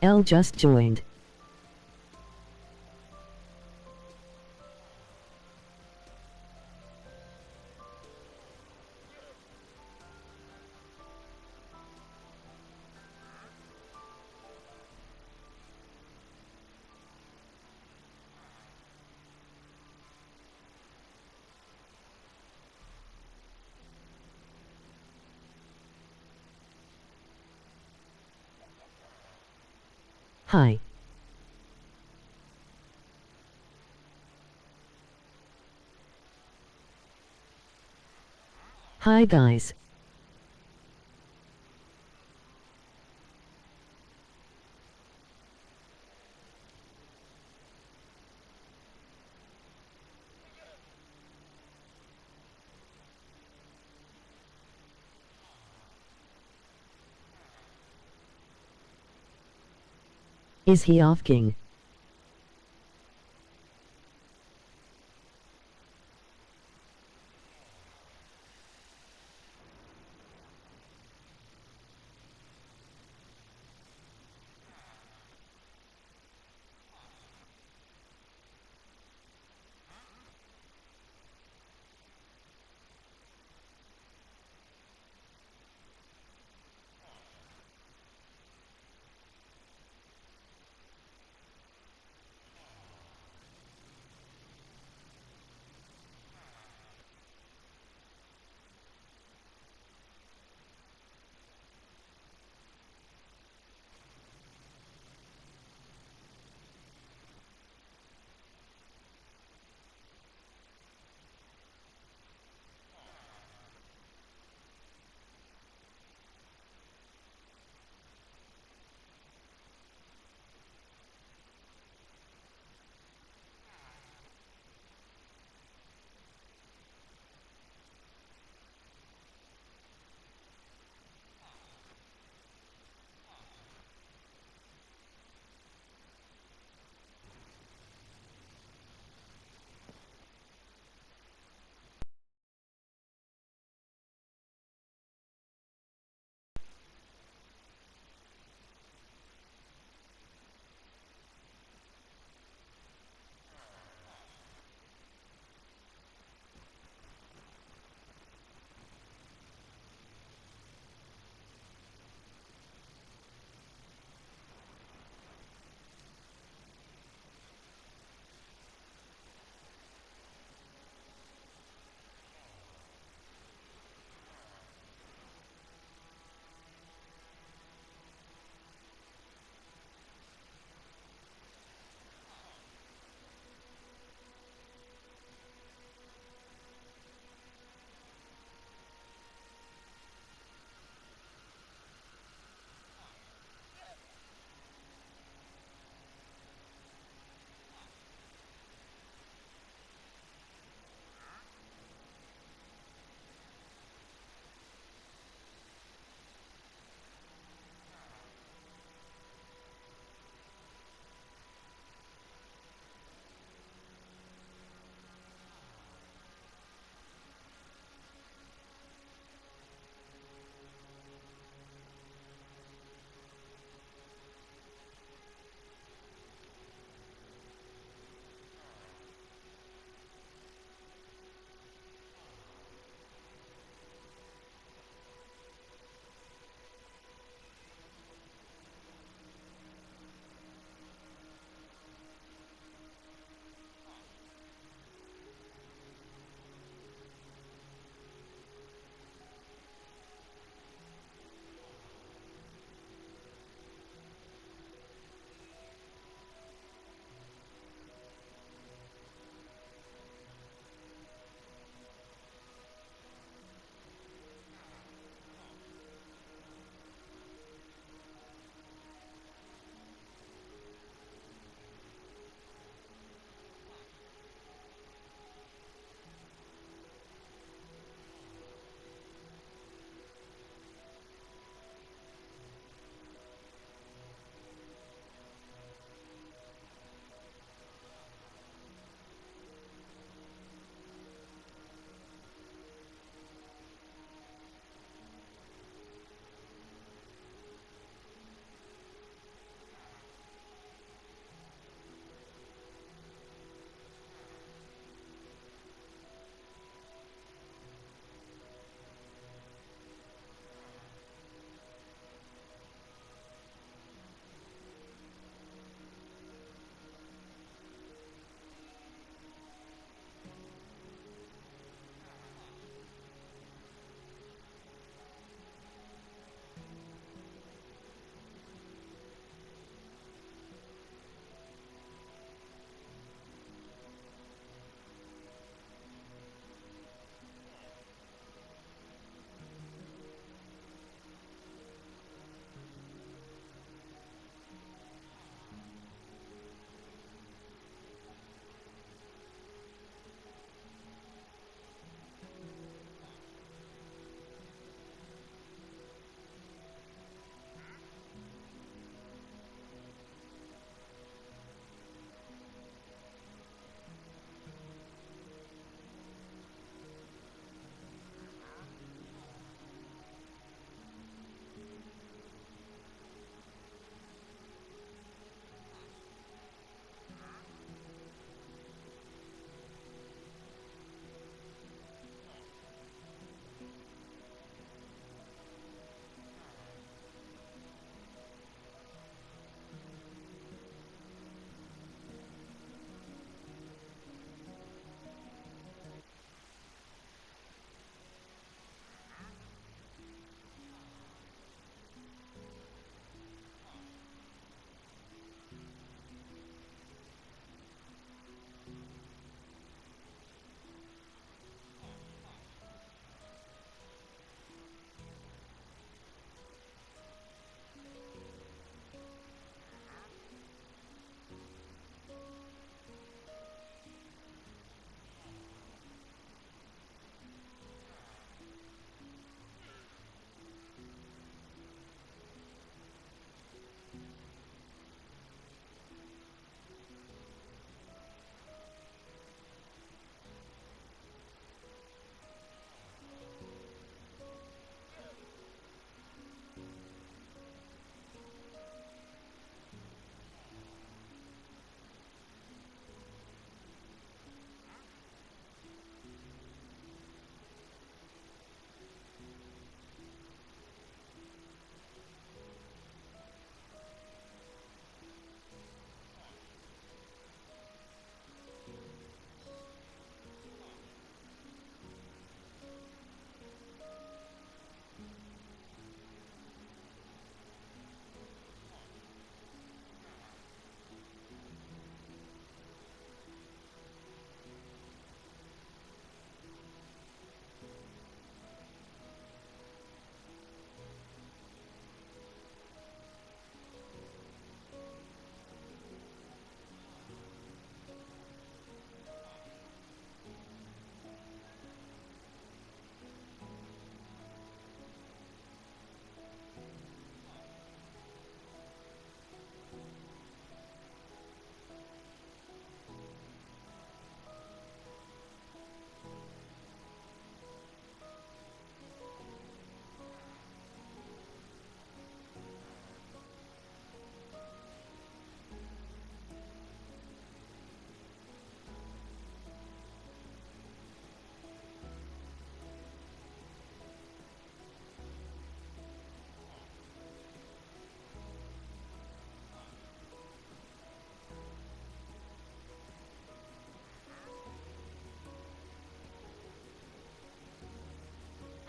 L just joined. Hi. Hi guys. Is he asking?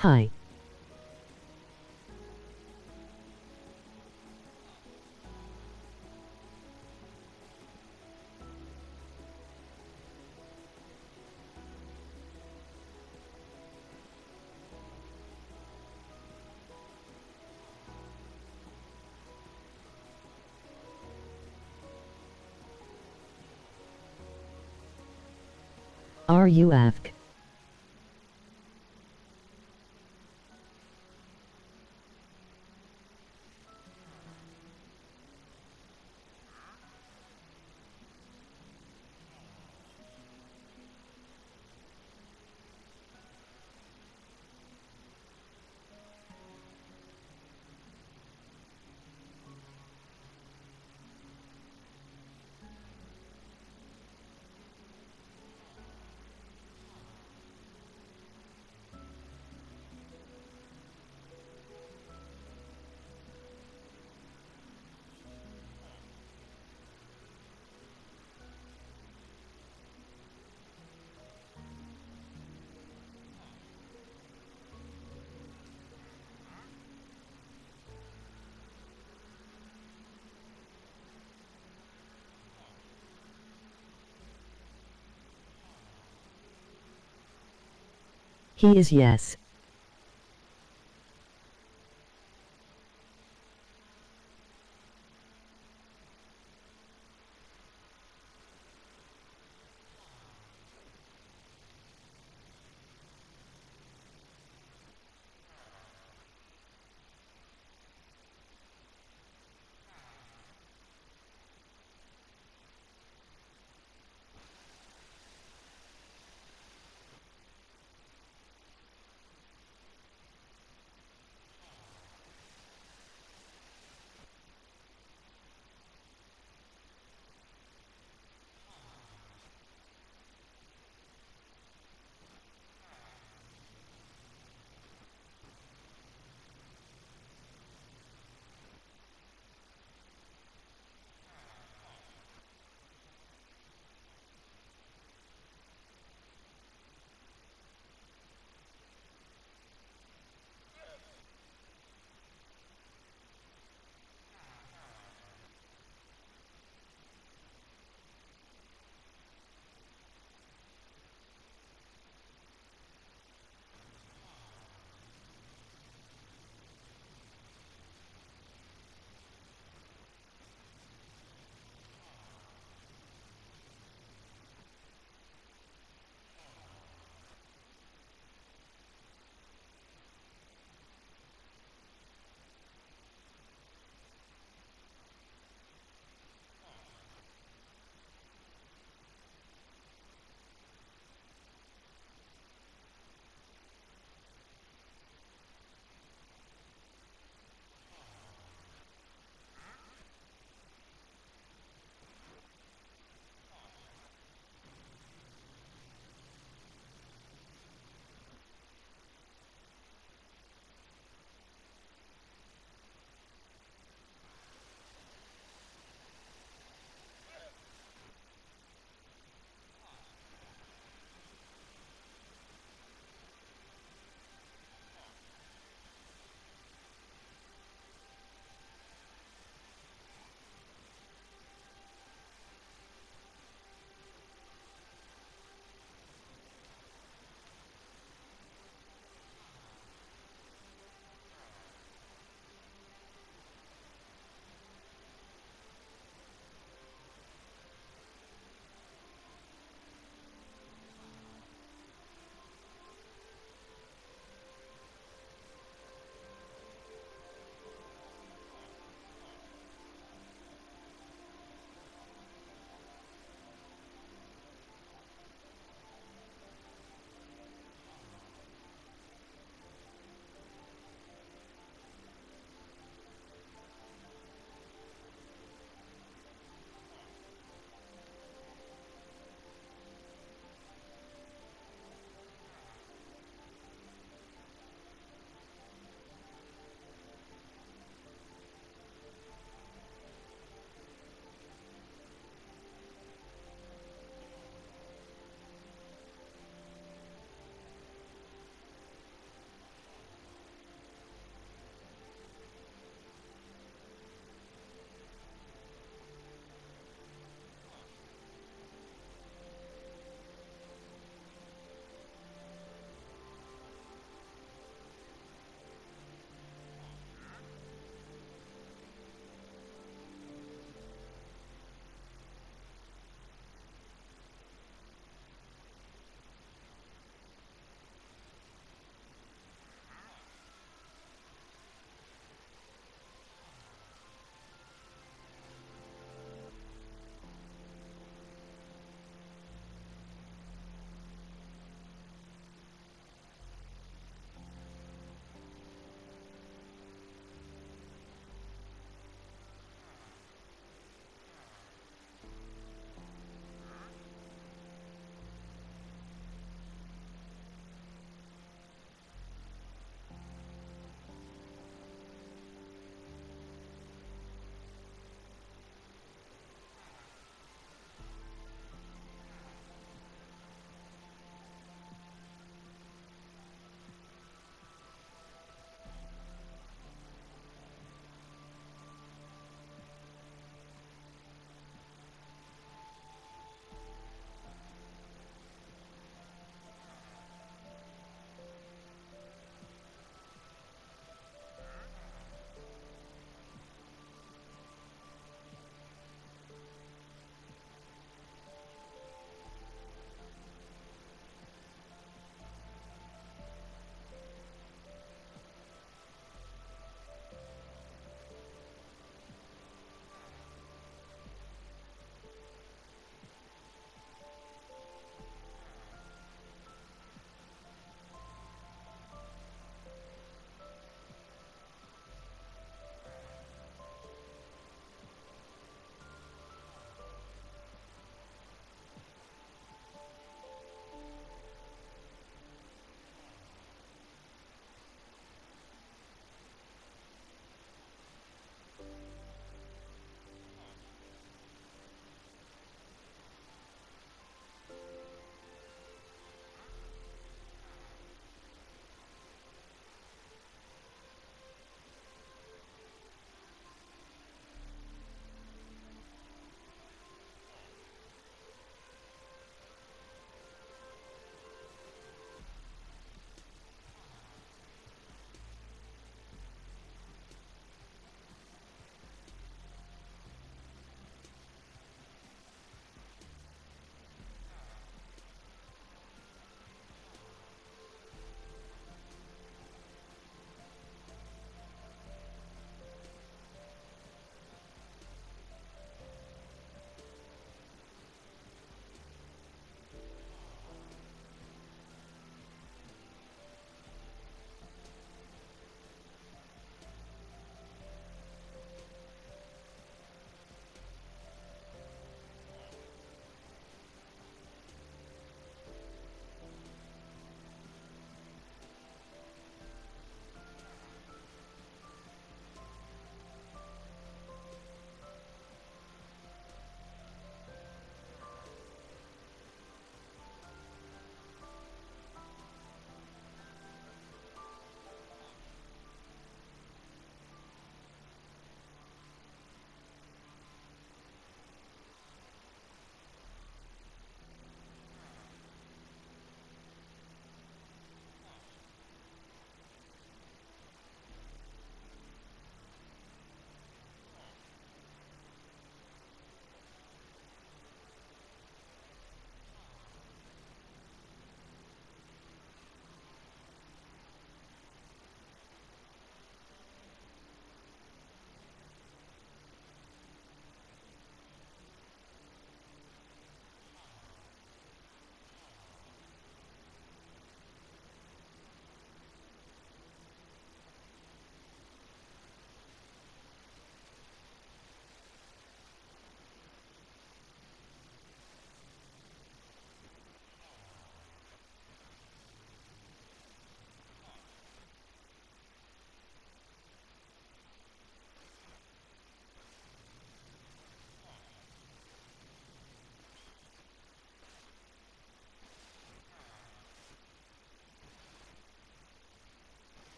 Hi. Are you AFK? He is yes.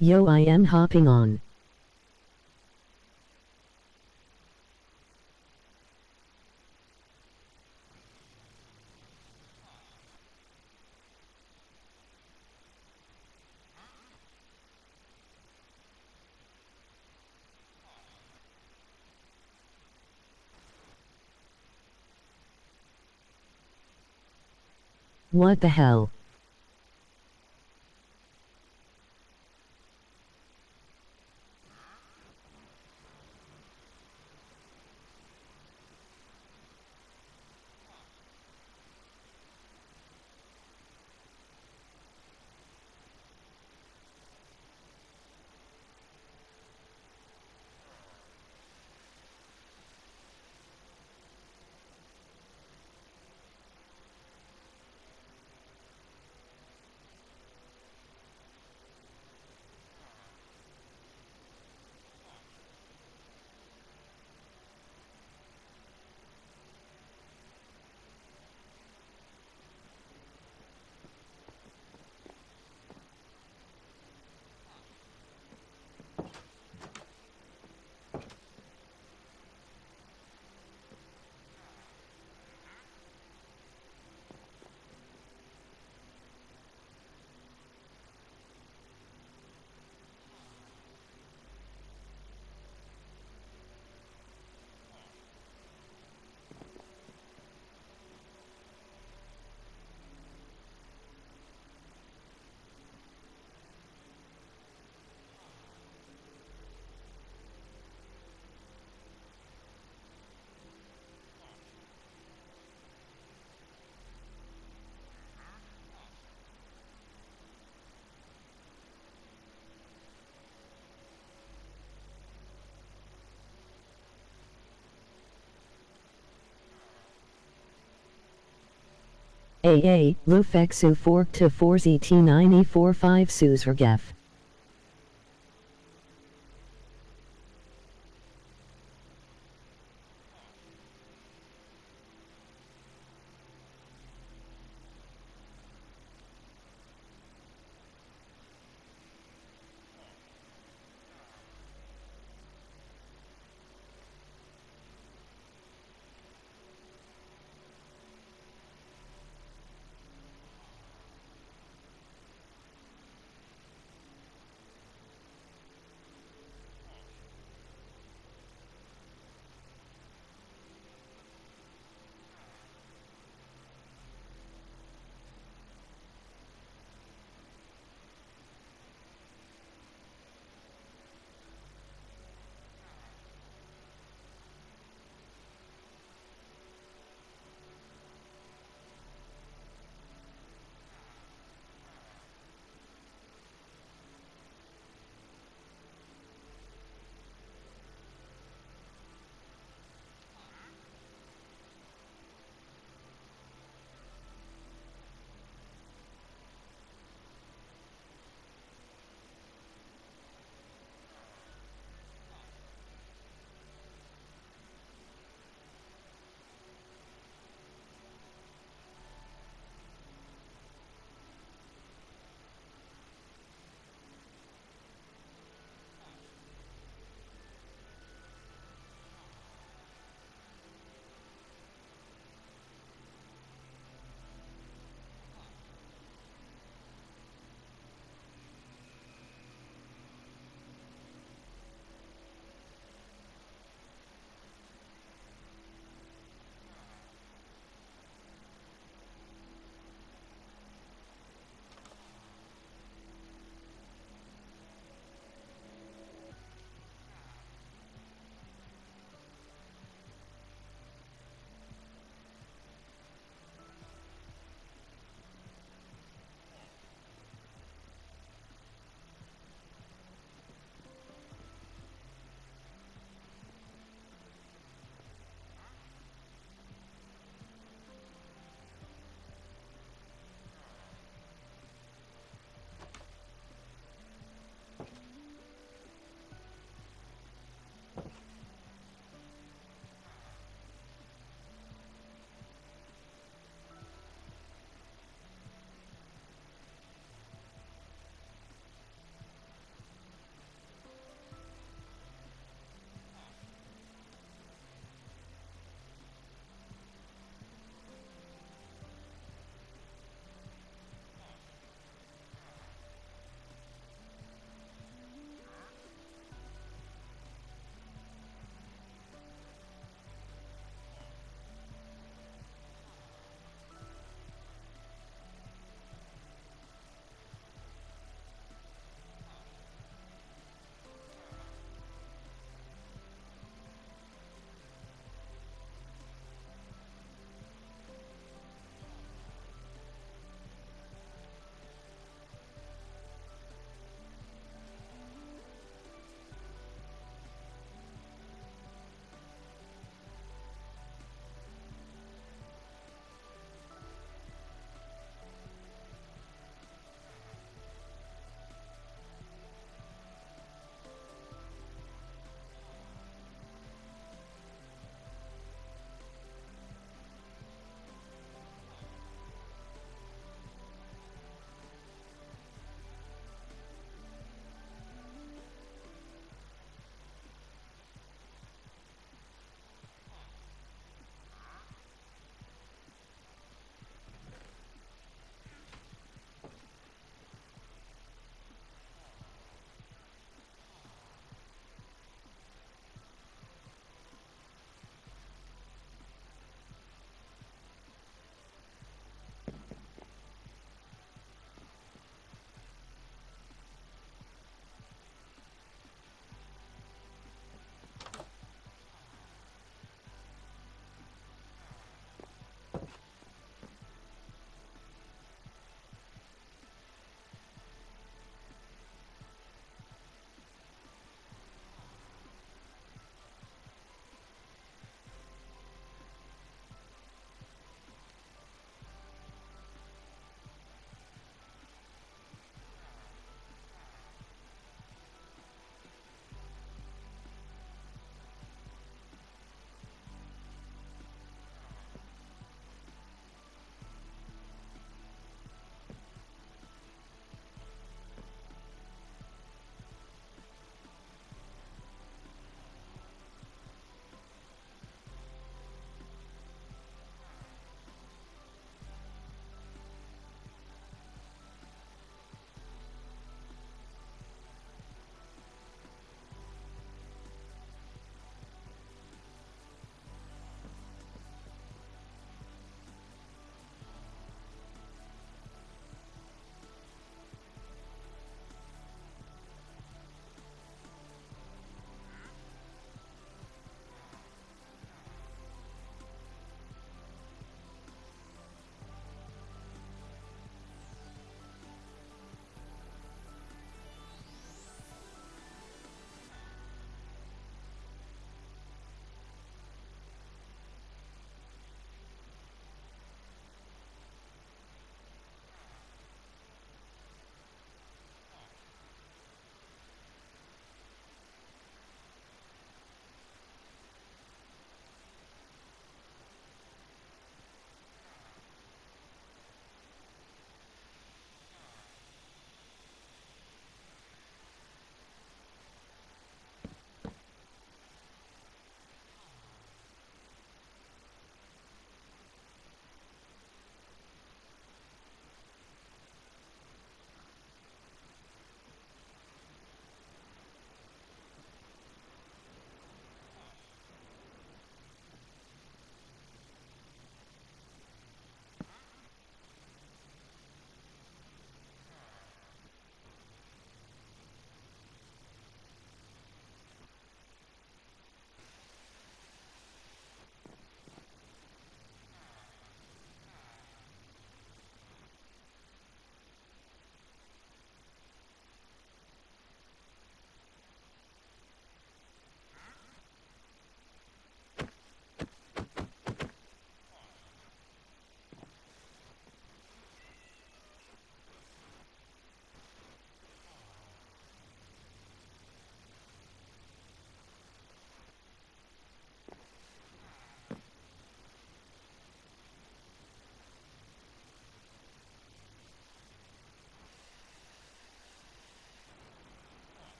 Yo, I am hopping on. What the hell? AA, Lufexu 4 to 4 ZT9E45 Suzergef.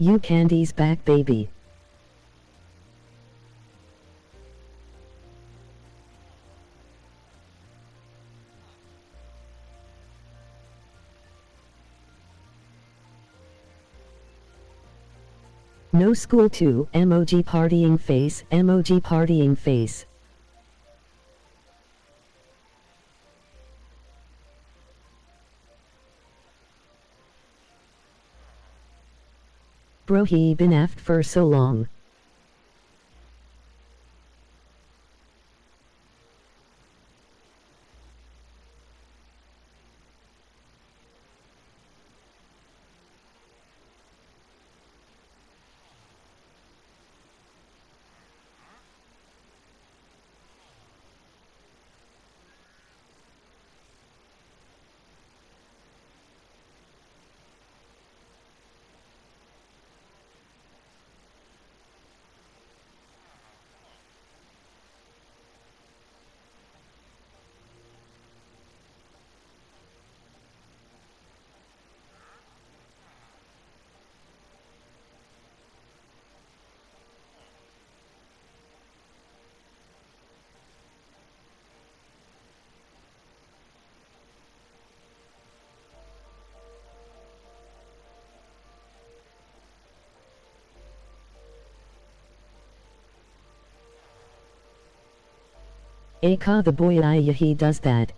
You Candy's back, baby. No school too, emoji partying face, emoji partying face. Bro, he been aft for so long. Aka the boy, he does that.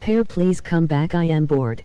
Pair, please come back, I am bored.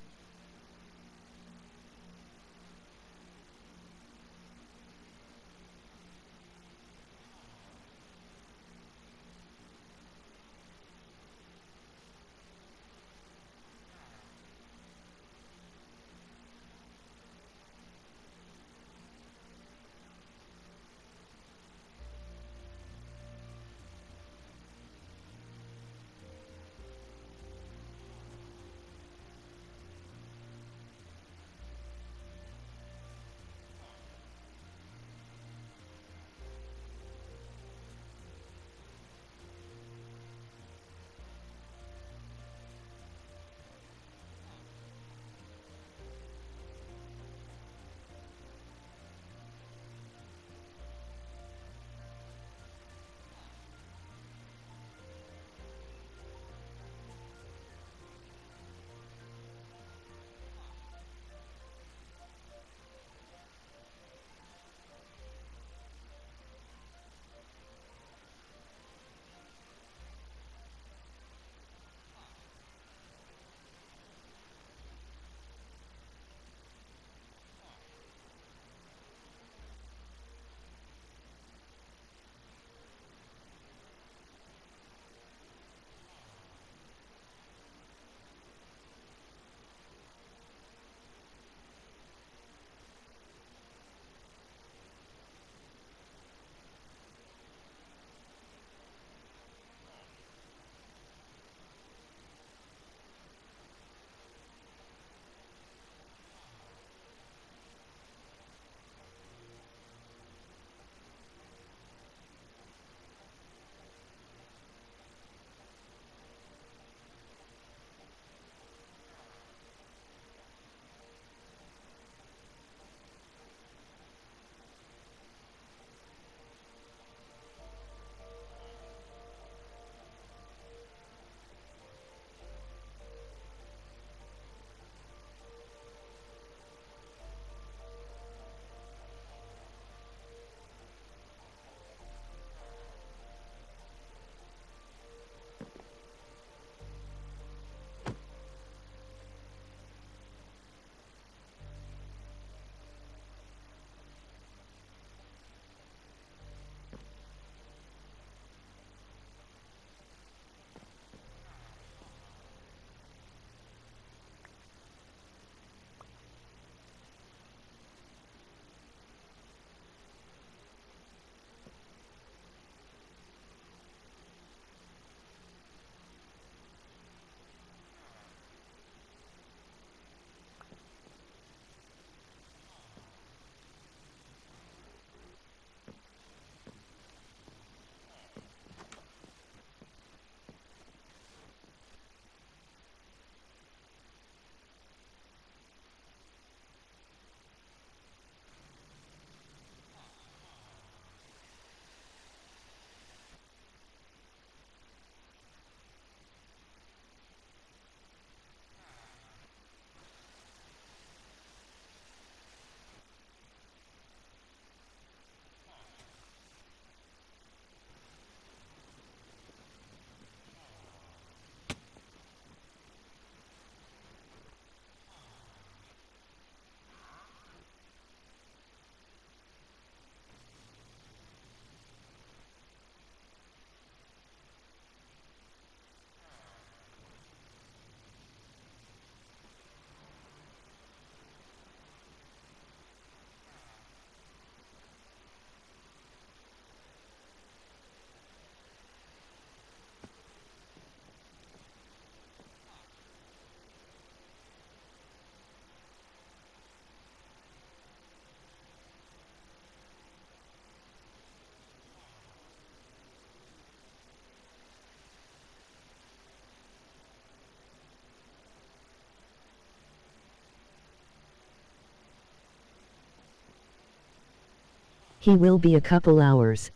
He will be a couple hours.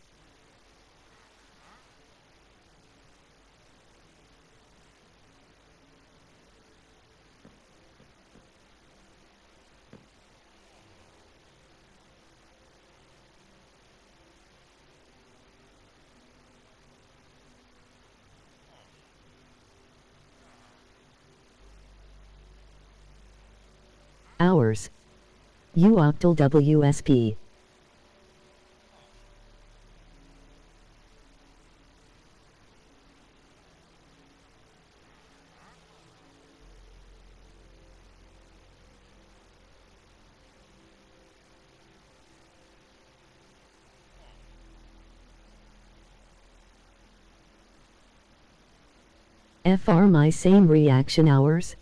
Hours. U octal WSP. FR my same reaction hours?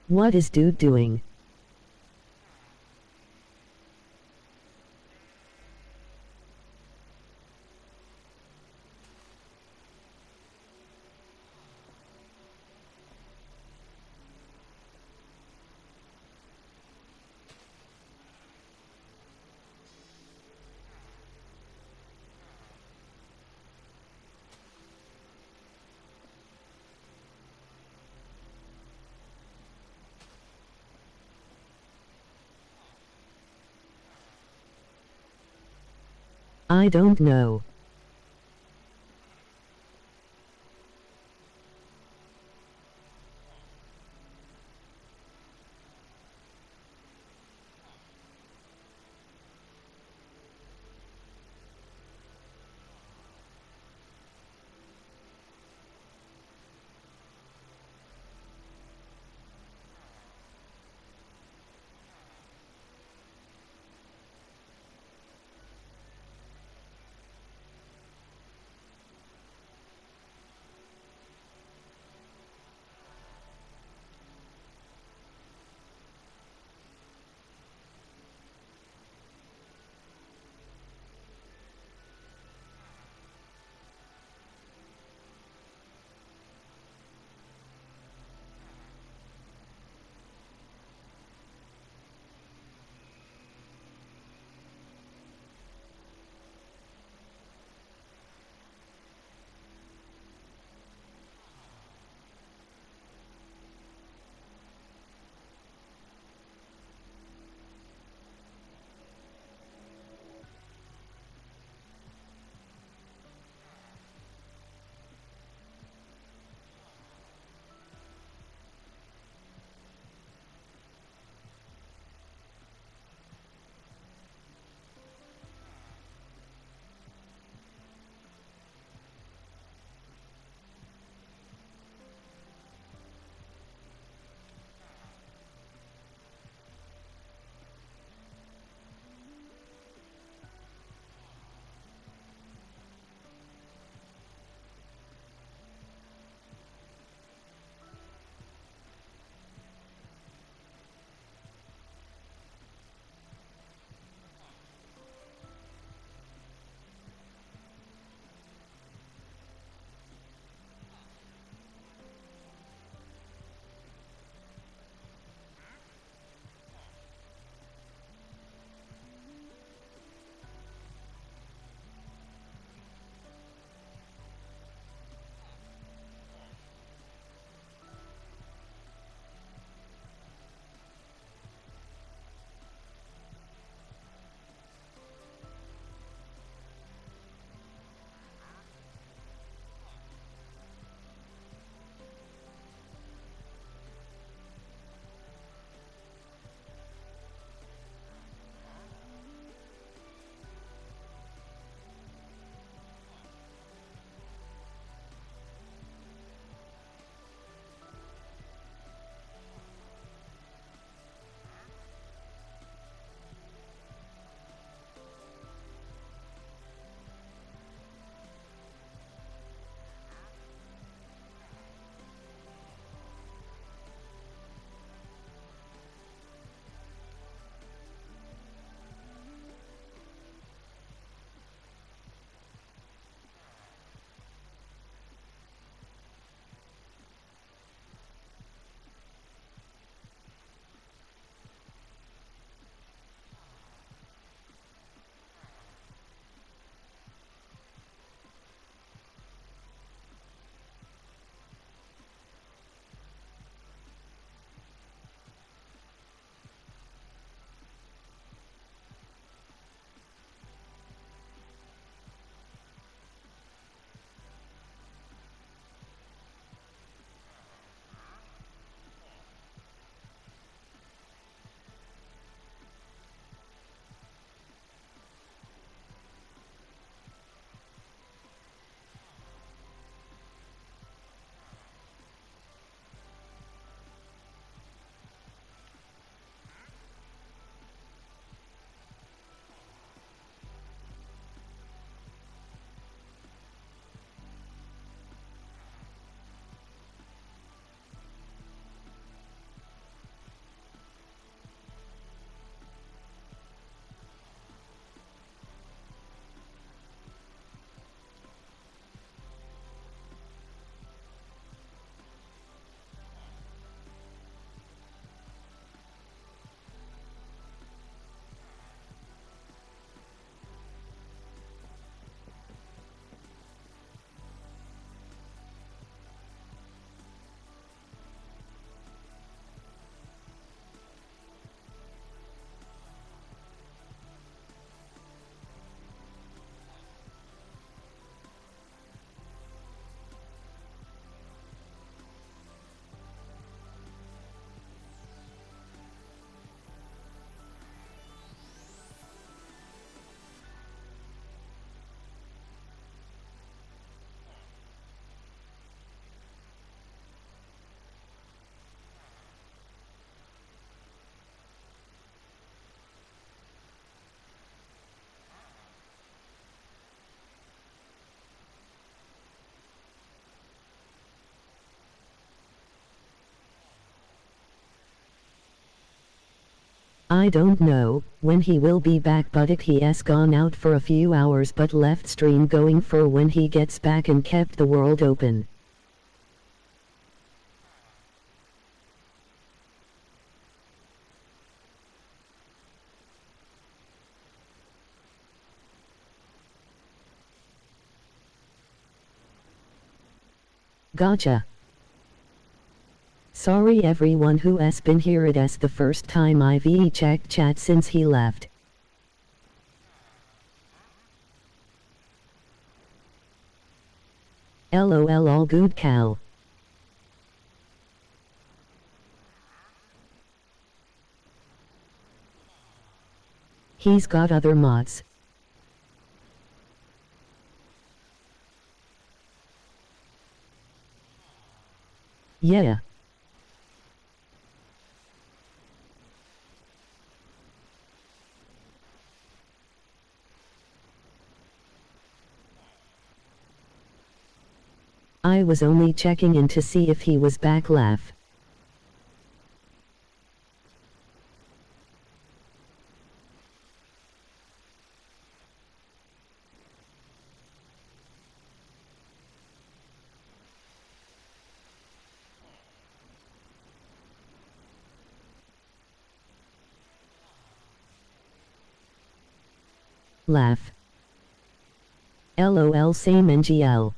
What is dude doing? I don't know. I don't know when he will be back, but he has gone out for a few hours but left stream going for when he gets back and kept the world open. Gotcha. Sorry everyone who has been here, it is the first time I've checked chat since he left. LOL, all good, Cal. He's got other mods. Yeah. I was only checking in to see if he was back. Laugh. Laugh. LOL, same NGL.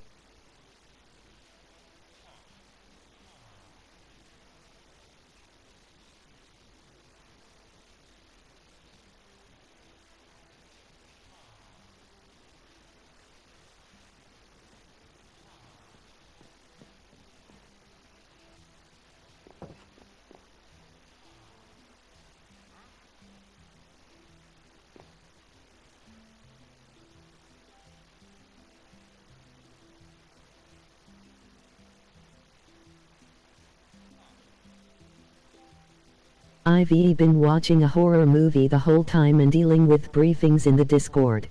I've been watching a horror movie the whole time and dealing with briefings in the Discord.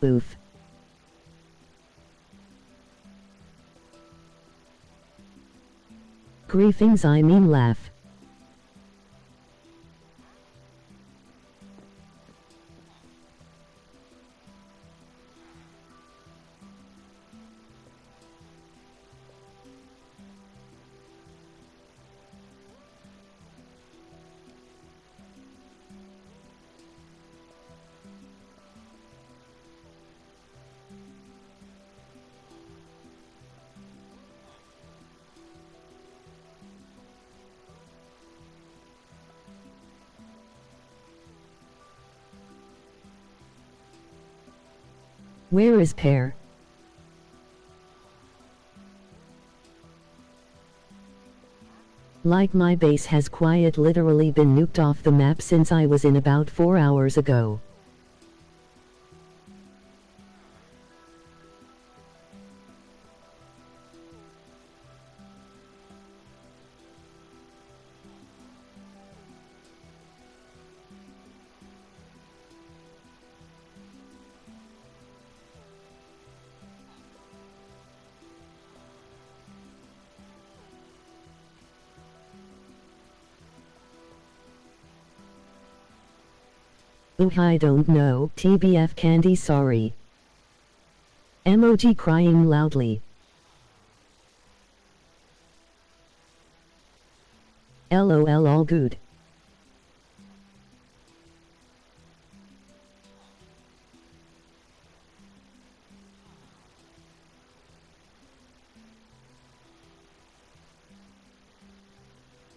Oof. Griefings, I mean laugh. Where is Pear? Like my base has quite literally been nuked off the map since I was in about 4 hours ago. I don't know, TBF Candy, sorry. Emoji crying loudly. LOL, all good.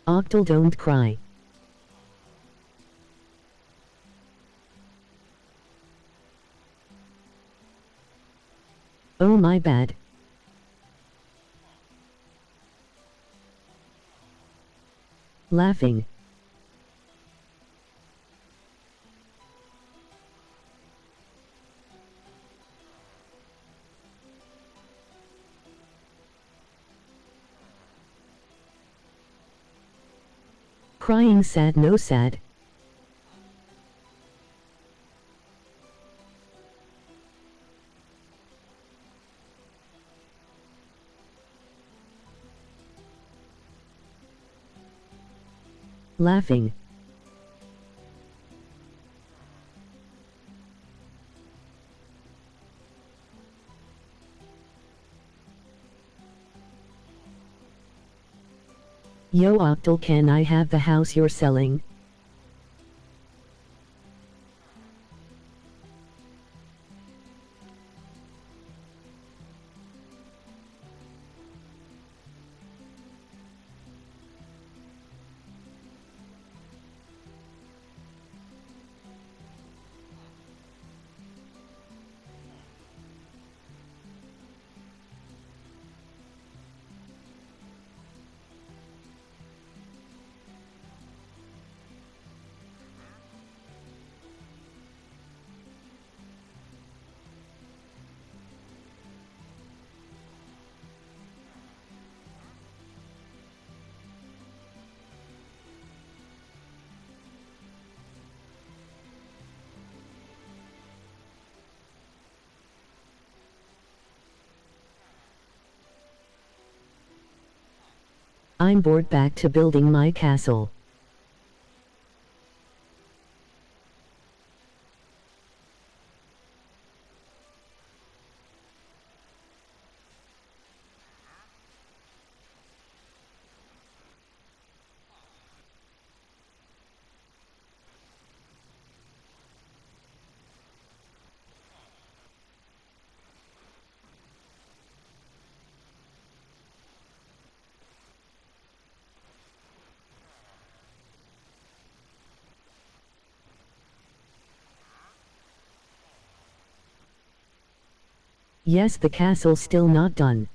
Octal, don't cry. Oh my bad. Laughing. Crying sad, no sad. Laughing. Yo Octal, can I have the house you're selling? I'm bored, back to building my castle. Yes, the castle's still not done.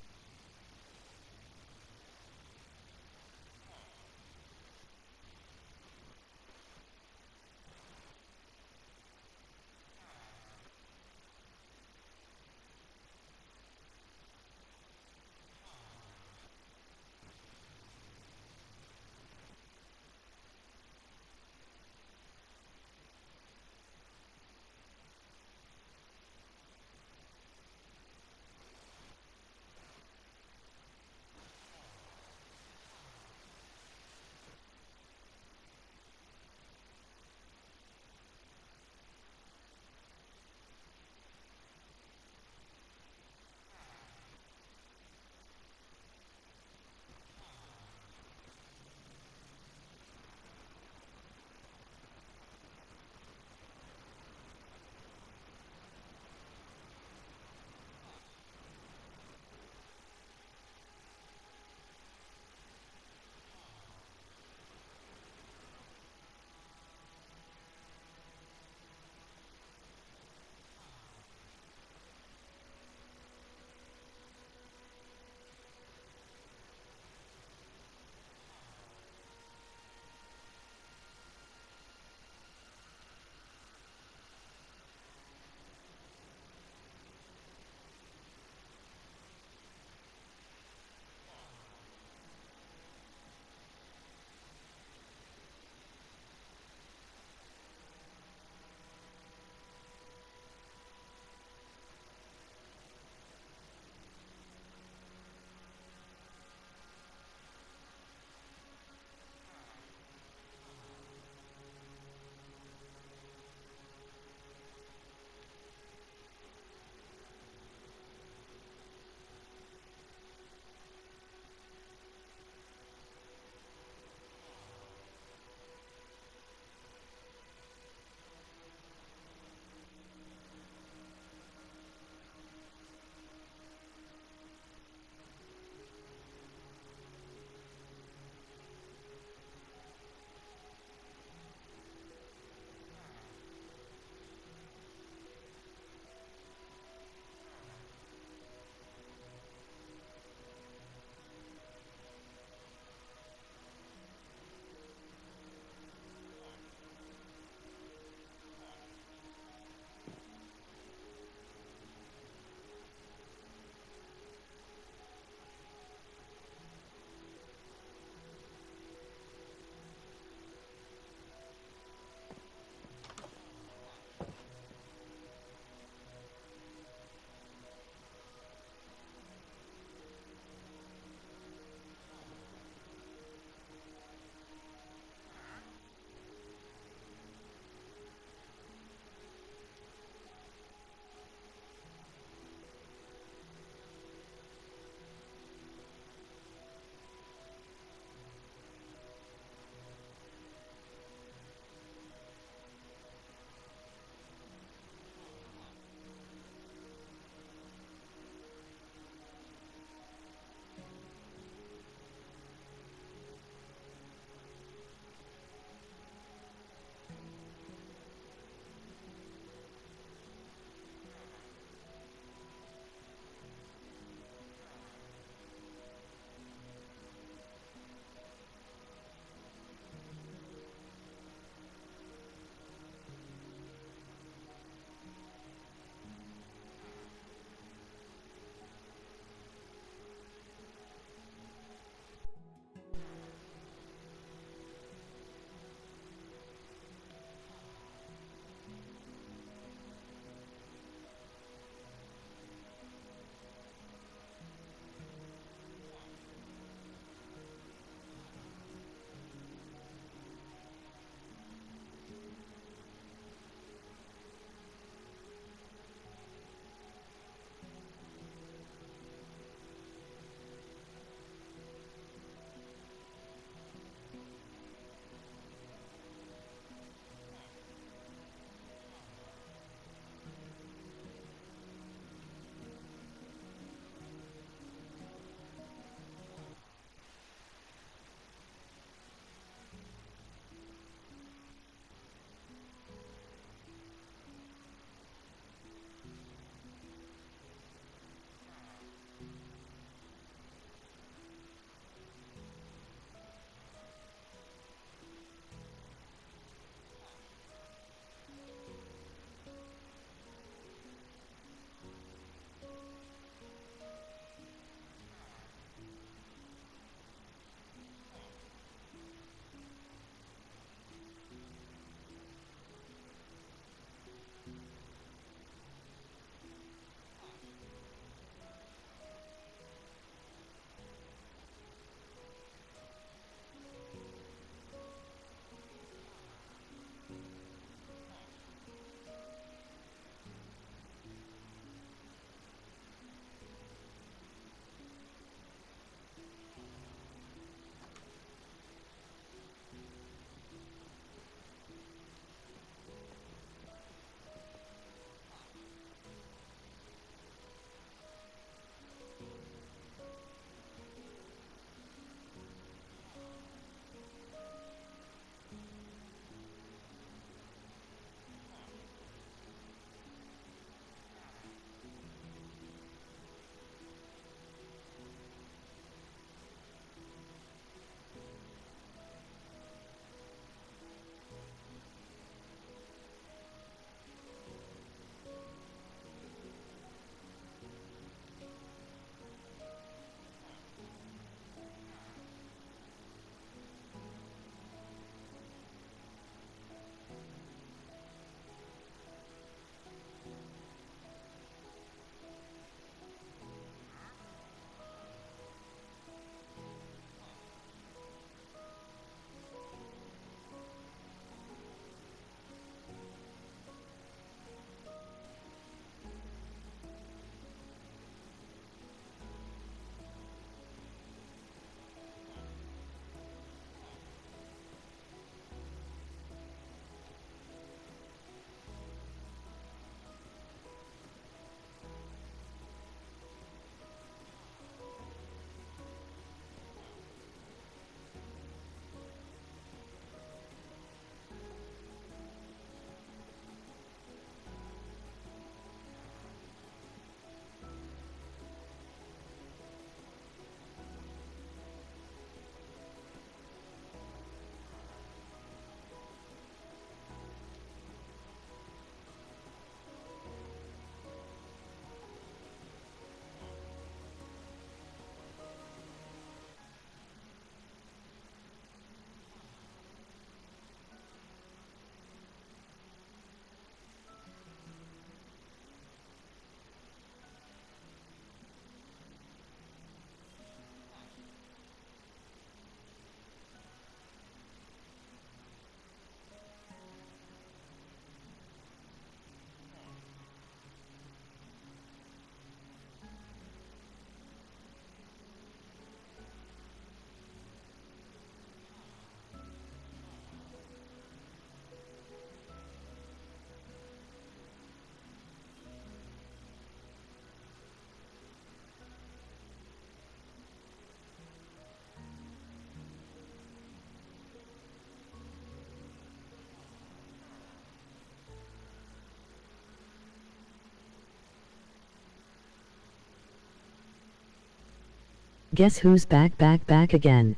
Guess who's back again?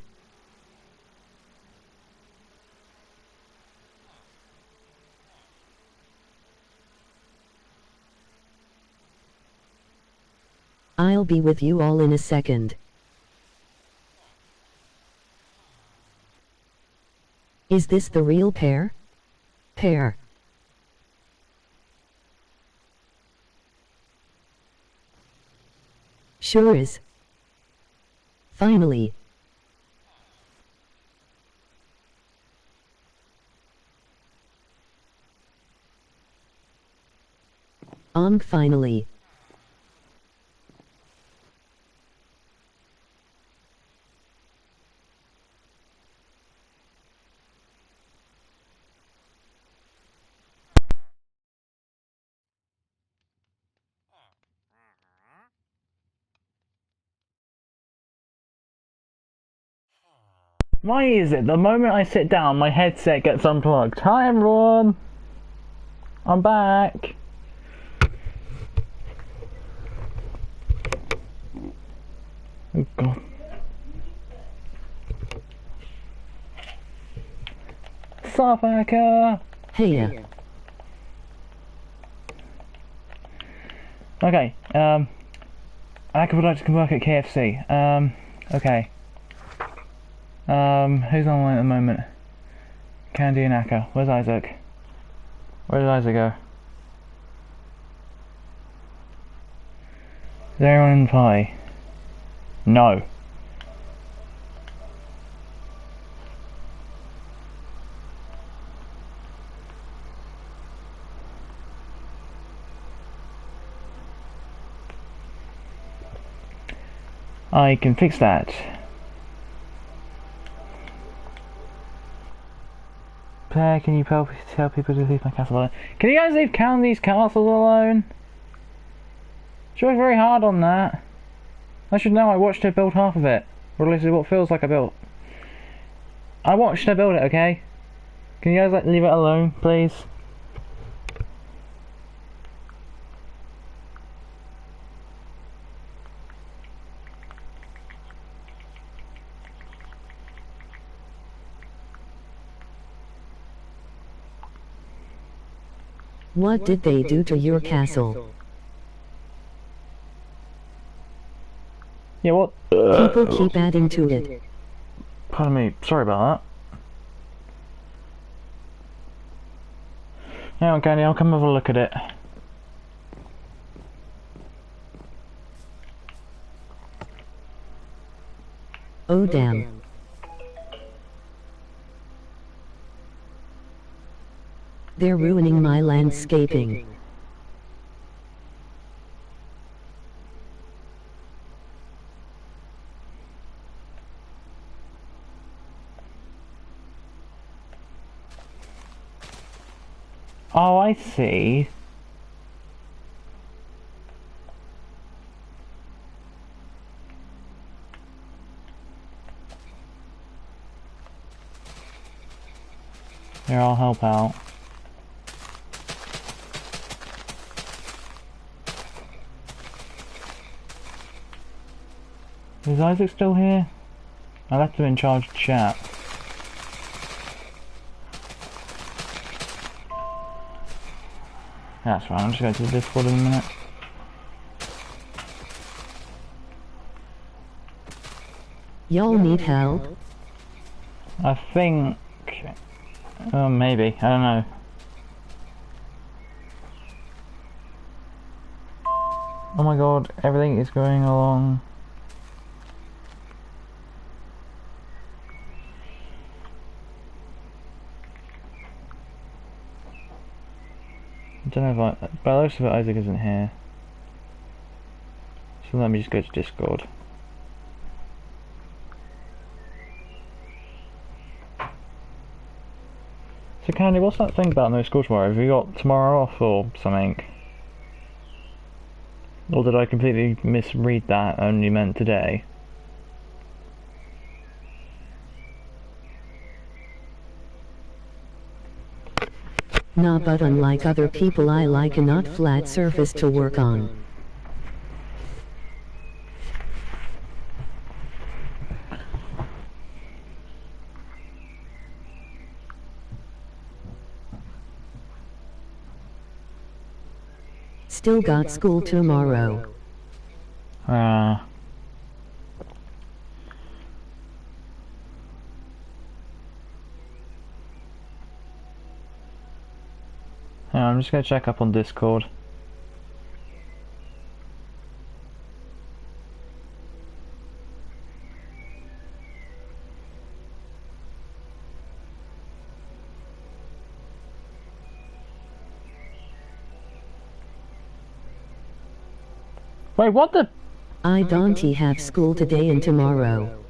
I'll be with you all in a second. Is this the real pair? Sure is. Finally. Finally. Why is it the moment I sit down my headset gets unplugged? Hi everyone! I'm back! Oh god. Suffolker! Hey. Okay, Aka would like to come work at KFC. Okay. Who's online at the moment? Candy and Aka. Where's Isaac? Where did Isaac go? Is there anyone in the pie? No. I can fix that. Claire, can you tell people to leave my castle alone? Can you guys leave these castles alone? She worked very hard on that. I should know, I watched her build half of it. Or at least what feels like I built. I watched her build it, okay? Can you guys leave it alone, please? What did they do to your castle? Yeah, what? People keep adding to it. Pardon me, sorry about that. Hang on, Candy, I'll come have a look at it. Oh damn. They're ruining my landscaping. Oh, I see. Here, I'll help out. Is Isaac still here? I left him in charge of chat. That's fine, I'm just going to the Discord in a minute. Y'all need help? I think... maybe, I don't know. Oh my god, everything is going along. I don't know if by the looks of it, Isaac isn't here. So let me just go to Discord. So Candy, what's that thing about no school tomorrow? Have you got tomorrow off or something? Or did I completely misread that, only meant today? Nah, but unlike other people, I like a not flat surface to work on. Still got school tomorrow. Yeah, I'm just gonna check up on Discord. Wait, what the? I don't have school today and tomorrow.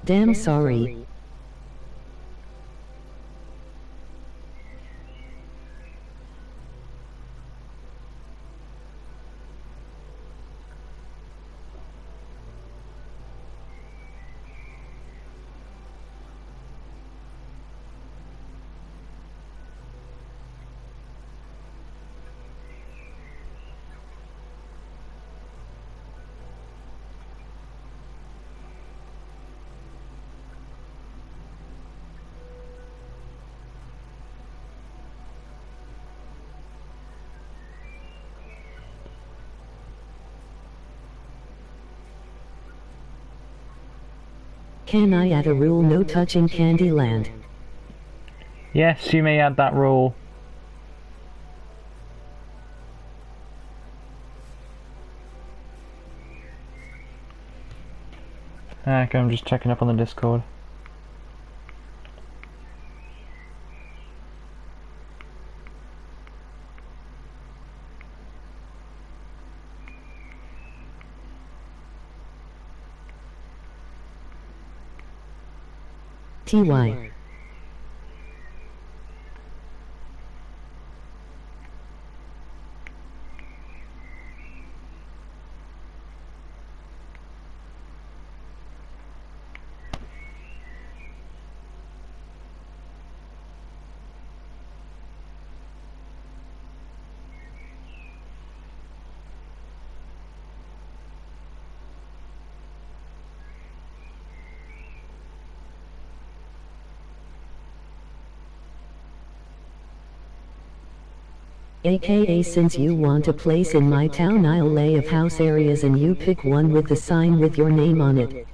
Damn sorry. Can I add a rule no touching Candyland? Yes, you may add that rule. Okay, I'm just checking up on the Discord. TY. AKA since you want a place in my town, I'll lay of house areas and you pick one with the sign with your name on it.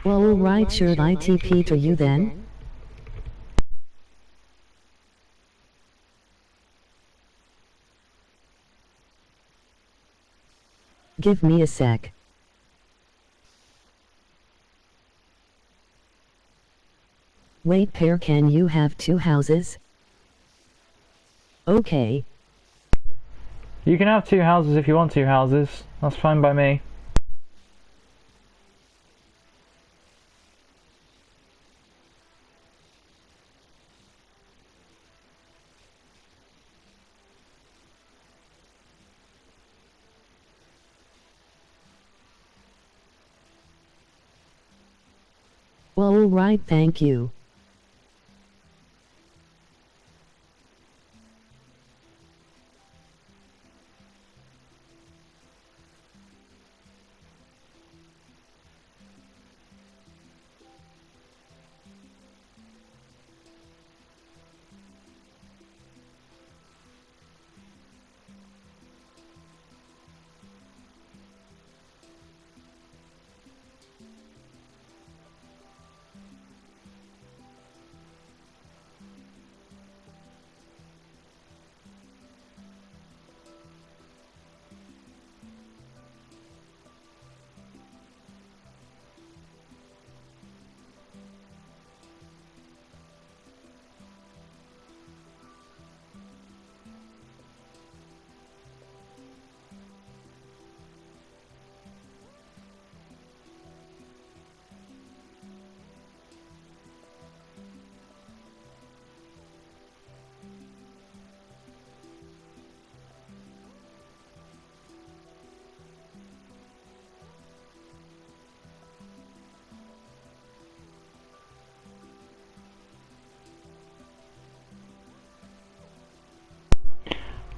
Well, alright, should I TP to you then? Give me a sec. Wait, pair, can you have 2 houses? Okay. You can have 2 houses if you want 2 houses. That's fine by me. Well, alright, thank you.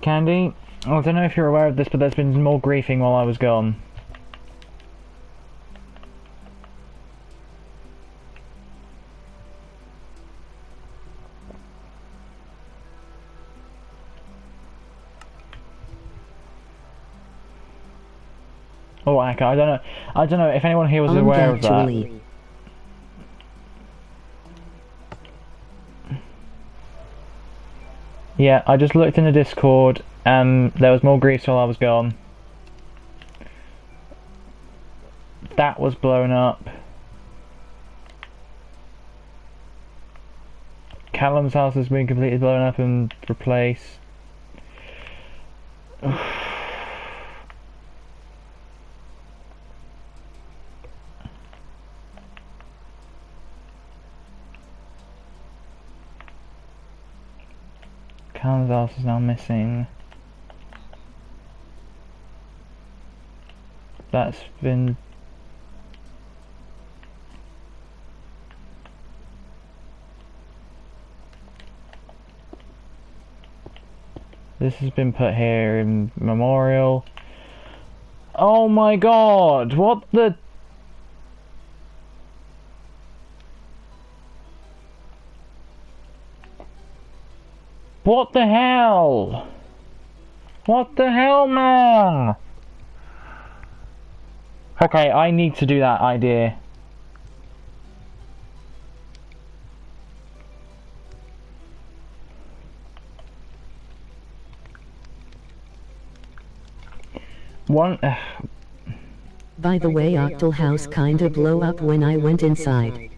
Candy, I don't know if you're aware of this, but there's been more griefing while I was gone. Oh, Akka, I don't know if anyone here was aware of that. Yeah, I just looked in the Discord, and there was more grief while I was gone. That was blown up. Callum's house has been completely blown up and replaced. Callum's house is now missing. That's been... This has been put here in memorial. Oh my god! What the... What the hell? What the hell, man? Okay, I need to do that idea. By the way, Octal House kinda blow up when I went inside.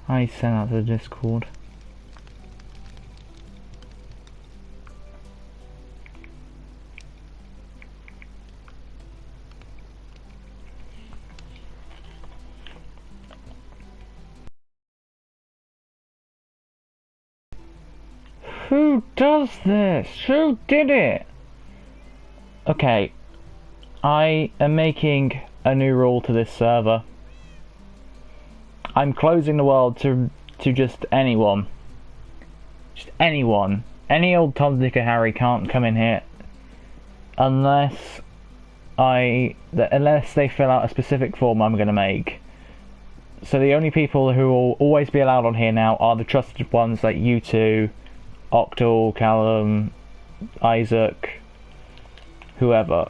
I sent out to the Discord. Who does this? Who did it? Okay, I am making a new rule to this server. I'm closing the world to just anyone. Just anyone. Any old Tom, Dick or Harry can't come in here unless they fill out a specific form I'm gonna make. So the only people who will always be allowed on here now are the trusted ones like you two, Octal, Callum, Isaac, whoever.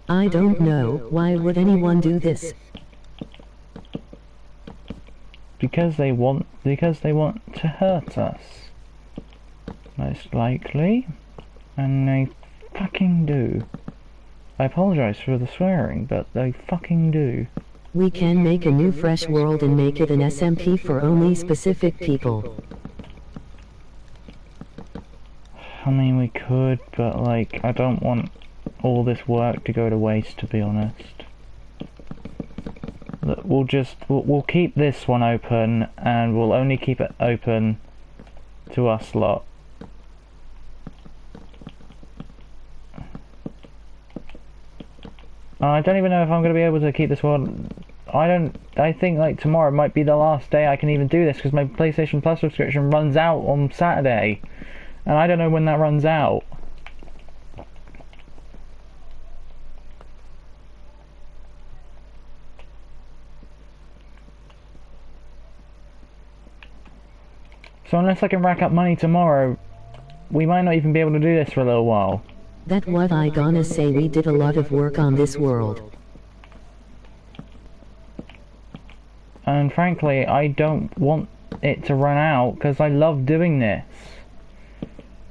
I don't know, why would anyone do this? Because they want to hurt us. Most likely. And they fucking do. I apologise for the swearing, but they fucking do. We can make a new fresh world and make it an SMP for only specific people. I mean, we could, but like, I don't want all this work to go to waste, to be honest. Look, we'll keep this one open, and we'll only keep it open to us lot. I don't even know if I'm going to be able to keep this one. I think like tomorrow might be the last day I can even do this, because my PlayStation Plus subscription runs out on Saturday, and I don't know when that runs out. So unless I can rack up money tomorrow, we might not even be able to do this for a little while. That's what I gonna say, we did a lot of work on this world. And frankly, I don't want it to run out, because I love doing this.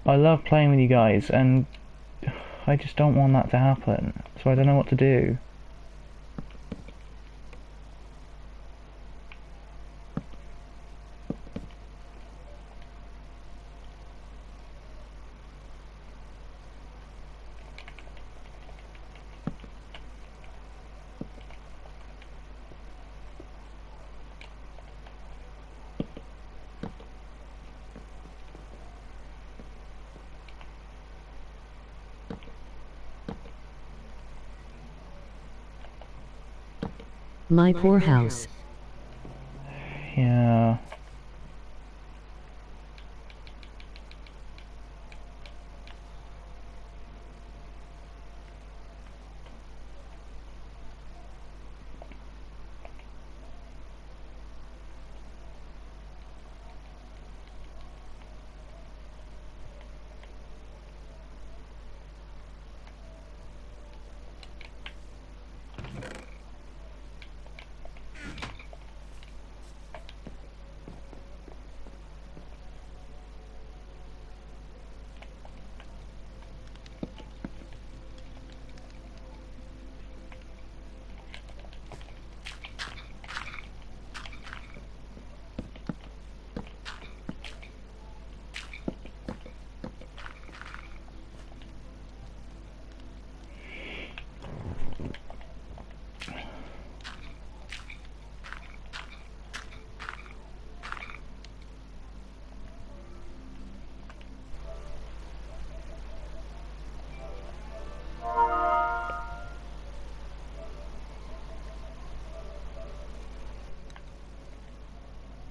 I love playing with you guys, and I just don't want that to happen, so I don't know what to do. My poor house. Yeah.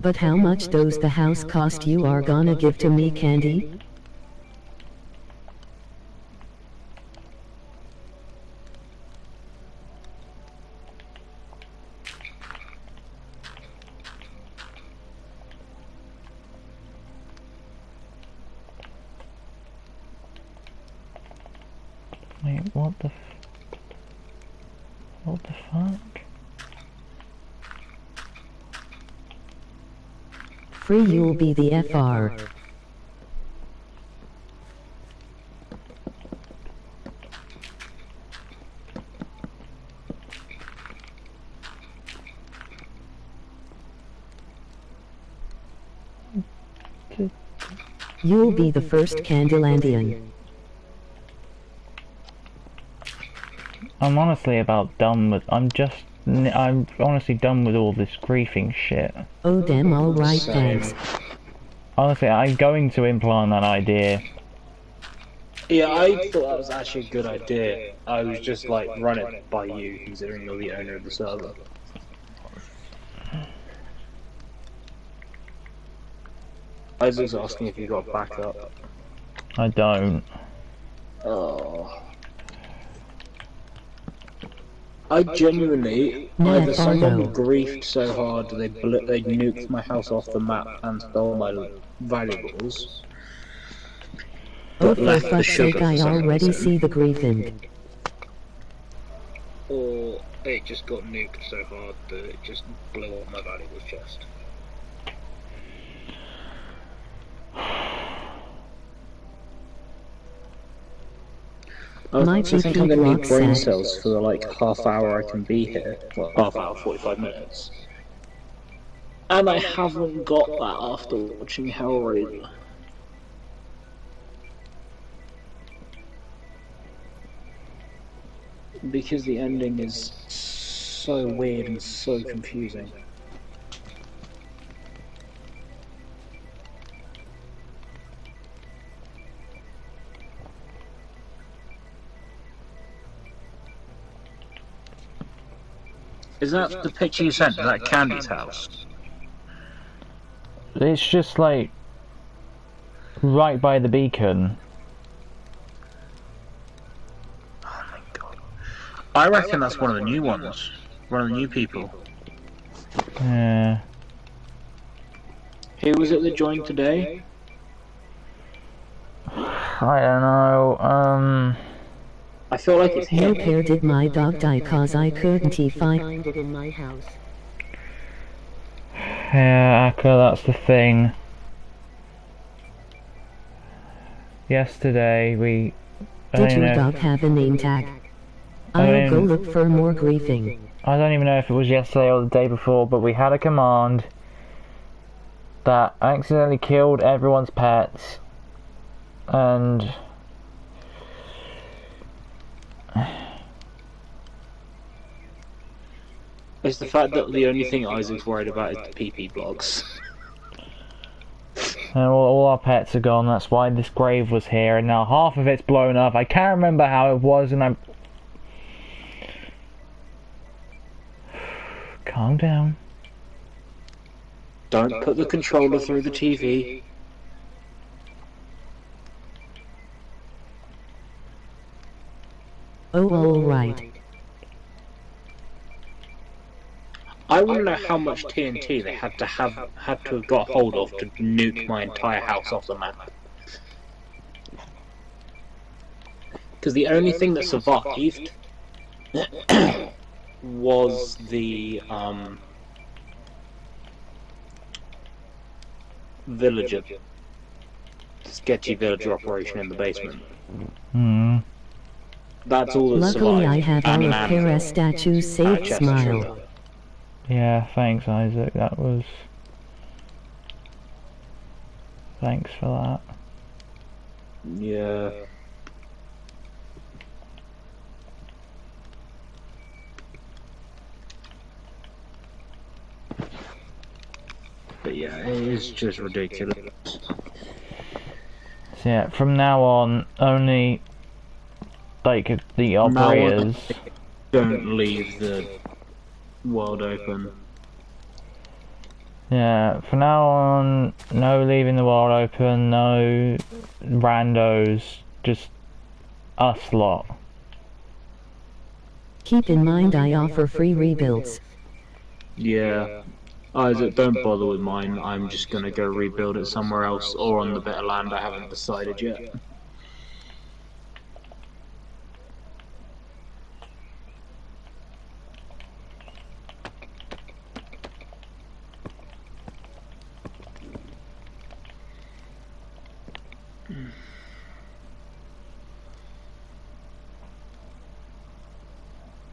But how much does the house cost you are gonna give to me, Candy? Wait, what the fuck? Free you'll be the FR. You'll be the first Candylandian. I'm honestly about done with. I'm honestly done with all this griefing shit. Oh damn, alright, thanks. Honestly, I'm going to implant that idea. Yeah, I thought that was actually a good idea. I was just like, run it by you, considering you're the owner of the server. I was just asking if you got backup. I don't. Oh. I genuinely, either someone griefed so hard they nuked my house off the map and stole my valuables, Oh for fuck's sake, I already see the griefing. Or it just got nuked so hard that it just blew up my valuables chest. I think I'm going to need brain cells for the like half hour I can be here. Well, half hour, 45 minutes. And I haven't got that after watching Hellraiser. Because the ending is so weird and so confusing. Is that the picture you sent? Is that Candy's house? It's just like right by the beacon. Oh my god. I reckon that's one of the new ones. One of the new people. Yeah. Who was it that joined today? I don't know, I feel like it's him. No pair did my dog die cause I couldn't find it in my house. Yeah, Akka, that's the thing. Yesterday we... Did your dog have a name tag? I'll go look for more griefing. I don't even know if it was yesterday or the day before, but we had a command that accidentally killed everyone's pets, and it's the fact that the only thing Isaac's worried about is the PP blocks. And all our pets are gone, that's why this grave was here, and now half of it's blown up. I can't remember how it was, and I'm... Calm down. Don't put the controller through the TV. Oh, alright. I want to know how much TNT they had to have got hold of to nuke my entire house off the map. Because the only thing that survived was the villager, sketchy villager operation in the basement. That's all that survived. Luckily I have all of Kara's statues saved. Smile. Yeah, thanks Isaac, that was... Thanks for that. Yeah. But yeah, it is just ridiculous. So yeah, from now on, only like the operators don't leave the world open. Yeah, from now on, no leaving the world open, no randos, just us lot. Keep in mind I offer free rebuilds. Yeah. Isaac, don't bother with mine. I'm just gonna go rebuild it somewhere else or on the bit of land I haven't decided yet.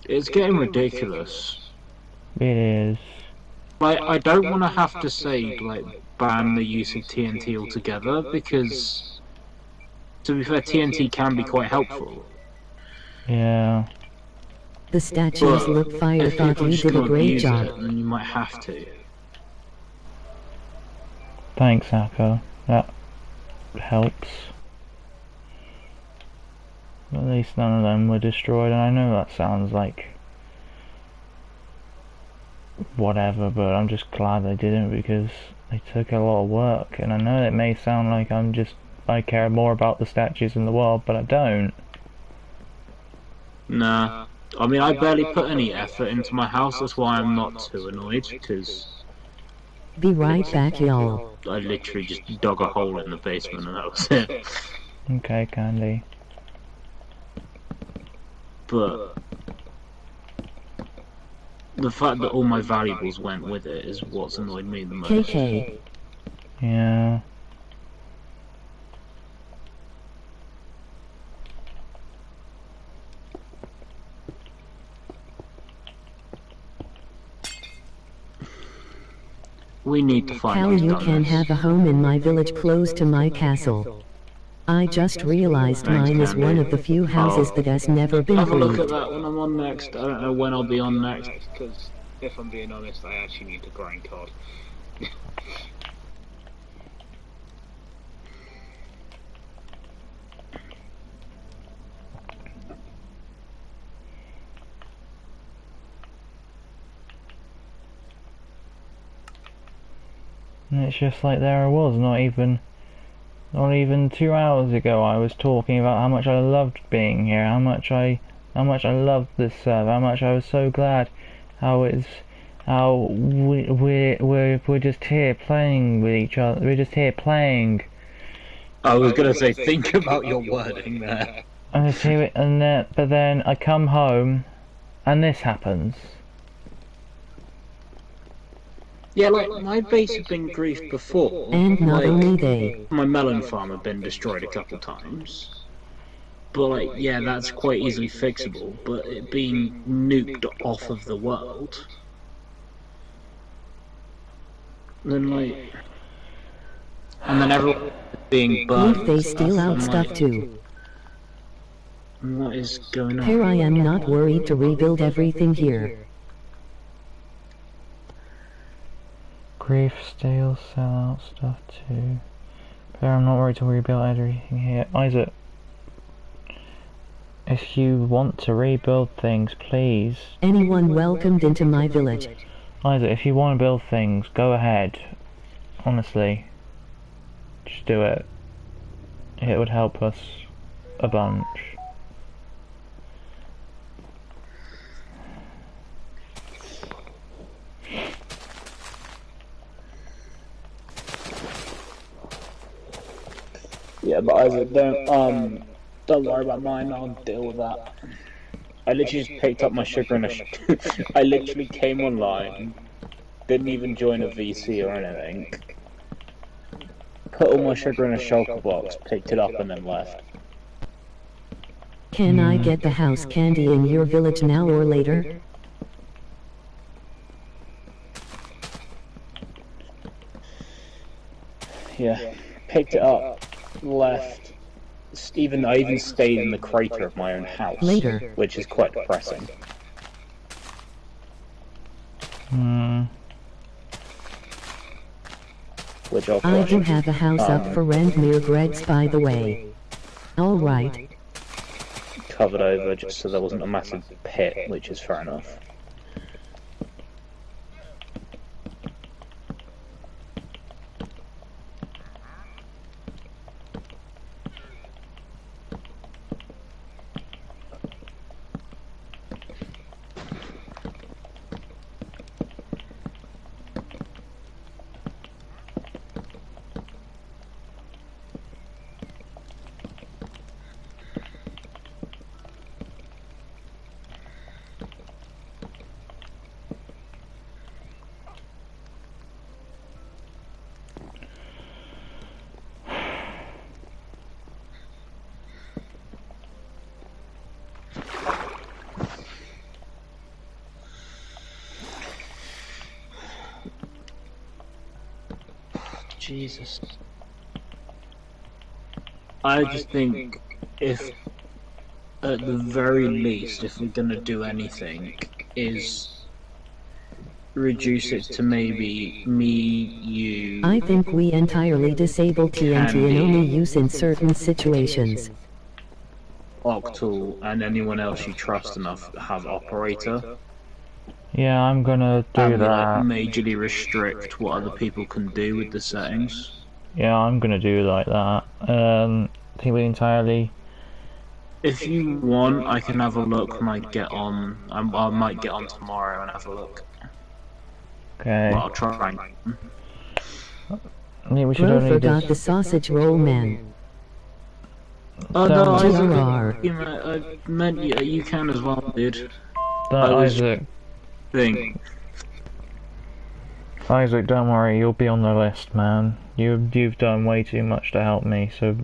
It's getting ridiculous. It is. Like, I don't want to have to say, like, ban the use of TNT altogether, because, to be fair, TNT can be quite helpful. Yeah. The statues look fire. Thought you did a great job. Then you might have to. Thanks, Akka. That helps. At least none of them were destroyed, and I know that sounds like whatever, but I'm just glad they didn't, because they took a lot of work, and I know it may sound like I care more about the statues in the world, but I don't. Nah. I mean, I barely put any effort into my house, that's why I'm not too annoyed, because... Be right back, y'all. I literally just dug a hole in the basement and that was it. Okay, Candy. But the fact that all my valuables went with it is what's annoyed me the most. KK. Yeah. We need to find Cal, you can have a home in my village close to my castle. I just realized mine is one of the few houses that has never been have a look cleaned. at that when I'm on next. I don't know when I'll be on next, because if I'm being honest, I actually need to grind card. And it's just like there I was, not even 2 hours ago I was talking about how much I loved being here, how much I loved this server, how much I was so glad, how we're just here playing with each other, we're just here playing. I was gonna say, think about your wording there. And but then I come home and this happens. Yeah, like, my base had been griefed before. And not like, only they. My melon farm had been destroyed a couple times. But, like, yeah, that's quite easily fixable. But it being nuked off of the world... Then, like... And then everyone being burnt. They steal out stuff too. What is going on? Here I am not worried to rebuild everything here. Grief, steal, sell out stuff too. Here I'm not worried to rebuild everything here. Isaac, if you want to rebuild things, please. Anyone welcomed into my village. Isaac, if you want to build things, go ahead. Honestly. Just do it. It would help us a bunch. Yeah, but Isaac, don't worry about mine, I'll deal with that. I literally just picked up my sugar and I literally came online, didn't even join a VC or anything. Put all my sugar in a shulker box, picked it up and then left. Can I get the house candy in your village now or later? Yeah, picked it up, left. I even stayed in the crater of my own house, later, which is quite depressing. Which I do have a house up for rent near Greg's, by the way. Alright. Covered over just so there wasn't a massive pit, which is fair enough. Jesus. I just think if, at the very least, if we're gonna do anything, is reduce it to maybe me, you... I think we entirely disable TNT and only use in certain situations. Octal and anyone else you trust enough have operator. Yeah, I'm gonna do that. Like, majorly restrict what other people can do with the settings. Yeah, I'm gonna do like that. I think we entirely... If you want, I can have a look when I get on. I might get on tomorrow and have a look. Okay. Well, I'll try. Yeah, we should Bro only forgot just... the sausage roll, man. Oh no, Isaac, I meant you can as well, dude. Isaac. Isaac, don't worry, you'll be on the list, man. You've done way too much to help me, so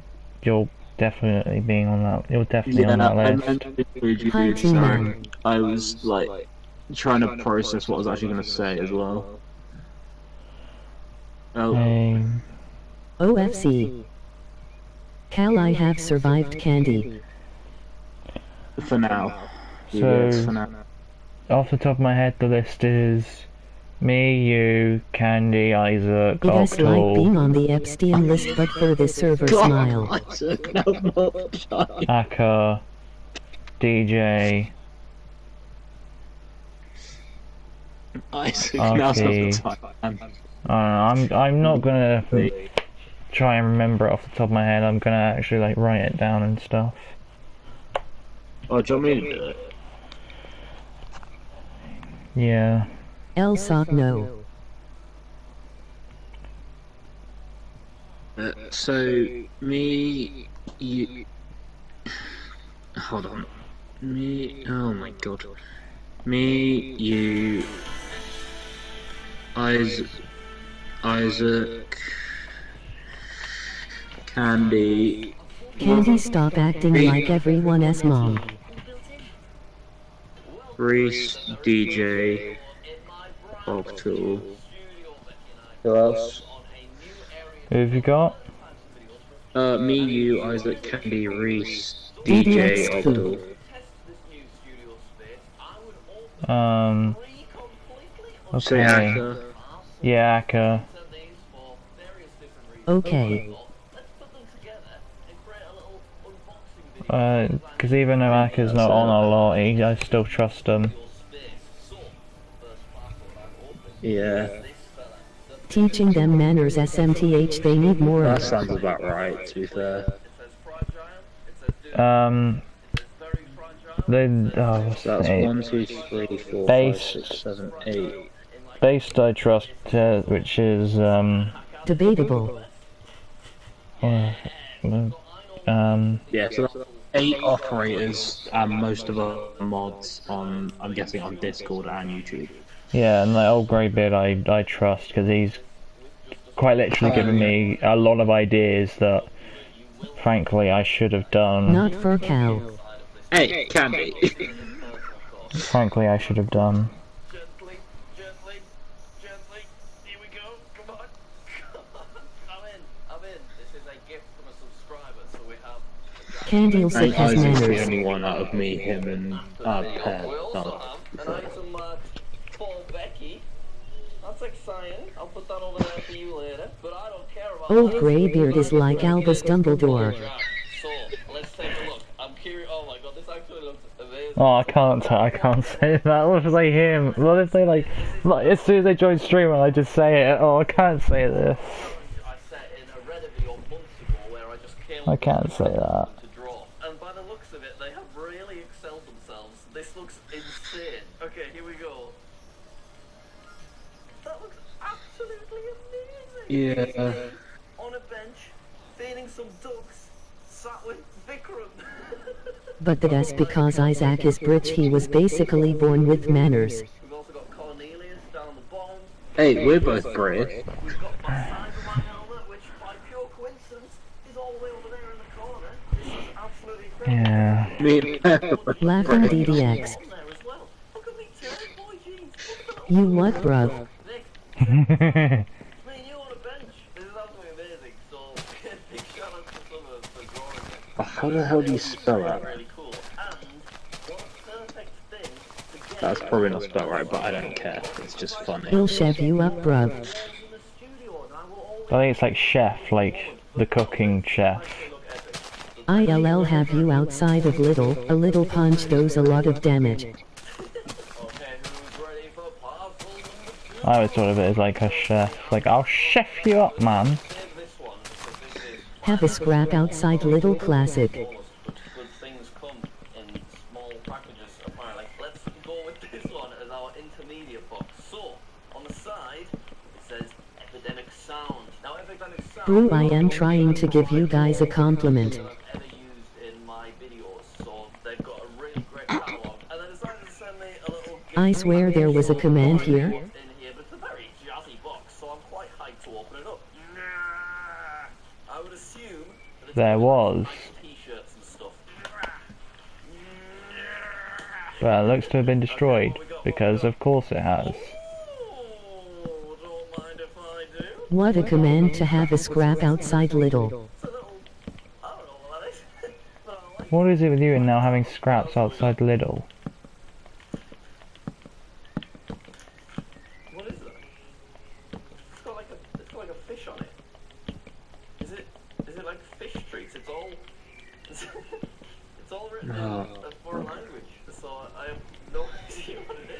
you'll definitely be on that. You're definitely on that list. I meant to include you, sorry. I was like trying to process what I was actually going to say as well. Hey. OFC. Cal, I have survived candy. For now. So, yes, for now. Off the top of my head, the list is me, you, Candy, Isaac, It is like Octal, being on the Epstein list, but for this server. Smile. Isaac, no, Aka, DJ, Isaac, now's not the time. I'm not gonna try and remember it off the top of my head. I'm gonna actually like write it down and stuff. Oh, do you want me to do it? Yeah. Elsock, no. So, me, you... Hold on. Me, oh my god. Me, you... Isaac, Candy. Candy, stop acting like everyone's mom. Reese, DJ, Octal. Who else? Who have you got? Me, you, Isaac, Candy, Reese, DJ, Octal. Okay. Yeah, Akka. Okay. Because even though Akka's not on a lot, I still trust him. Yeah. Teaching them manners, SMTH, they need more That of it. sounds about right, to be fair. What's That's the 1, 2, 3, 4, 5, Based. 6, 7, 8. Based I trust, which is, Debatable. Yeah, so that's 8 operators and most of the mods on, I'm guessing, on Discord and YouTube. yeah, and that old greybeard I trust, because he's quite literally given me a lot of ideas that, frankly, I should have done. Not for Cal. Hey, Candy. Frankly, I should have done. Candy also And has Isaac's the manners. only one out of me, him, and Pet. That's exciting. I'll put that over there for you later. But I don't care about Old greybeard is like Albus Dumbledore. So, let's take a look. I'm curious. Oh my god, this actually looks amazing. Oh, I can't say that. What if they hear him? What if they like as soon as they join stream and I just say it? Oh, I can't say this. I can't say that. And by the looks of it, they have really excelled themselves. This looks insane. Okay, here we go. That looks absolutely amazing. Yeah. On a bench, feeding some ducks, sat with Vikram. But that's because Isaac is rich, he was basically born with manners. We've also got Cornelius down the bottom. Hey, we're both British. We've got my Cyberman helmet, which by pure coincidence is all the way over there in the corner. This is absolutely incredible. Yeah. Laughing DDX. You what, bruv? How the hell do you spell that? That's probably not spelled right, but I don't care. It's just funny. He'll chef you up, bruv. I think it's like chef, like the cooking chef. ILL have you outside of Little, a little punch does a lot of damage. I always thought of it as like a chef. Like, I'll chef you up, man. Have a scrap outside Little classic. Good things come in small packages, apparently. Let's go with this one as our intermediate box. So, on the side, it says Epidemic Sound. Now, Epidemic Sound... Brew, I am trying to give you guys a compliment. ...ever used in my videos, so they've got a really great catalogue. And they decided to send me a little... I swear there was a command here. ...in here, but it's a very jazzy box, so I'm quite hyped to open it up. I would assume... There was. T-shirts and stuff. Well, it looks to have been destroyed, because of course it has. What a command to have a scrap outside Little. What is it with you and now having scraps outside Lidl? What is it? It's got like a fish on it. Is it like fish treats? It's all written in a foreign language, so I have no idea what it is.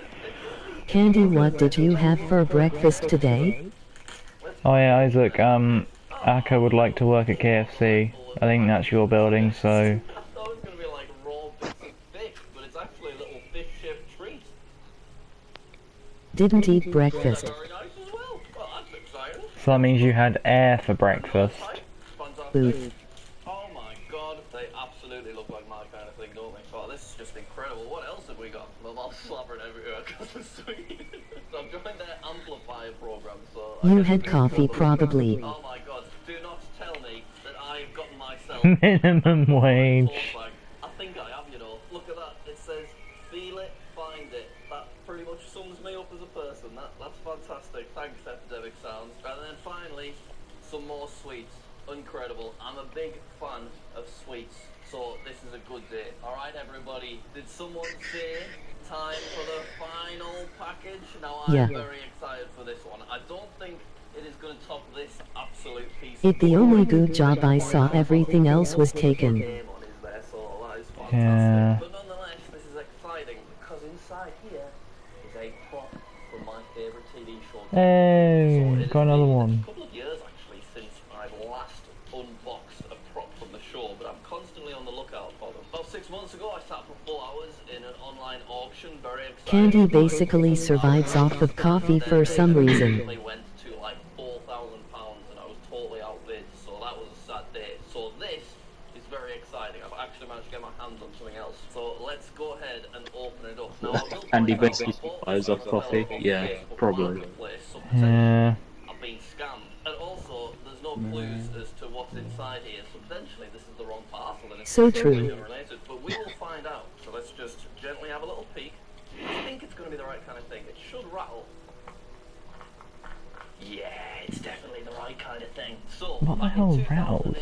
Candy, what did you have for breakfast today? Oh yeah, Isaac, Akka would like to work at KFC. I think that's your building, so... I thought it was going to be like raw bits of fish, but it's actually a little fish shaped treat. Didn't eat breakfast. So that means you had air for breakfast. Booth. Oh my god, they absolutely look like my kind of thing, don't they? Oh, this is just incredible. What else have we got? My mouth's slabbering everywhere because of sweet. So I've joined their amplifier program, so... You had coffee probably. Oh my god, do not tell me that I've gotten myself... Minimum wage. I think I have, you know. Look at that. It says, feel it, find it. That pretty much sums me up as a person. That's fantastic. Thanks, Epidemic Sounds. And then finally, some more sweets. Incredible. I'm a big fan of sweets, so this is a good day. Alright, everybody. Did someone say time for the final package? Now, I'm very excited for this one. I don't think it is going to top this absolute piece. It the only good job I saw, everything else was taken. Yeah. But nonetheless, this is exciting because inside here is a prop from my favourite TV show. Hey, got another one. A couple of years actually since I've last unboxed a prop from the show, but I'm constantly on the lookout for them. About 6 months ago, I sat for 4 hours in an online auction, very excited. Candy basically survives off of coffee for some reason. Went to like £4,000 and I was totally outbid, so that was a sad day. So this is very exciting. I've actually managed to get my hands on something else. So let's go ahead and open it up. Now, Andy basically buys off coffee. Yeah, probably. Yeah. I've been scammed. And also, there's no clues as to what's inside here, so potentially this is the wrong parcel and it's So true. unrelated. But we will find out. So let's just gently have a little peek. I think it's going to be the right kind of thing. It should rattle. Yeah, it's definitely the right kind of thing. So, What the hell rattles?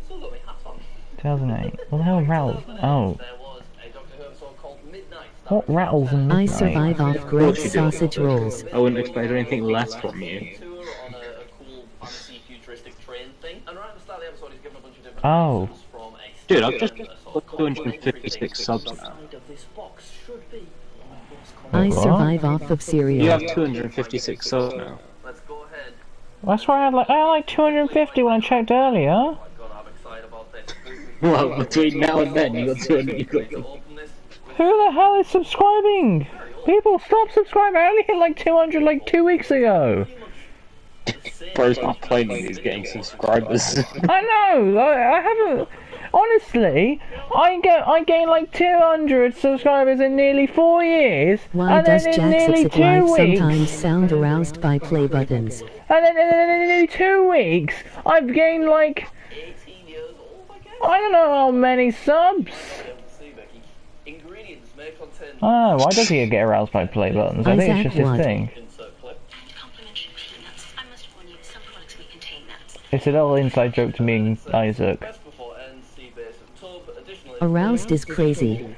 so got my hat on. 2008. What the hell rattles? Oh. There was a Doctor Who episode called Midnight. What rattles in I midnight? survive off great sausage rolls. I wouldn't expect anything less from you. On a cool fantasy futuristic train thing. And right at the start of the episode, he's given a bunch of different Oh. from a Dude, I've just got 256 subs now. I survive off of cereal. You have 256 subs now. Let's go ahead. That's why I had like 250 when I checked earlier. God, I'm excited about this. Well, between now and then, you got 200. You got... Who the hell is subscribing? People stopped subscribing. I only hit like 200 like 2 weeks ago. Bro's not complaining, he's getting subscribers. I know. I haven't. Honestly, I gained like 200 subscribers in nearly 4 years, Why and does then in Jack's nearly exit 2 live weeks, sometimes sound aroused by play buttons? and then in nearly 2 weeks, I've gained like I don't know how many subs. Oh, why does he get aroused by play buttons? I think it's just his thing. It's a little inside joke to me and Isaac. Aroused is crazy.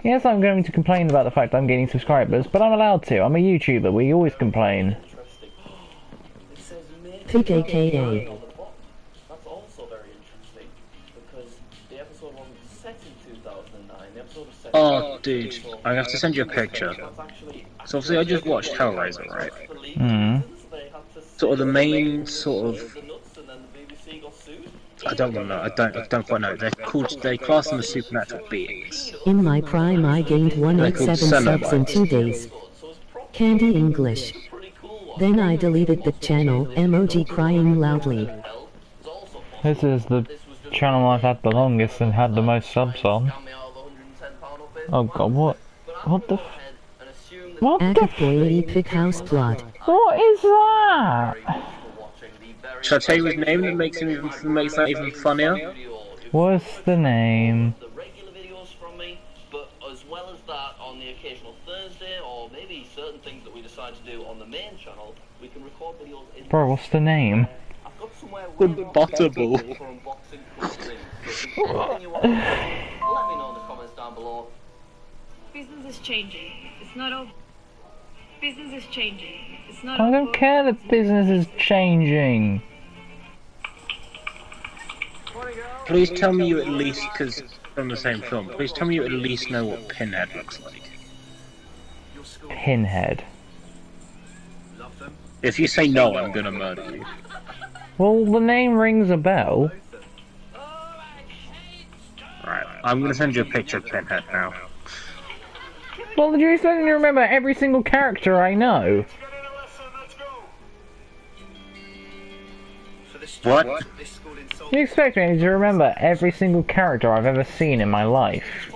Yes, I'm going to complain about the fact I'm getting subscribers, but I'm allowed to. I'm a YouTuber, we always complain. Pig aka. That's also very interesting, because the episode wasn't set in 2009, the episode was set Oh, dude, I have to send you a picture. So obviously I just watched Hellraiser, right? Hmm. Sort of the main sort of... I don't know. I don't quite know. They class them as supernatural beings. In my prime I gained 187 subs in 2 days. Candy English. Then I deleted the channel, emoji crying loudly. This is the channel I've had the longest and had the most subs on. Oh god, what? What the f... What the f... Boily Pig House plot. What is that? Should I tell you his name that makes that even funnier? What's the name? but as well as that, on the occasional Thursday, or maybe certain things that we decide to do on the main channel, we can record videos in... Bro, what's the name? I've got somewhere Unbottable. for unboxing cool things. So if there's anything you want to do, let me know in the comments down below. Business is changing. It's not all. Business is changing. It's not. I don't care that business is changing. Please tell me you at least, because from the same film, please tell me you at least know what Pinhead looks like. Pinhead. If you say no, I'm gonna murder you. Well, the name rings a bell. Right, I'm gonna send you a picture of Pinhead now. Well, do you expect me to remember every single character I know? What? You expect me to remember every single character I've ever seen in my life?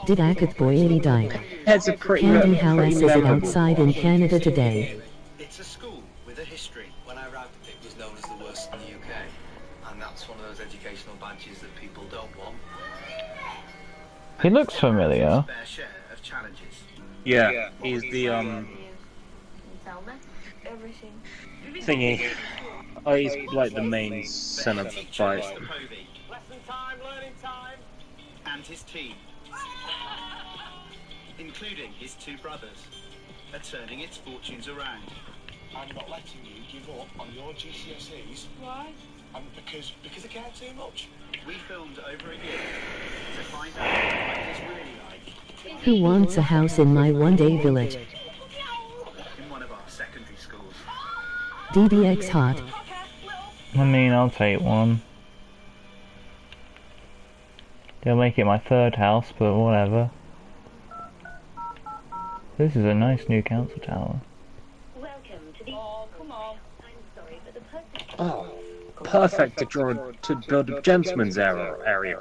Did Akath Boyadi die? It's a pretty Candy, how pretty is it memorable. outside in Canada today? It's a school with a history. When I arrived, it was known as the worst in the UK, and that's one of those educational badges that people don't want. He looks familiar. Fair share of challenges. Yeah, he's the Tell me everything. thingy. Oh, he's like the main centre fight. Lesson time, learning time. And his team, including his two brothers, are turning its fortunes around. I'm not letting you give up on your GCSEs. Why? Because I care too much. We filmed over a year to find out what it is really like Who wants a house in my one-day village? in one of our secondary schools. DBX hot. I mean, I'll take one. They'll make it my third house, but whatever. This is a nice new council tower. Welcome to the... Oh, come on. I'm sorry, but the person... Oh, perfect to build a gentleman's area.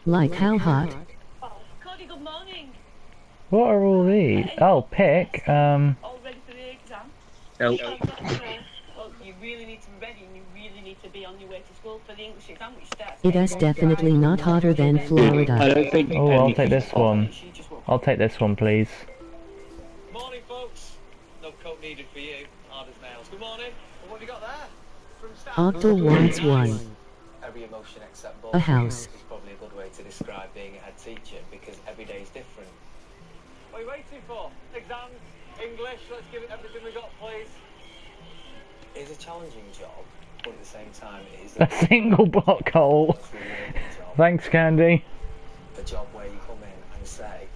Like how hot? Cody, good morning. What are all these? Oh, pick. All ready for the exam? Nope. Well, you really need to be ready and you really need to be on your way to school for the English exam, which starts... It is definitely not hotter than Florida. I don't think. Oh, I'll take this one. I'll take this one, please. Morning, folks. No coat needed for you. Hard as nails. Good morning. Well, what have you got there? From Octal wants one. Every emotion except A house. is probably a good way to describe being a head teacher, because every day is different. What are you waiting for? Exams, English. Let's give it everything we got, please. It's a challenging job, but at the same time, it is A single block hole. Thanks, Candy. a job where you come in and say,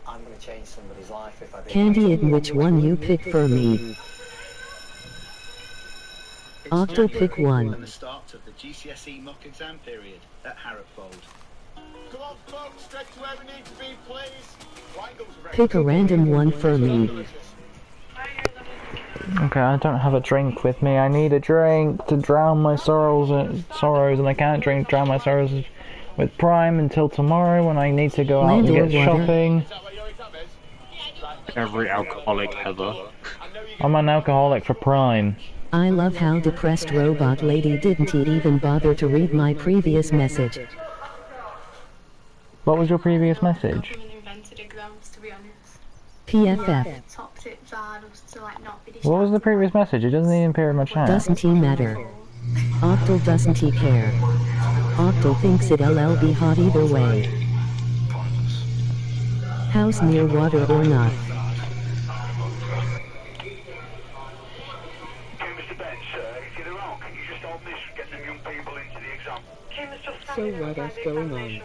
I'm going to change somebody's life if I do. Candy, and which one you pick for me? Octal, pick And one. the start of the GCSE mock exam period at Harrowfold. Come on, folks, straight to where we need to be, please. Pick a random one for me. Okay, I don't have a drink with me. I need a drink to drown my sorrows, and I can't drown my sorrows with Prime until tomorrow when I need to go out and Land or get water? shopping. Every alcoholic ever. I'm an alcoholic for Prime. I love how depressed robot lady didn't even bother to read my previous message. What was your previous message? Invented exams, to be honest. PFF. Top tips are just to like not be What was the previous message? It doesn't even appear in my chat. Doesn't he matter? Octal doesn't he care? Octal thinks it'll be hot either way. House near water or not? So what is going on?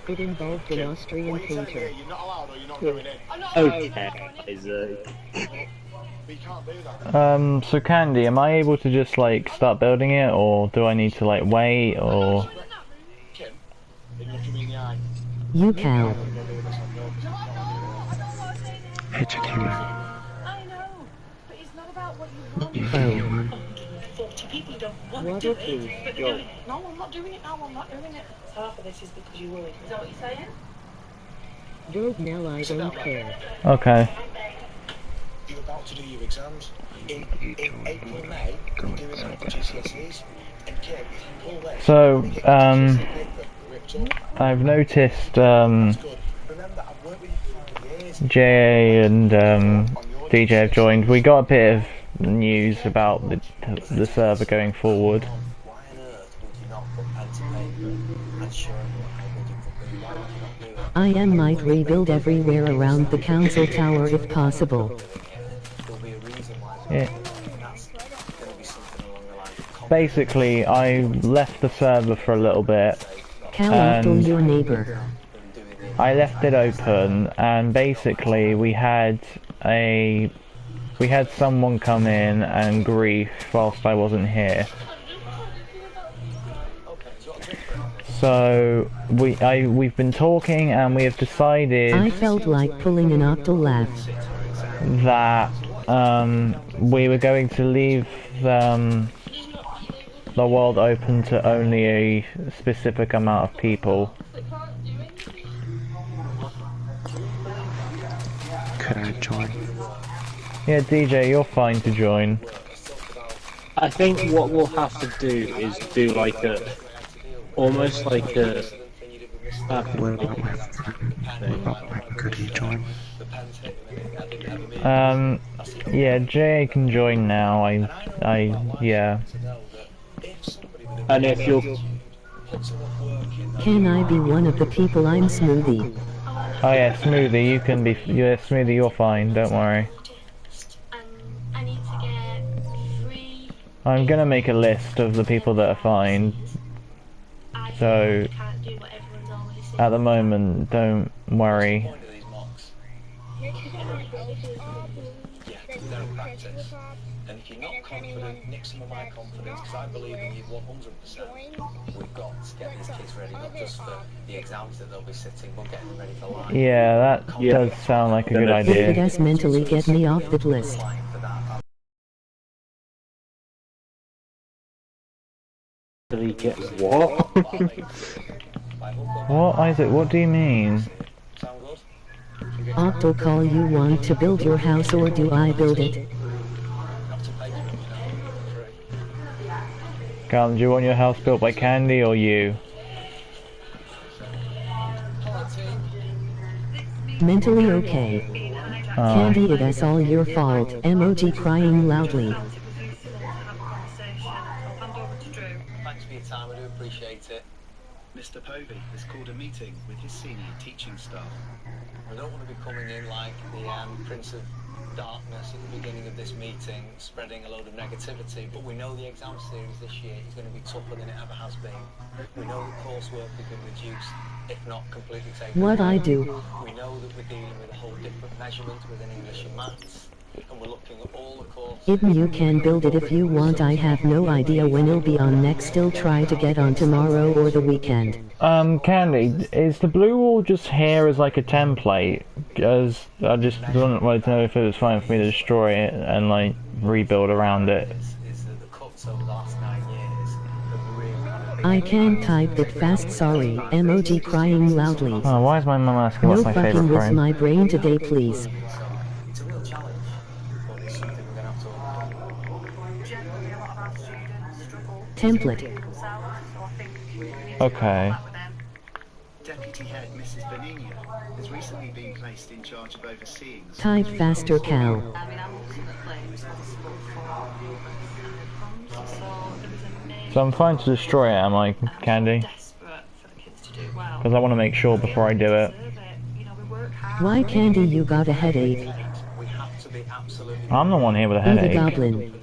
It involved an Austrian painter. You're not allowed or you're not going in. Okay, So Candy, am I able to just like start building it, or do I need to like wait, or? You can. Educated. I know, but it's not about what you want. You 40 people who don't want Water, to do please. it, but they're going, no, I'm not doing it now, I'm not doing it. Half of this is because you're worried. Is that what you're saying? Rogue Nell, I don't care. Okay. You're about to do your exams. In April, May, you're doing GCSEs. And Kim, if you pull this, So I've noticed JA and DJ have joined. We got a bit of news about the server going forward. I might rebuild everywhere around the council tower if possible. Yeah. Basically, I left the server for a little bit. Cal Octal, your neighbor. I left it open, and basically we had someone come in and grief whilst I wasn't here. So we've been talking, and we have decided. I felt like pulling an Octal laugh. That we were going to leave the world open to only a specific amount of people. Could I join? Yeah, DJ, you're fine to join. I think what we'll have to do is do like a, almost like a. What about my could he join? Yeah, Jay can join now. Yeah. And if you're. Can I be one of the people? I'm Smoothie. Oh yeah, Smoothie, you can be. Yeah, Smoothie, you're fine. Don't worry. I need to get 3. I'm gonna make a list of the people that are fine. So, at the moment, don't worry. And if you're not confident, nick some of my confidence, because I believe in you 100%. We've got to get these kids ready, not just for the exams that they'll be sitting, but getting them ready for life. Yeah, that does sound like a good idea. If you guys mentally get me off the list. Get what? What, Isaac? What do you mean? Octocall, you want to build your house or do I build it? Garland, do you want your house built by Candy or you? Mentally okay. Candy, it's all your fault. Emoji crying loudly. Thanks for your time, I do appreciate it. Mr. Povey has called a meeting with his senior teaching staff. We don't want to be coming in like the Prince of Darkness at the beginning of this meeting, spreading a load of negativity, but we know the exam series this year is going to be tougher than it ever has been. We know that coursework has been reduced, if not completely taken What away. I do. We know that we're dealing with a whole different measurement within English and maths, and we're looking at all the courses. Even you can build it if you want. I have no idea when it'll be on next. Still try to get on tomorrow or the weekend. Candy, is the blue wall just here as like a template? Because I just wanted to know if it was fine for me to destroy it and like rebuild around it. I can't type that fast, sorry. Emoji crying loudly. Oh, why is my mum asking what's no my favourite fucking with frame? my brain today, please. It's a real challenge, but it's something we're going to have to overcome. Generally, a lot of our students struggle Template. Okay. Deputy Head Mrs. Benigna has recently been placed in charge of overseeing... Type faster, Cal. So I'm fine to destroy it, am I, Candy? Because I want to make sure before I do it. Why, Candy, you got a headache? I'm the one here with a Be the headache. goblin.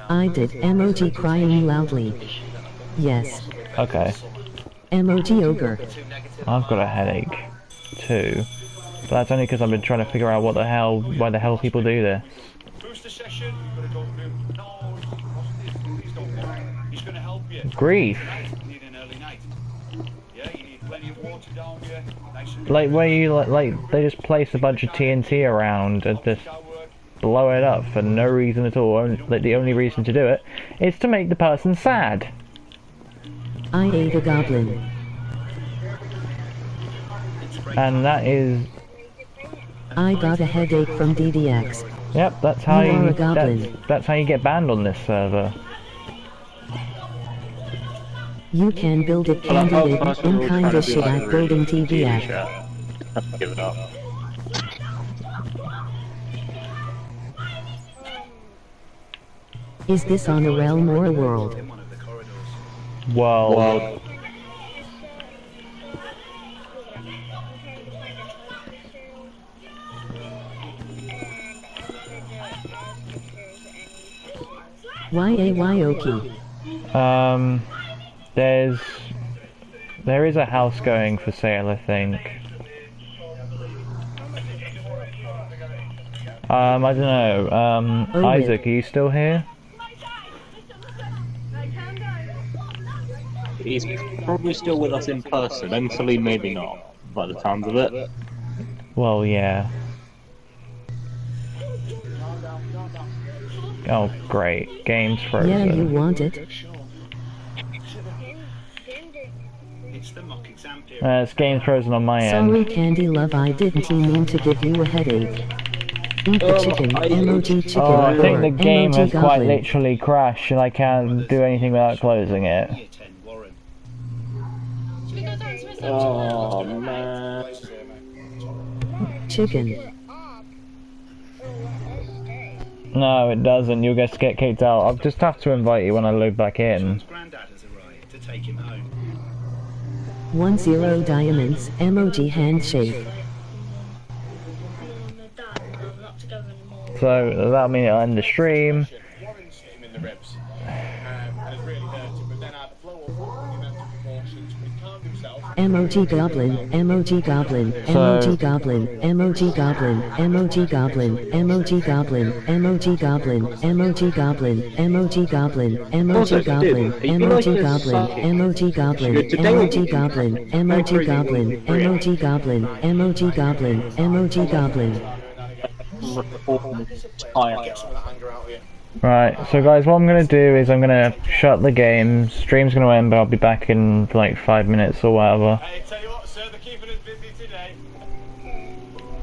I did. Emoji crying loudly. Yes. Okay. Emoji ogre. I've got a headache too. But that's only because I've been trying to figure out why the hell people do this. Grief. Like where you like they just place a bunch of TNT around and just blow it up for no reason at all. Like the only reason to do it is to make the person sad. I ate a goblin. And that is... I got a headache from DDX. Yep, that's how You are a goblin. that's how you get banned on this server. You can build it, Candy. I'm kinda shit at building TVX. Give it up. Is this on a realm or a world? World. Y-A-Y-O-K. There is a house going for sale, I think. I don't know. Oh, Isaac, are you still here? He's probably still with us in person. Mentally, maybe not, by the sounds of it. Well, yeah. Oh, great. Game's frozen. Yeah, you want it? It's game's frozen on my end. Sorry, Candy Love, I didn't mean to give you a headache. Eat the chicken. Emoji chicken. Oh, I think the or game emoji has quite goblin. literally crashed and I can't do anything without closing it. Oh man. Chicken. No, it doesn't. You'll just get kicked out. I'll just have to invite you when I load back in. Grandad has arrived to take him home. 10 diamonds. Emoji handshake. So that'll mean it'll end the stream. Emoji goblin. Emoji goblin. Emoji goblin. Emoji goblin. Emoji goblin. Emoji goblin. Emoji goblin. Emoji goblin. Emoji goblin. Emoji goblin. Emoji goblin. Emoji goblin. Emoji goblin. Emoji goblin. Emoji goblin. Emoji goblin. Emoji goblin. Right, so guys, what I'm going to do is I'm going to shut the game. Stream's going to end, but I'll be back in like 5 minutes or whatever.